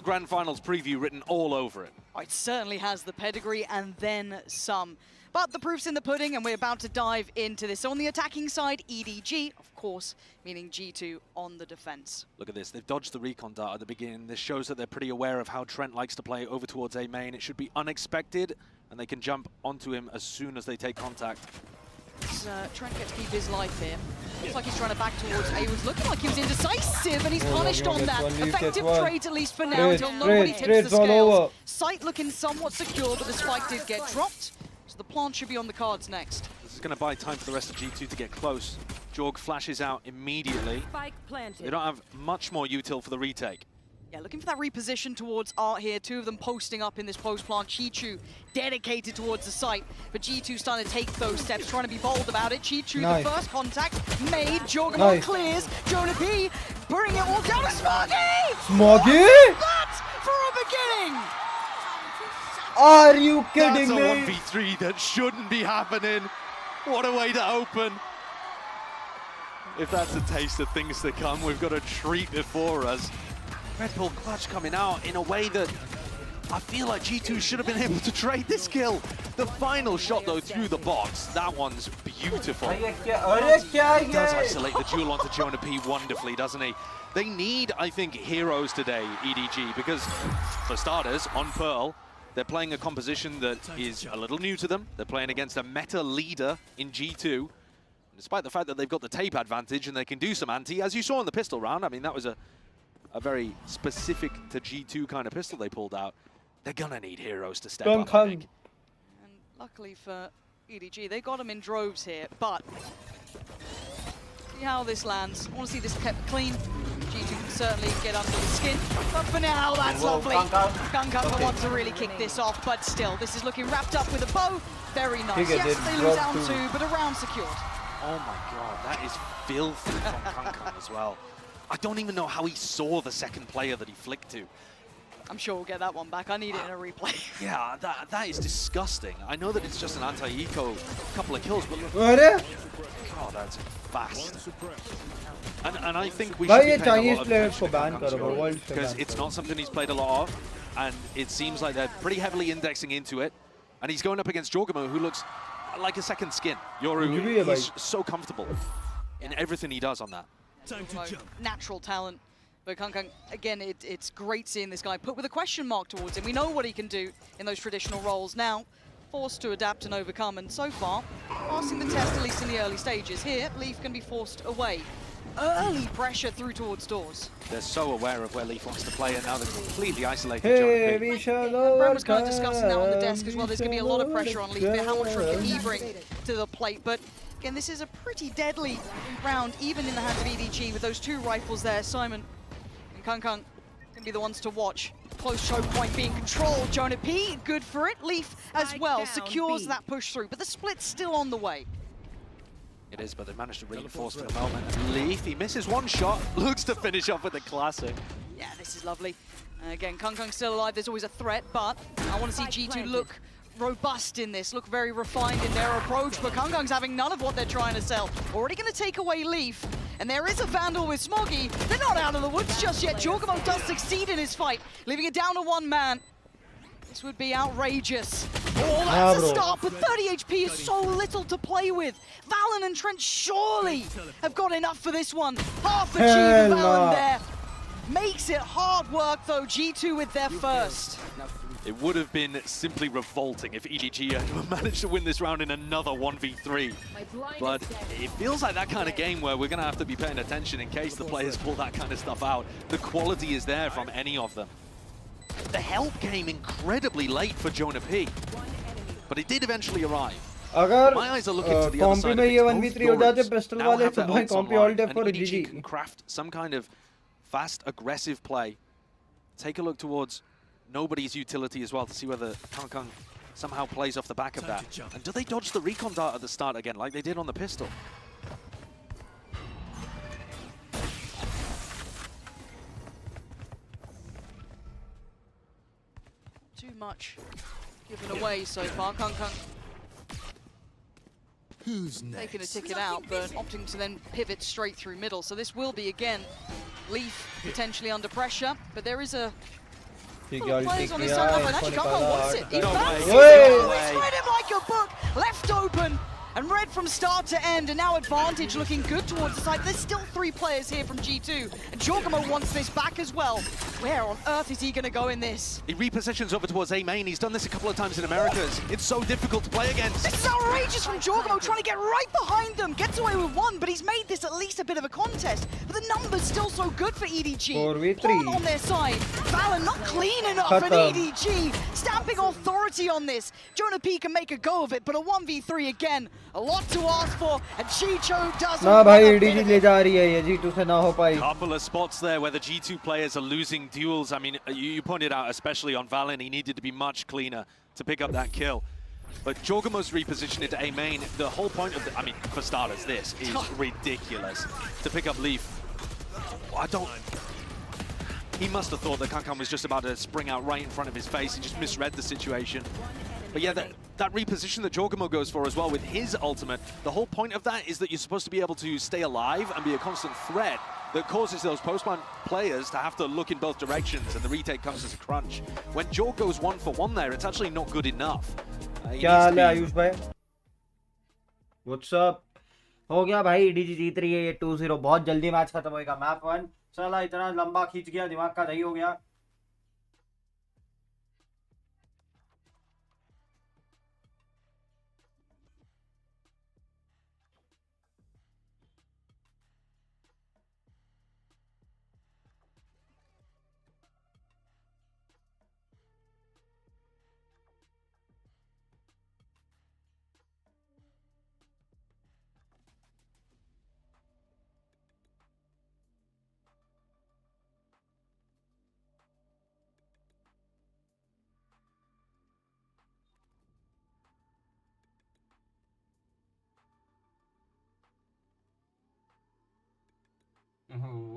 S3: Grand Finals preview written all over it.
S7: Oh, it certainly has the pedigree and then some. But the proof's in the pudding, and we're about to dive into this. So on the attacking side, EDG, of course, meaning G2 on the defense.
S3: Look at this. They've dodged the recon dart at the beginning. This shows that they're pretty aware of how Trent likes to play over towards A main. It should be unexpected, and they can jump onto him as soon as they take contact.
S7: Trent gets to keep his life here. Looks like he's trying to back towards A. He was looking like he was indecisive, and he's punished on that. Effective trade, at least for now, until nobody tips the scales. Sight looking somewhat secure, but the spike did get dropped. So the plant should be on the cards next.
S3: This is going to buy time for the rest of G2 to get close.
S9: Jorg flashes out immediately. They don't have much more util for the retake.
S7: Yeah, looking for that reposition towards Art here. Two of them posting up in this post plant. Chichu dedicated towards the site, but G2 starting to take those steps, trying to be bold about it. Chichu,
S11: Nice.
S7: the first contact made. Jorgamon
S11: Nice.
S7: clears. Jonah P bringing it all down to Smoggy!
S11: Smoggy?
S7: That for a beginning!
S11: Are you kidding
S9: That's a
S11: me?
S9: 1v3 that shouldn't be happening. What a way to open. If that's a taste of things to come, we've got a treat before us. Red Bull Clutch coming out in a way that I feel like G2 should have been able to trade this kill. The final shot, though, through the box, that one's beautiful. He does isolate the duel onto Jonah P wonderfully, doesn't he? They need, I think, heroes today, EDG, because, for starters, on Pearl, they're playing a composition that is a little new to them. They're playing against a meta leader in G2. Despite the fact that they've got the tape advantage and they can do some anti, as you saw in the pistol round, I mean, that was a very specific to G2 kind of pistol they pulled out. They're gonna need heroes to step up, I think.
S7: And luckily for EDG, they got him in droves here, but see how this lands. I want to see this kept clean. G2 can certainly get under the skin, but for now, that's lovely. Gunkang wants to really kick this off, but still, this is looking wrapped up with a bow. Very nice. Yes, they lose down two, but a round secured.
S9: Oh my god, that is filthy from Gunkang as well. I don't even know how he saw the second player that he flicked to.
S7: I'm sure we'll get that one back. I need it in a replay.
S9: Yeah, that is disgusting. I know that it's just an anti-eco couple of kills, but look. God, that's fast. And I think we should be paying a lot of attention because it's not something he's played a lot of, and it seems like they're pretty heavily indexing into it. And he's going up against Jorgamo, who looks like a second skin. Yoru, he's so comfortable in everything he does on that.
S7: Natural talent. But Gunkang, again, it's great seeing this guy put with a question mark towards him. We know what he can do in those traditional roles. Now, forced to adapt and overcome, and so far, passing the test, at least in the early stages. Here, Leaf can be forced away. Early pressure through towards doors.
S9: They're so aware of where Leaf wants to play, and now they're completely isolated.
S7: Bram was kind of discussing that on the desk as well. There's going to be a lot of pressure on Leaf here. How much room can he bring to the plate? But again, this is a pretty deadly round, even in the hands of EDG, with those two rifles there. Simon and Gunkang can be the ones to watch. Close choke point being controlled. Jonah P, good for it. Leaf as well secures that push through, but the split's still on the way.
S9: It is, but they managed to reinforce for the moment. And Leaf, he misses one shot, looks to finish off with the classic.
S7: Yeah, this is lovely. Again, Gunkang's still alive. There's always a threat, but I want to see G2 look robust in this, look very refined in their approach, but Gunkang's having none of what they're trying to sell. Already going to take away Leaf, and there is a Vandal with Smoggy. They're not out of the woods just yet. Jorgamo does succeed in his fight, leaving it down to one man. This would be outrageous. Oh, that's a start, but 30 HP is so little to play with. Valen and Trent surely have got enough for this one. Half achieved Valen there. Makes it hard work, though, G2 with their first.
S9: It would have been simply revolting if EDG had managed to win this round in another 1v3. But it feels like that kind of game where we're going to have to be paying attention in case the players pull that kind of stuff out. The quality is there from any of them. The help came incredibly late for Jonah P, but it did eventually arrive. My eyes are looking to the other side of things. Both now have their ults online, and EDG can craft some kind of fast, aggressive play. Take a look towards nobody's utility as well to see whether Gunkang somehow plays off the back of that. And do they dodge the recon dart at the start again, like they did on the pistol?
S7: Too much given away so far. Gunkang taking a ticket out, but opting to then pivot straight through middle. So this will be, again, Leaf potentially under pressure, but there is a players on this side. And actually, Gunkang wants it. He fancies it. He's read him like a book. Left open and read from start to end. And now advantage looking good towards the side. There's still 3 players here from G2. And Jorgamo wants this back as well. Where on earth is he going to go in this?
S9: He repositions over towards A main. He's done this a couple of times in Americas. It's so difficult to play against.
S7: This is outrageous from Jorgamo, trying to get right behind them. Gets away with 1, but he's made this at least a bit of a contest. But the numbers still so good for EDG. 4v3 on their side. Valen not clean enough, and EDG stamping authority on this. Jonah P can make a go of it, but a 1v3 again. a lot to ask for, and Chicho doesn't.
S11: ना भाई EDG ले जा रही है ये G2 से ना हो पाई.
S9: Couple of spots there where the G2 players are losing duels. I mean, you pointed out, especially on Valen, he needed to be much cleaner to pick up that kill. But Jorgamo's repositioned into A main. The whole point of I mean, for starters, this is ridiculous. To pick up Leaf. He must have thought that Kankan was just about to spring out right in front of his face. He just misread the situation. But yeah, that reposition that Jorgamo goes for as well with his ultimate, the whole point of that is that you're supposed to be able to stay alive and be a constant threat that causes those post-plant players to have to look in both directions, and the retake comes as a crunch. When Jorg goes 1-for-1 there, it's actually not good enough.
S11: क्या हाल है आयुष भाई? What's up? हो गया भाई, EDG जीत रही है ये 2-0. बहुत जल्दी मैच खत्म होएगा. मैप 1 साला इतना लंबा खींच गया, दिमाग का दही हो गया.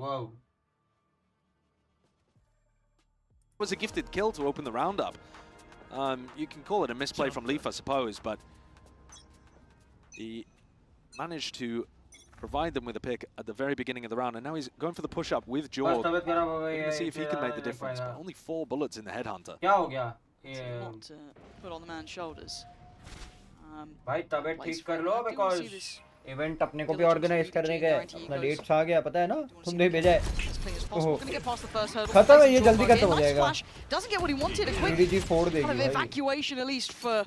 S11: Wow.
S9: It was a gifted kill to open the round up. You can call it a misplay from Leaf, I suppose, but he managed to provide them with a pick at the very beginning of the round, and now he's going for the push-up with Jorg. We're going to see if he can make the difference, but only 4 bullets in the Headhunter.
S7: It's a lot to put on the man's shoulders.
S11: भाई तबीयत ठीक कर लो, because event अपने को भी organise करने के अपना डेट्स आ गया, पता है ना, तुमने भेजा है. खत्म है ये, जल्दी खत्म हो जाएगा. EDG फोड़ देगी भाई.
S7: Evacuation at least for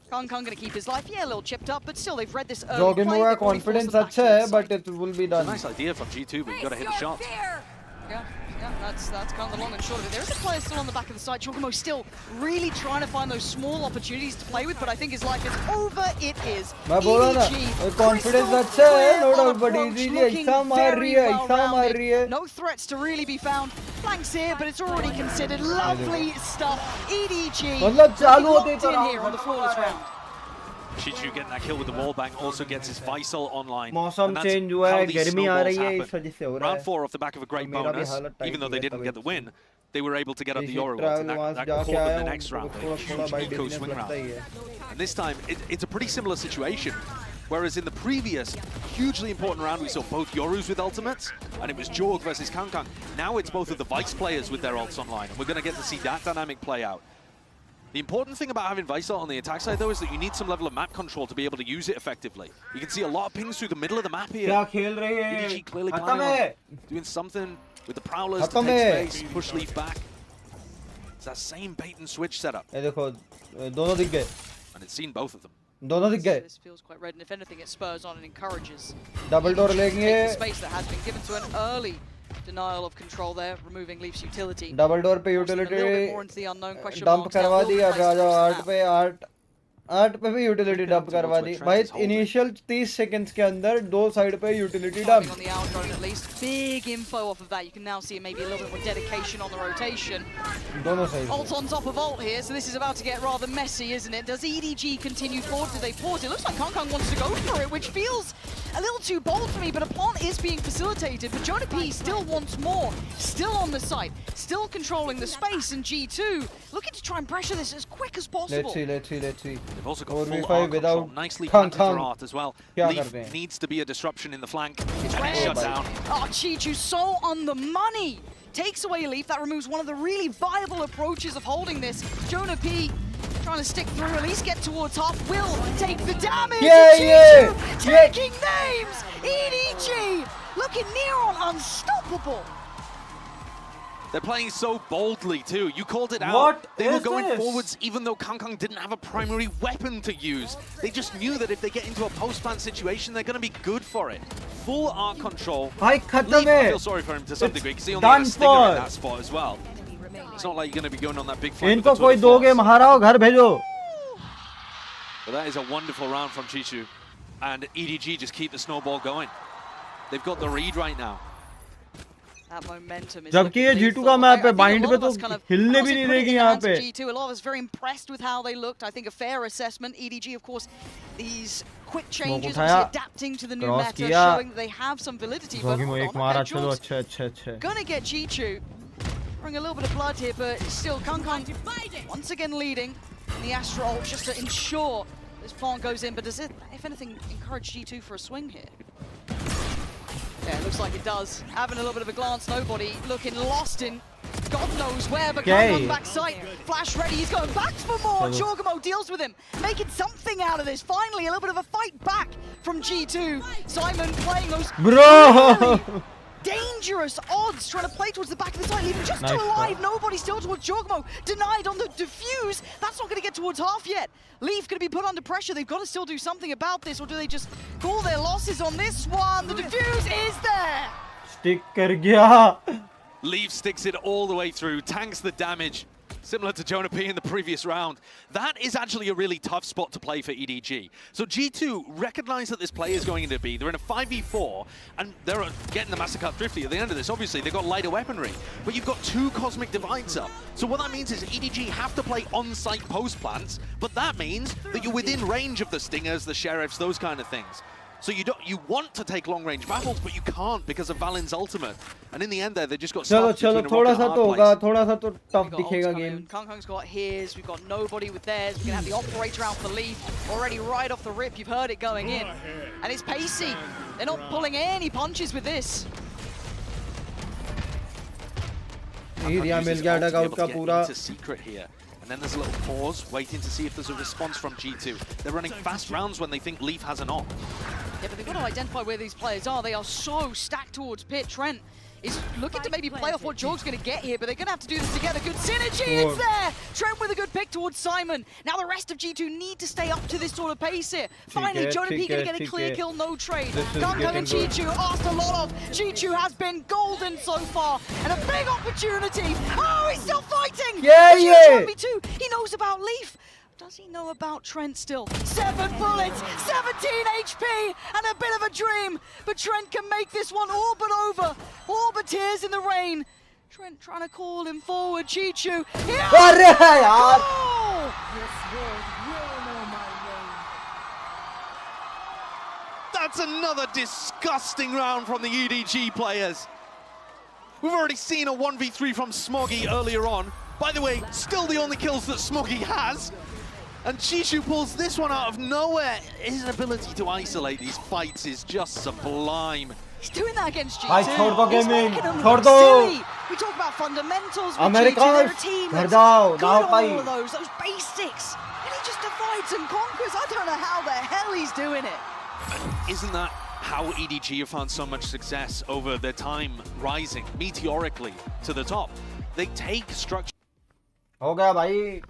S7: Kankan, going to keep his life. Yeah, a little chipped up, but still they've read this early.
S11: Jorgamo का confidence अच्छा है, but it will be done.
S9: Nice idea from G2, but you got to hit the shot.
S7: Yeah, that's kind of the long and short of it. There is a player still on the back of the site. Jorgamo still really trying to find those small opportunities to play with, but I think his life is over. It is.
S11: मैं बोला ना, confidence अच्छा है, no doubt, but EDG ऐसा मार रही है.
S7: No threats to really be found. Flanks here, but it's already considered. Lovely stuff. EDG.
S11: मतलब चालू होते
S7: in here on the flawless round.
S9: Chichu getting that kill with the wallbang also gets his Visal online.
S11: मौसम change हुआ है, गर्मी आ रही है, इस वजह से हो रहा है.
S9: Round 4 off the back of a great bonus, even though they didn't get the win, they were able to get up the Yoru, and that caught them the next round. A huge eco swing round. And this time, it's a pretty similar situation. Whereas in the previous hugely important round, we saw both Yorus with ultimates, and it was Jorg versus Kankan. Now it's both of the Vice players with their ults online, and we're going to get to see that dynamic play out. The important thing about having Visal on the attack side, though, is that you need some level of map control to be able to use it effectively. You can see a lot of pings through the middle of the map here. EDG clearly planning on doing something with the Prowlers to take space, push Leaf back. It's that same bait and switch setup.
S11: ये देखो, दोनों दिख गए.
S9: And it's seen both of them.
S11: दोनों दिख गए.
S7: This feels quite red, and if anything, it spurs on and encourages.
S11: Double door लेंगे.
S7: The space that has been given to an early denial of control there, removing Leaf's utility.
S11: Double door पे utility dump करवा दी. अब आ जाओ 8 पे 8 पे भी utility dump करवा दी भाई. इनिशियल 30 सेकंड्स के अंदर 2 साइड पे utility dump.
S7: On the outgoing at least. Big info off of that. You can now see maybe a little bit more dedication on the rotation.
S11: दोनों side.
S7: Ult on top of ult here, so this is about to get rather messy, isn't it? Does EDG continue forward? Do they pause? It looks like Kankan wants to go for it, which feels a little too bold for me, but a plant is being facilitated. But Jonah P still wants more. Still on the site. Still controlling the space, and G2 looking to try and pressure this as quick as possible.
S11: Let's see.
S9: They've also got full arc control, nicely planted for Art as well. Leaf needs to be a disruption in the flank, and it's shut down.
S7: Oh, Chichu so on the money! Takes away Leaf, that removes one of the really viable approaches of holding this. Jonah P trying to stick through, at least get towards top, will take the damage! Chichu taking names! EDG looking near on unstoppable!
S9: They're playing so boldly too. You called it out.
S11: What
S9: they were
S11: is
S9: going
S11: this?
S9: forwards even though Kankan didn't have a primary weapon to use. They just knew that if they get into a post-plant situation, they're going to be good for it. Full arc control.
S11: I
S9: feel sorry for him to some degree because he only got a stinger in that spot as well. It's not like you're going to be going on that big fight.
S11: इनको कोई 2 game हराओ, घर भेजो.
S9: But that is a wonderful round from Chichu. and EDG just keep the snowball going. They've got the read right now.
S7: That momentum is
S11: जबकि ये G2 का map है, bind पे तो हिलने भी नहीं देगी यहाँ पे.
S7: G2, a lot of us very impressed with how they looked. I think a fair assessment. EDG, of course, these quick changes, obviously adapting to the new meta, showing that they have some validity. But gonna get G2. Bring a little bit of blood here, but still, Kangkang once again leading in the Astra ult just to ensure this plant goes in. But does it, if anything, encourage G2 for a swing here? Yeah, it looks like it does. Having a little bit of a glance, nobody looking lost in God knows where, but Kangkang back sight. Flash ready, he's going back for more. Jorgamo deals with him, making something out of this. Finally, a little bit of a fight back from G2. Simon playing those really dangerous odds, trying to play towards the back of the site, leaving just two alive. Nobody still towards Jorgamo. Denied on the defuse. That's not going to get towards half yet. Leaf going to be put under pressure. They've got to still do something about this, or do they just call their losses on this one? The defuse is there.
S11: Stick kar gaya.
S9: Leaf sticks it all the way through, tanks the damage, similar to Jonah P in the previous round. That is actually a really tough spot to play for EDG. So G2 recognize that this play is going into B. They're in a 5v4, and they're getting the Mastercard Thrifty at the end of this. Obviously, they've got lighter weaponry, but you've got two Cosmic Divides up. So what that means is EDG have to play on-site post plants, but that means that you're within range of the Stingers, the Sheriffs, those kind of things. So you want to take long-range battles, but you can't because of Valen's ultimate. And in the end there, they just got stuck between a rock and a hard place.
S11: थोड़ा सा तो tough दिखेगा game.
S7: Kangkang's got his, we've got nobody with theirs. We're going to have the operator out for Leaf. Already right off the rip, you've heard it going in. And it's pacey. They're not pulling any punches with this.
S9: Secret here. And then there's a little pause, waiting to see if there's a response from G2. They're running fast rounds when they think Leaf has an op.
S7: Yeah, but they've got to identify where these players are. They are so stacked towards pit. Trent is looking to maybe play off what Jorg's going to get here, but they're going to have to do this together. Good synergy, it's there! Trent with a good pick towards Simon. Now the rest of G2 need to stay up to this sort of pace here. Finally, Jonah P going to get a clear kill, no trade. Kangkang and G2 asked a lot of. G2 has been golden so far, and a big opportunity. Oh, he's still fighting!
S11: Yeah!
S7: He knows about Leaf. Does he know about Trent still? 7 bullets, 17 HP, and a bit of a dream. But Trent can make this one all but over. All but tears in the rain. Trent trying to call him forward. Chichu. Yeah! Oh!
S9: That's another disgusting round from the EDG players. We've already seen a 1v3 from Smoggy earlier on. By the way, still the only kills that Smoggy has. And Chichu pulls this one out of nowhere. His ability to isolate these fights is just sublime.
S7: He's doing that against G2.
S11: He's making
S7: them look silly. We talk about fundamentals with G2. They're a team that's good on all of those basics. And he just divides and conquers. I don't know how the hell he's doing it.
S9: Isn't that how EDG have found so much success over their time rising meteorically to the top? They take structure.
S11: हो गया भाई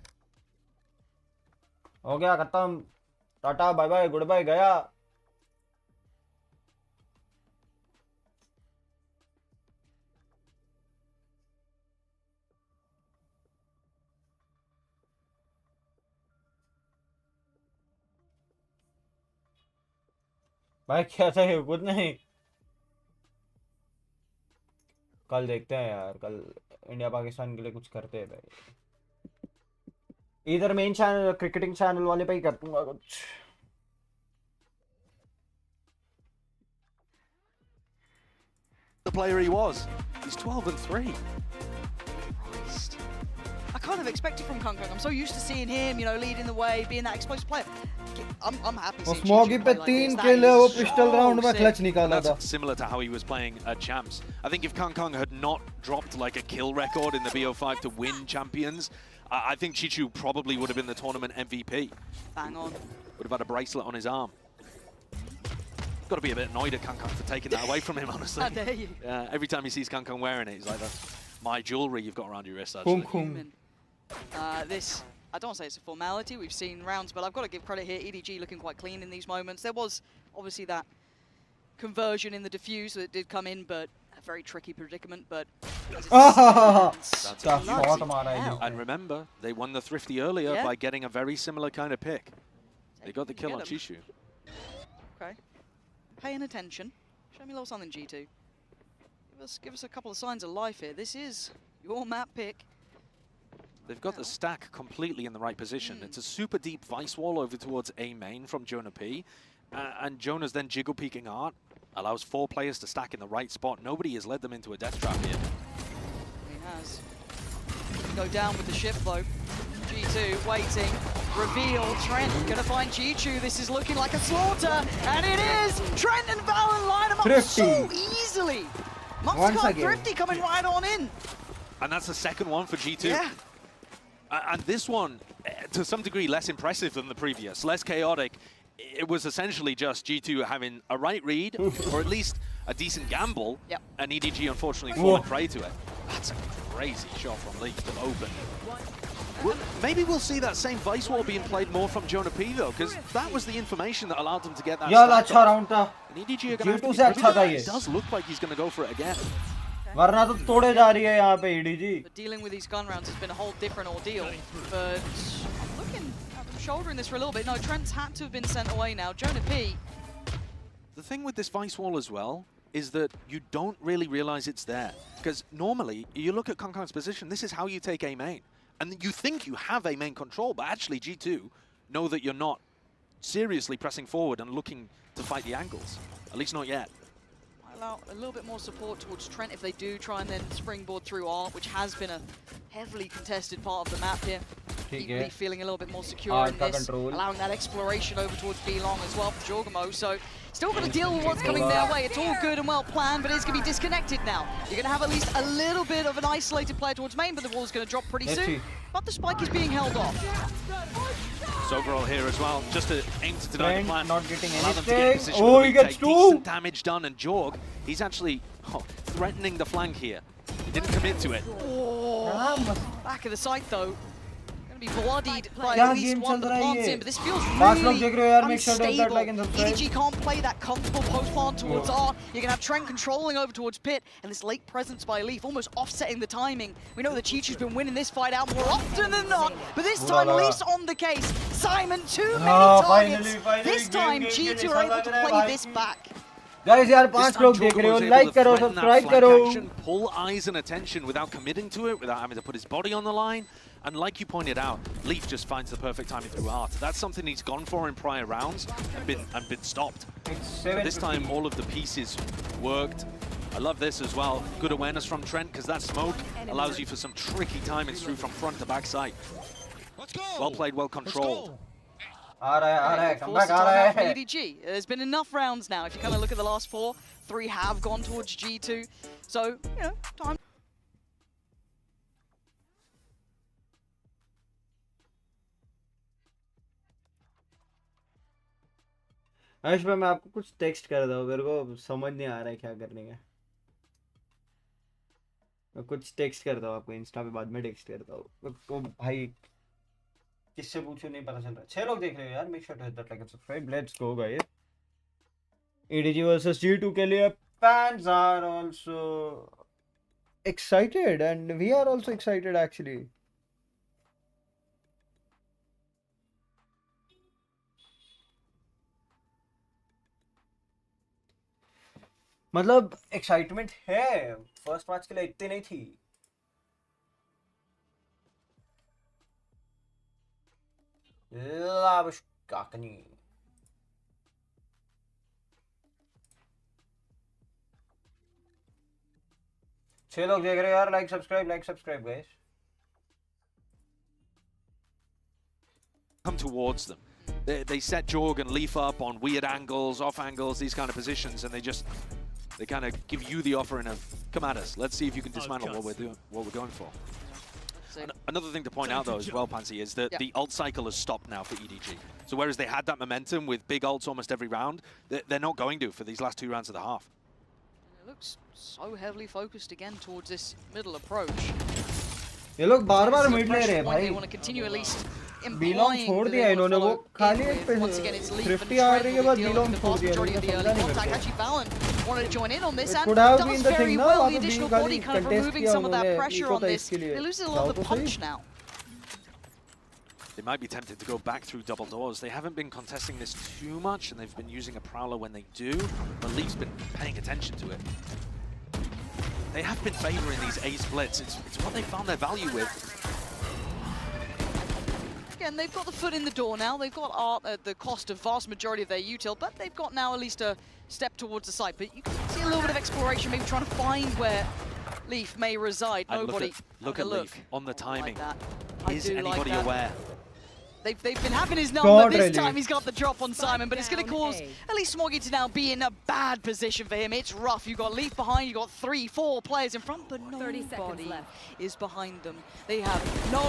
S11: हो गया खत्म tata bye bye goodbye गया भाई क्या था कुछ नहीं कल देखते हैं यार कल इंडिया पाकिस्तान के लिए कुछ करते हैं भाई इधर मेन चैनल क्रिकेटिंग चैनल वाले पे ही कर दूंगा कुछ
S9: The player he was. He's 12-3.
S7: Christ. I kind of expect it from Kangkang. I'm so used to seeing him, you know, leading the way, being that explosive player. I'm happy seeing
S11: Smoggy पे 3 किल है वो pistol round में clutch निकाला था.
S9: Similar to how he was playing at Champs. I think if Kangkang had not dropped like a kill record in the BO5 to win Champions, I think Chichu probably would have been the tournament MVP.
S7: Bang on.
S9: Would have had a bracelet on his arm. Got to be a bit annoyed at Kangkang for taking that away from him, honestly.
S7: How dare you?
S9: Yeah, every time he sees Kangkang wearing it, he's like, that's my jewelry you've got around your wrist, actually.
S7: This, I don't want to say it's a formality. We've seen rounds, but I've got to give credit here. EDG looking quite clean in these moments. There was obviously that conversion in the defuse that did come in, but a very tricky predicament. But
S9: and remember, they won the Thrifty earlier by getting a very similar kind of pick. They got the kill on Chishu.
S7: Okay. Paying attention. Show me a little something, G2. Give us a couple of signs of life here. This is your map pick.
S10: They've got the stack completely in the right position. It's a super deep vice wall over towards A main from Jonah P. And Jonah's then jiggle peeking art. Allows 4 players to stack in the right spot. Nobody has led them into a death trap here.
S7: He has. Go down with the ship though. G2 waiting. Reveal. Trent gonna find G2. This is looking like a slaughter. And it is! Trent and Valen line them up so easily. Mustard Thrifty coming right on in.
S10: And that's the second one for G2.
S7: Yeah.
S10: And this one, to some degree, less impressive than the previous, less chaotic. It was essentially just G2 having a right read, or at least a decent gamble, and EDG unfortunately falling prey to it. That's a crazy shot from Leaf to open. Well, maybe we'll see that same vice wall being played more from Jonah P though, because that was the information that allowed them to get that.
S11: अच्छा round था.
S10: And EDG are going to
S11: G2 से अच्छा था ये.
S10: It does look like he's going to go for it again.
S11: वरना तो तोड़े जा रही है यहाँ पे EDG.
S7: But dealing with these gun rounds has been a whole different ordeal. But I'm looking at them shouldering this for a little bit. No, Trent's had to have been sent away now. Jonah P.
S10: The thing with this vice wall as well is that you don't really realize it's there. Because normally, you look at Kongkong's position, this is how you take A main. And you think you have A main control, but actually G2 know that you're not seriously pressing forward and looking to fight the angles. At least not yet.
S7: Allow a little bit more support towards Trent if they do try and then springboard through Art, which has been a heavily contested part of the map here. Keep feeling a little bit more secure in this, allowing that exploration over towards B-Long as well for Jorgamo. So still got to deal with what's coming their way. It's all good and well planned, but it's going to be disconnected now. You're going to have at least a little bit of an isolated player towards main, but the wall's going to drop pretty soon. But the spike is being held off.
S10: So overall here as well, just to aim to deny the plan.
S11: Not getting
S10: allow them to get in
S11: anything.
S10: position
S11: Oh,
S10: to
S11: he gets
S10: take decent damage done, and Jorg, he's actually threatening the flank here. He didn't commit to it.
S7: Oh, back of the site though. Going to be bloodied by at least one of the plants in, but this feels really unstable. EDG can't play that comfortable post plant towards R. You're going to have Trent controlling over towards Pit, and this late presence by Leaf almost offsetting the timing. We know that Chi-Chu's been winning this fight out more often than not, but this time Leaf's on the case. Simon, too many targets. This time G2 are able to play this back.
S11: Guys, यार 5 लोग देख रहे हो, like करो, subscribe करो.
S10: Pull eyes and attention without committing to it, without having to put his body on the line. And like you pointed out, Leaf just finds the perfect timing through Art. That's something he's gone for in prior rounds and been stopped. But this time, all of the pieces worked. I love this as well. Good awareness from Trent, because that smoke allows you for some tricky timings through from front to back side. Well played, well controlled.
S11: Come back,
S7: EDG. There's been enough rounds now. If you kind of look at the last 4, 3 have gone towards G2. So, you know, time.
S11: Ayush भाई मैं आपको कुछ text कर दूं, मेरे को समझ नहीं आ रहा है क्या करने का. मैं कुछ टेक्स्ट करता हूँ आपको इंस्टा पे, बाद में टेक्स्ट करता हूँ. तो भाई किससे पूछूं नहीं पता चल रहा. 6 लोग देख रहे हो यार, make sure to hit that like and subscribe. Let's go guys. EDG versus G2 के लिए fans are also excited and we are also excited actually. मतलब एक्साइटमेंट है, फर्स्ट मैच के लिए इतनी नहीं थी. लाविश काकनी. छह लोग देख रहे हो यार, like subscribe guys.
S10: Come towards them. They set Jorg and Leaf up on weird angles, off angles, these kind of positions, and they kind of give you the offering of, come at us, let's see if you can dismantle what we're going for. Another thing to point out though as well, Pansy, is that the ult cycle has stopped now for EDG. So whereas they had that momentum with big ults almost every round, they're not going to for these last 2 rounds of the half.
S7: It looks so heavily focused again towards this middle approach.
S11: ये लोग बार-बार mid ले रहे हैं भाई.
S7: They want to continue at least
S11: B-Long छोड़ दिया इन्होंने, वो खाली एक पे Thrifty आ रही है, बाद B-Long छोड़ दिया.
S7: Actually, Valen wanted to join in on this and
S11: could have
S7: does
S11: been the
S7: very
S11: thing,
S7: well.
S11: no?
S7: The additional body kind of removing some of that pressure on this. They lose a lot of the punch now.
S10: they might be tempted to go back through double doors. They haven't been contesting this too much, and they've been using a Prowler when they do, but Leaf's been paying attention to it. They have been favoring these A splits. It's what they found their value with.
S7: Again, they've got the foot in the door now. They've got art at the cost of vast majority of their util, but they've got now at least a step towards the site. But you can see a little bit of exploration, maybe trying to find where Leaf may reside.
S10: And
S7: Nobody.
S10: Look at Leaf on the timing.
S7: Is
S10: anybody aware?
S7: They've been having his number. This time he's got the drop on Simon, but it's going to cause at least Smoggy to now be in a bad position for him. It's rough. You've got Leaf behind, you've got 3, 4 players in front, but nobody is behind them. They have no...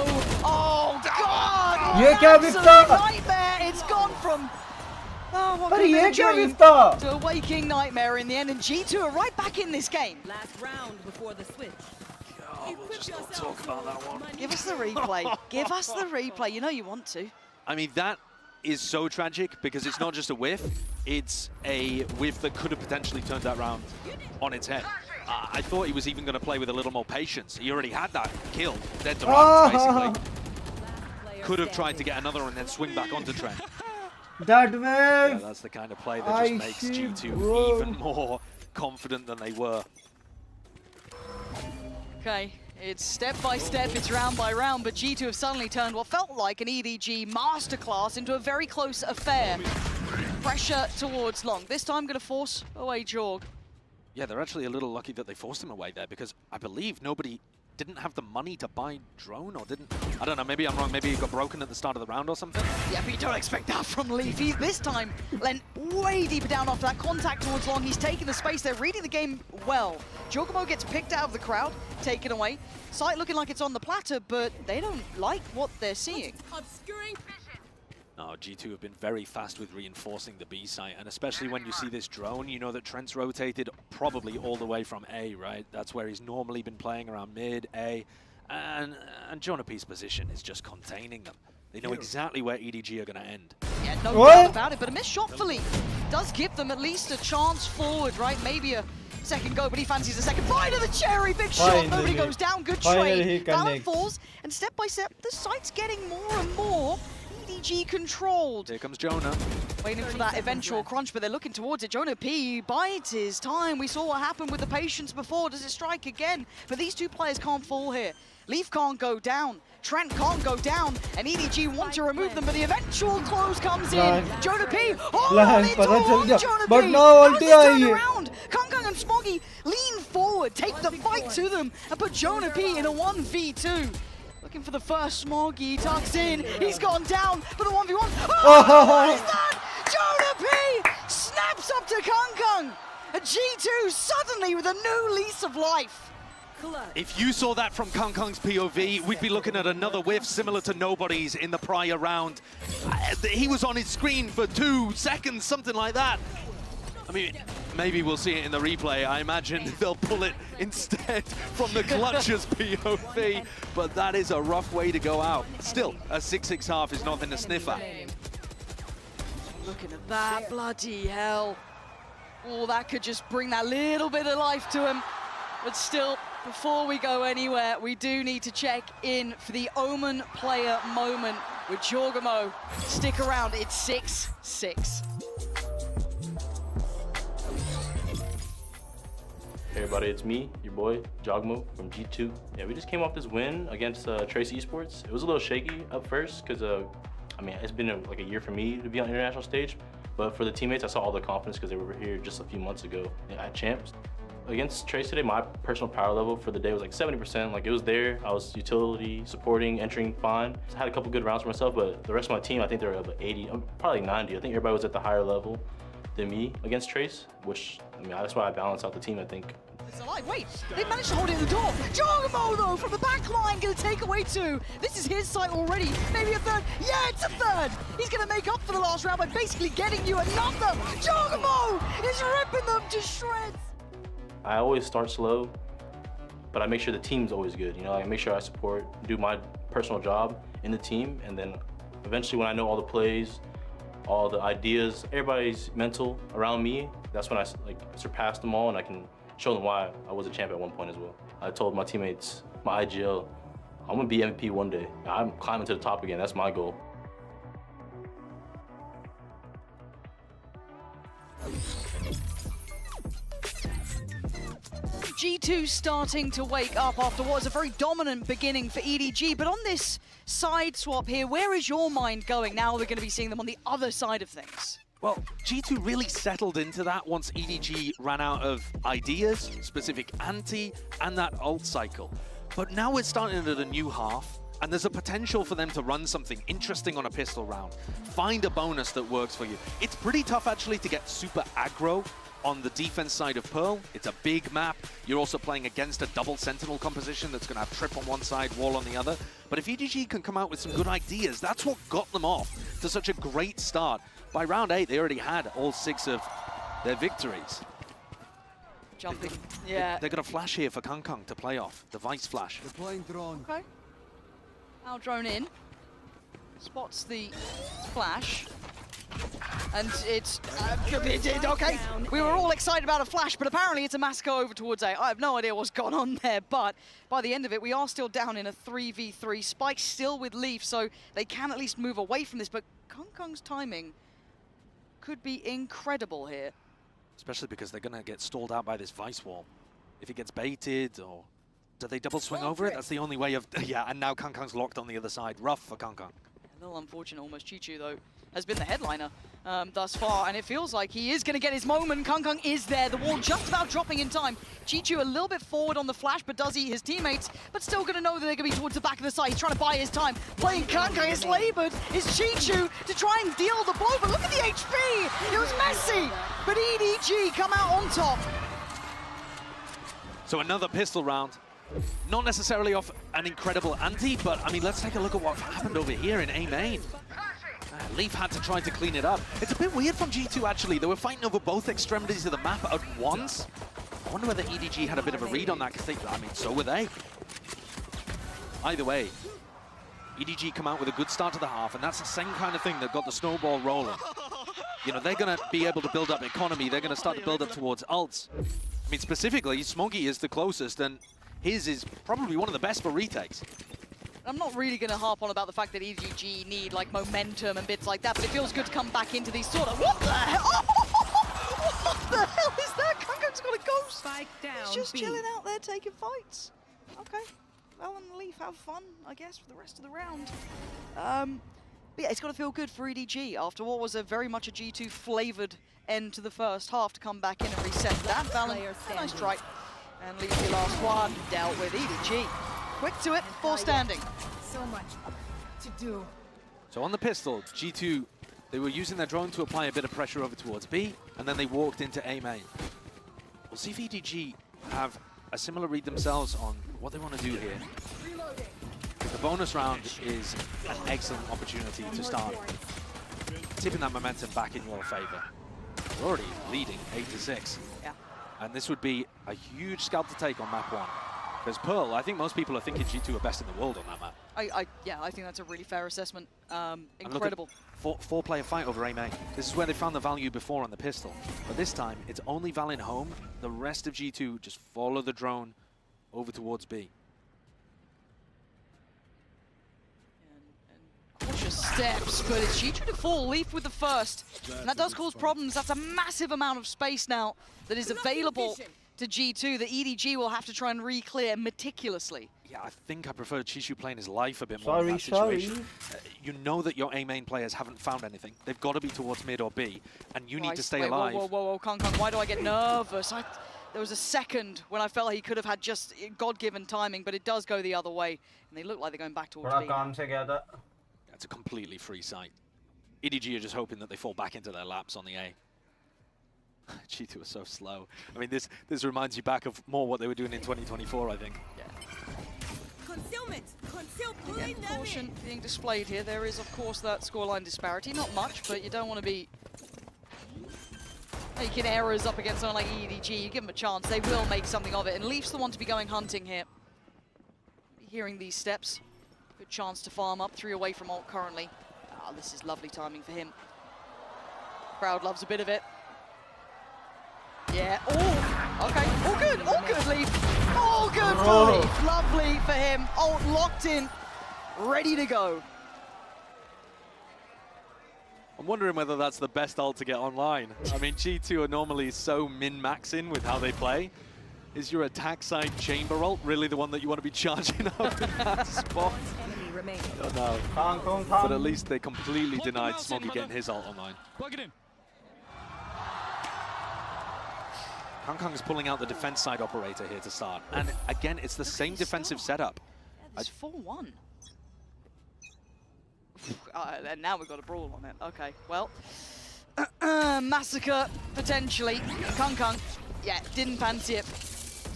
S7: Oh, God!
S11: Ye kya
S7: Absolute
S11: vifta?
S7: nightmare! It's gone from... Oh, what
S11: But
S7: could have been
S11: ye
S7: a
S11: kya
S7: dream
S11: vifta?
S7: to a waking nightmare in the end, and G2 are right back in this game.
S20: Last round before the switch.
S10: We'll just not talk about that one.
S7: Give us the replay. Give us the replay. You know you want to.
S10: I mean, that is so tragic because it's not just a whiff, it's a whiff that could have potentially turned that round on its head. I thought he was even going to play with a little more patience. He already had that kill, dead to rights, basically. Could have tried to get another and then swing back onto Trent.
S11: That wave!
S10: Yeah, that's the kind of play that just makes
S11: see,
S10: G2
S11: bro.
S10: even more confident than they were.
S7: Okay, it's step by step, it's round by round, but G2 have suddenly turned what felt like an EDG masterclass into a very close affair. Pressure towards Long. This time going to force away Jorg.
S10: Yeah, they're actually a little lucky that they forced him away there because I believe nobody didn't have the money to buy drone or didn't. I don't know, maybe I'm wrong. Maybe it got broken at the start of the round or something.
S7: Yeah, but you don't expect that from Leaf. He's this time lent way deeper down after that contact towards Long. He's taking the space. They're reading the game well. Giacomo gets picked out of the crowd, taken away. Sight looking like it's on the platter, but they don't like what they're seeing.
S20: Obscuring vision.
S10: No, G2 have been very fast with reinforcing the B site, and especially when you see this drone, you know that Trent's rotated probably all the way from A, right? That's where he's normally been playing, around mid, A, and Jonah P's position is just containing them. They know exactly where EDG are going to end.
S7: Yeah, no doubt about it, but a missed shot for Leaf does give them at least a chance forward, right? Maybe a second go, but he fancies a second bite of the cherry. Big shot, nobody goes down, good trade. Valorant falls, and step by step, the site's getting more and more EDG controlled.
S10: Here comes Jonah.
S7: Waiting for that eventual crunch, but they're looking towards it. Jonah P bides his time. We saw what happened with the patience before. Does it strike again? But these two players can't fall here. Leaf can't go down. Trent can't go down. And EDG want to remove them, but the eventual close comes in. Jonah P. Oh, it's all on Jonah
S11: but
S7: P.
S11: now
S7: How's
S11: ulti
S7: this turn
S11: aayi hai.
S7: around? Kung and Smoggy lean forward, take the fight to them, and put Jonah P in a 1v2. Looking for the first Smoggy, tucks in, he's gone down for the 1v1. Oh, what is that? Jonah P snaps up to Kung. A G2 suddenly with a new lease of life.
S10: If you saw that from Kung's POV, we'd be looking at another whiff similar to Nobody's in the prior round. He was on his screen for 2 seconds, something like that. I mean, maybe we'll see it in the replay. I imagine they'll pull it instead from the Clutcher's POV, but that is a rough way to go out. Still, a 6-6 half is nothing to sniff at.
S7: Looking at that, bloody hell. Oh, that could just bring that little bit of life to him. But still, before we go anywhere, we do need to check in for the Omen player moment with Giacomo. Stick around, it's 6-6.
S13: Hey everybody, it's me, your boy, Jogmo from G2. Yeah, we just came off this win against Trace Esports. It was a little shaky at first because, I mean, it's been like a year for me to be on international stage, but for the teammates, I saw all the confidence because they were here just a few months ago at Champs. Against Trace today, my personal power level for the day was like 70%. Like, it was there. I was utility, supporting, entering fine. I had a couple good rounds for myself, but the rest of my team, I think they were about 80, probably 90. I think everybody was at the higher level than me against Trace, which, I mean, that's why I balance out the team, I think.
S7: It's alive. Wait, they managed to hold it in the door. Giacomo, though, from the back line, going to take away 2. This is his site already. Maybe a third. Yeah, it's a third. He's going to make up for the last round by basically getting you another. Giacomo is ripping them to shreds.
S13: I always start slow, but I make sure the team's always good. You know, I make sure I support, do my personal job in the team, and then eventually when I know all the plays, all the ideas, everybody's mental around me, that's when I like surpass them all and I can show them why I was a champ at one point as well. I told my teammates, my IGL, I'm gonna be MVP one day. I'm climbing to the top again. That's my goal.
S7: G2 starting to wake up after what was a very dominant beginning for EDG, but on this side swap here, where is your mind going now we're going to be seeing them on the other side of things?
S10: Well, G2 really settled into that once EDG ran out of ideas, specific anti, and that ult cycle. But now we're starting at a new half, and there's a potential for them to run something interesting on a pistol round. Find a bonus that works for you. It's pretty tough actually to get super aggro on the defense side of Pearl. It's a big map. You're also playing against a double sentinel composition that's going to have trip on one side, wall on the other. But if EDG can come out with some good ideas, that's what got them off to such a great start. By round 8, they already had all 6 of their victories.
S7: Jumping, yeah.
S10: They're going to flash here for Kangkang to play off. The Vice flash.
S7: Deploying drone. Okay. Now drone in. Spots the flash. And it's okay. We were all excited about a flash, but apparently it's a massacre over towards A. I have no idea what's gone on there, but by the end of it, we are still down in a 3v3. Spike's still with Leaf, so they can at least move away from this, but Kangkang's timing could be incredible here.
S10: Especially because they're going to get stalled out by this Vice wall. If it gets baited, or do they double swing over it? That's the only way of... Yeah, and now Kangkang's locked on the other side. Rough for Kangkang.
S7: A little unfortunate, almost. Chichu, though, has been the headliner thus far, and it feels like he is going to get his moment. Kangkang is there, the wall just about dropping in time. Chichu a little bit forward on the flash, but does eat his teammates, but still going to know that they're going to be towards the back of the side. He's trying to buy his time. Playing Kangkang is laboured, is Chichu to try and deal the blow, but look at the HP! It was messy, but EDG come out on top.
S10: So another pistol round. Not necessarily off an incredible anti, but I mean, let's take a look at what happened over here in A main. Leaf had to try to clean it up. It's a bit weird from G2 actually. They were fighting over both extremities of the map at once. I wonder whether EDG had a bit of a read on that, because I mean, so were they. Either way, EDG come out with a good start to the half, and that's the same kind of thing that got the snowball rolling. You know, they're going to be able to build up economy. They're going to start to build up towards ults. I mean, specifically, Smoggy is the closest, and his is probably one of the best for retakes.
S7: I'm not really going to harp on about the fact that EDG need like momentum and bits like that, but it feels good to come back into these sort of... What the hell? What the hell is that? Kangkang's got a ghost.
S20: Spike down.
S7: He's just chilling out there taking fights. Okay. Well, and Leaf have fun, I guess, for the rest of the round. But yeah, it's got to feel good for EDG after what was a very much a G2 flavoured end to the first half to come back in and reset that. Valen, nice try. And Leaf, the last one, dealt with EDG. Quick to it, 4 standing.
S20: So much to do.
S10: So on the pistol, G2, they were using their drone to apply a bit of pressure over towards B, and then they walked into A main. We'll see if EDG have a similar read themselves on what they want to do here. The bonus round is an excellent opportunity to start tipping that momentum back in your favor. We're already leading 8-6.
S7: Yeah.
S10: And this would be a huge scalp to take on map 1. Because Pearl, I think most people are thinking G2 are best in the world on that map.
S7: Yeah, I think that's a really fair assessment. Incredible.
S10: Four-player fight over A main. This is where they found the value before on the pistol. But this time, it's only Valen home. The rest of G2 just follow the drone over towards B.
S7: Cautious steps, but it's G2 to fall. Leaf with the first. And that does cause problems. That's a massive amount of space now that is available to G2 that EDG will have to try and re-clear meticulously.
S10: Yeah, I think I prefer Chishu playing his life a bit more in that situation. You know that your A main players haven't found anything. They've got to be towards mid or B, and you need to stay alive.
S7: Whoa, Kangkang, why do I get nervous? There was a second when I felt like he could have had just God-given timing, but it does go the other way, and they look like they're going back towards B.
S10: That's a completely free sight. EDG are just hoping that they fall back into their laps on the A. G2 was so slow. I mean, this reminds you back of more what they were doing in 2024, I think. Yeah.
S20: Concealment.
S7: Again, caution being displayed here. There is, of course, that scoreline disparity. Not much, but you don't want to be making errors up against someone like EDG. You give them a chance, they will make something of it. And Leaf's the one to be going hunting here. Hearing these steps. Good chance to farm up. 3 away from ult currently. Ah, this is lovely timing for him. Crowd loves a bit of it. Yeah. Oh! Okay, all good, Leaf. All good for
S11: Oh.
S7: Leaf. Lovely for him. Ult locked in, ready to go.
S10: I'm wondering whether that's the best ult to get online. I mean, G2 are normally so min-maxing with how they play. Is your attack side chamber ult really the one that you want to be charging up in that spot? I don't know. But at least they completely denied Smoggy getting his ult online.
S8: Plug it in.
S10: Kangkang's pulling out the defense side operator here to start. And again, it's the same defensive setup.
S7: Yeah, it's 4-1. And now we've got a brawl on it. Okay, well. Massacre, potentially. Kangkang, yeah, didn't fancy it.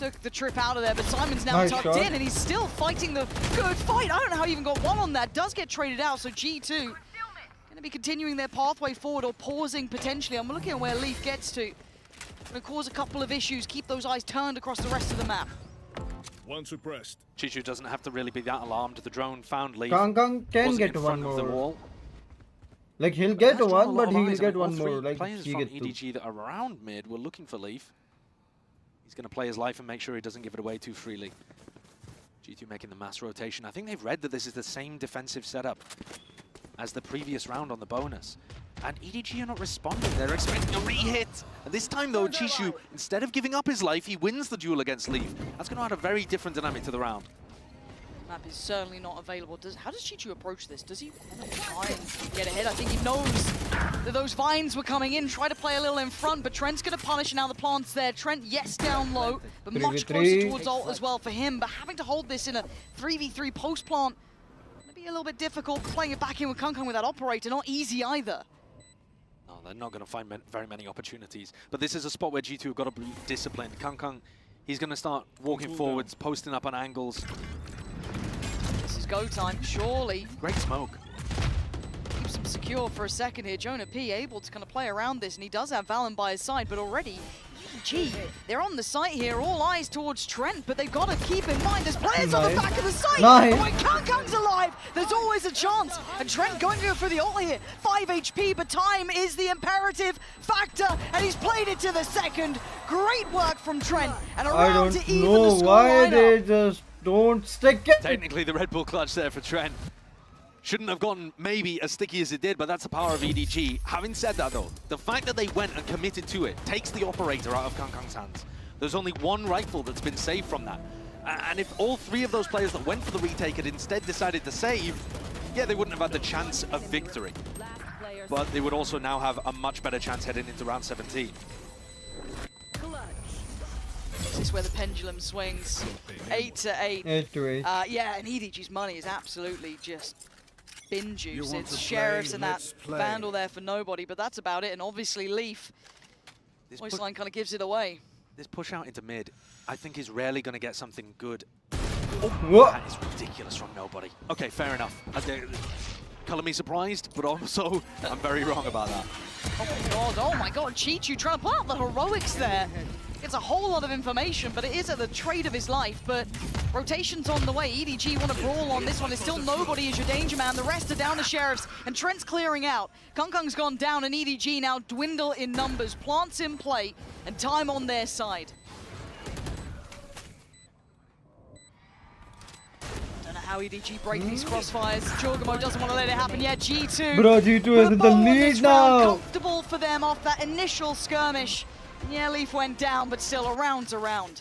S7: Took the trip out of there, but Simon's now
S11: Nice
S7: tucked
S11: shot.
S7: in, and he's still fighting the good fight. I don't know how he even got one on that. Does get traded out, so G2 going to be continuing their pathway forward or pausing potentially. I'm looking at where Leaf gets to. Going to cause a couple of issues, keep those eyes turned across the rest of the map.
S8: One suppressed.
S10: Chichu doesn't have to really be that alarmed. The drone found Leaf.
S11: Kangkang can
S10: Wasn't
S11: get
S10: in
S11: one
S10: front of the
S11: more.
S10: wall.
S11: Like he'll get
S10: That's drawn
S11: one,
S10: a lot
S11: but
S10: of
S11: he'll
S10: eyes. I
S11: get
S10: mean,
S11: one
S10: all three
S11: more. Like
S10: players
S11: he
S10: from
S11: gets two.
S10: EDG that are around mid were looking for Leaf. He's going to play his life and make sure he doesn't give it away too freely. G2 making the mass rotation. I think they've read that this is the same defensive setup as the previous round on the bonus. And EDG are not responding. They're expecting a re-hit. And this time, though, Chishu, instead of giving up his life, he wins the duel against Leaf. That's going to add a very different dynamic to the round.
S7: Map is certainly not available. How does Chichu approach this? Does he want to try and get ahead? I think he knows that those vines were coming in. Try to play a little in front, but Trent's going to punish. Now the plant's there. Trent, yes, down low, but much
S11: 3v3.
S7: closer towards ult as well for him. But having to hold this in a 3v3 post-plant, going to be a little bit difficult. Playing it back in with Kangkang with that operator, not easy either.
S10: No, they're not going to find very many opportunities. But this is a spot where G2 have got to be disciplined. Kangkang, he's going to start walking forwards, posting up on angles.
S7: This is go time, surely.
S10: Great smoke.
S7: Keeps him secure for a second here. Jonah P able to kind of play around this, and he does have Valen by his side, but already, EDG, they're on the site here, all eyes towards Trent, but they've got to keep in mind there's players on the back of the site.
S11: Nice.
S7: And when Kangkang's alive, there's always a chance. And Trent going to go for the ult here. 5 HP, but time is the imperative factor, and he's played it to the second. Great work from Trent, and
S11: I
S7: around
S11: don't
S7: to even
S11: know
S7: the score
S11: why
S7: lineup.
S11: they just don't stick it.
S10: Technically, the Red Bull clutch there for Trent. Shouldn't have gotten maybe as sticky as it did, but that's the power of EDG. Having said that, though, the fact that they went and committed to it takes the operator out of Kangkang's hands. There's only one rifle that's been saved from that. And if all three of those players that went for the retake had instead decided to save, yeah, they wouldn't have had the chance of victory. But they would also now have a much better chance heading into round 17.
S7: This is where the pendulum swings. 8 to 8.
S11: 8 to 8.
S7: Yeah, and EDG's money is absolutely just bin juice.
S8: want
S7: It's
S8: to
S7: Sheriffs
S8: play?
S7: and that
S8: Let's play.
S7: Vandal there for nobody, but that's about it. And obviously Leaf, Voiceline kind of gives it away.
S10: This push out into mid, I think, is rarely going to get something good.
S11: What?
S10: That is ridiculous from nobody. Okay, fair enough. Color me surprised, but also I'm very wrong about that.
S7: Oh my god, Chichu trying to pull out the heroics there. It's a whole lot of information, but it is at the trade of his life. But rotation's on the way. EDG want to brawl on this one. There's still nobody as your danger man. The rest are down to Sheriffs, and Trent's clearing out. Kangkang's gone down, and EDG now dwindle in numbers. Plants in play, and time on their side. Don't know how EDG break these crossfires. Jorgamo doesn't want to let it happen yet. G2.
S11: Bro, G2 is in the
S7: ball on
S11: lead
S7: this round.
S11: now.
S7: Comfortable for them off that initial skirmish. Yeah, Leaf went down, but still a round's a round.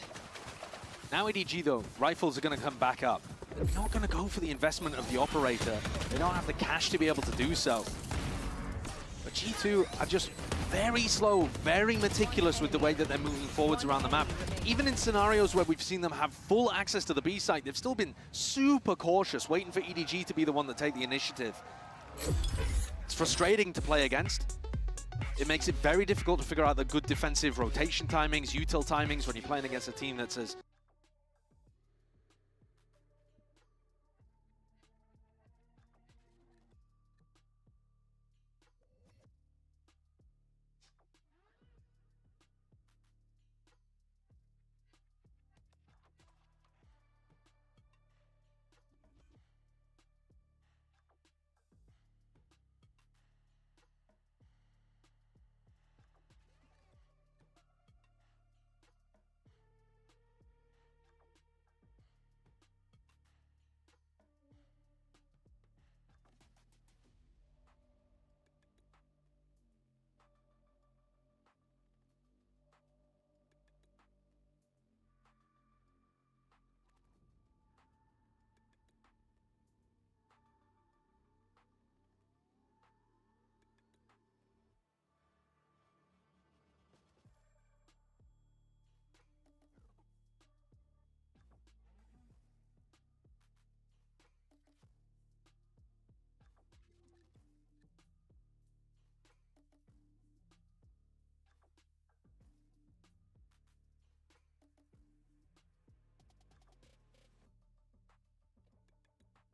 S10: Now EDG, though, rifles are going to come back up. They're not going to go for the investment of the operator. They don't have the cash to be able to do so. But G2 are just very slow, very meticulous with the way that they're moving forwards around the map. Even in scenarios where we've seen them have full access to the B site, they've still been super cautious, waiting for EDG to be the one that take the initiative. It's frustrating to play against. It makes it very difficult to figure out the good defensive rotation timings, util timings when you're playing against a team that says,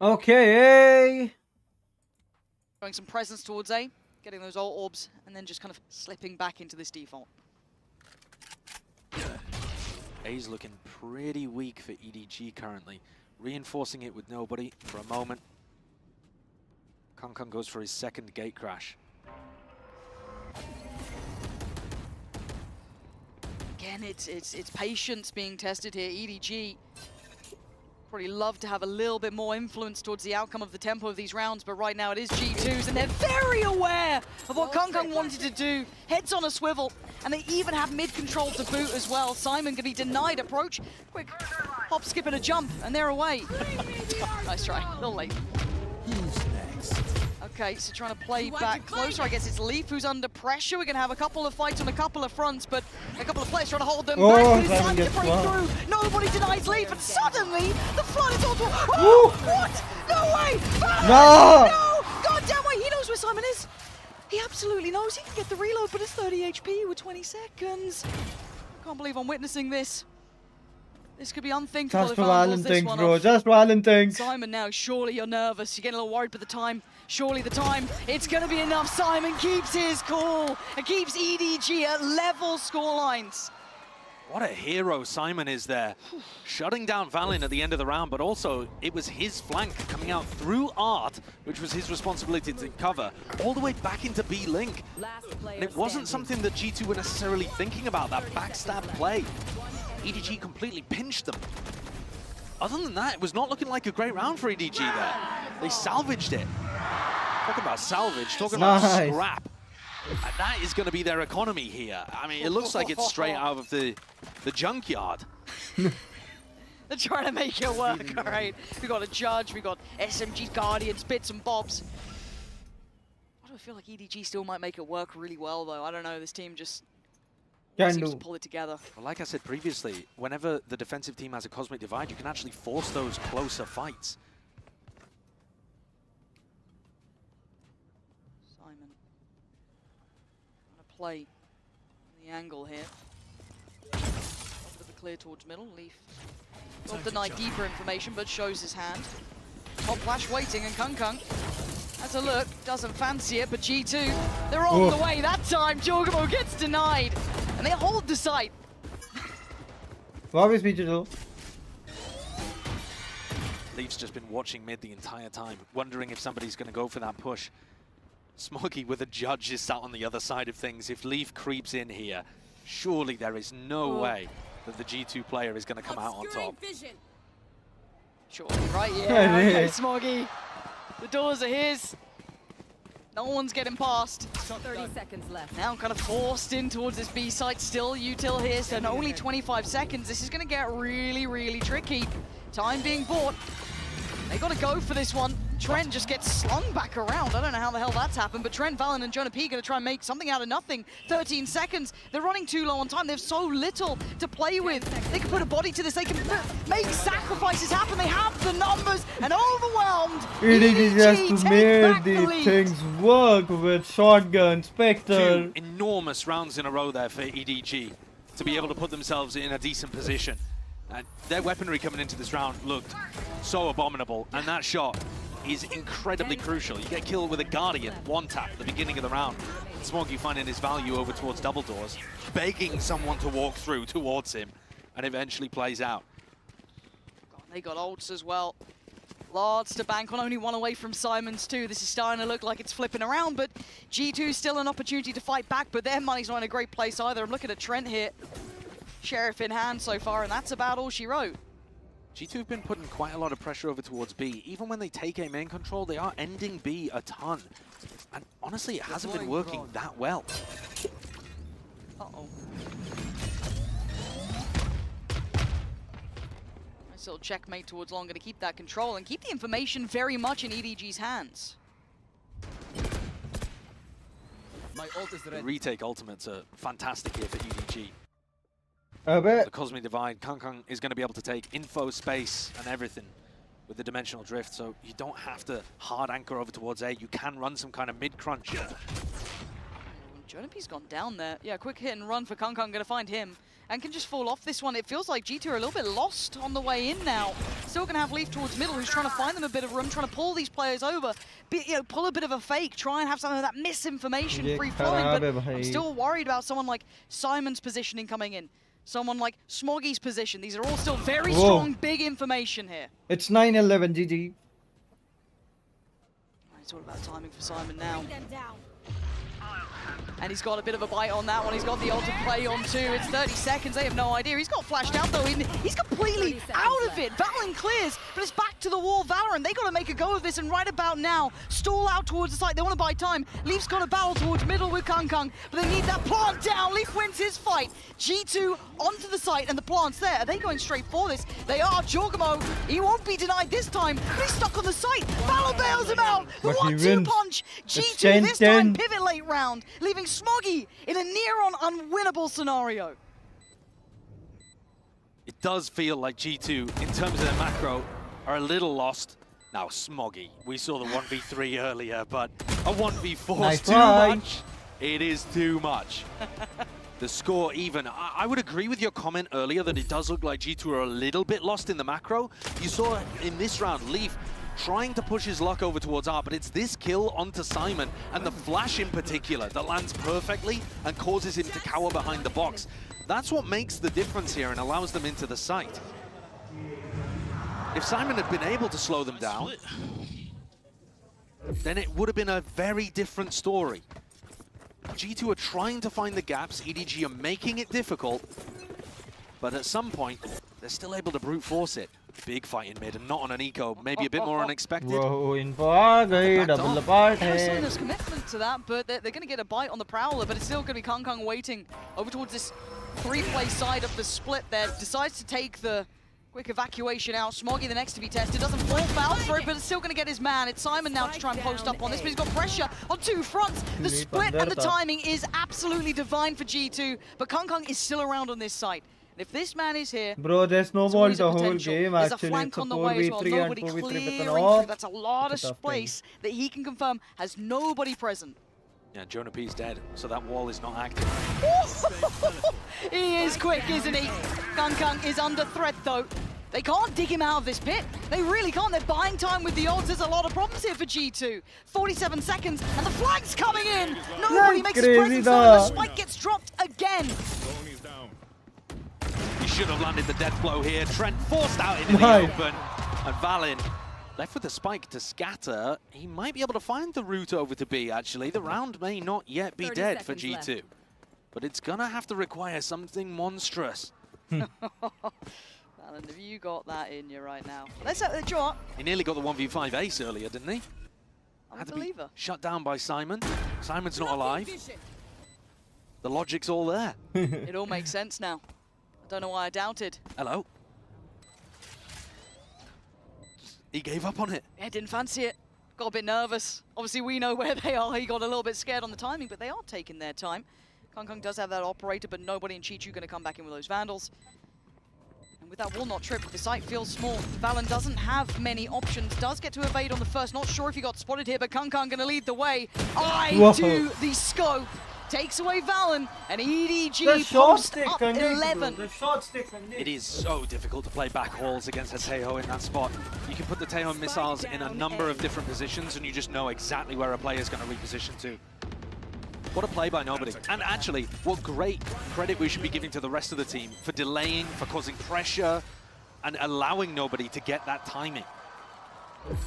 S11: Okay.
S7: Showing some presence towards A, getting those ult orbs, and then just kind of slipping back into this default.
S10: A's looking pretty weak for EDG currently. Reinforcing it with nobody for a moment. Kung goes for his second gate crash.
S7: Again, it's patience being tested here. EDG probably love to have a little bit more influence towards the outcome of the tempo of these rounds, but right now it is G2s, and they're very aware of what Kung wanted to do. Heads on a swivel, and they even have mid-control to boot as well. Simon can be denied approach. Quick hop, skip, and a jump, and they're away. Nice try, a little late. Okay, so trying to play back closer. I guess it's Leaf who's under pressure. We're going to have a couple of fights on a couple of fronts, but a couple of players trying to hold them back. But it's time to break through. Nobody denies Leaf, and suddenly the flood is all... Oh, what? No way!
S11: No!
S7: No! God damn way, he knows where Simon is. He absolutely knows. He can get the reload, but it's 30 HP with 20 seconds. I can't believe I'm witnessing this. This could be unthinkable.
S11: Just violent things, bro. Just violent things.
S7: Simon now, surely you're nervous. You're getting a little worried, but the time, surely the time, it's going to be enough. Simon keeps his cool and keeps EDG at level scorelines.
S10: What a hero Simon is there. Shutting down Valin at the end of the round, but also it was his flank coming out through Art, which was his responsibility to cover, all the way back into B-Link. And it wasn't something that G2 were necessarily thinking about, that backstab play. EDG completely pinched them. Other than that, it was not looking like a great round for EDG there. They salvaged it. Talking about salvage, talking about scrap. And that is going to be their economy here. I mean, it looks like it's straight out of the junkyard.
S7: They're trying to make it work, all right? We got a Judge, we got SMG Guardians, bits and bobs. Why do I feel like EDG still might make it work really well, though? I don't know, this team just seems to pull it together.
S10: Well, like I said previously, whenever the defensive team has a Cosmic Divide, you can actually force those closer fights.
S7: Simon trying to play the angle here. A bit of a clear towards middle. Leaf not denied deeper information, but shows his hand. Top flash waiting, and Kung has a look, doesn't fancy it, but G2, they're on the way that time. Jorgamo gets denied, and they hold the site.
S11: What is digital?
S10: Leaf's just been watching mid the entire time, wondering if somebody's going to go for that push. Smoggy with a Judge is sat on the other side of things. If Leaf creeps in here, surely there is no way that the G2 player is going to come out on top.
S7: Sure, right, yeah, okay, Smoggy. The doors are his. No one's getting past.
S15: 30 seconds left.
S7: Now kind of forced in towards this B site. Still util here, so only 25 seconds. This is going to get really, really tricky. Time being bought. They got to go for this one. Trent just gets slung back around. I don't know how the hell that's happened, but Trent, Valen, and Jonah P going to try and make something out of nothing. 13 seconds. They're running too low on time. They have so little to play with. They can put a body to this. They can make sacrifices happen. They have the numbers, and overwhelmed.
S11: EDG just made these things work with Shotgun, Spectre.
S10: 2 enormous rounds in a row there for EDG to be able to put themselves in a decent position. And their weaponry coming into this round looked so abominable, and that shot is incredibly crucial. You get killed with a Guardian, one tap at the beginning of the round. Smoggy finding his value over towards double doors, begging someone to walk through towards him, and eventually plays out.
S7: They got ults as well. Lards to bank on, only one away from Simons too. This is starting to look like it's flipping around, but G2 still an opportunity to fight back, but their money's not in a great place either. I'm looking at Trent here. Sheriff in hand so far, and that's about all she wrote.
S10: G2 have been putting quite a lot of pressure over towards B. Even when they take A main control, they are ending B a ton. And honestly, it hasn't been working that well.
S7: Uh-oh. Nice little checkmate towards Long, to keep that control and keep the information very much in EDG's hands.
S12: My ult is ready.
S10: The retake ultimates are fantastic here for EDG.
S11: I bet.
S10: The Cosmic Divide, Kung is going to be able to take info, space, and everything with the Dimensional Drift, so you don't have to hard anchor over towards A. You can run some kind of mid-crunch.
S7: Jonapi's gone down there. Yeah, quick hit and run for Kung Kung, gonna find him. And can just fall off this one. It feels like G2 are a little bit lost on the way in now. Still gonna have Leaf towards middle, who's trying to find them a bit of room, trying to pull these players over. Pull a bit of a fake, try and have some of that misinformation free-flowing, but I'm still worried about someone like Simon's positioning coming in. Someone like Smoggy's position. These are all still very strong, big information here.
S11: It's 9-11, GG.
S7: It's all about timing for Simon now. And he's got a bit of a bite on that one. He's got the ult to play on too. It's 30 seconds. They have no idea. He's got flashed out though. He's completely out of it. Valorant clears, but it's back to the wall. Valorant, they got to make a go of this. And right about now, stall out towards the site. They want to buy time. Leaf's got a battle towards middle with Kung Kung, but they need that plant down. Leaf wins his fight. G2 onto the site, and the plant's there. Are they going straight for this? They are. Jorgamo, he won't be denied this time, but he's stuck on the site. Valor bails him out. The 1-2 punch. G2 this time, pivot late round, leaving Smoggy in a near-on unwinnable scenario.
S10: It does feel like G2, in terms of their macro, are a little lost. Now, Smoggy, we saw the 1v3 earlier, but a 1v4 is too much. It is too much. The score even. I would agree with your comment earlier that it does look like G2 are a little bit lost in the macro. You saw in this round, Leaf trying to push his luck over towards Art, but it's this kill onto Simon, and the flash in particular, that lands perfectly and causes him to cower behind the box. That's what makes the difference here and allows them into the site. If Simon had been able to slow them down, then it would have been a very different story. G2 are trying to find the gaps, EDG are making it difficult, but at some point, they're still able to brute force it. Big fight in mid and not on an eco, maybe a bit more unexpected.
S11: Double party.
S7: There's commitment to that, but they're going to get a bite on the Prowler, but it's still going to be Kung Kung waiting over towards this three-play side of the split there. Decides to take the quick evacuation out. Smoggy the next to be tested. Doesn't fall foul for it, but it's still going to get his man. It's Simon now to try and post up on this, but he's got pressure on two fronts. The split and the timing is absolutely divine for G2, but Kung Kung is still around on this site. And if this man is here,
S11: bro, there's no ball the whole game.
S7: There's
S11: actually,
S7: a flank on the way as well. Nobody clearing through. That's a lot of space that he can confirm has nobody present.
S10: Yeah, Jonah P's dead, so that wall is not active.
S7: He is quick, isn't he? Kung Kung is under threat though. They can't dig him out of this pit. They really can't. They're buying time with the odds. There's a lot of problems here for G2. 47 seconds, and the flag's coming in. Nobody makes his presence known. The spike gets dropped again.
S10: He should have landed the death blow here. Trent forced out into the open. And Valin left with the spike to scatter. He might be able to find the route over to B, actually. The round may not yet be dead for G2. Left. But it's going to have to require something monstrous.
S7: Valin, have you got that in you right now? Let's draw.
S10: He nearly got the 1v5 ace earlier, didn't he?
S7: Had to be
S10: shut down by Simon. Simon's not alive. The logic's all there.
S7: It all makes sense now. I don't know why I doubted.
S10: Hello. He gave up on it.
S7: Yeah, didn't fancy it. Got a bit nervous. Obviously, we know where they are. He got a little bit scared on the timing, but they are taking their time. Kung Kung does have that operator, but nobody in Chi-Chu going to come back in with those Vandals. And with that walnut trip, the site feels small. Valon doesn't have many options. Does get to evade on the first. Not sure if he got spotted here, but Kung Kung going to lead the way. Eye to the scope. Takes away Valon, and EDG post up 11.
S10: It is so difficult to play back hauls against a Taeho in that spot. You can put the Taeho missiles in a number of different positions, and you just know exactly where a player is going to reposition to. What a play by nobody. And actually, what great credit we should be giving to the rest of the team for delaying, for causing pressure, and allowing nobody to get that timing.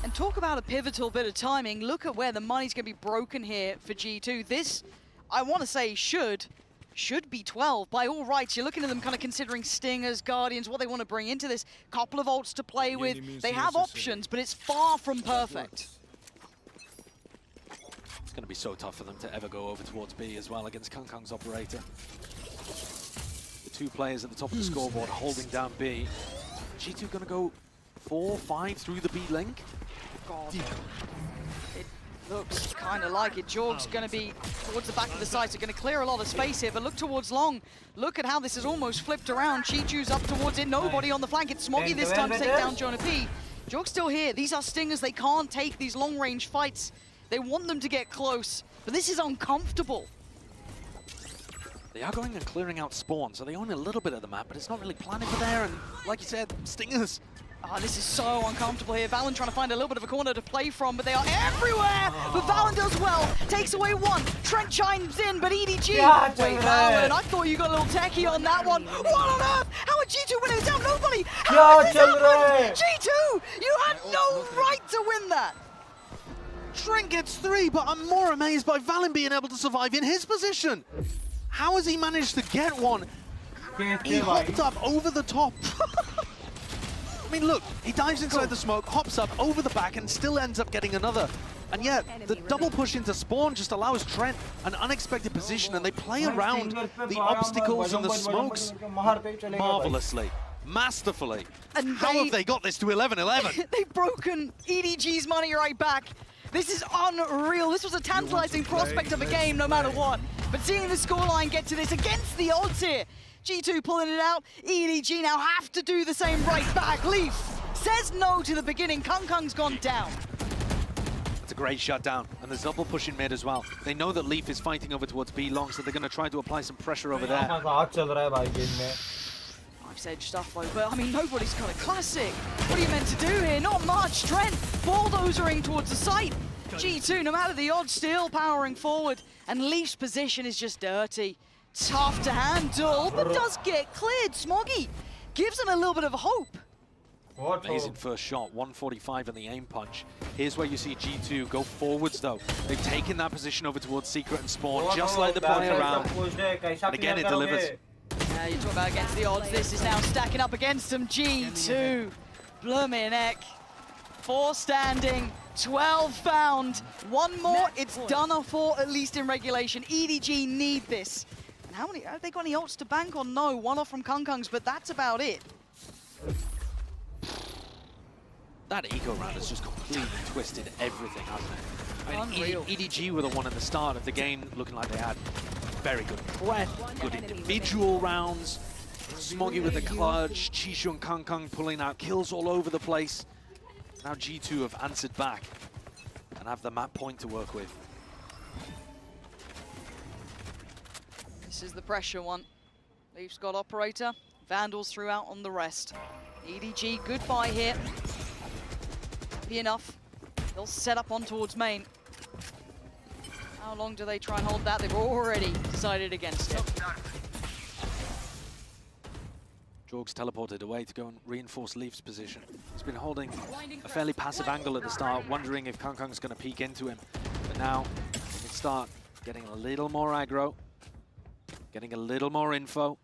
S7: And talk about a pivotal bit of timing. Look at where the money's going to be broken here for G2. This, I want to say, should be 12 by all rights. You're looking at them kind of considering Stingers, Guardians, what they want to bring into this. Couple of ults to play with. They have options, but it's far from perfect.
S10: It's going to be so tough for them to ever go over towards B as well against Kung Kung's operator. The two players at the top of the scoreboard holding down B. G2 going to go 4-5 through the B link.
S7: God. It looks kind of like it. Jorg's going to be towards the back of the site, so going to clear a lot of space here, but look towards Long. Look at how this is almost flipped around. Chi-Chu's up towards it, nobody on the flank. It's Smoggy this time to take down Jonah P. Jorg's still here. These are Stingers. They can't take these long-range fights. They want them to get close, but this is uncomfortable.
S10: They are going and clearing out spawn, so they own a little bit of the map, but it's not really planning for there. And like you said, stingers.
S7: Oh, this is so uncomfortable here. Valen trying to find a little bit of a corner to play from, but they are everywhere. But Valen does well. Takes away one. Trent chimes in, but EDG.
S11: Yeah,
S7: Wait, Valen, I thought you got a little techie on that one. What on earth? How are G2 winning without nobody? How is this happening? G2, you had no right to win that.
S10: Trent gets 3, but I'm more amazed by Valen being able to survive in his position. How has he managed to get one? He hopped up over the top. I mean, look, he dives inside the smoke, hops up over the back, and still ends up getting another. And yet, the double push into spawn just allows Trent an unexpected position, and they play around the obstacles and the smokes marvelously, masterfully. And how have they got this to 11-11?
S7: They've broken EDG's money right back. This is unreal. This was a tantalizing prospect of a game, no matter what. But seeing the scoreline get to this against the odds here, G2 pulling it out. EDG now have to do the same right back. Leaf says no to the beginning. Kung's gone down.
S10: It's a great shutdown, and there's double push in mid as well. They know that Leaf is fighting over towards B long, so they're going to try to apply some pressure over there.
S7: I've said stuff like, but I mean, nobody's got a classic. What are you meant to do here? Not much. Trent bulldozering towards the site. G2, no matter the odds, still powering forward, and Leaf's position is just dirty. Tough to handle, but does get cleared. Smoggy gives him a little bit of hope.
S10: Amazing first shot, 145 in the aim punch. Here's where you see G2 go forwards though. They've taken that position over towards Secret and Spawn, just like the play around. And again, it delivers.
S7: You talk about against the odds, this is now stacking up against them. G2, blooming heck. 4 standing, 12 found. One more, it's done for, at least in regulation. EDG need this. And how many, have they got any ults to bank on? No, one off from Kung's, but that's about it.
S10: That eco round has just completely twisted everything, hasn't it? I mean,
S7: Unreal.
S10: EDG were the one at the start of the game looking like they had very good breath, good individual rounds. Smoggy with the clutch, Chishu and Kung pulling out kills all over the place. Now G2 have answered back and have the map point to work with.
S7: This is the pressure one. Leaf's got operator, Vandals throughout on the rest. EDG, goodbye here. Be enough. They'll set up on towards main. How long do they try and hold that? They've already decided against it.
S10: Jorg's teleported away to go and reinforce Leaf's position. He's been holding a fairly passive angle at the start, wondering if Kung's going to peek into him. But now he can start getting a little more aggro, getting a little more info.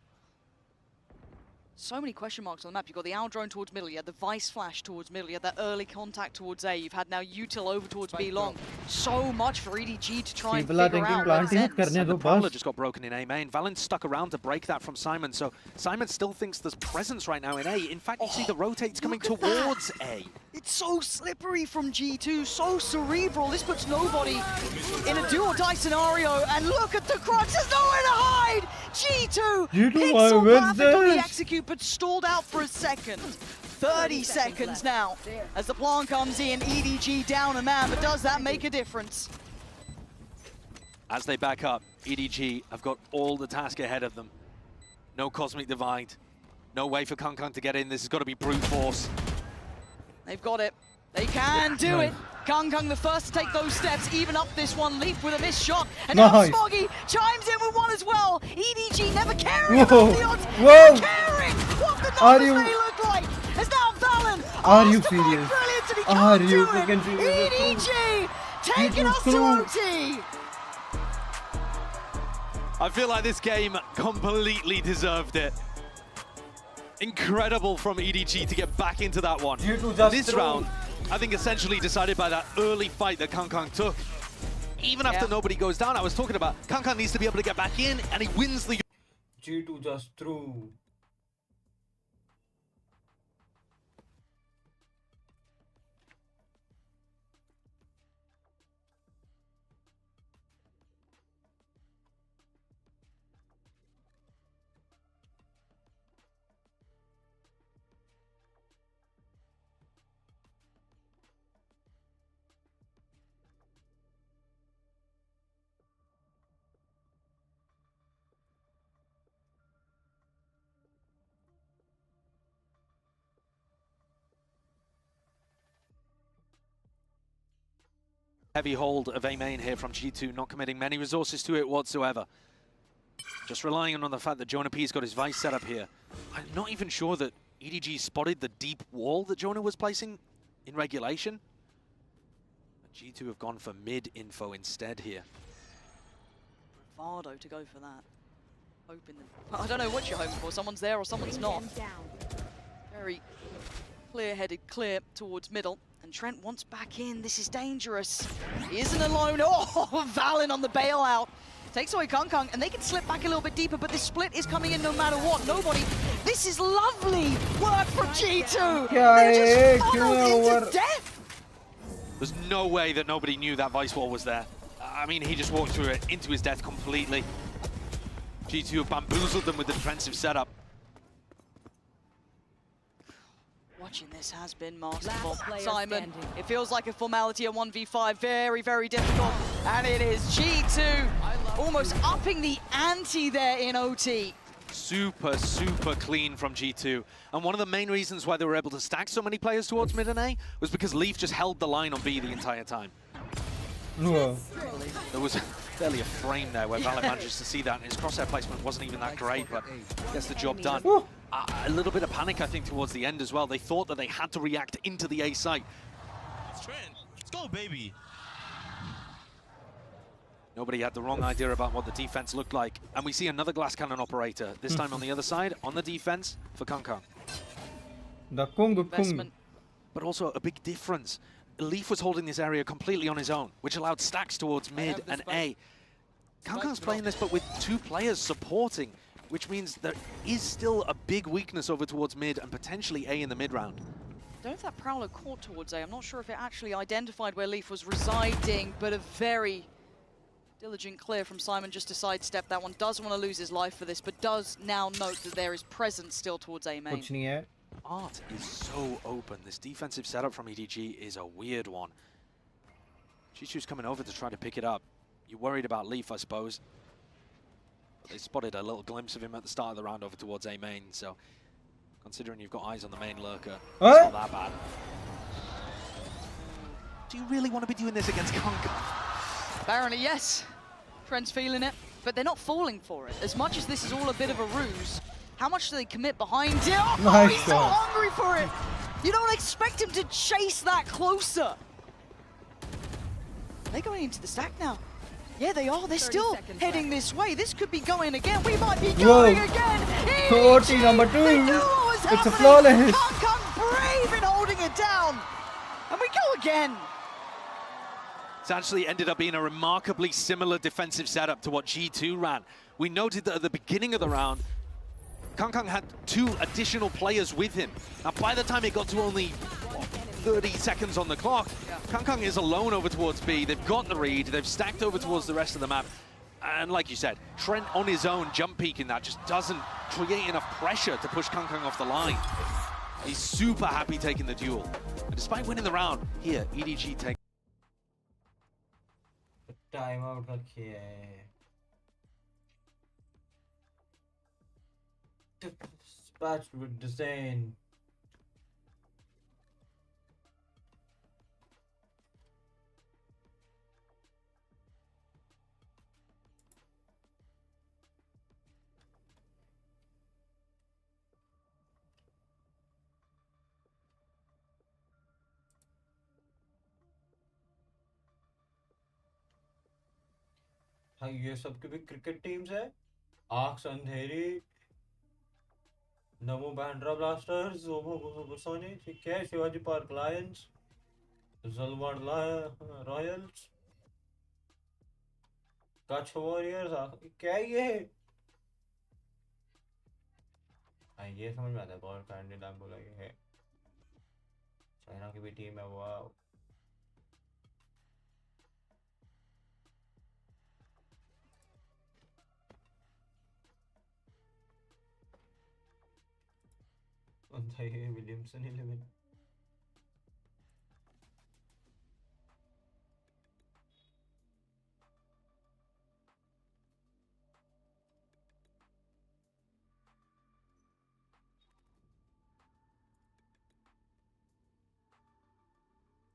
S7: So many question marks on the map. You've got the owl drone towards middle, you had the Vice flash towards middle, you had that early contact towards A, you've had now util over towards B long. So much for EDG to try and figure out where this ends.
S10: The Prowler just got broken in A main. Valen's stuck around to break that from Simon, so Simon still thinks there's presence right now in A. In fact, you see the rotates coming towards A.
S7: It's so slippery from G2, so cerebral. This puts nobody in a do-or-die scenario, and look at the crunch, there's nowhere to hide! G2 pixel perfect on the execute, but stalled out for a second. 30 seconds now as the plan comes in. EDG down a man, but does that make a difference?
S10: As they back up, EDG have got all the task ahead of them. No Cosmic Divide, no way for Kung to get in. This has got to be brute force.
S7: They've got it. They can do it. Kung the first to take those steps, even up this one. Leaf with a missed shot. And now Smoggy chimes in with one as well. EDG never caring about the odds. Never caring what the numbers may look like. As now Valen
S11: Are you serious?
S7: Are you freaking serious? EDG taking us to OT.
S10: I feel like this game completely deserved it. Incredible from EDG to get back into that one. This round, I think essentially decided by that early fight that Kung took. Even after nobody goes down, I was talking about Kung needs to be able to get back in, and he wins the...
S11: G2 just threw.
S10: Heavy hold of A main here from G2, not committing many resources to it whatsoever. Just relying on the fact that Jonah P's got his Vice set up here. I'm not even sure that EDG spotted the deep wall that Jonah was placing in regulation. But G2 have gone for mid info instead here.
S7: Bravado to go for that. Hoping that, I don't know what you're hoping for. Someone's there or someone's not. Very clear-headed, clear towards middle. And Trent wants back in. This is dangerous. He isn't alone. Oh, Valen on the bailout. Takes away Kung Kung, and they can slip back a little bit deeper, but this split is coming in no matter what. Nobody. This is lovely work from G2. They're just funneled into death.
S10: There's no way that nobody knew that Vice wall was there. I mean, he just walked through it into his death completely. G2 have bamboozled them with the defensive setup.
S7: Watching this has been masterful. Simon, it feels like a formality, a 1v5, very, very difficult. And it is G2 almost upping the ante there in OT.
S10: Super, super clean from G2. And one of the main reasons why they were able to stack so many players towards mid and A was because Leaf just held the line on B the entire time.
S11: Whoa.
S10: There was barely a frame there where Valen manages to see that, and his crosshair placement wasn't even that great, but gets the job done. A little bit of panic, I think, towards the end as well. They thought that they had to react into the A site.
S21: Let's go, baby.
S10: Nobody had the wrong idea about what the defense looked like. And we see another glass cannon operator, this time on the other side, on the defense for Kung Kung.
S11: The Kung.
S10: But also a big difference. Leaf was holding this area completely on his own, which allowed stacks towards mid and A. Kung Kung's playing this, but with two players supporting, which means there is still a big weakness over towards mid and potentially A in the mid round.
S7: Don't know if that Prowler caught towards A. I'm not sure if it actually identified where Leaf was residing, but a very diligent clear from Simon just to sidestep that one. Doesn't want to lose his life for this, but does now note that there is presence still towards A main.
S10: Art is so open. This defensive setup from EDG is a weird one. Chichu's coming over to try to pick it up. You're worried about Leaf, I suppose. But they spotted a little glimpse of him at the start of the round over towards A main, so considering you've got eyes on the main lurker, it's not that bad. Do you really want to be doing this against Kung Kung?
S7: Apparently, yes. Trent's feeling it, but they're not falling for it. As much as this is all a bit of a ruse, how much do they commit behind it? Oh,
S11: nice
S7: he's so hungry for it! You don't expect him to chase that closer. They're going into the stack now. Yeah, they are. They're still heading this way. This could be going again. We might be going again.
S11: OT number 2. It's a flawless.
S7: Kung Kung brave in holding it down. And we go again.
S10: It's actually ended up being a remarkably similar defensive setup to what G2 ran. We noted that at the beginning of the round, Kung Kung had 2 additional players with him. Now, by the time it got to only 30 seconds on the clock, Kung Kung is alone over towards B. They've got the read. They've stacked over towards the rest of the map. And like you said, Trent on his own jump peeking that just doesn't create enough pressure to push Kung Kung off the line. He's super happy taking the duel. And despite winning the round, here, EDG take
S11: Time out रखी है. Dispatched with disdain. हाँ ये सब की भी cricket teams है. Arcs Andheri, Namo Bandra blasters, जोमो गुसोनी, ठीक है, शिवाजी पार्क लायंस, जलवाड़ रॉयल्स, कच्छ वॉरियर्स, क्या ये? हाँ ये समझ में आता है. बहुत कांडी नाम बोला ये है. चाइना की भी टीम है. वाह. Williamson 11.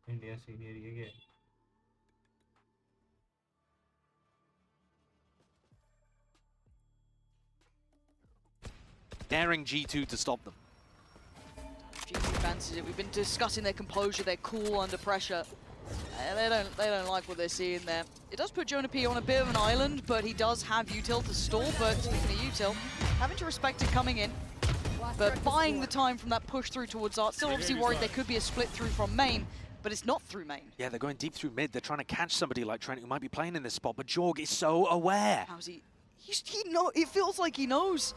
S11: India senior ये क्या?
S10: daring G2 to stop them.
S7: G2 fancies it. We've been discussing their composure, their cool under pressure. They don't like what they're seeing there. It does put Jonah P on a bit of an island, but he does have util to stall. But speaking of util, having to respect it coming in, but buying the time from that push through towards Art. Still obviously worried there could be a split through from main, but it's not through main.
S10: Yeah, they're going deep through mid. They're trying to catch somebody like Trent who might be playing in this spot, but Jorg is so aware.
S7: How's he? It feels like he knows.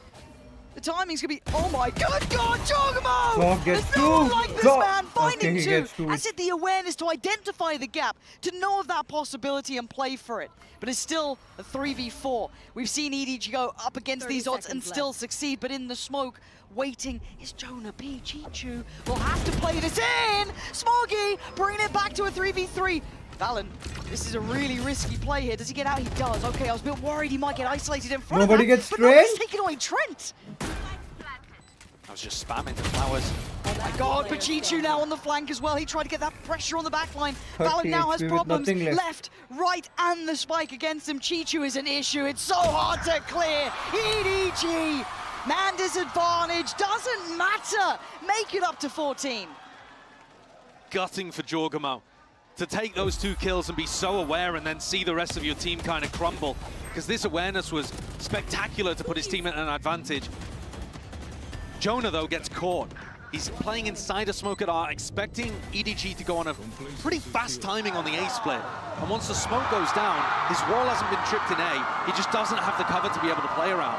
S7: The timing's gonna be, oh my good God, Jogamo!
S11: Jorg gets
S7: There's no one like this
S11: two.
S7: man, finding
S11: he
S7: two.
S11: gets two.
S7: I said the awareness to identify the gap, to know of that possibility and play for it. But it's still a 3v4. We've seen EDG go up against these odds and still succeed, but in the smoke, waiting is Jonah P. Chichu will have to play this in! Smoggy bringing it back to a 3v3. Valen, this is a really risky play here. Does he get out? He does. Okay, I was a bit worried he might get isolated in front
S11: Nobody
S7: of that,
S11: gets
S7: but nobody's
S11: Trent?
S7: taking away Trent.
S10: I was just spamming the flowers.
S7: Oh my God, but Chichu now on the flank as well. He tried to get that pressure on the back line. Valen now has
S11: 30 HP with
S7: problems
S11: nothing left.
S7: left, right, and the spike against him. Chichu is an issue. It's so hard to clear. EDG, man disadvantage, doesn't matter. Make it up to 14.
S10: Gutting for Jorgamo to take those 2 kills and be so aware and then see the rest of your team kind of crumble, because this awareness was spectacular to put his team at an advantage. Jonah, though, gets caught. He's playing inside a smoke at R, expecting EDG to go on a pretty fast timing on the A split. And once the smoke goes down, his wall hasn't been tripped in A. He just doesn't have the cover to be able to play around.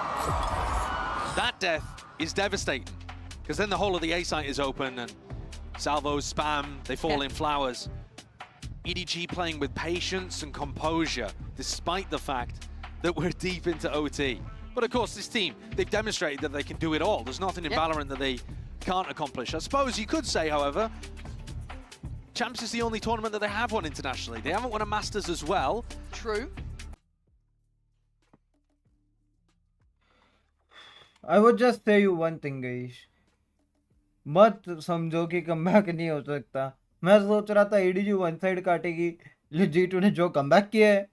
S10: That death is devastating, because then the whole of the A site is open and salvos spam, they fall in flowers. EDG playing with patience and composure, despite the fact that we're deep into OT. But of course, this team, they've demonstrated that they can do it all. There's nothing in Valorant that they can't accomplish. I suppose you could say, however, Champs is the only tournament that they have won internationally. They haven't won a Masters as well.
S7: True.
S11: I would just say you one thing, guys. मत समझो कि comeback नहीं हो सकता. मैं सोच रहा था EDG वन साइड काटेगी, G2 ने जो कमबैक किया है.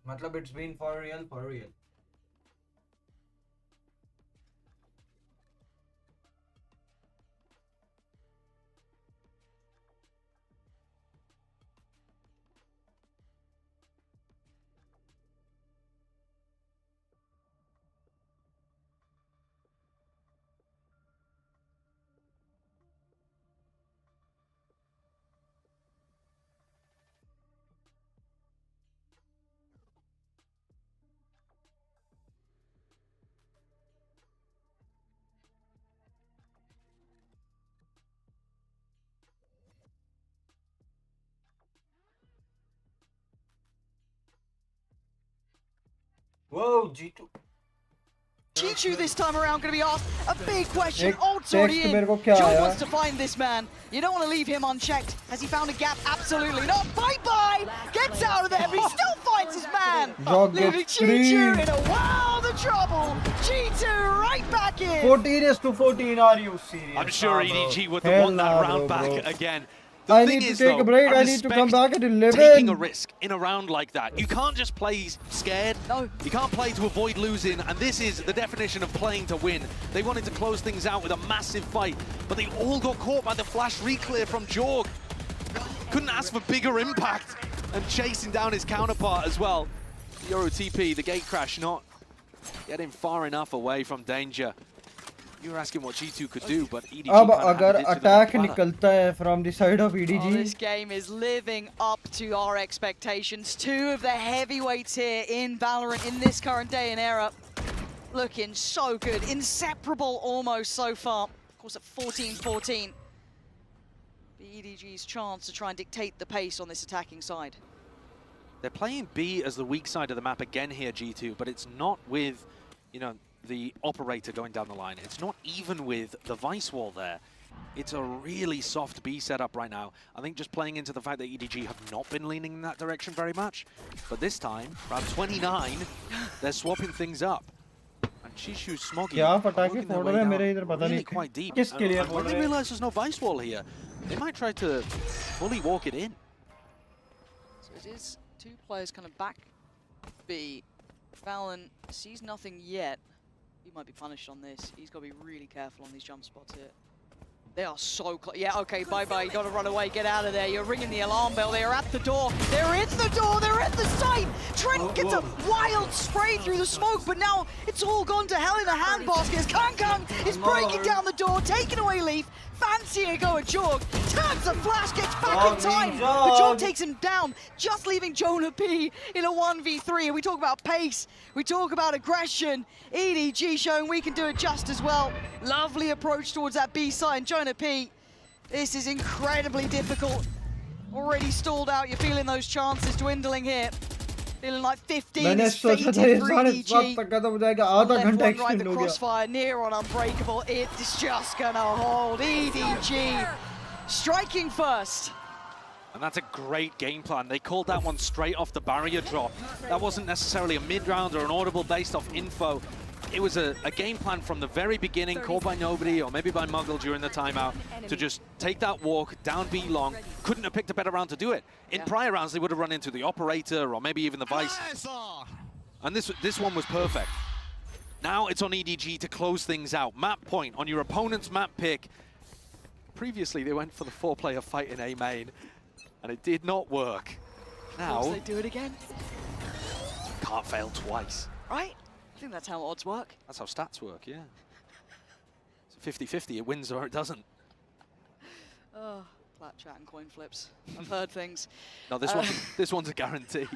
S11: मतलब it's been for real, for real. Whoa, G2.
S7: Chichu this time around going to be asked a big question. Ult's
S11: text
S7: already in.
S11: मेरे को क्या
S7: John
S11: आया?
S7: wants to find this man. You don't want to leave him unchecked. Has he found a gap? Absolutely not. Bye-bye. Gets out of there, but he still finds his man.
S11: Dog
S7: Leaving
S11: gets
S7: Chichu
S11: three.
S7: in a world of trouble. G2 right back in.
S11: 14-14, are you serious?
S10: I'm sure
S11: Nah, bro.
S10: EDG would
S11: Hell
S10: want that
S11: nah,
S10: round
S11: bro.
S10: back again. The
S11: I
S10: thing
S11: need to
S10: is,
S11: take
S10: though,
S11: a break. I need to
S10: respect
S11: come back at 11.
S10: taking a risk in a round like that. You can't just play scared.
S7: No.
S10: You can't play to avoid losing, and this is the definition of playing to win. They wanted to close things out with a massive fight, but they all got caught by the flash reclear from Jorg. Couldn't ask for bigger impact, and chasing down his counterpart as well. Euro TP, the gate crash, not getting far enough away from danger. You were asking what G2 could do, but EDG
S11: अब
S10: kinda
S11: अगर
S10: handed it to the
S11: attack
S10: wrong platter.
S11: निकलता है from the side of
S7: Oh,
S11: EDG,
S7: this game is living up to our expectations. 2 of the heavyweights here in Valorant in this current day and era. Looking so good. Inseparable almost so far. Of course, at 14-14. The EDG's chance to try and dictate the pace on this attacking side.
S10: They're playing B as the weak side of the map again here, G2, but it's not with, you know, the operator going down the line. It's not even with the Vice wall there. It's a really soft B setup right now. I think just playing into the fact that EDG have not been leaning in that direction very much. But this time, around 29, they're swapping things up. And Chishu, Smoggy,
S11: क्या
S10: are
S11: पटाखे
S10: working their
S11: फोड़
S10: way
S11: रहे हैं
S10: down
S11: मेरे इधर पता
S10: really
S11: नहीं
S10: quite deep.
S11: किसके लिए
S10: And
S11: फोड़
S10: when
S11: रहे
S10: they
S11: हैं?
S10: realize there's no Vice wall here, they might try to fully walk it in.
S7: So it is 2 players kind of back B. Valen sees nothing yet. He might be punished on this. He's got to be really careful on these jump spots here. They are so close. Yeah, okay, bye-bye. You got to run away. Get out of there. You're ringing the alarm bell. They are at the door. They're in the door. They're at the site. Trent gets a wild spray through the smoke, but now it's all gone to hell in a handbasket as Kang is breaking down the door, taking away Leaf. Fancy a go at Jorg. Turns the flash, gets back in time, but Jorg takes him down, just leaving Jonah P in a 1v3. And we talk about pace, we talk about aggression. EDG showing we can do it just as well. Lovely approach towards that B side, and Jonah P. This is incredibly difficult. Already stalled out, you're feeling those chances dwindling here. Feeling like 15 is fated for EDG. Left one right, the crossfire near on Unbreakable. It is just gonna hold. EDG striking first.
S10: And that's a great game plan. They called that one straight off the barrier drop. That wasn't necessarily a mid-round or an audible based off info. It was a game plan from the very beginning, called by nobody, or maybe by Muggle during the timeout, to just take that walk down B long. Couldn't have picked a better round to do it. In prior rounds, they would have run into the operator, or maybe even the Vice. And this one was perfect. Now it's on EDG to close things out. Map point on your opponent's map pick. Previously, they went for the 4-player fight in A main, and it did not work. Now
S7: they do it again.
S10: Can't fail twice.
S7: Right? I think that's how odds work.
S10: That's how stats work, yeah. It's 50-50, it wins or it doesn't.
S7: Oh, flat chat and coin flips. I've heard things.
S10: No, this one's a guarantee.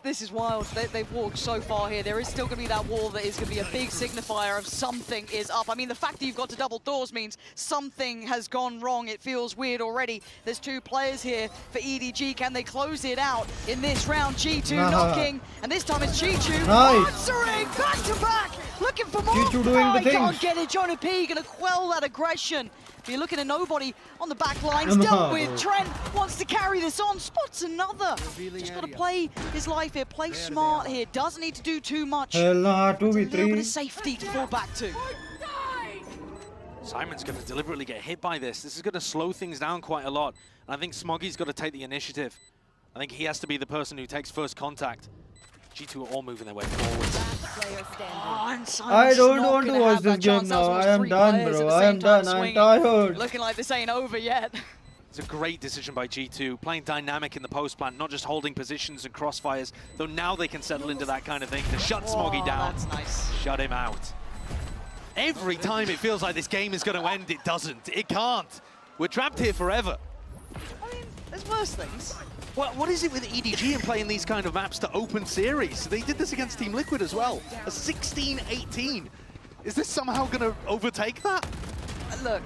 S7: This is wild. They've walked so far here. There is still going to be that wall that is going to be a big signifier of something is up. I mean, the fact that you've got to double doors means something has gone wrong. It feels weird already. There's 2 players here for EDG. Can they close it out in this round? G2 knocking, and this time it's G2 answering back to back, looking for more.
S11: G2 doing the thing.
S7: Can't get it. Jonah P going to quell that aggression. You're looking at nobody on the back lines, dealt with. Trent wants to carry this on, spots another. Just got to play his life here, play smart here, doesn't need to do too much.
S11: Hell nah, 2v3.
S7: A little bit of safety to fall back to.
S10: Simon's going to deliberately get hit by this. This is going to slow things down quite a lot. And I think Smoggy's got to take the initiative. I think he has to be the person who takes first contact. G2 are all moving their way forward.
S11: I don't want to watch this game now. I am done, bro. I am done. I'm tired.
S7: Looking like this ain't over yet.
S10: It's a great decision by G2, playing dynamic in the post plant, not just holding positions and crossfires, though now they can settle into that kind of thing to shut Smoggy down.
S7: That's nice.
S10: Shut him out. Every time it feels like this game is going to end, it doesn't. It can't. We're trapped here forever.
S7: I mean, there's worse things.
S10: Well, what is it with EDG and playing these kind of maps to open series? They did this against Team Liquid as well, a 16-18. Is this somehow going to overtake that?
S7: Look,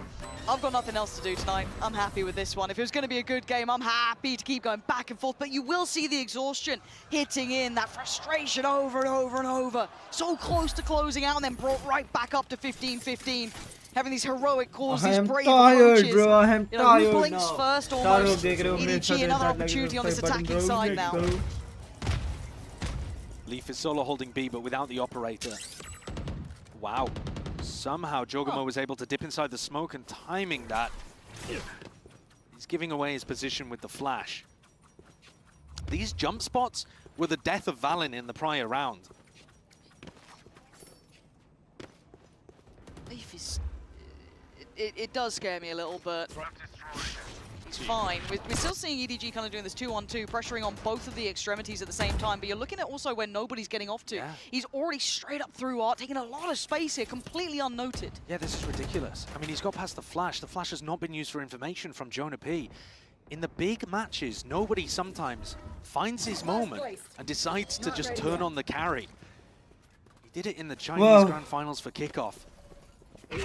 S7: I've got nothing else to do tonight. I'm happy with this one. If it was going to be a good game, I'm happy to keep going back and forth, but you will see the exhaustion hitting in, that frustration over and over and over. So close to closing out and then brought right back up to 15-15. Having these heroic calls, these brave approaches.
S11: Bro, I am tired
S7: who blinks
S11: now.
S7: first almost. EDG, another opportunity on this attacking side now.
S10: Leaf is solo holding B, but without the operator. Wow. Somehow Jogamo was able to dip inside the smoke and timing that. He's giving away his position with the flash. These jump spots were the death of Valen in the prior round.
S7: Leaf is... It does scare me a little, but it's fine. We're still seeing EDG kind of doing this 2-on-2, pressuring on both of the extremities at the same time, but you're looking at also where nobody's getting off to. Yeah. He's already straight up through art, taking a lot of space here, completely unnoted.
S10: Yeah, this is ridiculous. I mean, he's got past the flash. The flash has not been used for information from Jonah P. In the big matches, nobody sometimes finds his moment and decides to just turn on the carry. He did it in the Chinese Grand Finals for kickoff. He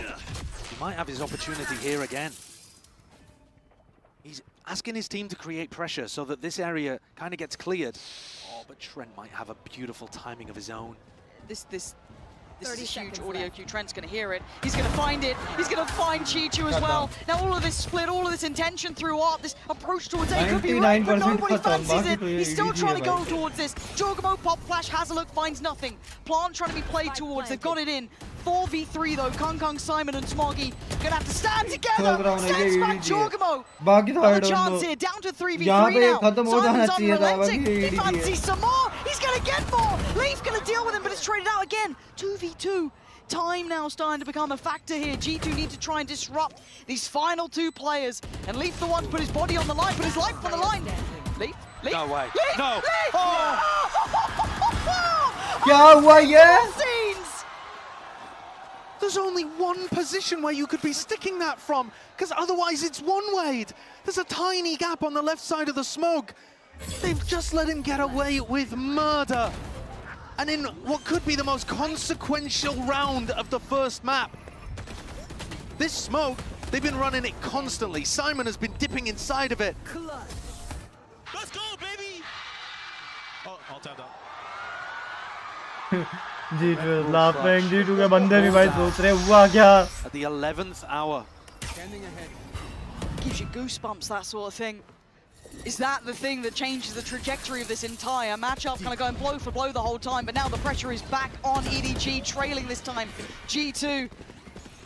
S10: might have his opportunity here again. He's asking his team to create pressure so that this area kind of gets cleared. Oh, but Trent might have a beautiful timing of his own.
S7: This is a huge audio cue. Trent's going to hear it. He's going to find it. He's going to find Chi-Chu as well. Now all of this split, all of this intention through art, this approach towards A could be right, but nobody fancies it. He's still trying to go towards this. Jogamo pop flash, has a look, finds nothing. Plant trying to be played towards. They've got it in. 4v3 though. Kung, Simon and Smoggy gonna have to stand together. Sends back Jorgamo. Another chance here, down to 3v3 now. Simon's unrelenting. He fancies some more. He's gonna get more. Leaf gonna deal with him, but it's traded out again. 2v2. Time now starting to become a factor here. G2 need to try and disrupt these final two players. And Leaf the one to put his body on the line, put his life on the line. Leaf?
S10: No way.
S7: Leaf?
S10: No.
S7: Leaf?
S10: Oh.
S7: Scenes.
S9: There's only one position where you could be sticking that from, because otherwise it's one Wade. There's a tiny gap on the left side of the smoke. They've just let him get away with murder. And in what could be the most consequential round of the first map. This smoke, they've been running it constantly. Simon has been dipping inside of it.
S8: Let's go, baby! Oh, all tapped out.
S11: G2 is laughing. G2 के बंदे भी भाई सोच रहे हुआ क्या?
S10: At the 11th hour.
S7: Standing ahead. Gives you goosebumps, that sort of thing. Is that the thing that changes the trajectory of this entire matchup? Kind of going blow for blow the whole time, but now the pressure is back on EDG, trailing this time. G2,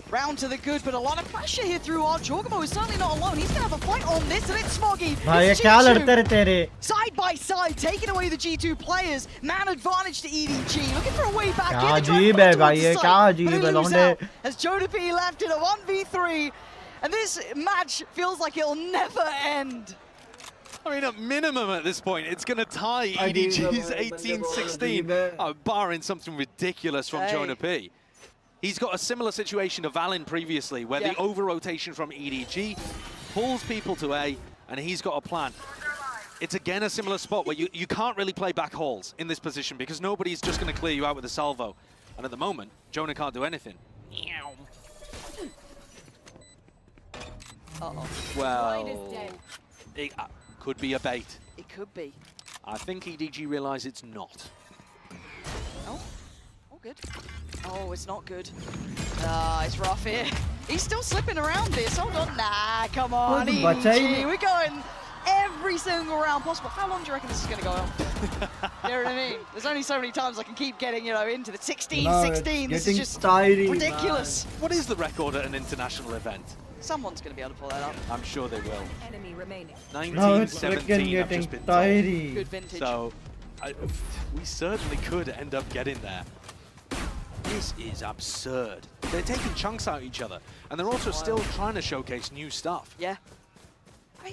S7: round to the good, but a lot of pressure here through our Jorgamo is certainly not alone. He's going to have a fight on this, and it's Smoggy.
S11: भाई ये क्या लड़ते रहते हैं रे?
S7: Side by side, taking away the G2 players. Man advantage to EDG, looking for a way back in.
S11: क्या अजीब है भाई ये क्या अजीब है लौंडे?
S7: As Jonah P left in a 1v3, and this match feels like it'll never end.
S9: I mean, at minimum at this point, it's going to tie EDG's 18-16, barring something ridiculous from Jonah P. He's got a similar situation to Valin previously, where the over-rotation from EDG pulls people to A, and he's got a plan. It's again a similar spot where you can't really play back halls in this position because nobody's just going to clear you out with a salvo. And at the moment, Jonah can't do anything.
S7: Uh-oh.
S10: Well, it could be a bait.
S7: It could be.
S10: I think EDG realise it's not.
S7: Oh, all good. Oh, it's not good. Ah, it's rough here. He's still slipping around this. Hold on. Nah, come on, EDG. We're going every single round possible. How long do you reckon this is going to go on? You know what I mean? There's only so many times I can keep getting, you know, into the 16, 16. This is just ridiculous.
S10: What is the record at an international event?
S7: Someone's going to be able to pull that up.
S10: I'm sure they will.
S20: Enemy remaining.
S10: 1917 have just been done.
S7: Good vintage.
S10: So we certainly could end up getting there. This is absurd. They're taking chunks out of each other, and they're also still trying to showcase new stuff.
S7: Yeah.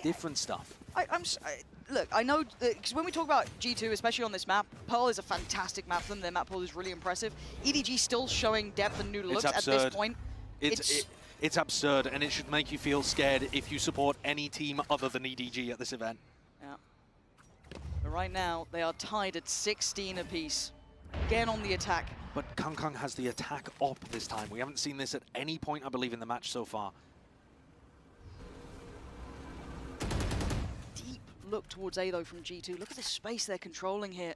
S10: Different stuff.
S7: Look, I know, because when we talk about G2, especially on this map, Pearl is a fantastic map for them. Their map pool is really impressive. EDG still showing depth and new looks at this point.
S10: It's absurd, and it should make you feel scared if you support any team other than EDG at this event.
S7: Yeah. But right now, they are tied at 16 apiece. Again on the attack.
S10: But Kung has the attack op this time. We haven't seen this at any point, I believe, in the match so far.
S7: Deep look towards A, though, from G2. Look at the space they're controlling here.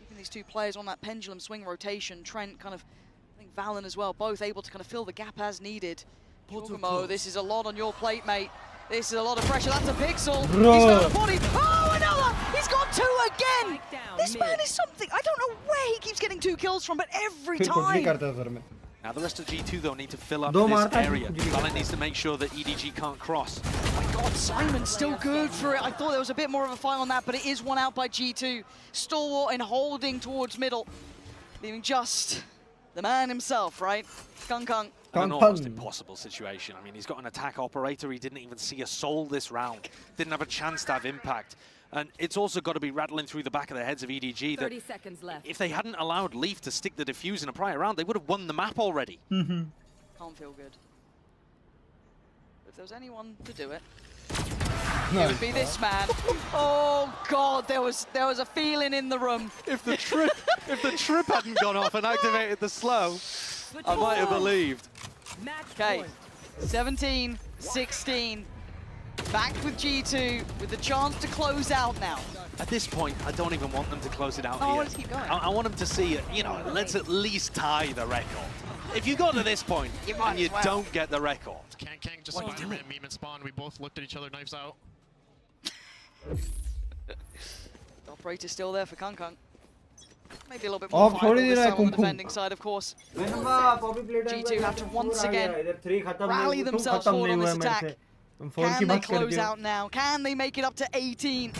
S7: Keeping these two players on that pendulum swing rotation. Trent kind of, I think Valen as well, both able to kind of fill the gap as needed. Jorgamo, this is a lot on your plate, mate. This is a lot of pressure. That's a pixel.
S11: Bro.
S7: He's got a body. Oh, another! He's got two again! This man is something. I don't know where he keeps getting 2 kills from, but every time.
S10: Now the rest of G2 though need to fill up this area. Valen needs to make sure that EDG can't cross.
S7: Oh my god, Simon's still good for it. I thought there was a bit more of a fight on that, but it is one out by G2. Stalwart and holding towards middle. Leaving just the man himself, right? Kung.
S10: An almost impossible situation. I mean, he's got an attack operator. He didn't even see a soul this round. Didn't have a chance to have impact. And it's also got to be rattling through the back of the heads of EDG
S20: 30 seconds left.
S10: If they hadn't allowed Leaf to stick the defuse in a prior round, they would have won the map already.
S7: Can't feel good. If there was anyone to do it, it would be this man. Oh god, there was a feeling in the room.
S9: If the trip hadn't gone off and activated the slow, I might have believed.
S7: Okay, 17-16. Back with G2 with the chance to close out now.
S10: At this point, I don't even want them to close it out here.
S7: I want to keep going.
S10: I want them to see, you know, let's at least tie the record. If you got to this point and you don't get the record.
S15: Kang just Spider-Man meme and Spawn. We both looked at each other, knives out.
S7: The operator's still there for Kung. Maybe a little bit more
S11: Off
S7: viable
S11: थोड़ी
S7: this
S11: देर है
S7: time on the
S11: Kumkum
S7: defending side, of course.
S11: G2
S7: G2 have to once again rally themselves forward on this attack. Can they close out now? Can they make it up to 18?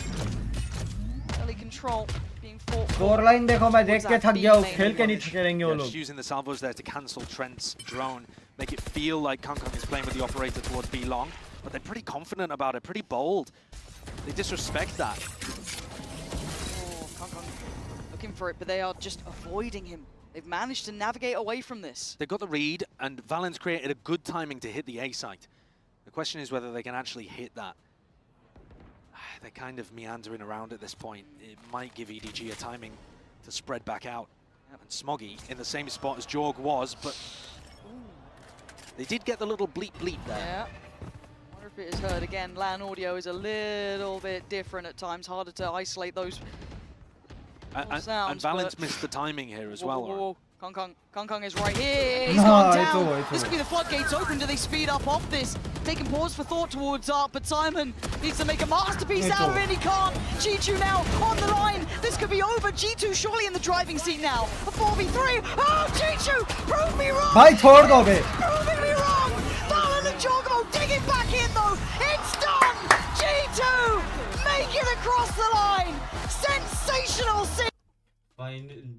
S7: Early control being fought for.
S11: Scoreline देखो मैं देख के थक गया हूँ खेल के नहीं थकेंगे वो लोग.
S10: Just using the salvos there to cancel Trent's drone, make it feel like Kong is playing with the operator towards B long, but they're pretty confident about it, pretty bold. They disrespect that.
S7: Oh, Kong looking for it, but they are just avoiding him. They've managed to navigate away from this.
S10: They've got the read, and Valent's created a good timing to hit the A site. The question is whether they can actually hit that. They're kind of meandering around at this point. It might give EDG a timing to spread back out. And Smoggy in the same spot as Jorg was, but they did get the little bleep bleep there.
S7: Yeah. I wonder if it is heard again. LAN audio is a little bit different at times, harder to isolate those sounds.
S10: And Valent's missed the timing here as well.
S7: Whoa. Kong is right here. He's gone down. This could be the floodgates open. Do they speed up off this? Taking pause for thought towards Art, but Simon needs to make a masterpiece out of it. He can't. G2 now on the line. This could be over. G2 surely in the driving seat now. A 4v3. Oh, G2, prove me wrong.
S11: भाई छोड़ दो बे.
S7: Proving me wrong. Valen and Jorgo digging back in though. It's done. G2 make it across the line. Sensational.
S11: Finally.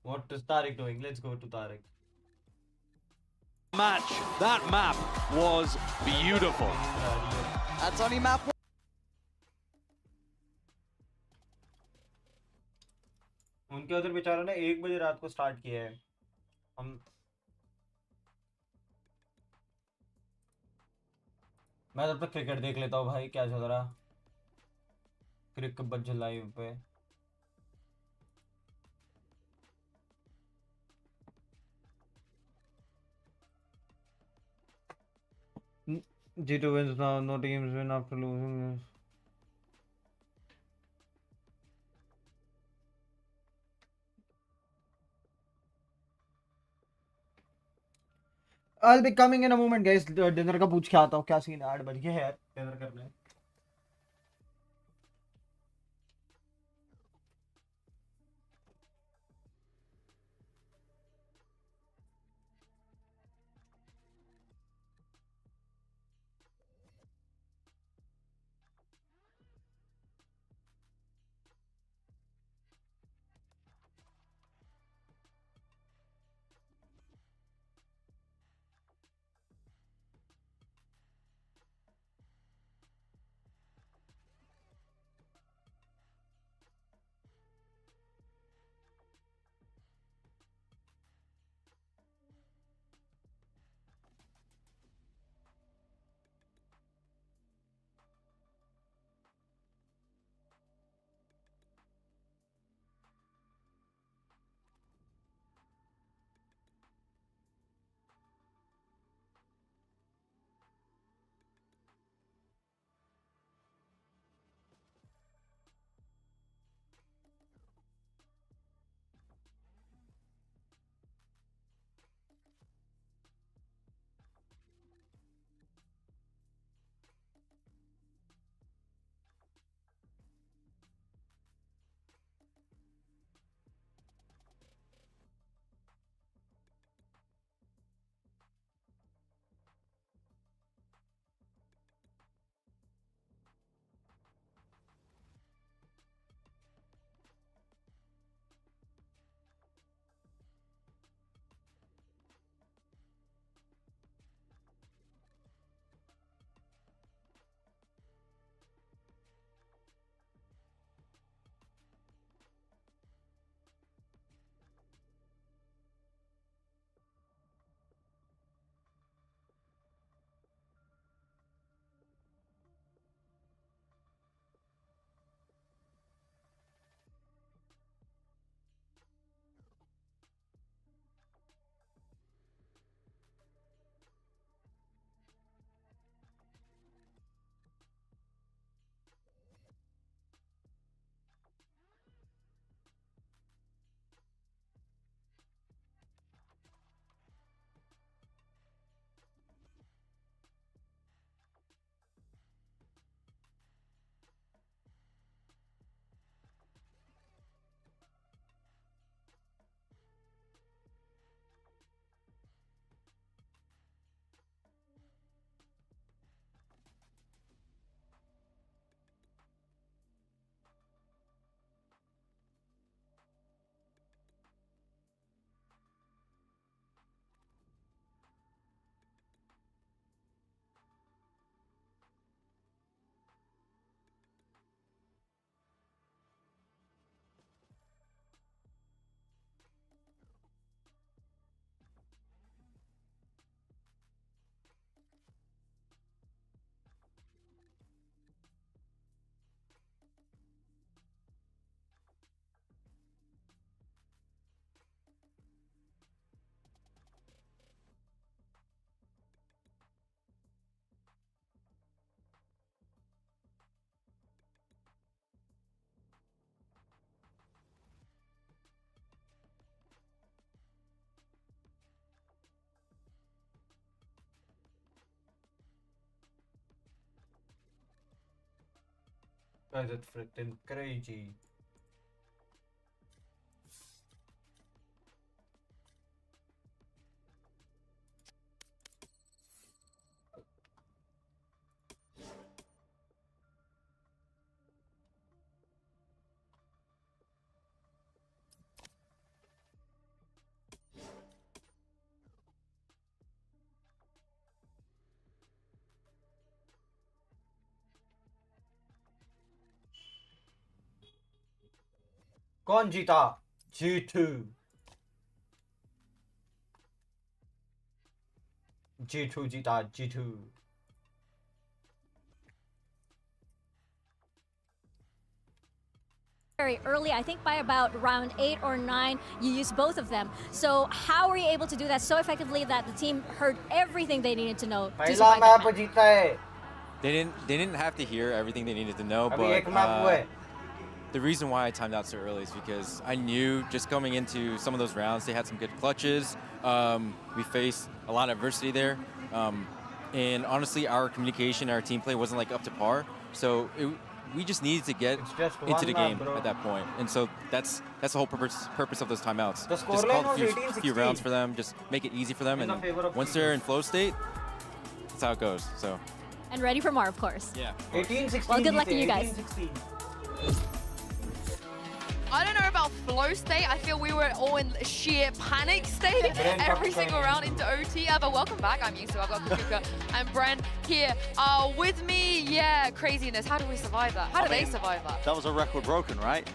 S11: What is Tariq doing? Let's go to Tariq.
S10: That map was beautiful.
S7: That's only map 1.
S11: उनके उधर बेचारों ने 1 बजे रात को start किया है. मैं तब तक क्रिकेट देख लेता हूँ भाई. क्या चल रहा क्रिकेट बज लाइव पे. G2 wins now, no teams win after losing this. I'll be coming in a moment guys. Dinner का पूछ के आता हूँ क्या सीन है. 8 बज गए हैं डिनर करने. Guys, it's freaking crazy. कौन जीता? G2. G2 जीता, G2.
S5: Very early, I think by about round 8 or 9, you used both of them. So how were you able to do that so effectively that the team heard everything they needed to know to survive that match?
S1: They didn't have to hear everything they needed to know, but the reason why I timed out so early is because I knew just coming into some of those rounds, they had some good clutches. We faced a lot of adversity there. And honestly, our communication, our team play wasn't like up to par. So we just needed to get into the game at that point. And so that's the whole purpose of those timeouts. Just call a few rounds for them, just make it easy for them. And once they're in flow state, that's how it goes. So.
S5: And ready for more, of course.
S1: Yeah.
S11: 18-16.
S5: Well, good luck to you guys.
S11: 18-16.
S18: I don't know about flow state. I feel we were all in sheer panic state every single round into OT. But welcome back. I'm Yusu. I've got Kakuka and Bren here with me. Yeah, craziness. How do we survive that? How do they survive that?
S14: That was a record broken, right?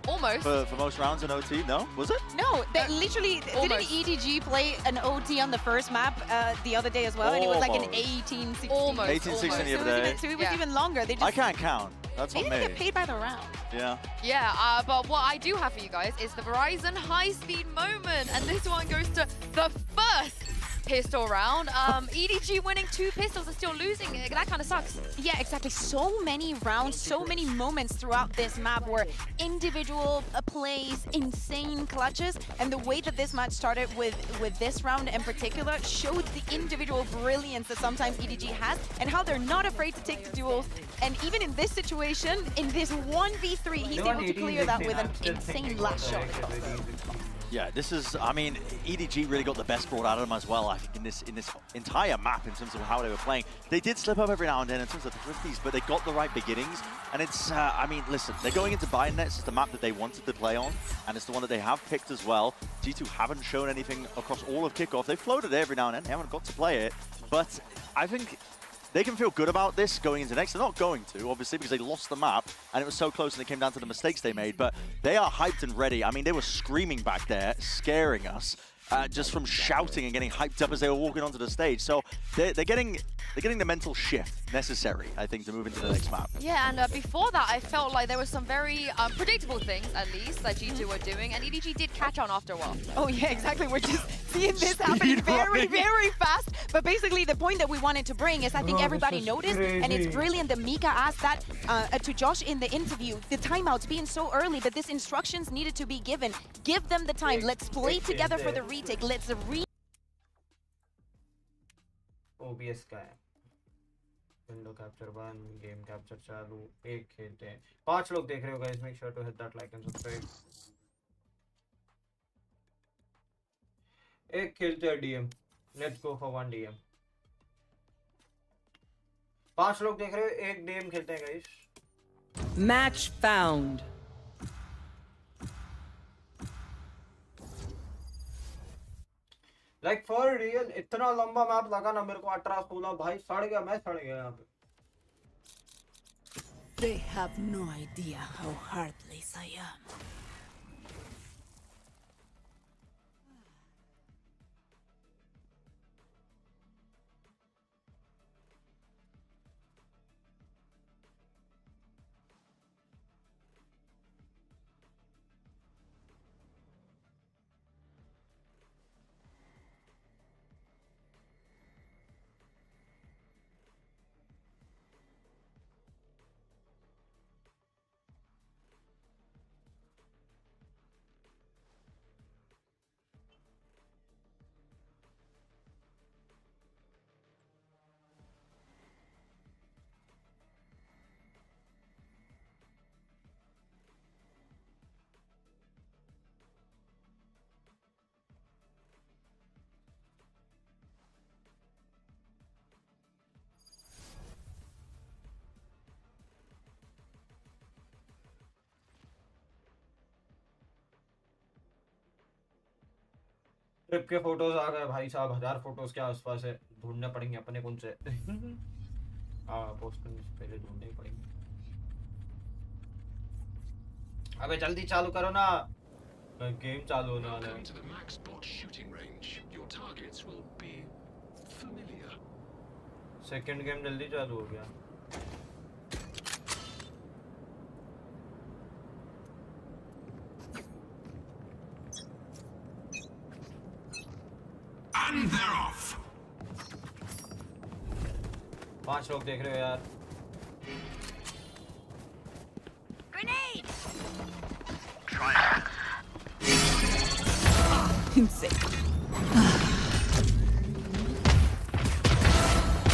S18: Almost.
S14: For most rounds in OT, no? Was it?
S19: No, they literally didn't EDG play an OT on the first map the other day as well, and it was like an 18-16.
S18: Almost.
S14: 18-16 the other day.
S19: So it was even longer. They just,
S14: I can't count. That's on me.
S19: They get paid by the round.
S14: Yeah.
S18: Yeah, but what I do have for you guys is the Verizon high-speed moment, and this one goes to the first pistol round. EDG winning 2 pistols and still losing. That kind of sucks.
S19: Yeah, exactly. So many rounds, so many moments throughout this map where individual plays, insane clutches, and the way that this match started with this round in particular showed the individual brilliance that sometimes EDG has and how they're not afraid to take the duels. And even in this situation, in this 1v3, he's able to clear that with an insane last shot.
S14: Yeah, this is, I mean, EDG really got the best brought out of them as well, I think, in this entire map in terms of how they were playing. They did slip up every now and then in terms of the thrifties, but they got the right beginnings. And it's, I mean, listen, they're going into Bayonets. It's the map that they wanted to play on, and it's the one that they have picked as well. G2 haven't shown anything across all of kickoff. They've floated it every now and then. They haven't got to play it, but I think they can feel good about this going into next. They're not going to, obviously, because they lost the map, and it was so close, and it came down to the mistakes they made, but they are hyped and ready. I mean, they were screaming back there, scaring us, just from shouting and getting hyped up as they were walking onto the stage. So they're getting the mental shift necessary, I think, to move into the next map.
S18: Yeah, and before that, I felt like there were some very predictable things, at least, that G2 were doing, and EDG did catch on after a while.
S19: Oh yeah, exactly. We're just seeing this happen very, very fast. But basically, the point that we wanted to bring is I think everybody noticed, and it's brilliant that Mika asked that to Josh in the interview, the timeouts being so early, that this instructions needed to be given. Give them the time. Let's play together for the retake. Let's
S11: OBS का है window capture 1 game capture चालू एक खेलते हैं 5 लोग देख रहे हो guys make sure to hit that like and subscribe एक खेलते हैं DM let's go for 1 DM 5 लोग देख रहे हो एक डीएम खेलते हैं guys
S20: match found
S11: like for real इतना लंबा मैप लगा ना मेरे को 18-16 भाई सड़ गया मैं सड़ गया यहाँ पे
S20: They have no idea how heartless I am.
S11: Trip के फोटोज आ गए भाई साहब, 1000 फोटोज के आसपास है, ढूंढने पड़ेंगे अपने कौन से पोस्ट करने से पहले ढूंढने ही पड़ेंगे। अबे जल्दी चालू करो ना, गेम चालू होने वाला है। सेकंड गेम जल्दी चालू हो गया।
S4: And they're off.
S11: 5 लोग देख रहे हो यार।
S20: Grenade!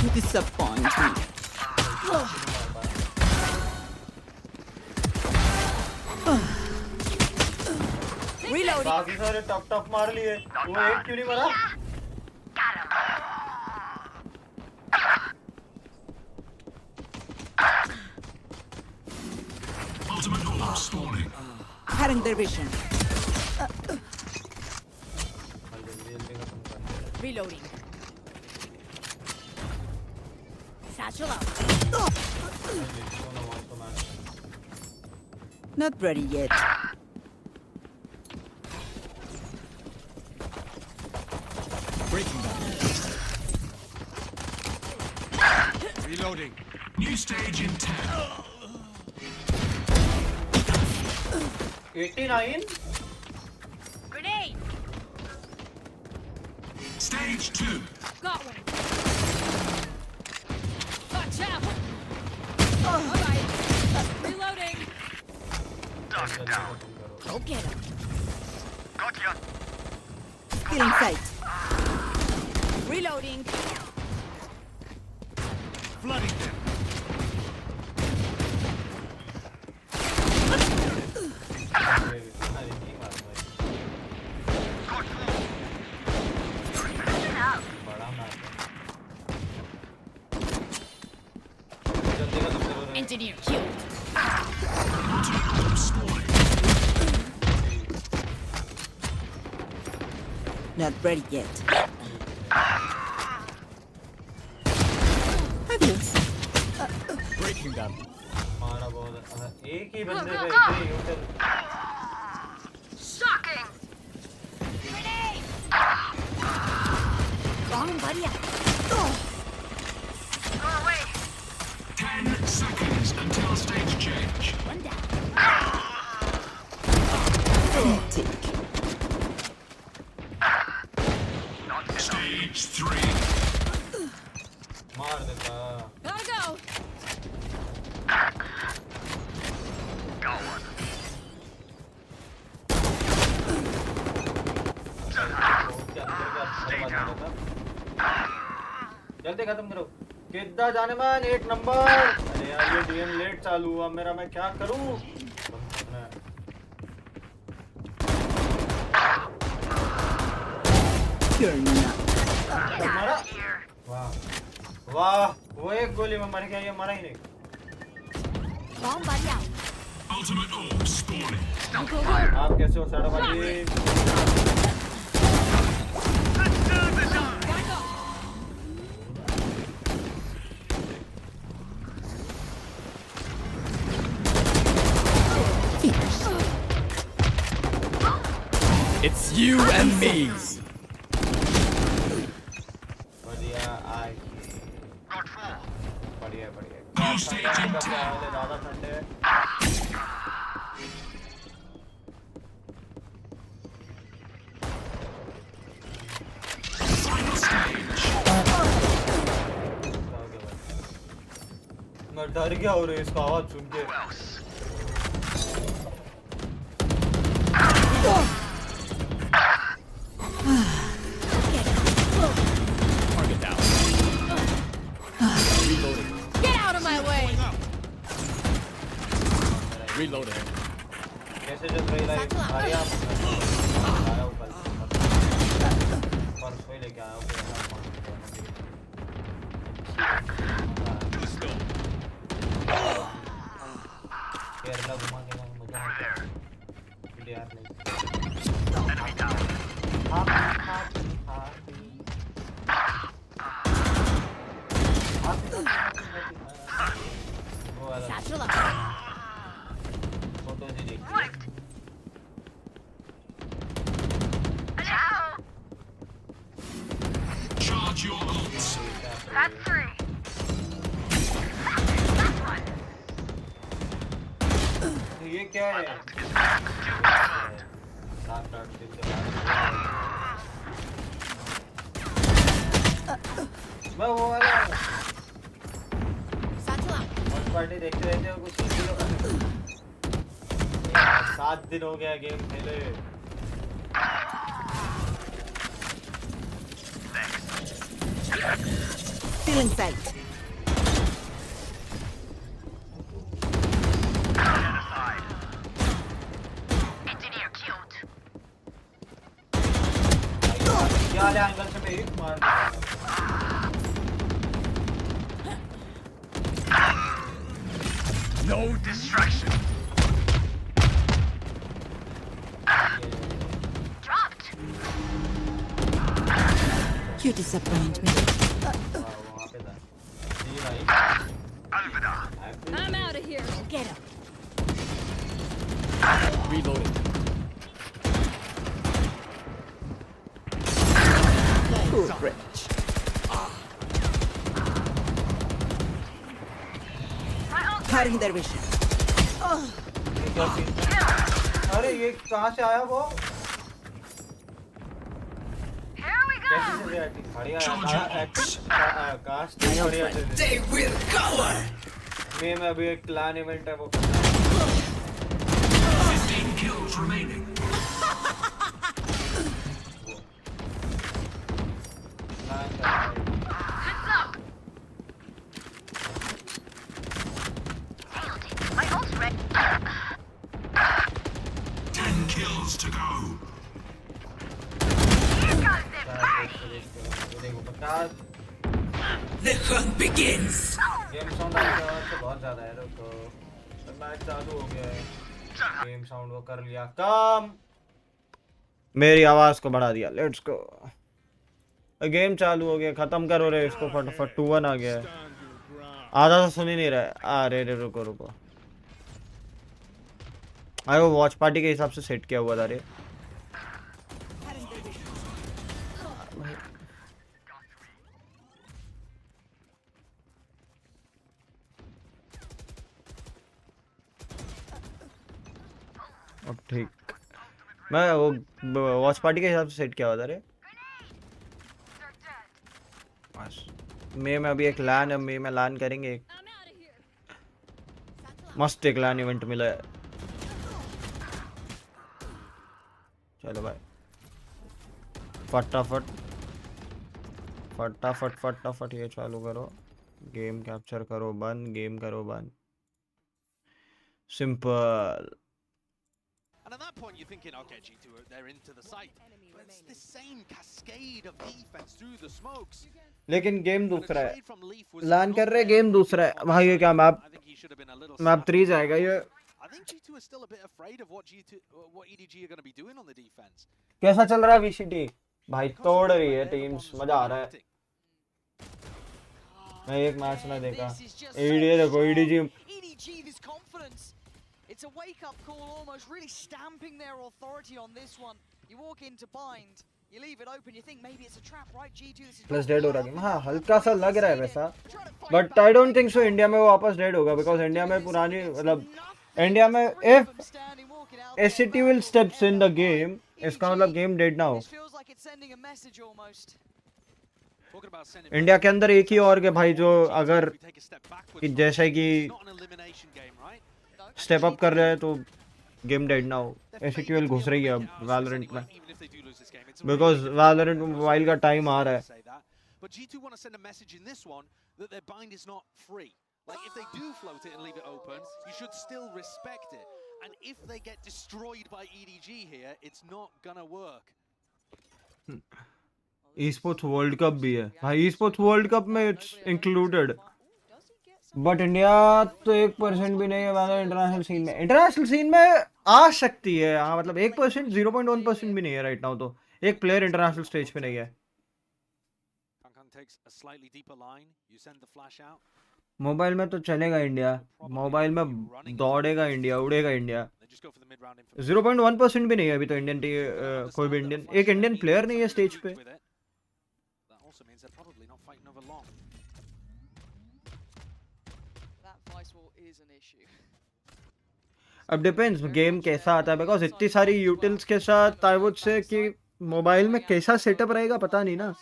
S16: You disappoint me.
S20: Reloading.
S11: बाकी सारे टप मार लिए, वो एक क्यों नहीं मरा?
S4: Ultimate orb spawning.
S16: Cutting their vision.
S20: Reloading. Satchel out.
S16: Not ready yet.
S8: Breaking that. Reloading.
S4: New stage in 10.
S11: 89.
S20: Grenade.
S4: Stage 2.
S20: Got one. Watch out. Alright. Reloading. Go get him.
S4: Gotcha.
S16: Still in sight.
S20: Reloading.
S8: Flooding them.
S20: Engineer killed.
S16: Not ready yet. Adios.
S8: Breaking them.
S11: मारा बहुत, एक ही बंदे पे hotel.
S20: Shocking. Grenade. Wrong buddy. Go away.
S4: 10 seconds until stage change.
S20: One down.
S16: Take.
S4: Stage 3.
S11: मार देता।
S20: Gotta go.
S11: जल्दी खत्म करो। कितना जाने मन 8 नंबर। अरे यार ये डीएन लेट चालू हुआ मेरा, मैं क्या करूं? मरा। वाह वाह, वो एक गोली में मर गया, ये मरा ही नहीं।
S20: Wrong buddy out.
S4: Ultimate orb spawning.
S11: आप कैसे हो साड़ा भाई?
S8: It's you and me.
S11: बढ़िया आई। बढ़िया बढ़िया। ज़्यादा ठंडे। मैं डर गया और इसका आवाज सुन के।
S8: Target down. Reloading.
S20: Get out of my way.
S8: Reloading.
S11: कैसे चल रही लाइफ? आया ऊपर। परसों ही लेके आया हूँ। केरला घुमा के ना मजा आता है। यार नहीं। हाँ
S20: Satchel up.
S4: Charge your ults.
S20: That's 3.
S11: ये क्या है? मैं वो वाला WATCHPARTY देखते रहते हो कुछ 7 दिन हो गया गेम खेले।
S16: Feeling sight.
S20: Engineer killed.
S11: यार एंगल से मेरी मार
S4: No distraction.
S20: Dropped.
S16: You disappoint me.
S20: I'm out of here. Get him.
S12: Reloading.
S16: Cool bridge. Cutting their vision.
S11: अरे ये कहाँ से आया वो?
S20: They will cover.
S11: मैं अभी एक क्लान इवेंट है वो
S4: 15 kills remaining.
S20: My ult's ready.
S4: 10 kills to go. The hunt begins.
S11: Game sound आवाज से बहुत ज्यादा है। रुको मैच चालू हो गया है। गेम साउंड वो कर लिया काम। मेरी आवाज को बढ़ा दिया। Let's go. गेम चालू हो गया। खत्म करो रे इसको फटाफट। 2-1 आ गया है। आधा तो सुन ही नहीं रहा है। अरे रे रुको रुको। अरे वो वॉच पार्टी के हिसाब से सेट किया हुआ था रे। अब ठीक मैं वो वॉच पार्टी के हिसाब से सेट किया हुआ था रे। बस मई में अभी एक लान है। मई में लान करेंगे। एक मस्त एक लान इवेंट मिला है। चलो भाई फटाफट फटाफट फटाफट ये चालू करो। गेम कैप्चर करो बंद। गेम करो बंद। Simple.
S9: And at that point, you're thinking, okay, G2, they're into the site. But it's the same cascade of defense through the smokes.
S11: लेकिन गेम दूसरा है। लान कर रहे गेम दूसरा है भाई। ये क्या मैप 3 जाएगा ये।
S9: I think G2 is still a bit afraid of what EDG are going to be doing on the defense.
S11: कैसा चल रहा है VCT भाई? तोड़ रही है टीम्स। मजा आ रहा है। मैं एक मैच में देखा EDG देखो EDG
S7: this confidence. It's a wake-up call almost, really stamping their authority on this one. You walk into bind, you leave it open, you think maybe it's a trap, right? G2 this is
S11: plus dead हो रहा है। हाँ हल्का सा लग रहा है वैसा। But I don't think so India में वो वापस डेड होगा। बिकॉज इंडिया में पुरानी मतलब इंडिया में if SCT will steps in the game इसका मतलब गेम डेड ना हो। इंडिया के अंदर एक ही और के भाई जो अगर जैसे कि स्टेप अप कर रहे हैं तो गेम डेड ना हो। SCT will घुस रही है अब वैलोरेंट में। बिकॉज वैलोरेंट मोबाइल का टाइम आ रहा है।
S9: But G2 want to send a message in this one that their bind is not free. Like if they do float it and leave it open, you should still respect it. And if they get destroyed by EDG here, it's not gonna work.
S11: esports world cup भी है भाई। esports world cup में it's included. But India तो 1% भी नहीं है international scene में। International scene में आ सकती है हाँ। मतलब 1% 0.1% भी नहीं है राइट नाउ। तो एक प्लेयर इंटरनेशनल स्टेज पे नहीं है।
S10: takes a slightly deeper line. You send the flash out.
S11: Mobile में तो चलेगा इंडिया, मोबाइल में दौड़ेगा इंडिया, उड़ेगा इंडिया। 0.1% भी नहीं है अभी तो इंडियन कोई भी इंडियन, एक इंडियन प्लेयर नहीं है स्टेज पे। अब डिपेंड्स गेम कैसा आता है, बिकॉज इतनी सारी यूटिल्स के साथ आई वुड से कि मोबाइल में कैसा सेटअप रहेगा पता नहीं ना।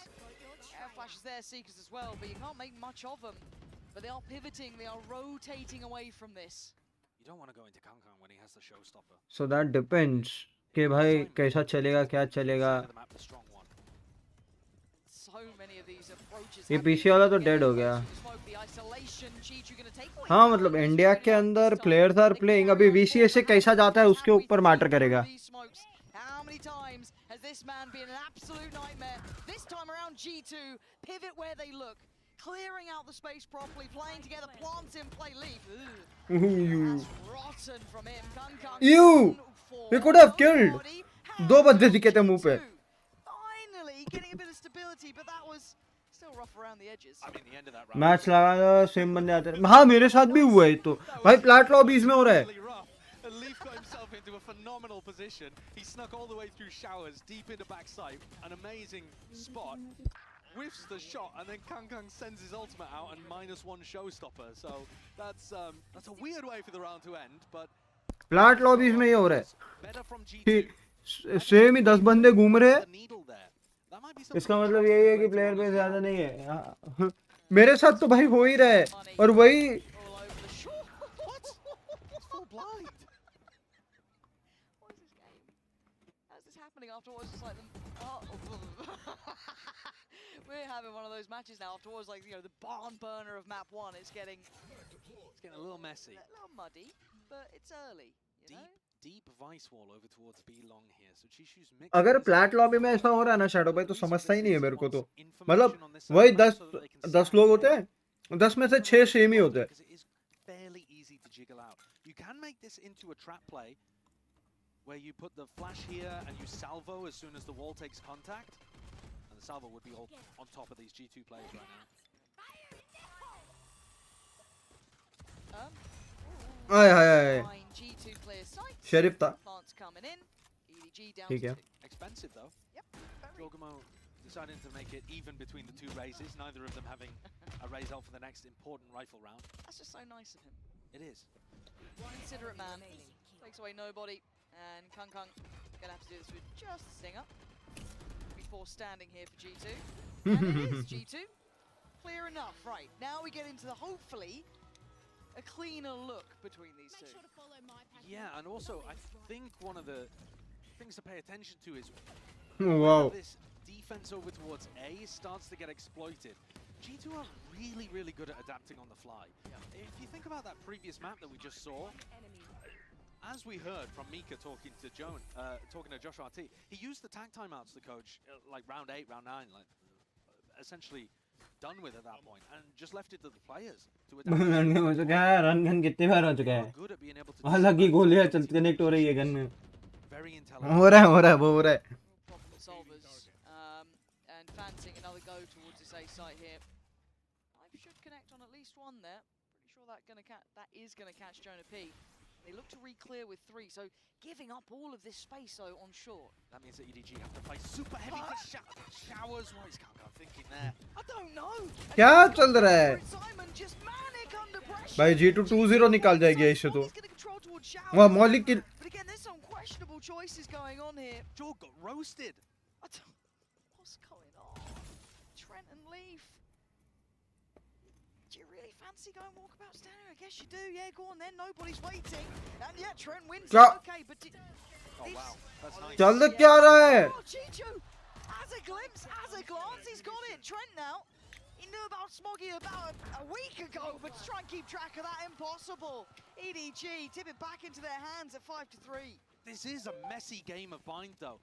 S11: But they are pivoting, they are rotating away from this. You don't want to go into Kangkang when he has the showstopper. So that depends कि भाई कैसा चलेगा, क्या चलेगा। ये पीसी वाला तो डेड हो गया। हाँ मतलब इंडिया के अंदर प्लेयर्स आर प्लेइंग, अभी VCS से कैसा जाता है उसके ऊपर मैटर करेगा।
S7: How many times has this man been an absolute nightmare? This time around G2 pivot where they look. Clearing out the space properly, playing together, plants in play, leaf. That's rotten from him.
S11: You! He could have killed. दो बंदे दिखे थे मुंह पे।
S7: Finally getting a bit of stability, but that was still rough around the edges. I mean, the end of that round.
S11: Match लगा same बंदे आते हैं। हाँ मेरे साथ भी हुआ है तो भाई प्लाट लॉबीज में हो रहा है।
S9: Leaf got himself into a phenomenal position. He snuck all the way through showers, deep into backside, an amazing spot. Whiffs the shot, and then Kangkang sends his ultimate out and -1 showstopper. So that's a weird way for the round to end, but
S11: plot lobbies में ये हो रहा है कि same ही 10 बंदे घूम रहे हैं। इसका मतलब यही है कि प्लेयर पे ज्यादा नहीं है। मेरे साथ तो भाई हो ही रहा है और वही
S7: We're having one of those matches now afterwards, like, you know, the barn burner of map 1. It's getting
S10: a little messy,
S7: a little muddy, but it's early.
S10: Deep vice wall over towards B long here. So Chishu's mix.
S11: अगर plot lobby में ऐसा हो रहा है ना shadow भाई तो समझता ही नहीं है मेरे को तो, मतलब वही 10 लोग होते हैं, 10 में से 6 सेम ही होते हैं।
S10: Fairly easy to jiggle out. You can make this into a trap play where you put the flash here and you salvo as soon as the wall takes contact. The salvo would be all on top of these G2 players right now.
S7: G2 players site.
S11: Sheriff था।
S7: Plants coming in. EDG down.
S11: ठीक है।
S10: Expensive though. Yep. Jorgamo deciding to make it even between the two raises, neither of them having a raise out for the next important rifle round.
S7: That's just so nice of him.
S10: It is.
S7: Considerate man. Takes away nobody. And Kangkang gonna have to do this with just a stinger. Before standing here for G2. And it is G2. Clear enough. Right, now we get into the, hopefully, a cleaner look between these two.
S10: Yeah, and also I think one of the things to pay attention to is
S11: wow.
S10: This defense over towards A starts to get exploited. G2 are really, really good at adapting on the fly. Yeah. If you think about that previous map that we just saw, as we heard from Mika talking to Joshua RT, he used the tag timeouts to coach like round 8, round 9, like essentially done with at that point, and just left it to the players to adapt.
S11: Run gun कितनी बार हो चुका है, अलग ही गोलियां चलती connect हो रही है गन में, हो रहा है वो हो रहा है।
S7: And fancying another go towards this A site here. I should connect on at least one there. Pretty sure that is gonna catch Jonah P. They look to re-clear with 3, so giving up all of this space though on short.
S10: That means that EDG have to play super heavy to showers. What is Kangkang thinking there?
S7: I don't know.
S11: क्या चल रहा है? भाई G2 2-0 निकाल जाएगी ऐसे तो। वाह मौलिक की।
S7: But again, there's some questionable choices going on here.
S10: Jorg got roasted.
S7: What's going on? Trent and Leaf. Do you really fancy going walkabout standing? I guess you do. Yeah, go on then. Nobody's waiting. And yeah, Trent wins. Okay, but
S10: oh wow, that's nice.
S11: चल क्या रहा है?
S7: G2 has a glimpse, has a glance. He's got it. Trent now. He knew about Smoggy about a week ago, but to try and keep track of that, impossible. EDG tip it back into their hands at 5-3.
S10: This is a messy game of bind though.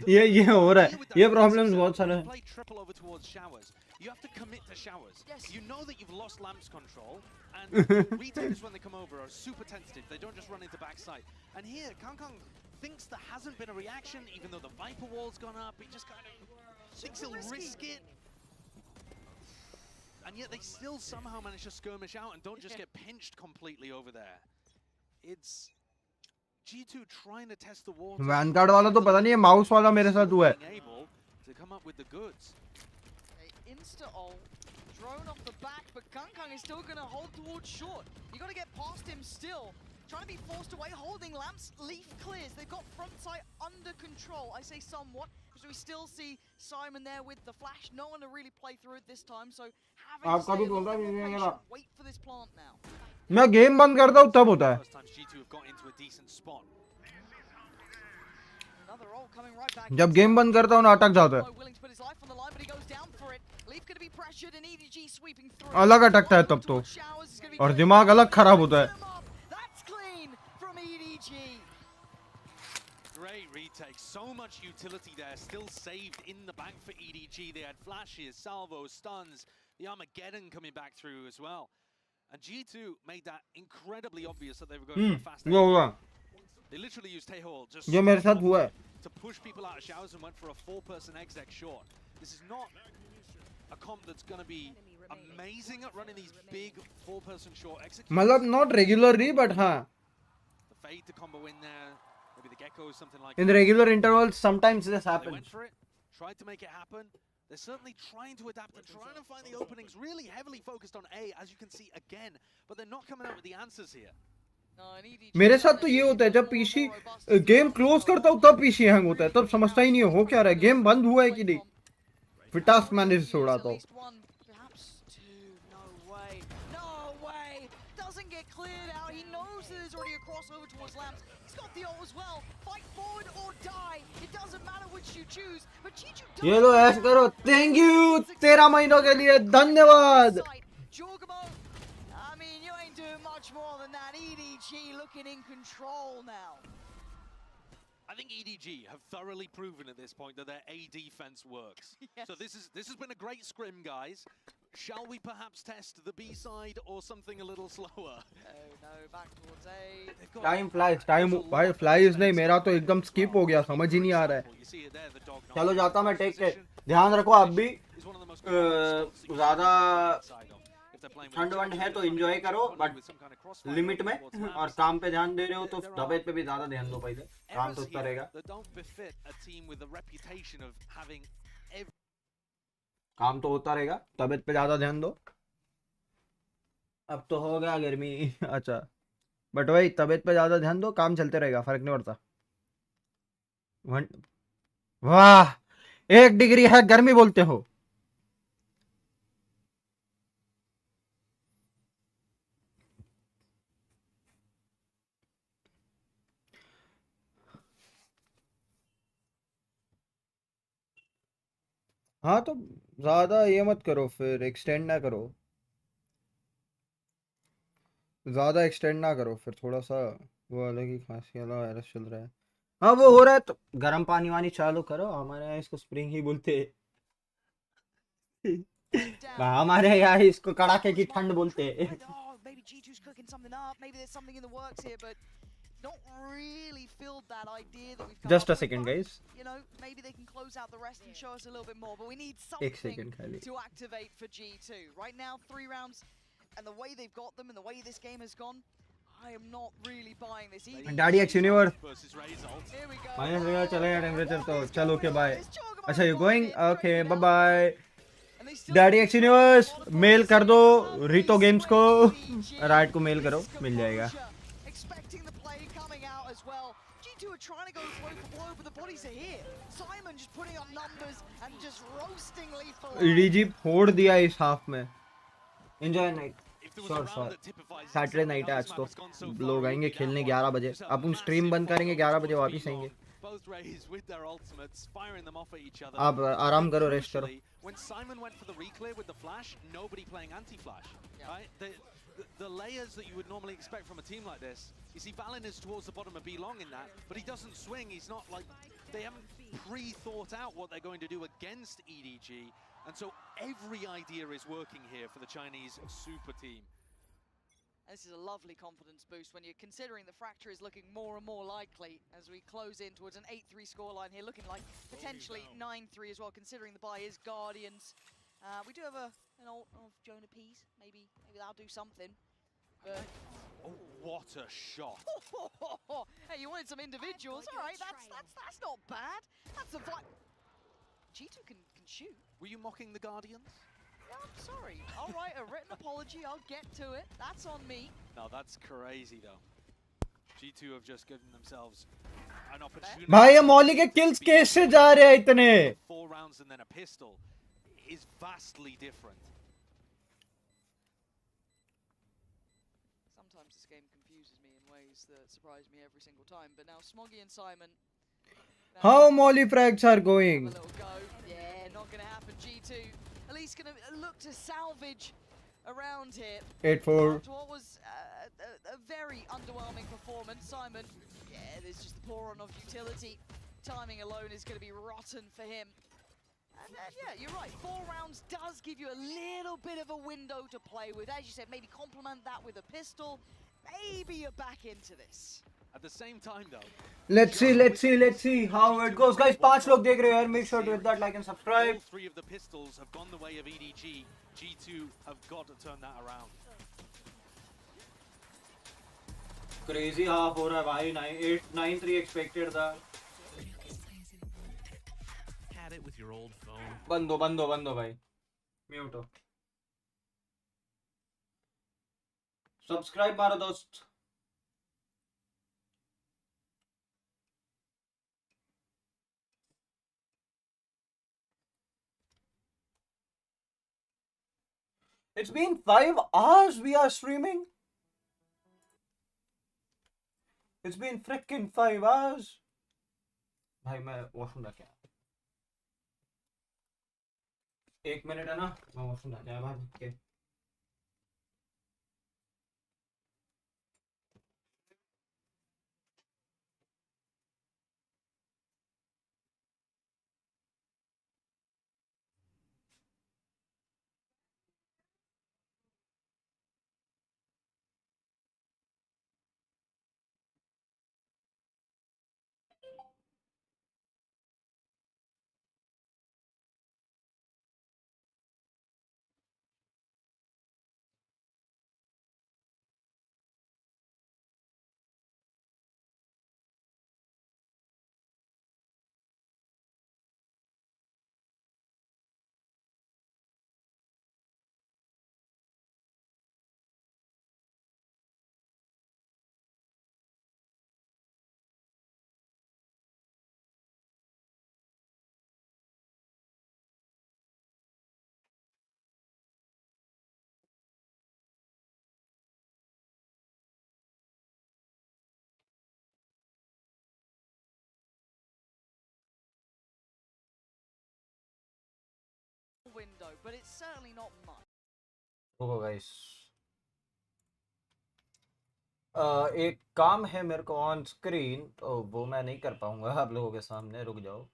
S11: ये हो रहा है, ये problems बहुत सारे हैं.
S10: Play triple over towards showers. You have to commit to showers.
S7: Yes.
S10: You know that you've lost lamps control, and retailers when they come over are super tentative. They don't just run into backside. And here, Kangkang thinks there hasn't been a reaction, even though the Viper wall's gone up. He just kind of thinks he'll risk it.
S9: and yet they still somehow manage to skirmish out and don't just get pinched completely over there. It's G2 trying to test the water.
S11: Vanguard वाला तो पता नहीं है, mouse वाला मेरे साथ हुआ है.
S9: Able to come up with the goods.
S7: Insta-ult, drone off the back, but Kangkang is still going to hold towards short. You got to get past him still. Trying to be forced away, holding lamps. Leaf clears. They've got front side under control. I say somewhat, because we still see Simon there with the flash. No one to really play through it this time, so having to stay a little bit more patient. Wait for this plant now.
S11: मैं game बंद करता हूँ तब होता है. जब game बंद करता हूँ ना अटक जाता है. अलग अटकता है तब तो, और दिमाग अलग खराब होता है.
S9: Great retake, so much utility there, still saved in the bank for EDG. They had flashes, salvos, stuns, the Armageddon coming back through as well. And G2 made that incredibly obvious that they were going for a fast exit. They literally used Taeho just
S11: ये मेरे साथ हुआ है.
S9: to push people out of showers and went for a 4-person exec short. This is not a comp that's going to be amazing at running these big 4-person short executions.
S11: मतलब not regularly, but हाँ.
S9: The fade to combo in there, maybe the gecko, something like
S11: In
S9: that.
S11: the regular intervals, sometimes this
S9: They
S11: happens.
S9: went for it, tried to make it happen. They're certainly trying to adapt and trying to find the openings, really heavily focused on A, as you can see again, but they're not coming out with the answers here.
S11: मेरे साथ तो ये होता है, जब PC game close करता हूँ तब पीसी हैंग होता है, तब समझता ही नहीं हो क्या रहा है, गेम बंद हुआ है कि नहीं. फिर टास्क मैनेजर से उड़ाता हूँ. ये लो ऐश करो. थैंक यू 13 महीनों के लिए, धन्यवाद.
S7: Much more than that. EDG looking in control now.
S9: I think EDG have thoroughly proven at this point that their A defense works. Yes. So this has been a great scrim, guys. Shall we perhaps test the B side or something a little slower?
S7: No, back towards A.
S11: Time flies, time भाई flies नहीं, मेरा तो एकदम skip हो गया, समझ ही नहीं आ रहा है. चलो जाता मैं टेक के. ध्यान रखो आप भी, ज़्यादा ठंड वंड है तो एंजॉय करो, बट लिमिट में, और काम पे ध्यान दे रहे हो तो तबीयत पे भी ज्यादा ध्यान दो. पहले काम तो होता रहेगा, काम तो होता रहेगा, तबीयत पे ज्यादा ध्यान दो. अब तो हो गया गर्मी. अच्छा, बट वही तबीयत पे ज्यादा ध्यान दो, काम चलते रहेगा, फर्क नहीं पड़ता. वाह, 1 डिग्री है, गर्मी बोलते हो. हाँ तो ज्यादा ये मत करो, फिर एक्सटेंड ना करो, ज्यादा एक्सटेंड ना करो, फिर थोड़ा सा वो अलग ही खांसी वाला वायरस चल रहा है. हाँ वो हो रहा है तो गर्म पानी वानी चालू करो. हमारे यहाँ इसको स्प्रिंग ही बोलते हैं. हमारे यहाँ इसको कड़ाके की ठंड बोलते हैं.
S7: Don't really feel that idea that we've come
S11: Just
S7: up
S11: a second,
S7: with.
S11: guys.
S7: You know, maybe they can close out the rest and show us a little bit more, but we need something to activate for G2. Right now, 3 rounds, and the way they've got them and the way this game has gone, I am not really buying this either.
S11: Daddy X Universe.
S7: Here we go.
S11: Minus लगा चलेगा temperature तो चलो okay bye. अच्छा you going, okay bye bye. Daddy X universe mail कर दो रितो games को, right को मेल करो, मिल जाएगा.
S7: Trying to go blow for blow, but the bodies are here. Simon just putting up numbers and just roasting lethal.
S11: EDG फोड़ दिया इस हाफ में. Enjoy night. Sure. Saturday night है आज तो. लोग आएंगे खेलने 11 बजे. अपन स्ट्रीम बंद करेंगे 11 बजे, वापस आएंगे. आप आराम करो, रेस्ट करो.
S9: When Simon went for the reclear with the flash, nobody playing anti-flash. Right? The layers that you would normally expect from a team like this. You see Valen is towards the bottom of B long in that, but he doesn't swing. He's not like, they haven't pre-thought out what they're going to do against EDG. And so every idea is working here for the Chinese super team.
S7: This is a lovely confidence boost when you're considering the fracture is looking more and more likely as we close in towards an 8-3 scoreline here, looking like potentially 9-3 as well, considering the buy is Guardians. We do have a an ult of Jonah Pease. Maybe that'll do something. But
S9: oh, what a shot!
S7: Hey, you wanted some individuals? All right, that's not bad. That's a vibe. G2 can shoot.
S9: Were you mocking the Guardians?
S7: Yeah, I'm sorry. I'll write a written apology. I'll get to it. That's on me.
S9: No, that's crazy though. G2 have just given themselves an opportunity.
S11: भाई ये मौली के kills कैसे जा रहे हैं इतने?
S9: 4 rounds and then a pistol is vastly different.
S7: Sometimes this game confuses me in ways that surprise me every single time. But now Smoggy and Simon.
S11: How molly frags are going?
S7: A little go. Yeah, not gonna happen. G2 at least gonna look to salvage around here.
S11: 8-4.
S7: After what was a very underwhelming performance, Simon. Yeah, there's just the pour on of utility. Timing alone is gonna be rotten for him. And yeah, you're right. 4 rounds does give you a little bit of a window to play with. As you said, maybe complement that with a pistol. Maybe you're back into this.
S9: At the same time though,
S11: let's see how it goes, guys. 5 log dekh rahe ho yaar. Make sure to hit that like and subscribe.
S9: All 3 of the pistols have gone the way of EDG. G2 have got to turn that around.
S11: Crazy half ho raha hai bhai. 9-3 expected tha.
S15: Had it with your old phone.
S11: Bando bhai. Mute ho. Subscribe maro dost. It's been 5 hours we are streaming. It's been freaking 5 hours. भाई मैं washroom जाके आया. 1 minute है ना, मैं washroom जाके आया भाई.
S7: Window, but it's certainly not much.
S11: रुको guys. एक काम है मेरे को ऑन स्क्रीन, तो वो मैं नहीं कर पाऊंगा आप लोगों के सामने. रुक जाओ.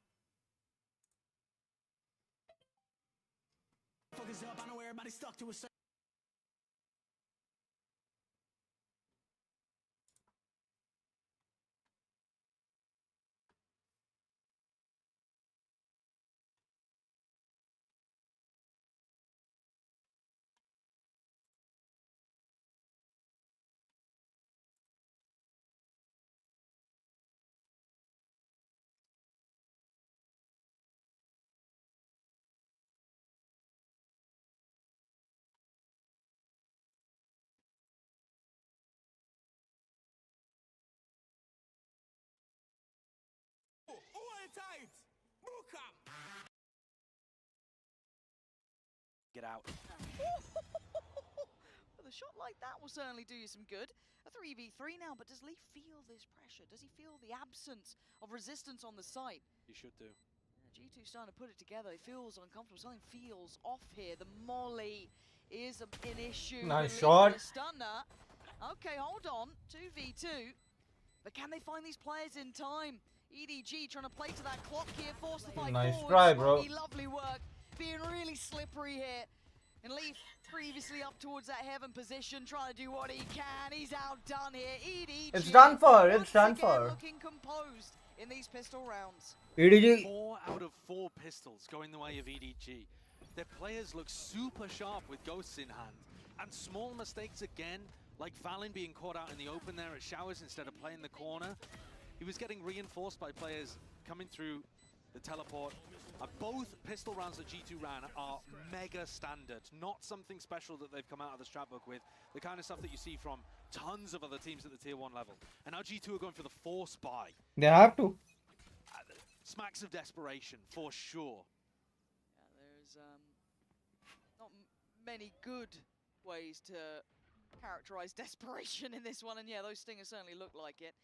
S9: Get out.
S7: Well, a shot like that will certainly do you some good. A 3v3 now, but does Lee feel this pressure? Does he feel the absence of resistance on the site?
S9: You should do.
S7: G2 starting to put it together. He feels uncomfortable. Something feels off here. The molly is an issue.
S11: Nice shot.
S7: Stunner. Okay, hold on. 2v2. But can they find these players in time? EDG trying to play to that clock here, force the fight
S11: nice
S7: forward.
S11: try, bro.
S7: Lovely work. Being really slippery here. And Leaf previously up towards that heaven position, trying to do what he can. He's outdone here. EDG.
S11: It's done for. It's done for.
S7: Looking composed in these pistol rounds.
S11: EDG.
S9: 4 out of 4 pistols going the way of EDG. Their players look super sharp with ghosts in hand. And small mistakes again, like Valen being caught out in the open there at Showers instead of playing the corner. He was getting reinforced by players coming through the teleport. Both pistol rounds that G2 ran are mega standard, not something special that they've come out of the strat book with. The kind of stuff that you see from tons of other teams at the tier 1 level. And now G2 are going for the force buy.
S11: They have to.
S9: Smacks of desperation, for sure.
S7: Yeah, there's not many good ways to characterize desperation in this one, and yeah, those stingers certainly look like it.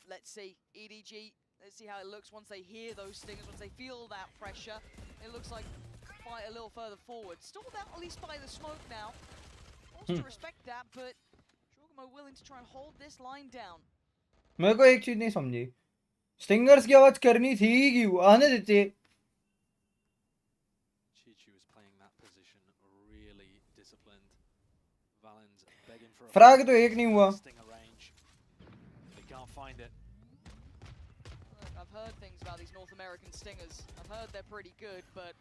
S7: Let's see, EDG, let's see how it looks once they hear those stingers, once they feel that pressure. It looks like fight a little further forward. Stalled out at least by the smoke now. Wants to respect that, but Jorgamo willing to try and hold this line down.
S11: मेरे को एक चीज नहीं समझी, stingers की आवाज करनी थी क्यों? आने देते.
S9: Chichu is playing that position really disciplined. Valen's begging for a
S11: frag तो एक नहीं हुआ.
S9: stinger range. They can't find it.
S7: Look, I've heard things about these North American stingers. I've heard they're pretty good, but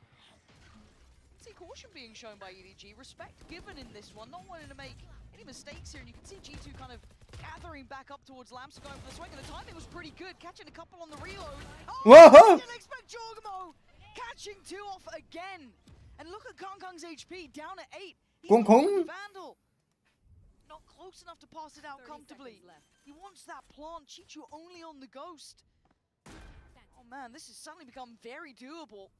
S7: see caution being shown by EDG. Respect given in this one, not wanting to make any mistakes here, and you can see G2 kind of gathering back up towards Lamps, going for the swing, and the timing was pretty good, catching a couple on the reload. Oh, I didn't expect Jorgamo catching 2 off again. And look at Kong's HP, down at 8. He's got the Vandal. Not close enough to pass it out comfortably. He wants that plant. Chichu only on the Ghost. Oh man, this has suddenly become very doable.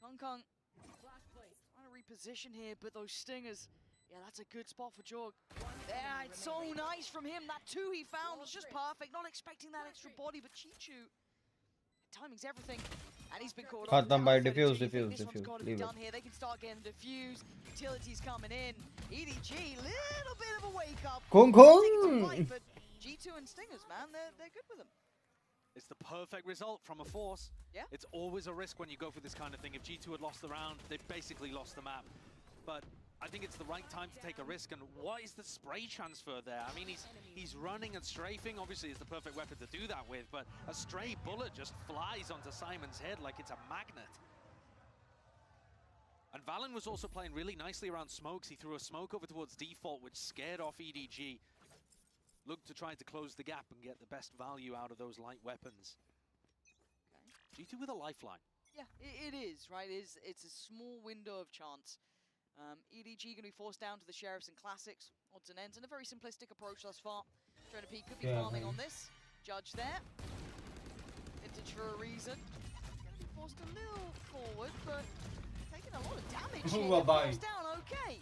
S7: Kong trying to reposition here, but those stingers, yeah, that's a good spot for Jorg. Yeah, it's so nice from him. That 2 he found was just perfect. Not expecting that extra body, but Chichu, timing's everything. And he's been caught off.
S11: Khatam by diffuse.
S7: This one's got to be done here. They can start getting diffuse. Utilities coming in. EDG, little bit of a wake up.
S11: Kong.
S7: But G2 and Stingers, man, they're good with them.
S9: It's the perfect result from a force.
S7: Yeah.
S9: It's always a risk when you go for this kind of thing. If G2 had lost the round, they've basically lost the map. But I think it's the right time to take a risk. And what is the spray transfer there? I mean, he's running and strafing. Obviously, it's the perfect weapon to do that with. But a stray bullet just flies onto Simon's head like it's a magnet. And Valen was also playing really nicely around smokes. He threw a smoke over towards default, which scared off EDG. Looked to try to close the gap and get the best value out of those light weapons. Okay. G2 with a lifeline.
S7: Yeah, it is, right? It's a small window of chance. EDG going to be forced down to the Sheriffs and Classics, odds and ends, and a very simplistic approach thus far. Trainer P could be farming on this. Judge there. Vintage for a reason. Going to be forced a little forward, but taking a lot of damage here. Forced down, okay.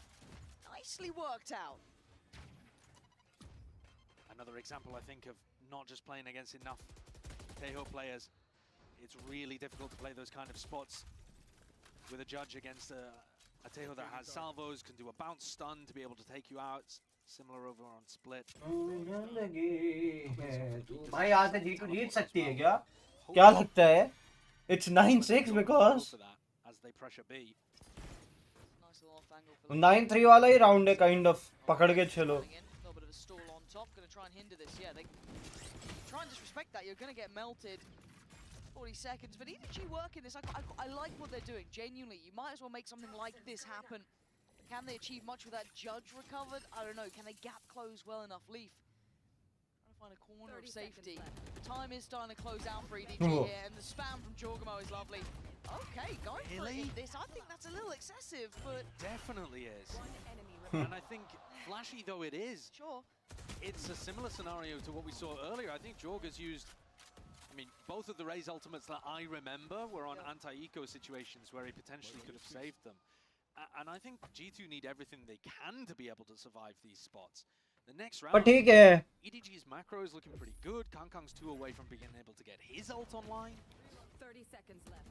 S7: Nicely worked out.
S9: Another example, I think, of not just playing against enough Tejo players. It's really difficult to play those kind of spots with a Judge against a Tejo that has salvos, can do a bounce stun to be able to take you out. Similar over on Split.
S11: भाई आज तक G2 जीत सकती है क्या? क्या लगता है? It's 9-6 because
S9: as they pressure B.
S11: 9-3 वाला ही round है kind of. पकड़ के चलो.
S7: Top, going to try and hinder this. Yeah, they try and disrespect that. You're going to get melted. 40 seconds, but EDG working this. I like what they're doing, genuinely. You might as well make something like this happen. Can they achieve much with that Judge recovered? I don't know. Can they gap close well enough? Leaf trying to find a corner of safety. The time is starting to close out for EDG here, and the spam from Jorgamo is lovely. Okay, going for it. This, I think that's a little excessive, but
S9: definitely is. And I think, flashy though it is,
S7: sure,
S9: it's a similar scenario to what we saw earlier. I think Jorg has used, I mean, both of the Raze ultimates that I remember were on anti-eco situations where he potentially could have saved them. And I think G2 need everything they can to be able to survive these spots. The next round, EDG's macro is looking pretty good. Kang's 2 away from being able to get his ult online.
S20: 30 seconds left.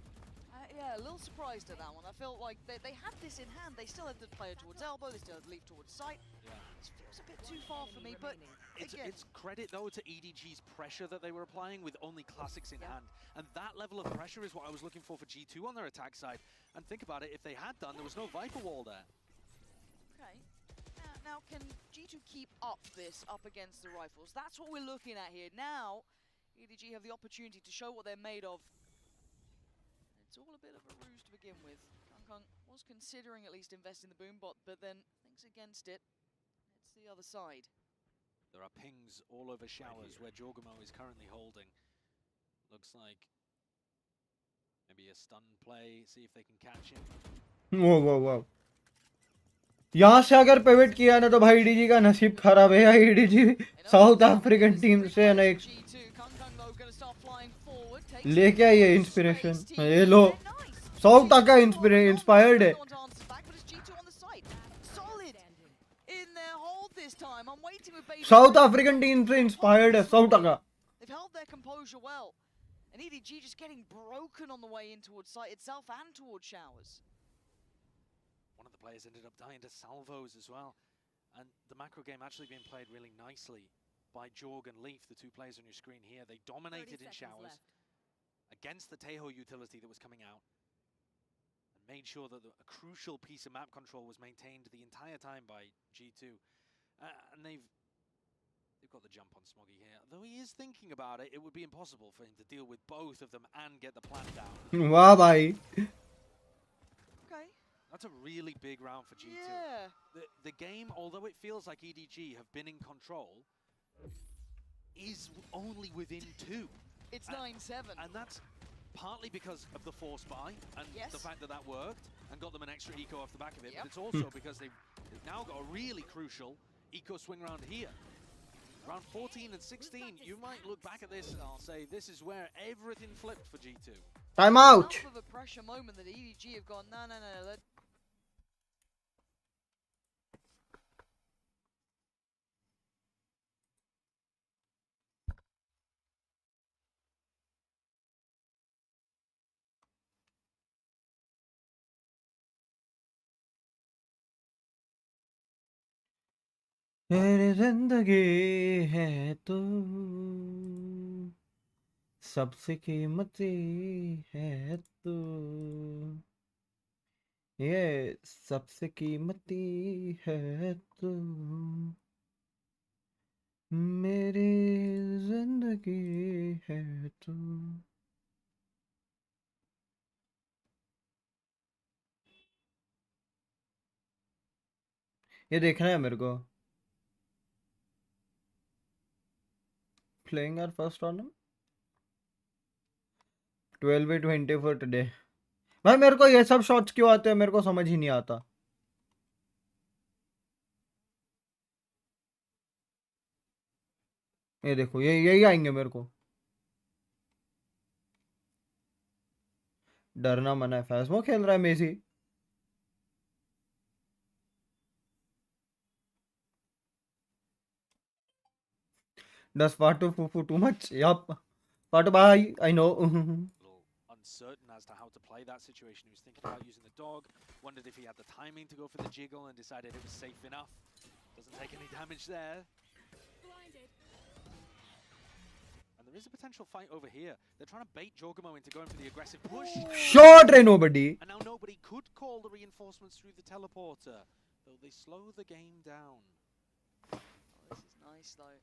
S7: Yeah, a little surprised at that one. I felt like they had this in hand. They still had the player towards elbow, they still had Leaf towards sight. Yeah. This feels a bit too far for me, but
S9: it's credit though to EDG's pressure that they were applying with only classics in hand. And that level of pressure is what I was looking for G2 on their attack side. And think about it, if they had done, there was no Viper wall there.
S7: Okay. Now can G2 keep up this up against the rifles? That's what we're looking at here. Now, EDG have the opportunity to show what they're made of. It's all a bit of a ruse to begin with. Kang was considering at least investing the boom bot, but then things against it. It's the other side.
S2: There are pings all over showers where Jorgamo is currently holding. Looks like maybe a stun play, see if they can catch him.
S11: Wow. यहाँ से अगर pivot किया ना तो भाई EDG का नसीब खराब है। EDG साउथ अफ्रीकन टीम से है ना एक लेके आई है इंस्पिरेशन। ये लो साउथ का इंस्पायर्ड है। साउथ अफ्रीकन टीम से इंस्पायर्ड है साउथ का।
S7: They've held their composure well, and EDG just getting broken on the way in towards site itself and towards showers.
S2: One of the players ended up dying to salvos as well. And the macro game actually being played really nicely by Jorg and Leaf, the two players on your screen here. They dominated in showers against the Tejo utility that was coming out and made sure that a crucial piece of map control was maintained the entire time by G2. And they've got the jump on Smoggy here. Though he is thinking about it, it would be impossible for him to deal with both of them and get the plan down.
S11: Wow, bhai.
S7: Okay.
S2: That's a really big round for G2.
S7: Yeah.
S2: The game, although it feels like EDG have been in control, is only within 2.
S7: It's 9-7.
S2: And that's partly because of the force buy and the fact that worked and got them an extra eco off the back of it. But it's also because they've now got a really crucial eco swing round here. Round 14 and 16, you might look back at this and I'll say this is where everything flipped for G2.
S11: Time out.
S7: Enough of a pressure moment that EDG have gone, no.
S11: मेरी जिंदगी है तू सबसे कीमती है तू ये सबसे कीमती है तू मेरी जिंदगी है तू। ये देखना है मेरे को। Playing our first tournament 12-20 for today। भाई मेरे को ये सब शॉट्स क्यों आते हैं मेरे को समझ ही नहीं आता। ये देखो यही आएंगे मेरे को। डरना मना है। फैस्मो खेल रहा है Messi. Does Fatu Fufu too much? Yup. Fatu bye. I know.
S2: Uncertain as to how to play that situation. He was thinking about using the dog, wondered if he had the timing to go for the jiggle and decided it was safe enough. Doesn't take any damage there. And there is a potential fight over here. They're trying to bait Jorgamo into going for the aggressive push.
S11: Short ray nobody.
S2: And now nobody could call the reinforcements through the teleporter, though they slow the game down.
S7: Oh, this is nice though.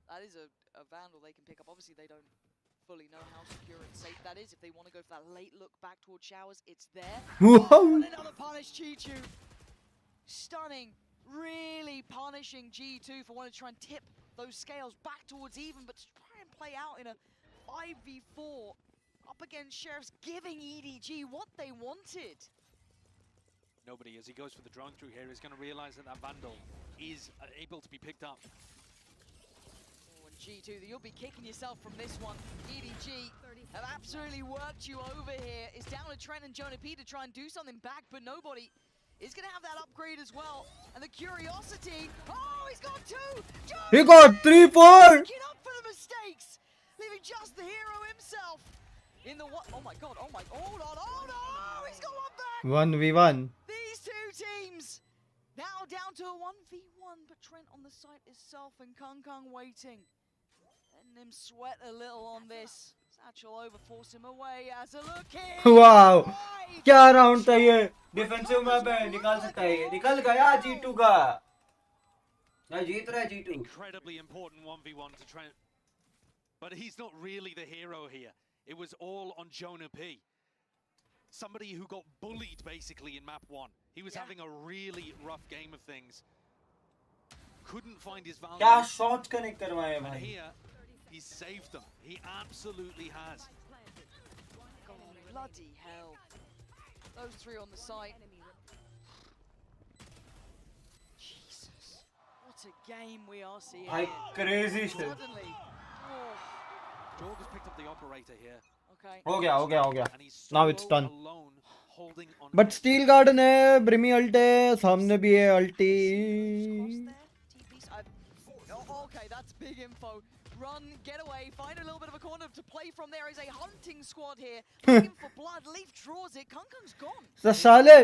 S7: That is a Vandal they can pick up. Obviously, they don't fully know how secure and safe that is. If they want to go for that late look back towards showers, it's there. Oh, and another punish, G2. Stunning. Really punishing G2 for wanting to try and tip those scales back towards even, but to try and play out in a 5v4 up against Sheriffs, giving EDG what they wanted.
S2: Nobody, as he goes for the drone through here, is going to realize that Vandal is able to be picked up.
S7: G2, you'll be kicking yourself from this one. EDG have absolutely worked you over here. It's down to Trent and Jonah P to try and do something back, but nobody is going to have that upgrade as well. And the Curiosity, oh, he's got 2!
S11: He got 3-4!
S7: Making up for the mistakes, leaving just the hero himself. In the what? Oh my god, hold on, oh no! He's got one back!
S11: 1v1.
S7: These two teams now down to a 1v1, but Trent on the site itself and Kang waiting. Letting him sweat a little on this. Satchel over, force him away as a look in.
S11: Wow! क्या round था ये? Defensive map है, निकाल सकता है ये। निकल गया G2 का। ना जीत रहा है G2।
S2: Incredibly important 1v1 to Trent. But he's not really the hero here. It was all on Jonah P. somebody who got bullied basically in map 1. He was having a really rough game of things. Couldn't find his value.
S11: क्या shot connect करवाए
S2: And
S11: भाई.
S2: here, he saved them. He absolutely has.
S7: Oh, bloody hell. Those three on the site. Jesus. What a game we are seeing.
S11: भाई crazy shit.
S7: Suddenly. Oh.
S2: Jorg has picked up the operator here.
S7: Okay.
S11: हो गया. Now it's done. But Steel Garden है, Brimmy ult है, सामने भी है ulti.
S7: Okay, that's big info. Run, get away, find a little bit of a corner to play from. There is a hunting squad here, looking for blood. Leaf draws it, Kungkung's gone.
S11: तो साले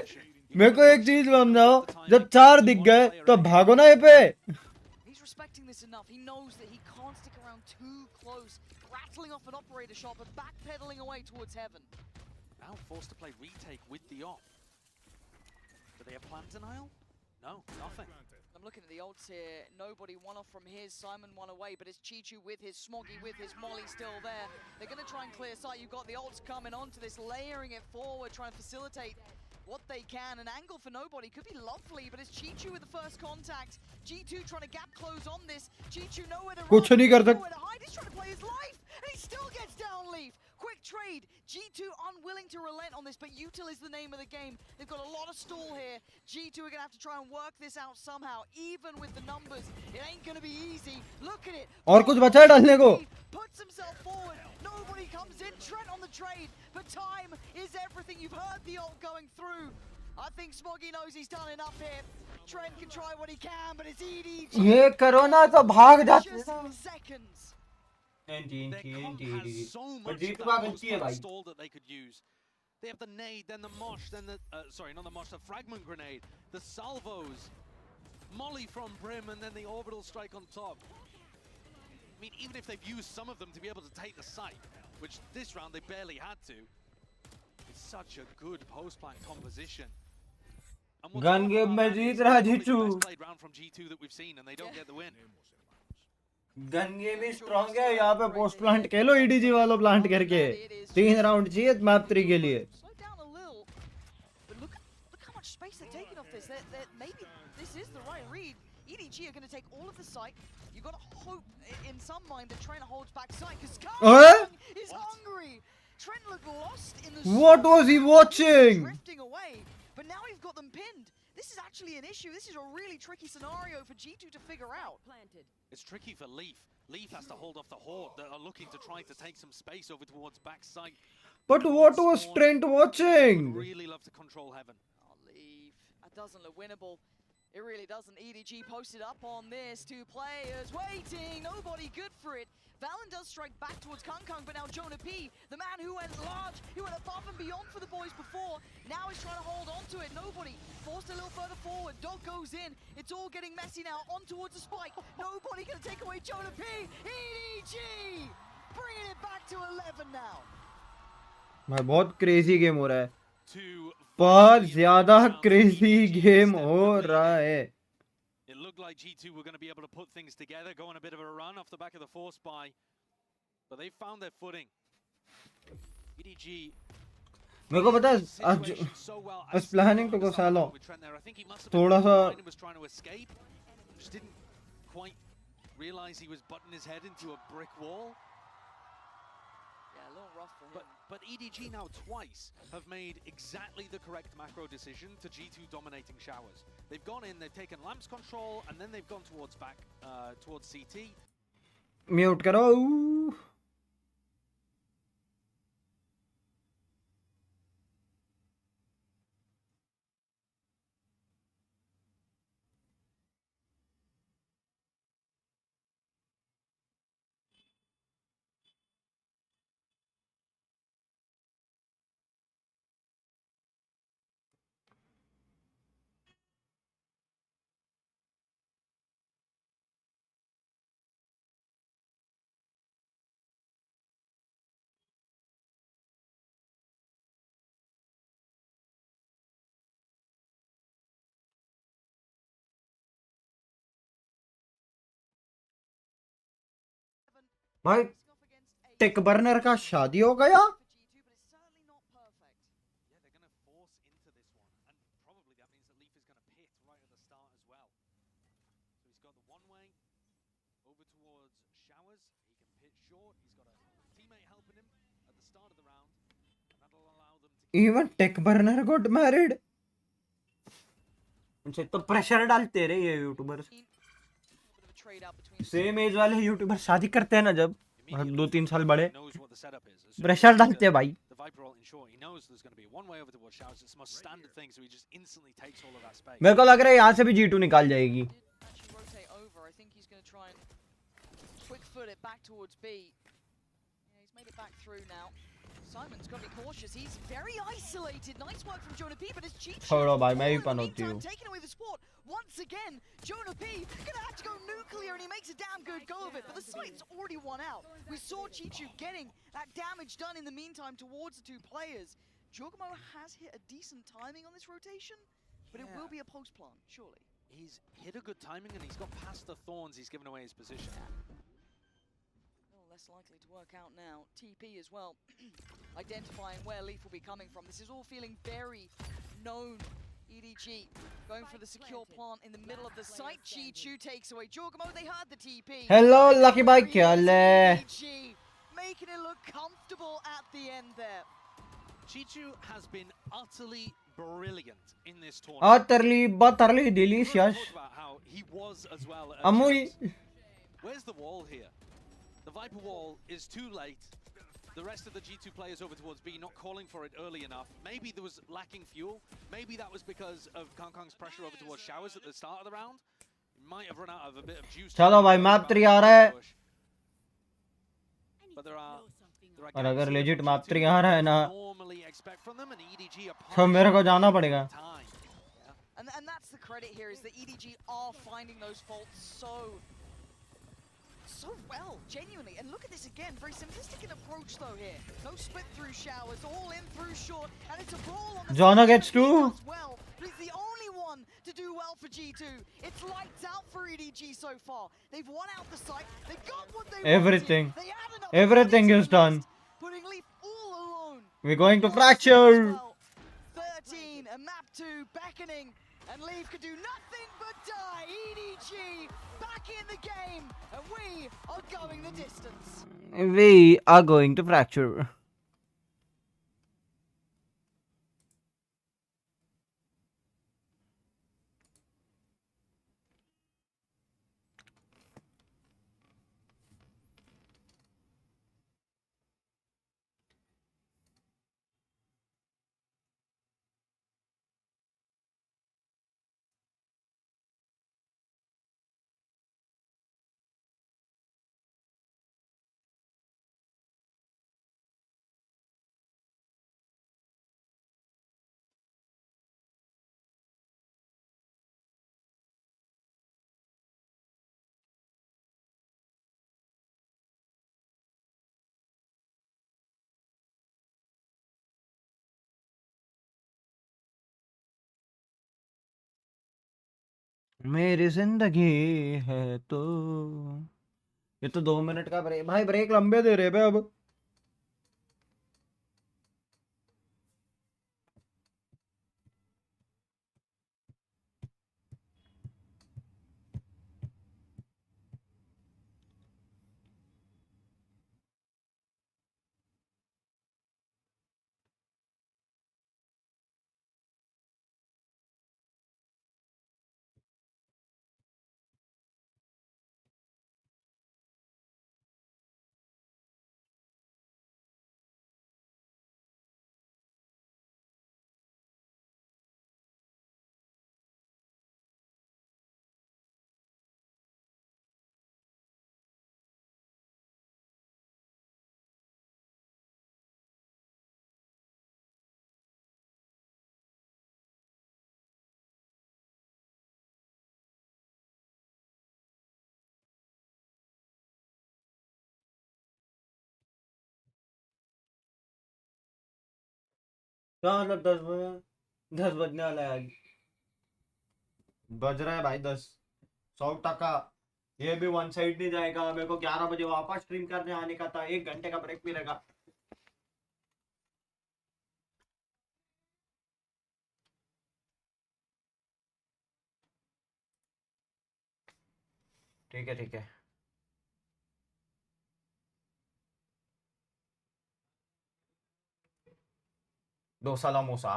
S11: मेरे को एक चीज समझाओ, जब 4 दिख गए तो भागो ना ये पे.
S7: He's respecting this enough. He knows that he can't stick around too close. Rattling off an operator shot, but backpedaling away towards heaven.
S2: Now forced to play retake with the op. Do they have plan denial? No, nothing.
S7: I'm looking at the ults here. Nobody one off from his. Simon one away, but it's Chichu with his Smoggy, with his Molly still there. They're going to try and clear sight. You've got the ults coming onto this, layering it forward, trying to facilitate what they can. An angle for nobody could be lovely, but it's Chichu with the first contact. G2 trying to gap close on this. Chichu nowhere to
S11: कुछ नहीं कर सकते.
S7: He's trying to play his life, and he still gets down Leaf. Quick trade. G2 unwilling to relent on this, but Util is the name of the game. They've got a lot of stall here. G2 are going to have to try and work this out somehow, even with the numbers. It ain't going to be easy. Look at it.
S11: और कुछ बचा है डालने को.
S7: Puts himself forward. Nobody comes in. Trent on the trade, but time is everything. You've heard the ult going through. I think Smoggy knows he's done enough here. Trent can try what he can, but it's EDG.
S11: ये करो ना तो भाग जाते हैं.
S7: Just seconds.
S11: पर जीत का गलती है भाई.
S2: Stall that they could use. They have the nade, then the mosh, then the sorry, not the mosh, the fragment grenade, the salvos, molly from Brim, and then the orbital strike on top. I mean, even if they've used some of them to be able to take the site, which this round they barely had to, it's such a good post-plant composition.
S11: Gun game में जीत रहा जीचू.
S2: Best played round from G2 that we've seen, and they don't get the win.
S11: Gun game he strong है. यहाँ पे post plant कह लो EDG वालों plant करके 3 round चाहिए map 3 के लिए.
S7: Slow down a little, but look how much space they're taking off this. Maybe this is the right read. EDG are going to take all of the site. You've got to hope in some mind that Trent holds back site because Kung is hungry. Trent looked lost in the
S11: What was he watching?
S7: Drifting away, but now he's got them pinned. This is actually an issue. This is a really tricky scenario for G2 to figure out.
S2: It's tricky for Leaf. Leaf has to hold off the Horde that are looking to try to take some space over towards backside.
S11: But what was Trent watching?
S2: Really love to control heaven.
S7: Oh, Leaf. That doesn't look winnable. It really doesn't. EDG posted up on this. 2 players waiting. Nobody good for it. Valen does strike back towards Kungkung, but now Jonah P, the man who went large, who went above and beyond for the boys before, now he's trying to hold on to it. Nobody forced a little further forward. Dog goes in. It's all getting messy now. On towards the spike. Nobody going to take away Jonah P. EDG bringing it back to 11 now.
S11: भाई बहुत crazy game हो रहा है. बहुत ज्यादा crazy game हो रहा है.
S2: It looked like G2 were going to be able to put things together, go on a bit of a run off the back of the force buy, but they found their footing. EDG.
S11: मेरे को पता है आज was planning to go solo. थोड़ा सा
S2: was trying to escape, just didn't quite realize he was butting his head into a brick wall.
S7: Yeah, a little rough for him.
S2: But EDG now twice have made exactly the correct macro decision to G2 dominating showers. They've gone in, they've taken lamps control, and then they've gone towards towards CT.
S11: Mute करो. भाई take burner का शादी हो गया.
S2: one way over towards Showers. He can pitch short. He's got a teammate helping him at the start of the round. And that'll allow them to...
S11: Even Tech Burner got married. अच्छा तो pressure डालते रहे ये YouTubers same as वाले YouTuber शादी करते हैं ना जब 2-3 साल बड़े प्रेशर डालते हैं भाई मेरे को लग रहा है यहाँ से भी G2 निकाल जाएगी
S7: Simon's got to be cautious. He's very isolated. Nice work from Jonah P, but it's cheap.
S11: छोड़ो भाई मैं भी पनौती हूँ.
S7: Taking away the sport once again. Jonah P gonna have to go nuclear, and he makes a damn good go of it. But the site's already won out. We saw Chichu getting that damage done in the meantime towards the two players. Jorgamo has hit a decent timing on this rotation, but it will be a post plant, surely.
S2: He's hit a good timing, and he's got past the thorns. He's given away his position.
S7: Less likely to work out now. TP as well, identifying where Leaf will be coming from. This is all feeling very known. EDG going for the secure plant in the middle of the site. Chichu takes away Jorgamo. They heard the TP.
S11: Hello, Lucky Boy.
S7: EDG making it look comfortable at the end there.
S2: Chichu has been utterly brilliant in this tournament.
S11: Utterly delicious.
S2: How he was as well.
S11: Amui.
S2: Where's the wall here? The Viper wall is too late. The rest of the G2 players over towards B not calling for it early enough. Maybe there was lacking fuel. Maybe that was because of Kong's pressure over towards Showers at the start of the round. He might have run out of a bit of juice.
S11: चलो भाई map 3 आ रहा है.
S2: But there are
S11: और अगर legit map 3 आ रहा है ना तो मेरे को जाना पड़ेगा.
S7: And that's the credit here is that EDG are finding those faults so well, genuinely. And look at this again, very simplistic in approach though here. No split through Showers, all in through short, and it's a brawl on the
S11: Jana gets 2.
S7: Well, but he's the only one to do well for G2. It's lights out for EDG so far. They've won out the site. They got what they
S11: Everything.
S7: wanted.
S11: Everything is done.
S7: Putting Leaf all alone.
S11: We're going to fracture.
S7: 13 and map 2 beckoning. And Leaf could do nothing but die. EDG back in the game. And we are going the distance.
S11: We are going to fracture. मेरी जिंदगी है तो ये तो 2 minute का break भाई break लंबे दे रहे हैं अब क्या मतलब 10 बजने वाला है बज रहा है भाई 10 100%. ये भी वन साइड नहीं जाएगा मेरे को 11 बजे वापस स्ट्रीम करने आने का था 1 घंटे का ब्रेक मिलेगा ठीक है ठीक है। डोसा मोसा।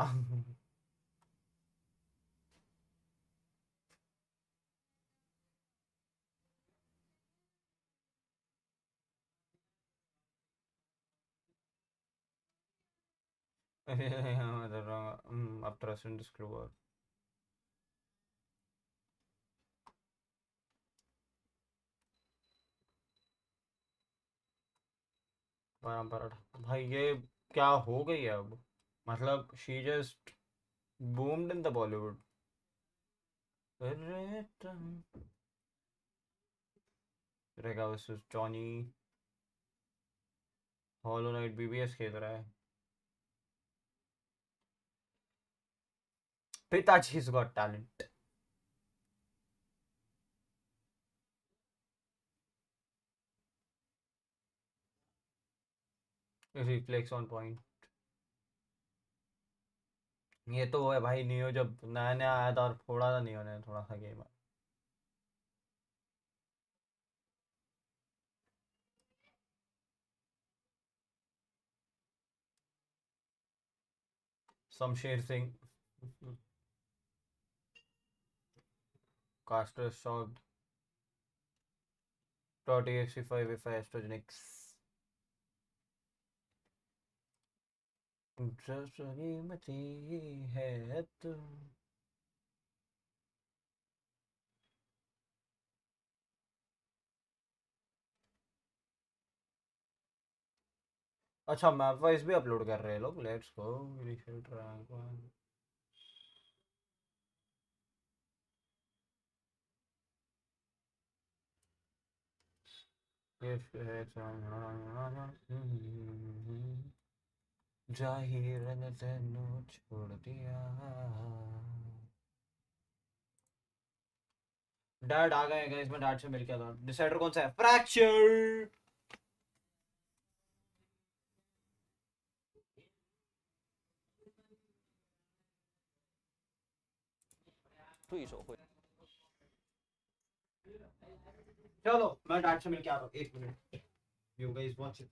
S11: Upthrust and screw. परंपरा भाई ये क्या हो गई है अब, मतलब she just boomed in the Bollywood. Rega versus Johnny. Hollow Knight BBS खेल रहा है. Pitachi's got talent. Reflex on point. ये तो है भाई, नियो जब नया नया आया था और फोड़ा था नियो ने थोड़ा सा game. Shamsher Singh. Caster shocked. .exe5 if Astrogenics. मची है तू. अच्छा मैप वाइज भी अपलोड कर रहे हैं लोग. Let's go. रिफिल्ड रैंक 1. जाहिर ने तेनू छोड़ दिया. डैड आ गए गाइस, मैं डैड से मिल के आता हूं. डिसाइडर कौन सा है? फ्रैक्चर. चलो मैं डैड से मिल के आता हूं. 1 minute. You guys watch it.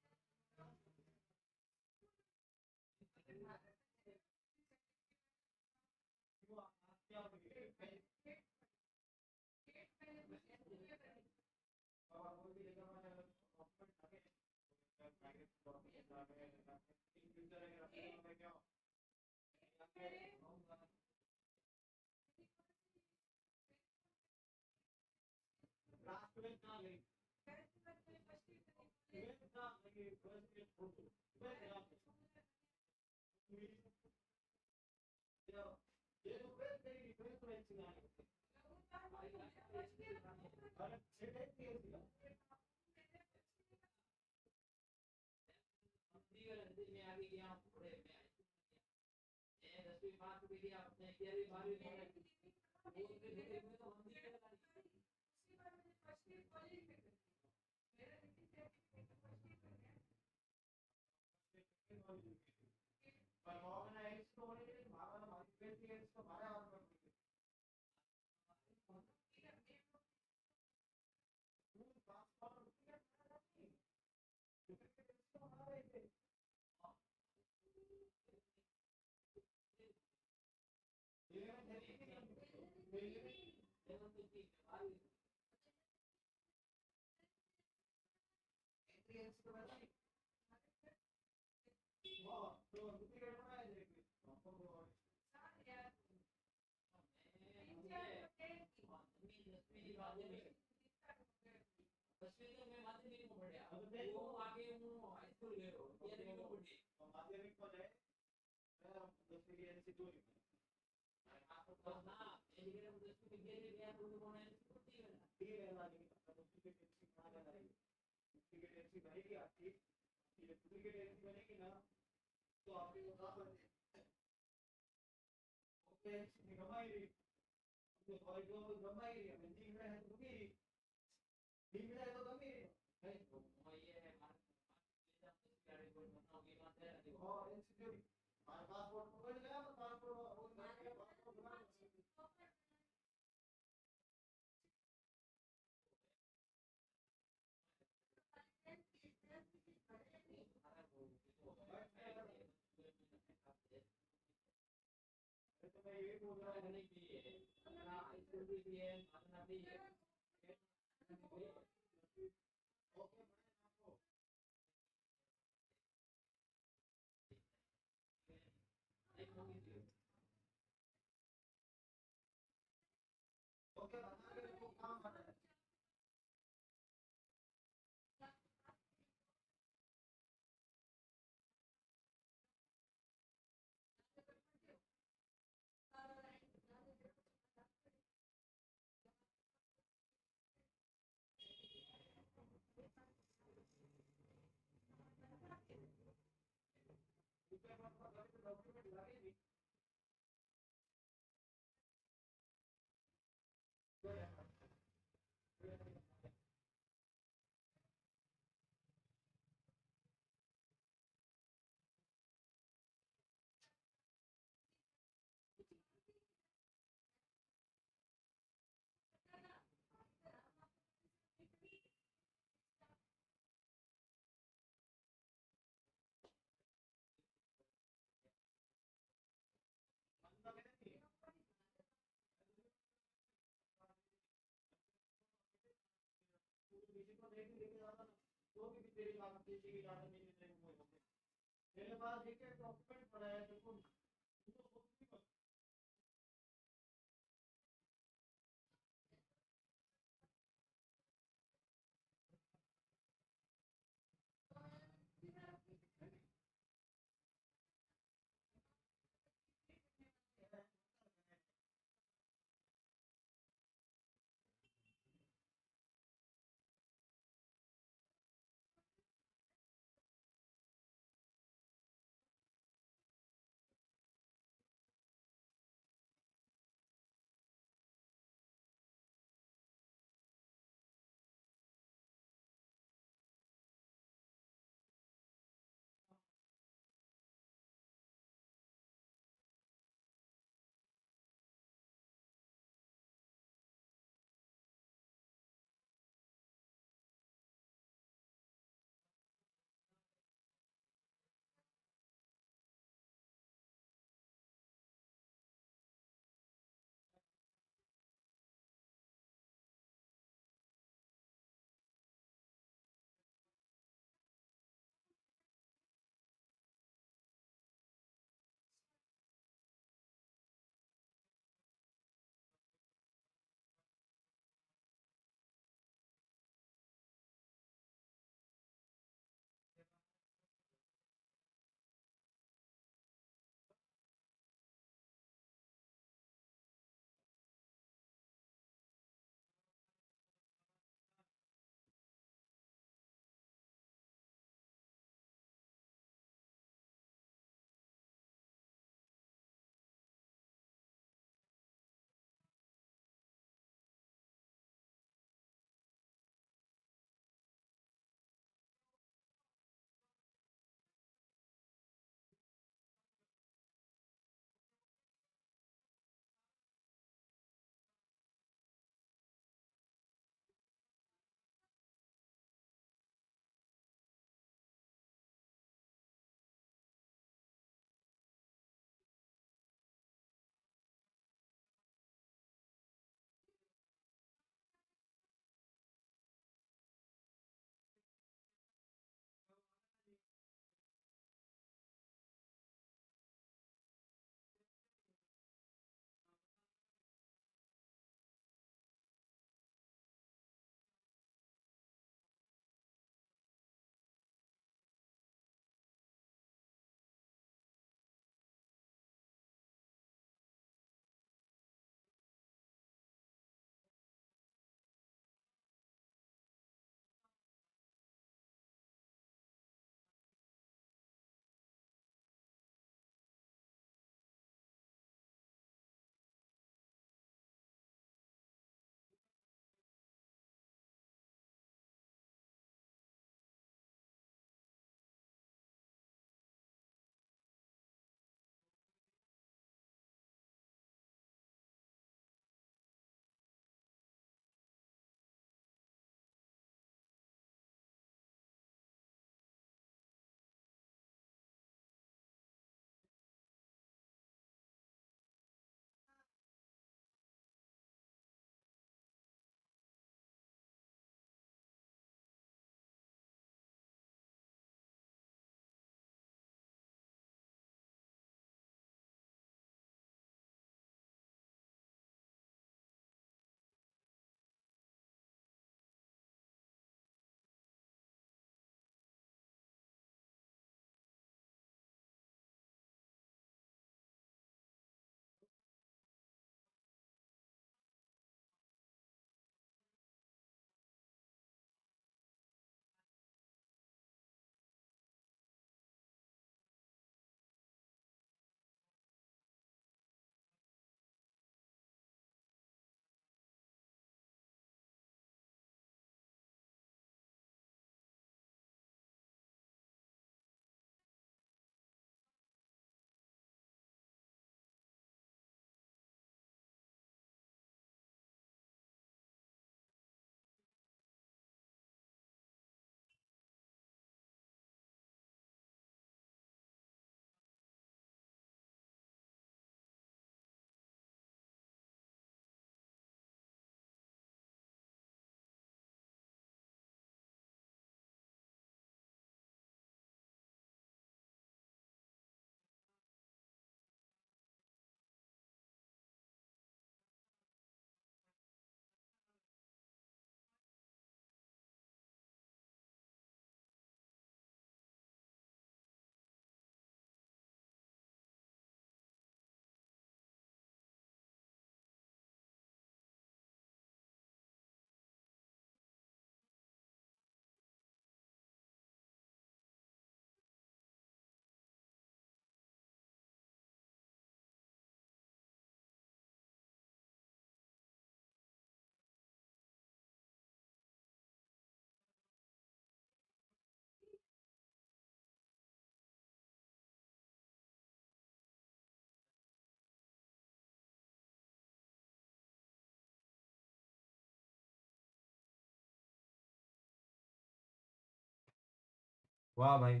S11: वाह भाई.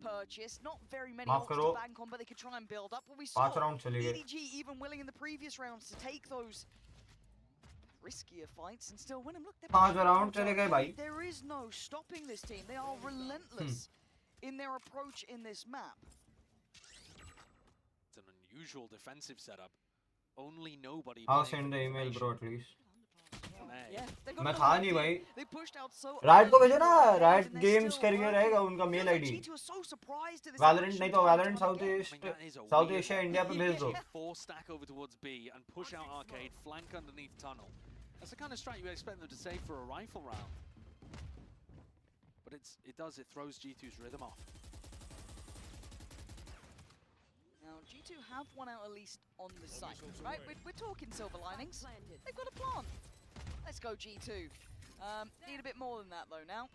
S7: Purchase. Not very many ults to bank on, but they could try and build up. What we saw, EDG even willing in the previous rounds to take those riskier fights and still win them. Look, there is no stopping this team. They are relentless in their approach in this map.
S2: It's an unusual defensive setup. Only nobody.
S11: I'll send the email, bro, at least.
S7: मैं
S11: था नहीं भाई. Right को भेजो ना. Right games करके रहेगा उनका मेल आईडी. वैलोरेंट नहीं तो वैलोरेंट साउथ एशिया इंडिया पे भेज दो.
S2: 4 stack over towards B and push out arcade, flank underneath tunnel. That's the kind of strat you expect them to save for a rifle round. But it throws G2's rhythm off.
S7: Now G2 have one out at least on the site, right? We're talking silver linings. They've got a plan. Let's go G2. Need a bit more than that though now.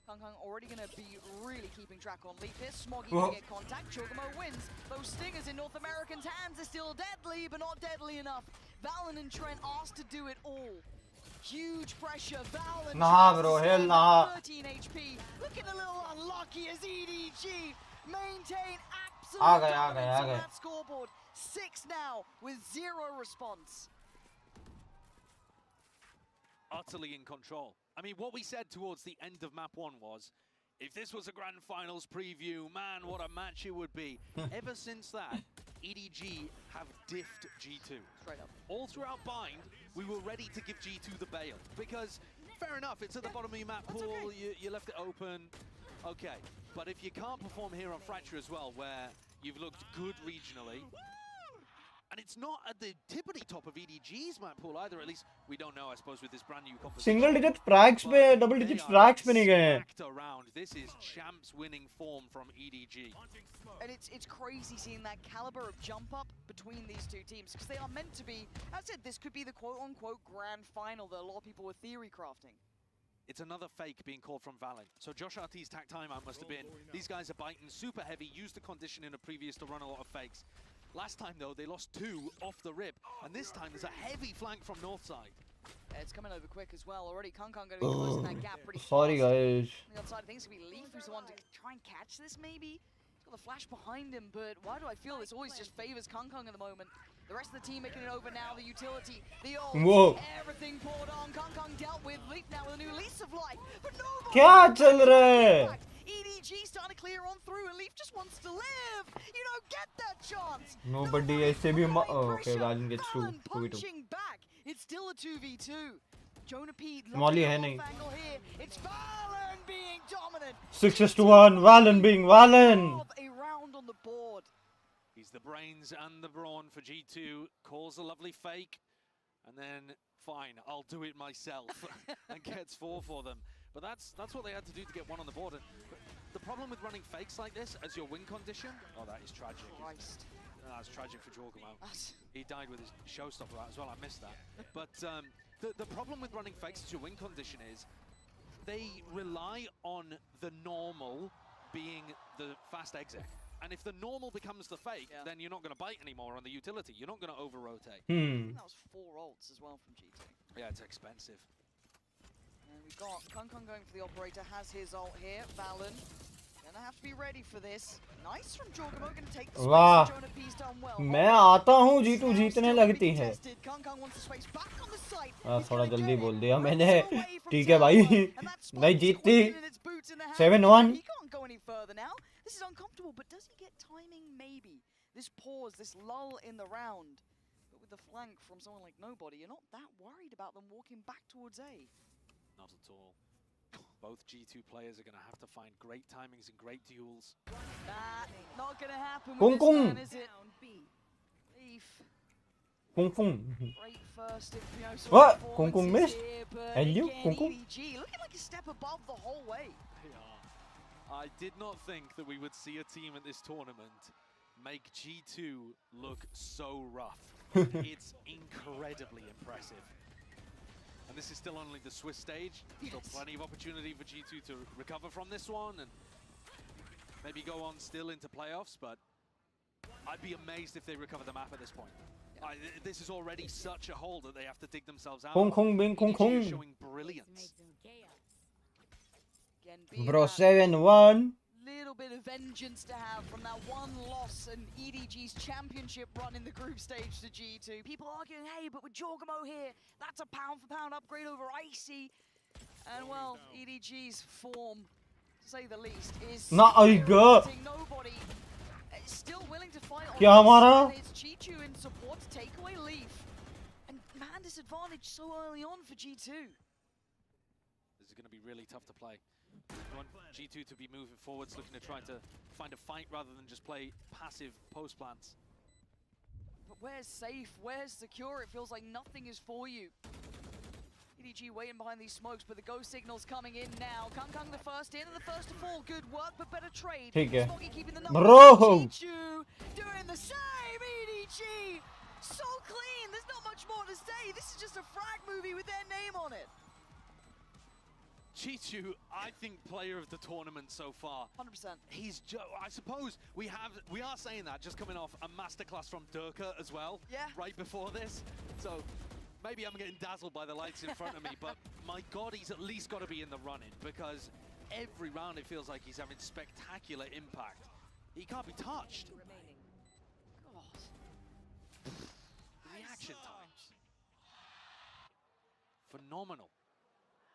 S7: Kung already going to be really keeping track on Leaf here. Smoggy can get contact. Chogamo wins. Those stingers in North Americans' hands are still deadly, but not deadly enough. Valen and Trent asked to do it all. Huge pressure. Valen.
S11: Nah, bro. Hell nah.
S7: 13 HP. Looking a little unlucky as EDG maintain absolute dominance on that scoreboard. 6 now with 0 response.
S2: Utterly in control. I mean, what we said towards the end of map 1 was, if this was a grand finals preview, man, what a match it would be. Ever since that, EDG have diffed G2.
S7: Straight up.
S2: All throughout Bind, we were ready to give G2 the bail. Because, fair enough, it's at the bottom of your map pool, okay. you left it open. Okay, but if you can't perform here on Fracture as well, where you've looked good regionally, and it's not at the tippity top of EDG's map pool either, at least we don't know, I suppose, with this brand new composition.
S11: Single digit frags पे, double digit frags पे नहीं गए.
S2: This is champs winning form from EDG.
S7: And it's crazy seeing that caliber of jump up between these two teams, because they are meant to be, as I said, this could be the quote-unquote grand final that a lot of people were theory crafting.
S2: It's another fake being called from Valen. So Josh RT's tack timeout must have been, these guys are biting super heavy, used the condition in a previous to run a lot of fakes. Last time, though, they lost 2 off the rip, and this time there's a heavy flank from north side.
S7: Yeah, it's coming over quick as well. Already Kung going to be closing that gap pretty fast.
S11: Sorry, guys.
S7: On the outside, I think it's going to be Leaf who's the one to try and catch this, maybe? He's got the flash behind him, but why do I feel this always just favors Kung at the moment? The rest of the team making it over now, the utility, the ult, everything poured on. Kung dealt with Leaf now with a new lease of life, but no.
S11: क्या चल रहा है?
S7: EDG starting to clear on through, and Leaf just wants to live. You don't get that chance.
S11: Nobody ऐसे भी okay, Valen gets 2v2.
S7: Punching back. It's still a 2v2. Jonah P.
S11: Molly है नहीं.
S7: It's Valen being dominant.
S11: 6-1. Valen being Valen.
S7: A round on the board.
S2: He's the brains and the brawn for G2. Calls a lovely fake, and then fine, I'll do it myself, and gets 4 for them. But that's what they had to do to get 1 on the board. But the problem with running fakes like this as your win condition, oh, that is tragic.
S7: Christ.
S2: That's tragic for Jorgamo. He died with his showstopper out as well, I missed that. But the problem with running fakes as your win condition is they rely on the normal being the fast exec. And if the normal becomes the fake, then you're not going to bite anymore on the utility. You're not going to over-rotate.
S7: I think that was 4 ults as well from G2.
S2: Yeah, it's expensive.
S7: And we've got Kung going for the operator, has his ult here. Valen gonna have to be ready for this. Nice from Jorgamo, gonna take the space. Jonah P's done well.
S11: मैं आता हूँ, G2 जीतने लगती है. थोड़ा जल्दी बोल दिया मैंने. ठीक है भाई. नहीं जीतती. 7-1.
S7: He can't go any further now. This is uncomfortable, but does he get timing? Maybe. This pause, this lull in the round. But with the flank from someone like Nobody, you're not that worried about them walking back towards A.
S2: Not at all. Both G2 players are going to have to find great timings and great duels.
S7: Not going to happen
S11: Kung
S7: with
S11: Kung.
S7: this man, is it? Leaf.
S11: Kung Kung.
S7: Great first, you know,
S11: What? Kung Kung missed? And you? Kung Kung?
S7: EDG looking like a step above the whole way.
S2: I did not think that we would see a team at this tournament make G2 look so rough. It's incredibly impressive. And this is still only the Swiss stage. Still plenty of opportunity for G2 to recover from this one and maybe go on still into playoffs, but I'd be amazed if they recover the map at this point. This is already such a hole that they have to dig themselves out.
S11: Kung Kung being Kung Kung.
S2: Showing brilliance.
S11: Bro, 7-1.
S7: Little bit of vengeance to have from that one loss and EDG's championship run in the group stage to G2. People arguing, hey, but with Jorgamo here, that's a pound-for-pound upgrade over Icy. And well, EDG's form, to say the least, is nobody still willing to fight on this. It's G2 in support to take away Leaf. And man, disadvantage so early on for G2.
S2: This is going to be really tough to play. We want G2 to be moving forwards, looking to try to find a fight rather than just play passive post plants.
S7: But where's safe? Where's secure? It feels like nothing is for you. EDG waiting behind these smokes, but the go signal's coming in now. Kung the first in and the first to fall. Good work, but better trade. Smoggy keeping the number. G2 doing the same. EDG so clean. There's not much more to say. This is just a frag movie with their name on it.
S2: G2, I think, player of the tournament so far.
S7: 100%.
S2: He's I suppose we are saying that just coming off a masterclass from Durka as well.
S7: Yeah.
S2: Right before this. So maybe I'm getting dazzled by the lights in front of me, but my God, he's at least got to be in the running because every round it feels like he's having spectacular impact. He can't be touched. God. Reaction times. Phenomenal.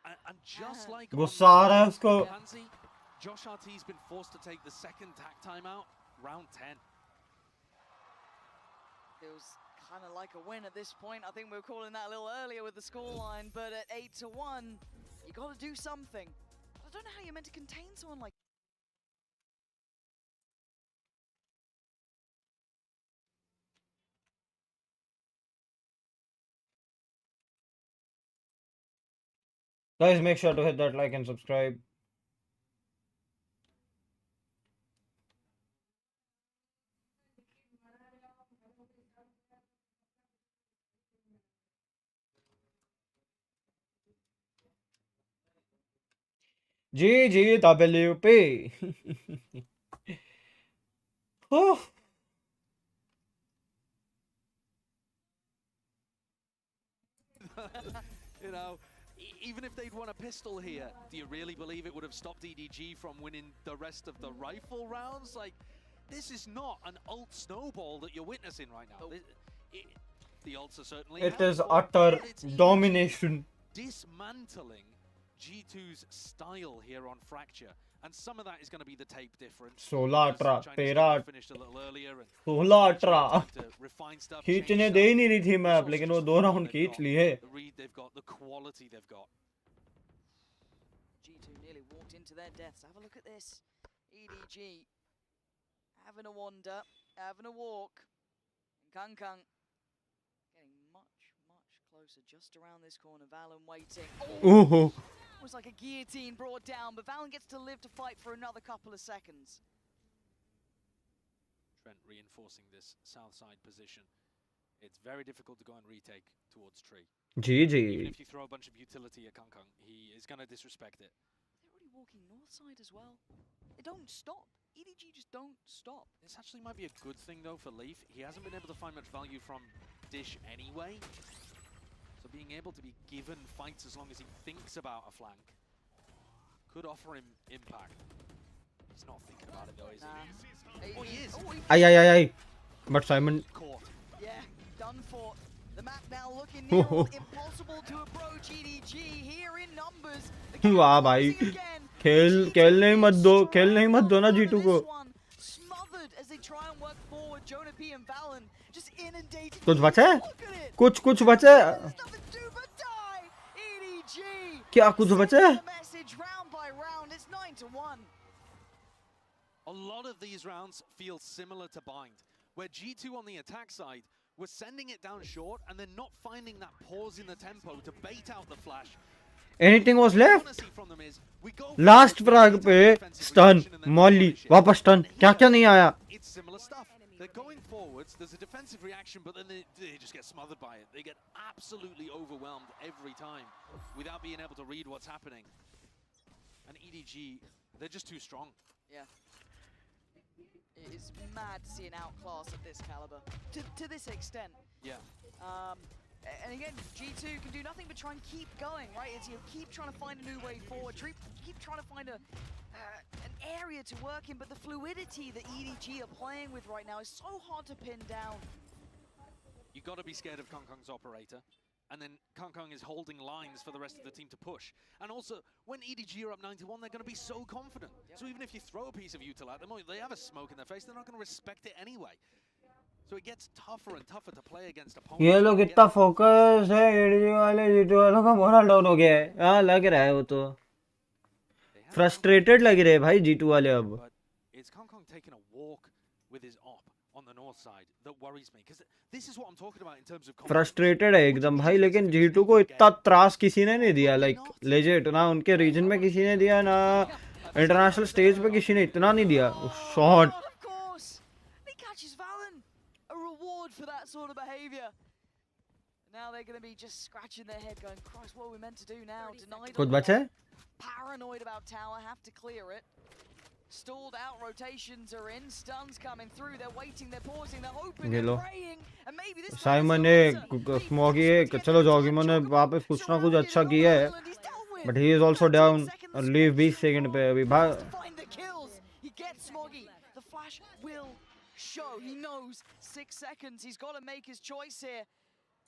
S2: And just like Pansy, Josh RT's been forced to take the second tack timeout, round 10.
S7: Feels kind of like a win at this point. I think we were calling that a little earlier with the scoreline, but at 8-1, you got to do something. I don't know how you're meant to contain someone like.
S11: Guys, make sure to hit that like and subscribe. GGWP. Oh.
S2: You know, even if they'd won a pistol here, do you really believe it would have stopped EDG from winning the rest of the rifle rounds? Like, this is not an ult snowball that you're witnessing right now. The ults are certainly
S11: It is utter domination.
S2: Dismantling G2's style here on Fracture. And some of that is going to be the tape difference.
S11: 16-18 16-18 खींचने दे ही नहीं रही थी map, लेकिन वो 2 round खींच लिए.
S2: The read they've got, the quality they've got.
S7: G2 nearly walked into their deaths. Have a look at this. EDG having a wander, having a walk. And Kung getting much closer just around this corner. Valen waiting.
S11: Oh.
S7: It was like a guillotine brought down, but Valen gets to live to fight for another couple of seconds.
S2: Trent reinforcing this south side position. It's very difficult to go and retake towards Tree.
S11: GG.
S2: Even if you throw a bunch of utility at Kung, he is going to disrespect it.
S7: They're already walking north side as well. They don't stop. EDG just don't stop.
S2: This actually might be a good thing though for Leaf. He hasn't been able to find much value from Dish anyway. So being able to be given fights as long as he thinks about a flank could offer him impact. He's not thinking about it though, is he? Oh, he is.
S11: Ay. But Simon.
S7: Caught. Yeah, done for. The map now looking near impossible to approach EDG here in numbers.
S11: वाह भाई. खेलने मत दो ना G2 को.
S7: Smothered as they try and work forward. Jonah P and Valen just inundated.
S11: कुछ बचा है? कुछ बचा है? क्या कुछ बचा है?
S2: A lot of these rounds feel similar to Bind, where G2 on the attack side was sending it down short and then not finding that pause in the tempo to bait out the flash.
S11: Anything was left? Last frag पे stun, molly, वापस stun. क्या नहीं आया?
S2: It's similar stuff. They're going forwards, there's a defensive reaction, but then they just get smothered by it. They get absolutely overwhelmed every time without being able to read what's happening. And EDG, they're just too strong.
S7: Yeah. It is mad to see an outclass of this caliber. To this extent.
S2: Yeah.
S7: And again, G2 can do nothing but try and keep going, right? It's, you know, keep trying to find a new way forward, keep trying to find an area to work in, but the fluidity that EDG are playing with right now is so hard to pin down.
S2: You got to be scared of Kongkong's operator, and then Kongkong is holding lines for the rest of the team to push. And also, when EDG are up 9-1, they're going to be so confident. So even if you throw a piece of util at them, or they have a smoke in their face, they're not going to respect it anyway. So it gets tougher and tougher to play against opponents.
S11: ये लोग इतना focus है ADG वाले G2 वालों का moral down हो गया है। हाँ लग रहा है वो तो फ्रस्ट्रेटेड लग रहे हैं भाई G2 वाले अब।
S2: It's Kongkong taking a walk with his op on the north side that worries me, because this is what I'm talking about in terms of
S11: frustrated है एकदम भाई, लेकिन G2 को इतना त्रास किसी ने नहीं दिया, लाइक लेजिट ना उनके रीजन में किसी ने दिया, ना इंटरनेशनल स्टेज पे किसी ने इतना नहीं दिया। Shot
S7: for that sort of behavior. Now they're going to be just scratching their head going, Christ, what are we meant to do now? Denied
S11: कुछ बचा है?
S7: Paranoid about tower, have to clear it. Stalled out, rotations are in, stuns coming through, they're waiting, they're pausing, they're hoping, they're praying, and maybe this
S11: Simon ने smoky है, चलो जॉगिमो ने वापस कुछ ना कुछ अच्छा किया है, but he is also down और लीव 20 सेकंड पे अभी भाग।
S7: He gets Smoggy, the flash will show, he knows 6 seconds, he's got to make his choice here.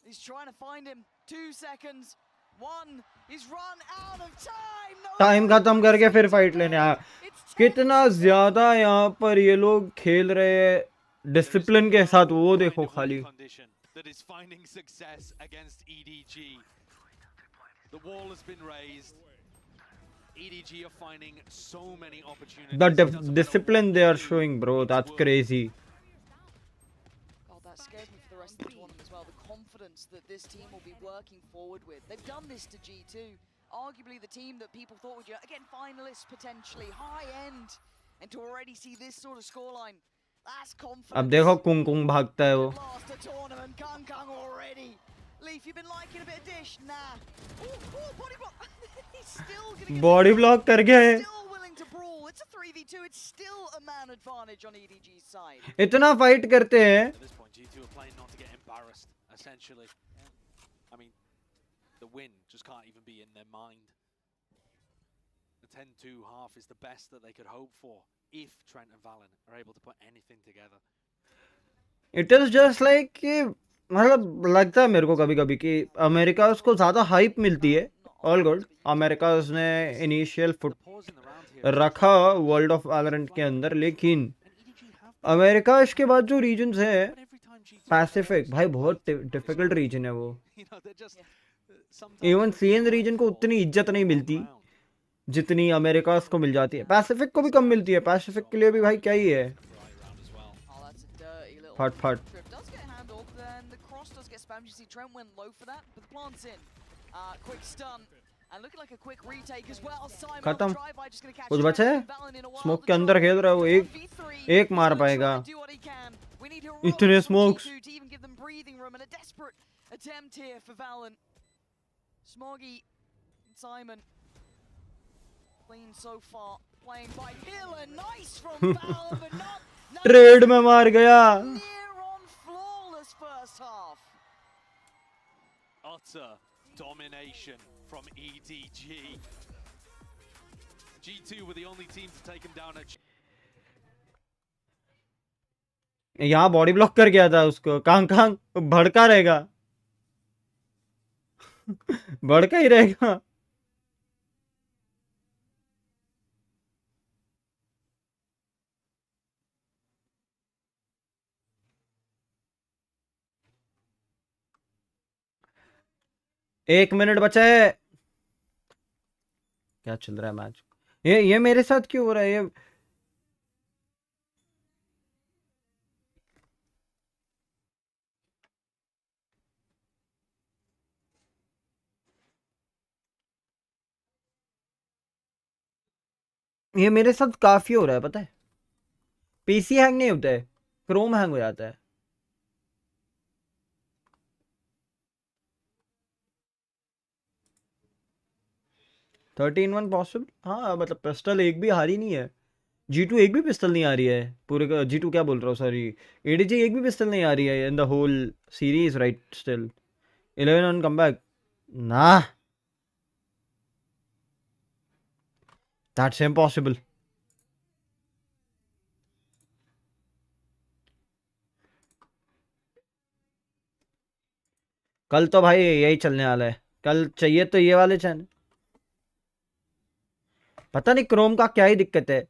S7: He's trying to find him. 2 seconds. 1. He's run out of time.
S11: Time खत्म करके फिर fight लेने आया। कितना ज्यादा यहाँ पर ये लोग खेल रहे हैं डिसिप्लिन के साथ, वो देखो खाली।
S2: That is finding success against EDG. The wall has been raised. EDG are finding so many opportunities.
S11: The discipline they are showing, bro, that's crazy.
S7: That scares me for the rest of the tournament as well, the confidence that this team will be working forward with. They've done this to G2, arguably the team that people thought would, again, finalists potentially, high end, and to already see this sort of scoreline, that's confidence.
S11: अब देखो kung भागता है वो।
S7: Lost a tournament, Kongkong already. Leaf, you've been liking a bit of dish? Nah. Ooh, body block. He's still gonna get
S11: body block कर गया है।
S7: Still willing to brawl. It's a 3v2. It's still a man advantage on EDG's side.
S11: इतना fight करते हैं।
S2: G2 are playing not to get embarrassed, essentially. I mean, the win just can't even be in their mind. The 10-2 half is the best that they could hope for if Trent and Valen are able to put anything together.
S11: It is just like कि मतलब लगता है मेरे को कभी-कभी कि America उसको ज़्यादा हाइप मिलती है। ऑल गुड, अमेरिका उसने इनिशियल फुट रखा वर्ल्ड ऑफ वैलोरेंट के अंदर, लेकिन अमेरिका इसके बाद जो रीजन्स हैं पैसिफिक भाई बहुत डिफिकल्ट रीजन है वो। इवन सीएन रीजन को उतनी इज्जत नहीं मिलती जितनी अमेरिका को मिल जाती है, पैसिफिक को भी कम मिलती है। पैसिफिक के लिए भी भाई क्या ही है, फट फट। खत्म, कुछ बचा है? स्मोक के अंदर खेल रहा है वो, एक मार पाएगा। इतने स्मोक्स। ट्रेड में मार गया।
S2: Utter domination from EDG. G2 were the only team to take him down at
S11: यहाँ बॉडी ब्लॉक कर गया था उसको। कांग भड़का रहेगा भड़का ही रहेगा। एक मिनट बचा है। क्या चल रहा है मैच? ये मेरे साथ क्यों हो रहा है? ये मेरे साथ काफी हो रहा है, पता है। पीसी हैंग नहीं होता है, क्रोम हैंग हो जाता है। $13-1 पॉसिबल। हाँ मतलब पिस्टल एक भी हारी नहीं है। G2 एक भी पिस्टल नहीं आ रही है पूरे का। G2 क्या बोल रहा हूँ, सॉरी, एडीजी एक भी पिस्टल नहीं आ रही है in the whole series right still. 11 on comeback. Nah. That's impossible. कल तो भाई यही चलने वाला है. कल चाहिए तो ये वाले चैनल. पता नहीं क्रोम का क्या ही दिक्कत है.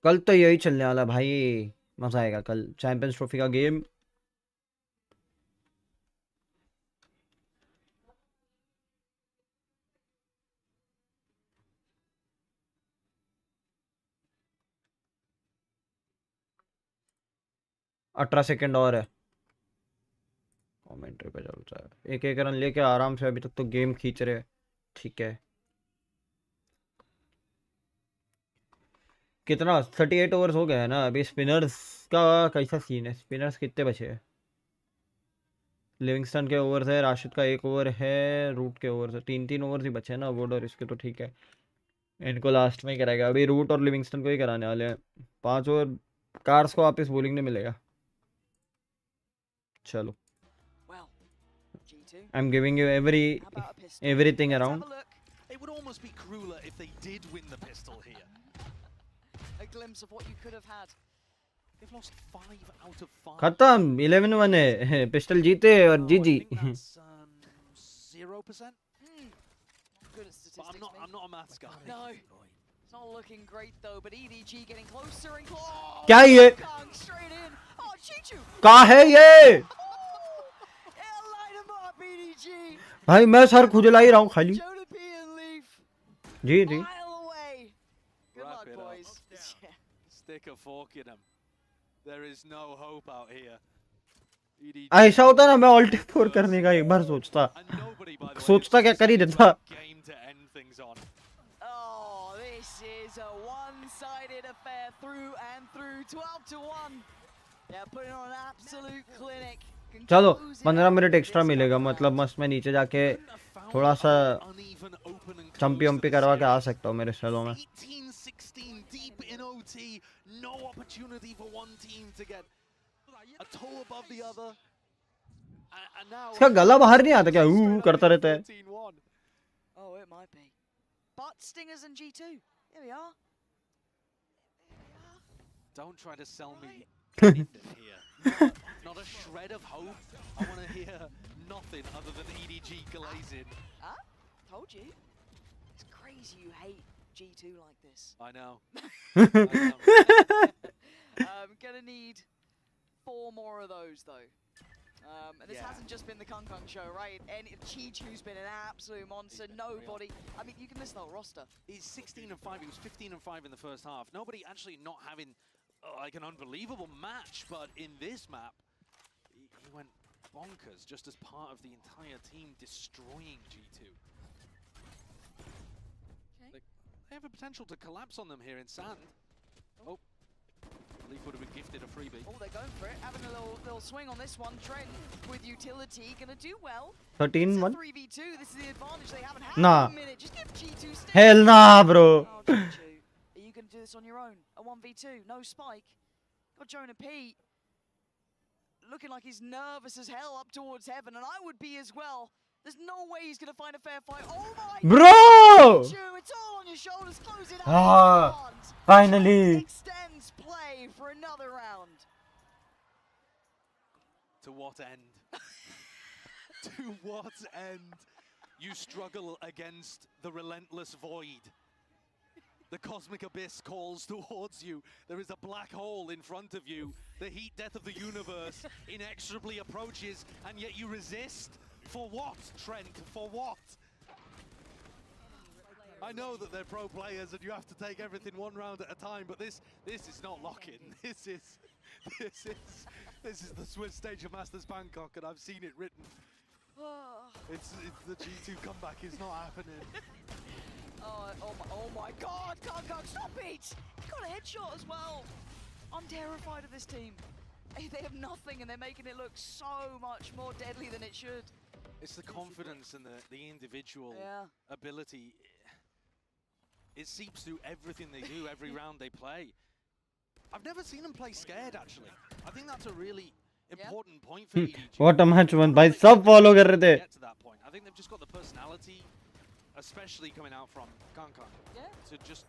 S11: कल तो यही चलने वाला भाई. मजा आएगा कल चैंपियंस ट्रॉफी का गेम. अठारह सेकेंड और है. कमेंट्री पे चलता है. एक एक रन लेके आराम से अभी तक तो गेम खींच रहे. ठीक है. कितना 38 ओवर्स हो गया है ना. अभी स्पिनर्स का कैसा सीन है. स्पिनर्स कितने बचे हैं. लिविंगस्टन के ओवर्स है. राशिद का 1 ओवर है. रूट के ओवर्स है. 3-3 ओवर्स ही बचे हैं ना. वुड और इसके तो ठीक है. इनको लास्ट में ही कराएगा. अभी रूट और लिविंगस्टन को ही कराने वाले हैं. 5 ओवर. कार्स को वापस बॉलिंग नहीं मिलेगा. चलो. I'm giving you everything around.
S2: It would almost be crueler if they did win the pistol here.
S7: A glimpse of what you could have had.
S2: They've lost 5 out of 5.
S11: खत्म. 11-1 है. Pistol जीते और जीजी.
S2: 0%.
S7: Good at statistics.
S2: But I'm not a maths guy.
S7: No. It's not looking great though, but EDG getting closer and closer.
S11: क्या ये?
S7: Straight in. Oh, Chichu.
S11: कहाँ है ये?
S7: Light him up, EDG.
S11: भाई मैं सर खुजला ही रहा हूँ खाली. जी जी.
S2: Wrap it up. Stick a fork in him. There is no hope out here.
S11: ऐसा होता ना मैं ऑल्ट 4 करने का एक बार सोचता क्या कर ही देता.
S7: Oh, this is a one-sided affair through and through. 12-1. Yeah, putting on an absolute clinic.
S11: चलो 15 मिनट एक्स्ट्रा मिलेगा. मतलब मस्त मैं नीचे जाके थोड़ा सा चंपी वंपी करवा के आ सकता हूँ मेरे सैलों में.
S2: 18-16 deep in OT. No opportunity for one team to get a toe above the other. And now
S11: इसका गला बाहर नहीं आता क्या. करता रहता है.
S7: Oh, it might be. But Stingers and G2. Here we are.
S2: Don't try to sell me here. Not a shred of hope. I want to hear nothing other than EDG glazing.
S7: Huh? Told you. It's crazy you hate G2 like this.
S2: I know.
S7: Gonna need 4 more of those though. And this hasn't just been the Kung Kung show, right? And Chi-Chu's been an absolute monster. Nobody. I mean, you can list the whole roster.
S2: He's 16-5. He was 15-5 in the first half. Nobody actually not having like an unbelievable match, but in this map, he went bonkers just as part of the entire team destroying G2.
S7: Okay.
S2: They have a potential to collapse on them here in sand. Oh. Leaf would have been gifted a freebie.
S7: Oh, they're going for it. Having a little swing on this one. Trent with utility, gonna do well.
S11: 13-1.
S7: 3v2. This is the advantage they haven't had
S11: Nah.
S7: in a minute. Just give G2 sticks.
S11: Hell nah, bro.
S7: Oh, G2. Are you gonna do this on your own? A 1v2, no spike. Got Jonah P looking like he's nervous as hell up towards heaven, and I would be as well. There's no way he's gonna find a fair fight. Oh my
S11: Bro!
S7: G2, it's all on your shoulders. Close it out.
S11: Ah, finally.
S7: Extends play for another round.
S2: To what end? To what end? You struggle against the relentless void. The cosmic abyss calls towards you. There is a black hole in front of you. The heat death of the universe inexorably approaches, and yet you resist. For what, Trent? For what? I know that they're pro players and you have to take everything one round at a time, but this is not lock-in. This is the Swiss stage of Masters Bangkok, and I've seen it written. It's the G2 comeback is not happening.
S7: Oh my God! Kung, stop it! He got a headshot as well. I'm terrified of this team. They have nothing, and they're making it look so much more deadly than it should.
S2: It's the confidence and the individual ability. It seeps through everything they do, every round they play. I've never seen them play scared, actually. I think that's a really important point for EDG.
S11: What a match won. भाई सब follow कर रहे थे.
S2: Get to that point. I think they've just got the personality, especially coming out from Kankan, to just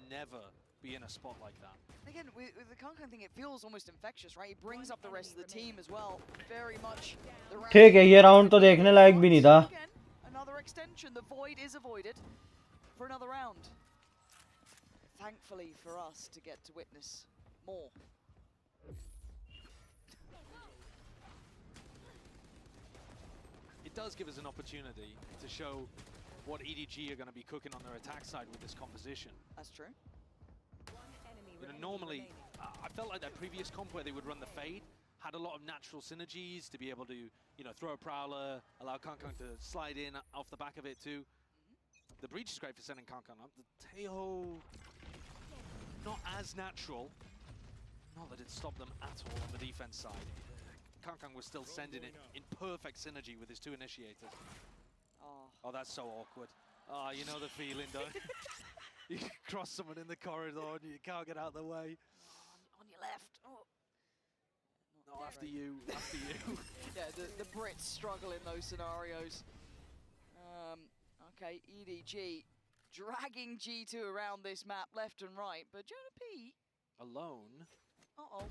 S2: never be in a spot like that.
S7: Again, with the Kankan thing, it feels almost infectious, right? He brings up the rest of the team as well. Very much.
S11: ठीक है, ये round तो देखने लायक भी नहीं था.
S7: Another extension. The void is avoided for another round. Thankfully for us to get to witness more.
S2: It does give us an opportunity to show what EDG are going to be cooking on their attack side with this composition.
S7: That's true.
S2: You know, normally, I felt like that previous comp where they would run the fade had a lot of natural synergies to be able to, you know, throw a prowler, allow Kankan to slide in off the back of it too. The breach is great for sending Kankan up. The Teo, not as natural. Not that it stopped them at all on the defense side. Kankan was still sending it in perfect synergy with his two initiators. Oh, that's so awkward. Oh, you know the feeling, don't you? You cross someone in the corridor and you can't get out of the way.
S7: On your left. Oh.
S2: No, after you, after you.
S7: Yeah, the Brits struggle in those scenarios. Okay, EDG dragging G2 around this map left and right, but Jonah P
S2: alone.
S7: Uh-oh.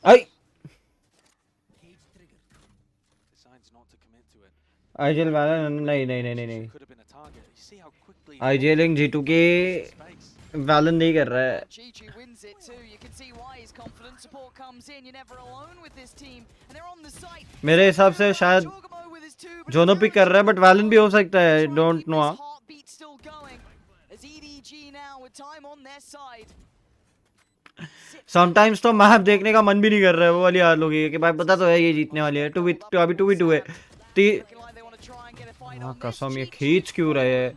S11: Ay.
S2: Decides not to commit to it.
S11: IGL वाला नहीं.
S2: Could have been a target. You see how quickly
S11: IGLing G2 के Valen नहीं कर रहा है.
S7: G2 wins it too. You can see why he's confident. Support comes in. You're never alone with this team, and they're on the site.
S11: मेरे हिसाब से शायद जोनो पिक कर रहा है, but Valen भी हो सकता है. Don't know.
S7: Heartbeat still going as EDG now with time on their side.
S11: Sometimes तो मैप देखने का मन भी नहीं कर रहा है वो वाली हाल होगी कि भाई पता तो है ये जीतने वाली है. 2v2 अभी 2v2 है. कसम ये खींच क्यों रहे हैं?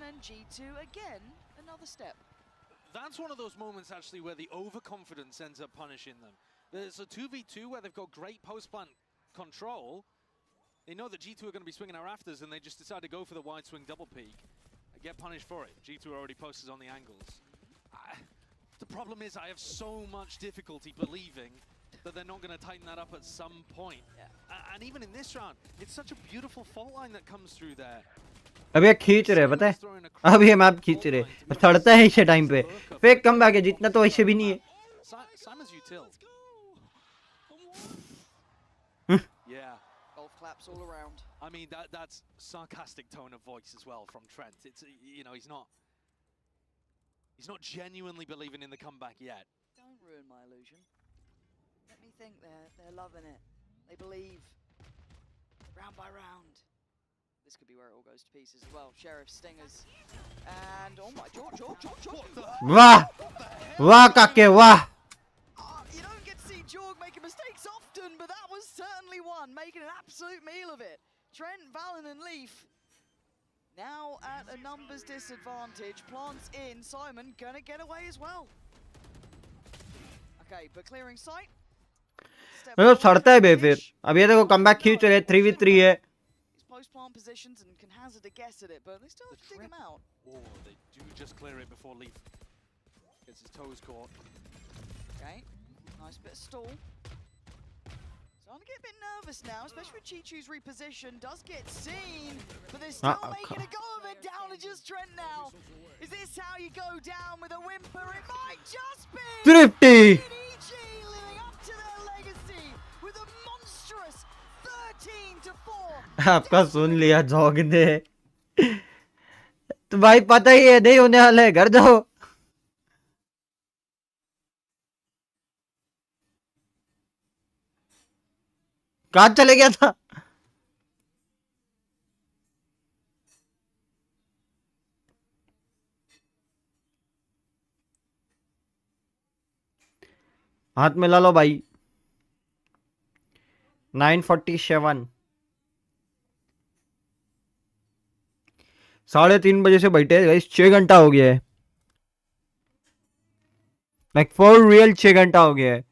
S2: That's one of those moments actually where the overconfidence ends up punishing them. There's a 2v2 where they've got great post-plant control. They know that G2 are going to be swinging our rafters and they just decide to go for the wide swing double peak and get punished for it. G2 are already posted on the angles. The problem is I have so much difficulty believing that they're not going to tighten that up at some point. And even in this round, it's such a beautiful fault line that comes through there.
S11: अभी ये खींच रहे पता है? अभी ये map खींच रहे. सड़ता है इसे टाइम पे. फेक कम बैक है जितना तो ऐसे भी नहीं है.
S2: Simon's util. Yeah.
S7: Golf claps all around.
S2: I mean that's sarcastic tone of voice as well from Trent. It's you know he's not genuinely believing in the comeback yet.
S7: Don't ruin my illusion. Let me think they're loving it. They believe. Round by round. This could be where it all goes to pieces as well. Sheriff Stingers. And oh my George.
S11: वाह वाह काके वाह.
S7: You don't get to see Jorg making mistakes often, but that was certainly one, making an absolute meal of it. Trent, Valen and Leaf now at a numbers disadvantage. Plants in, Simon gonna get away as well. Okay, but clearing sight.
S11: मतलब सड़ता है बे फिर. अब ये देखो comeback खींच रहे. 3v3 है.
S7: Post plant positions and can hazard a guess at it, but they still have to dig him out.
S2: Oh, they do just clear it before Leaf gets his toes caught.
S7: Okay, nice bit of stall. Starting to get a bit nervous now, especially with Chichu's reposition. Does get seen, but they're still making a go of it. Down to just Trent now. Is this how you go down with a whimper? It might just be!
S11: Thrifty!
S7: EDG living up to their legacy with a monstrous 13-4.
S11: आपका सुन लिया jog ने. तो भाई पता ही है नहीं होने वाला है. घर जाओ. कहाँ चले गया था? हाथ में ला लो भाई. 9:47. 3:30 बजे से बैठे गाइस. 6 घंटा हो गया है. लाइक फॉर रियल 6 घंटा हो गया है.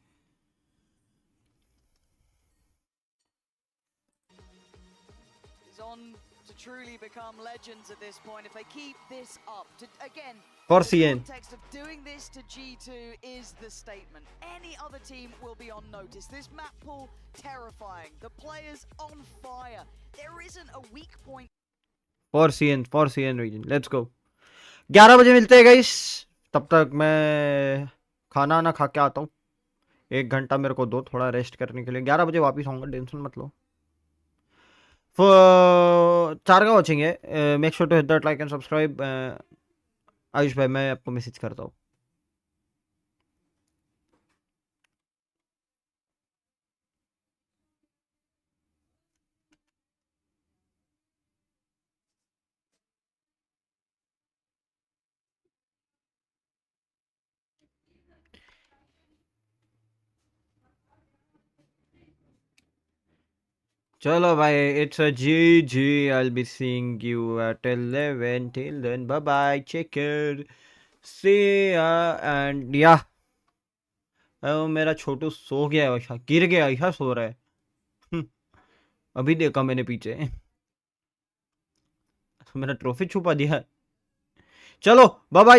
S7: He's on to truly become legends at this point if they keep this up. Again,
S11: For
S7: the
S11: CN.
S7: context of doing this to G2 is the statement. Any other team will be on notice. This map pool, terrifying. The players on fire. There isn't a weak point.
S11: For CN region. Let's go. 11 बजे मिलते हैं guys. तब तक मैं खाना ना खा के आता हूँ. 1 घंटा मेरे को दो थोड़ा रेस्ट करने के लिए. 11 बजे वापस आऊंगा, टेंशन मत लो. 4 का वॉचिंग है. Make sure to hit that like and subscribe. Ayush भाई मैं आपको मैसेज करता हूँ. चलो भाई, it's a GG. I'll be seeing you at 11. Till then, bye bye. Take care. See ya. And yeah. मेरा छोटू सो गया है, गिर गया, ऐसा सो रहा है. अभी देखा मैंने पीछे. मेरा ट्रॉफी छुपा दिया. चलो बाय बाय.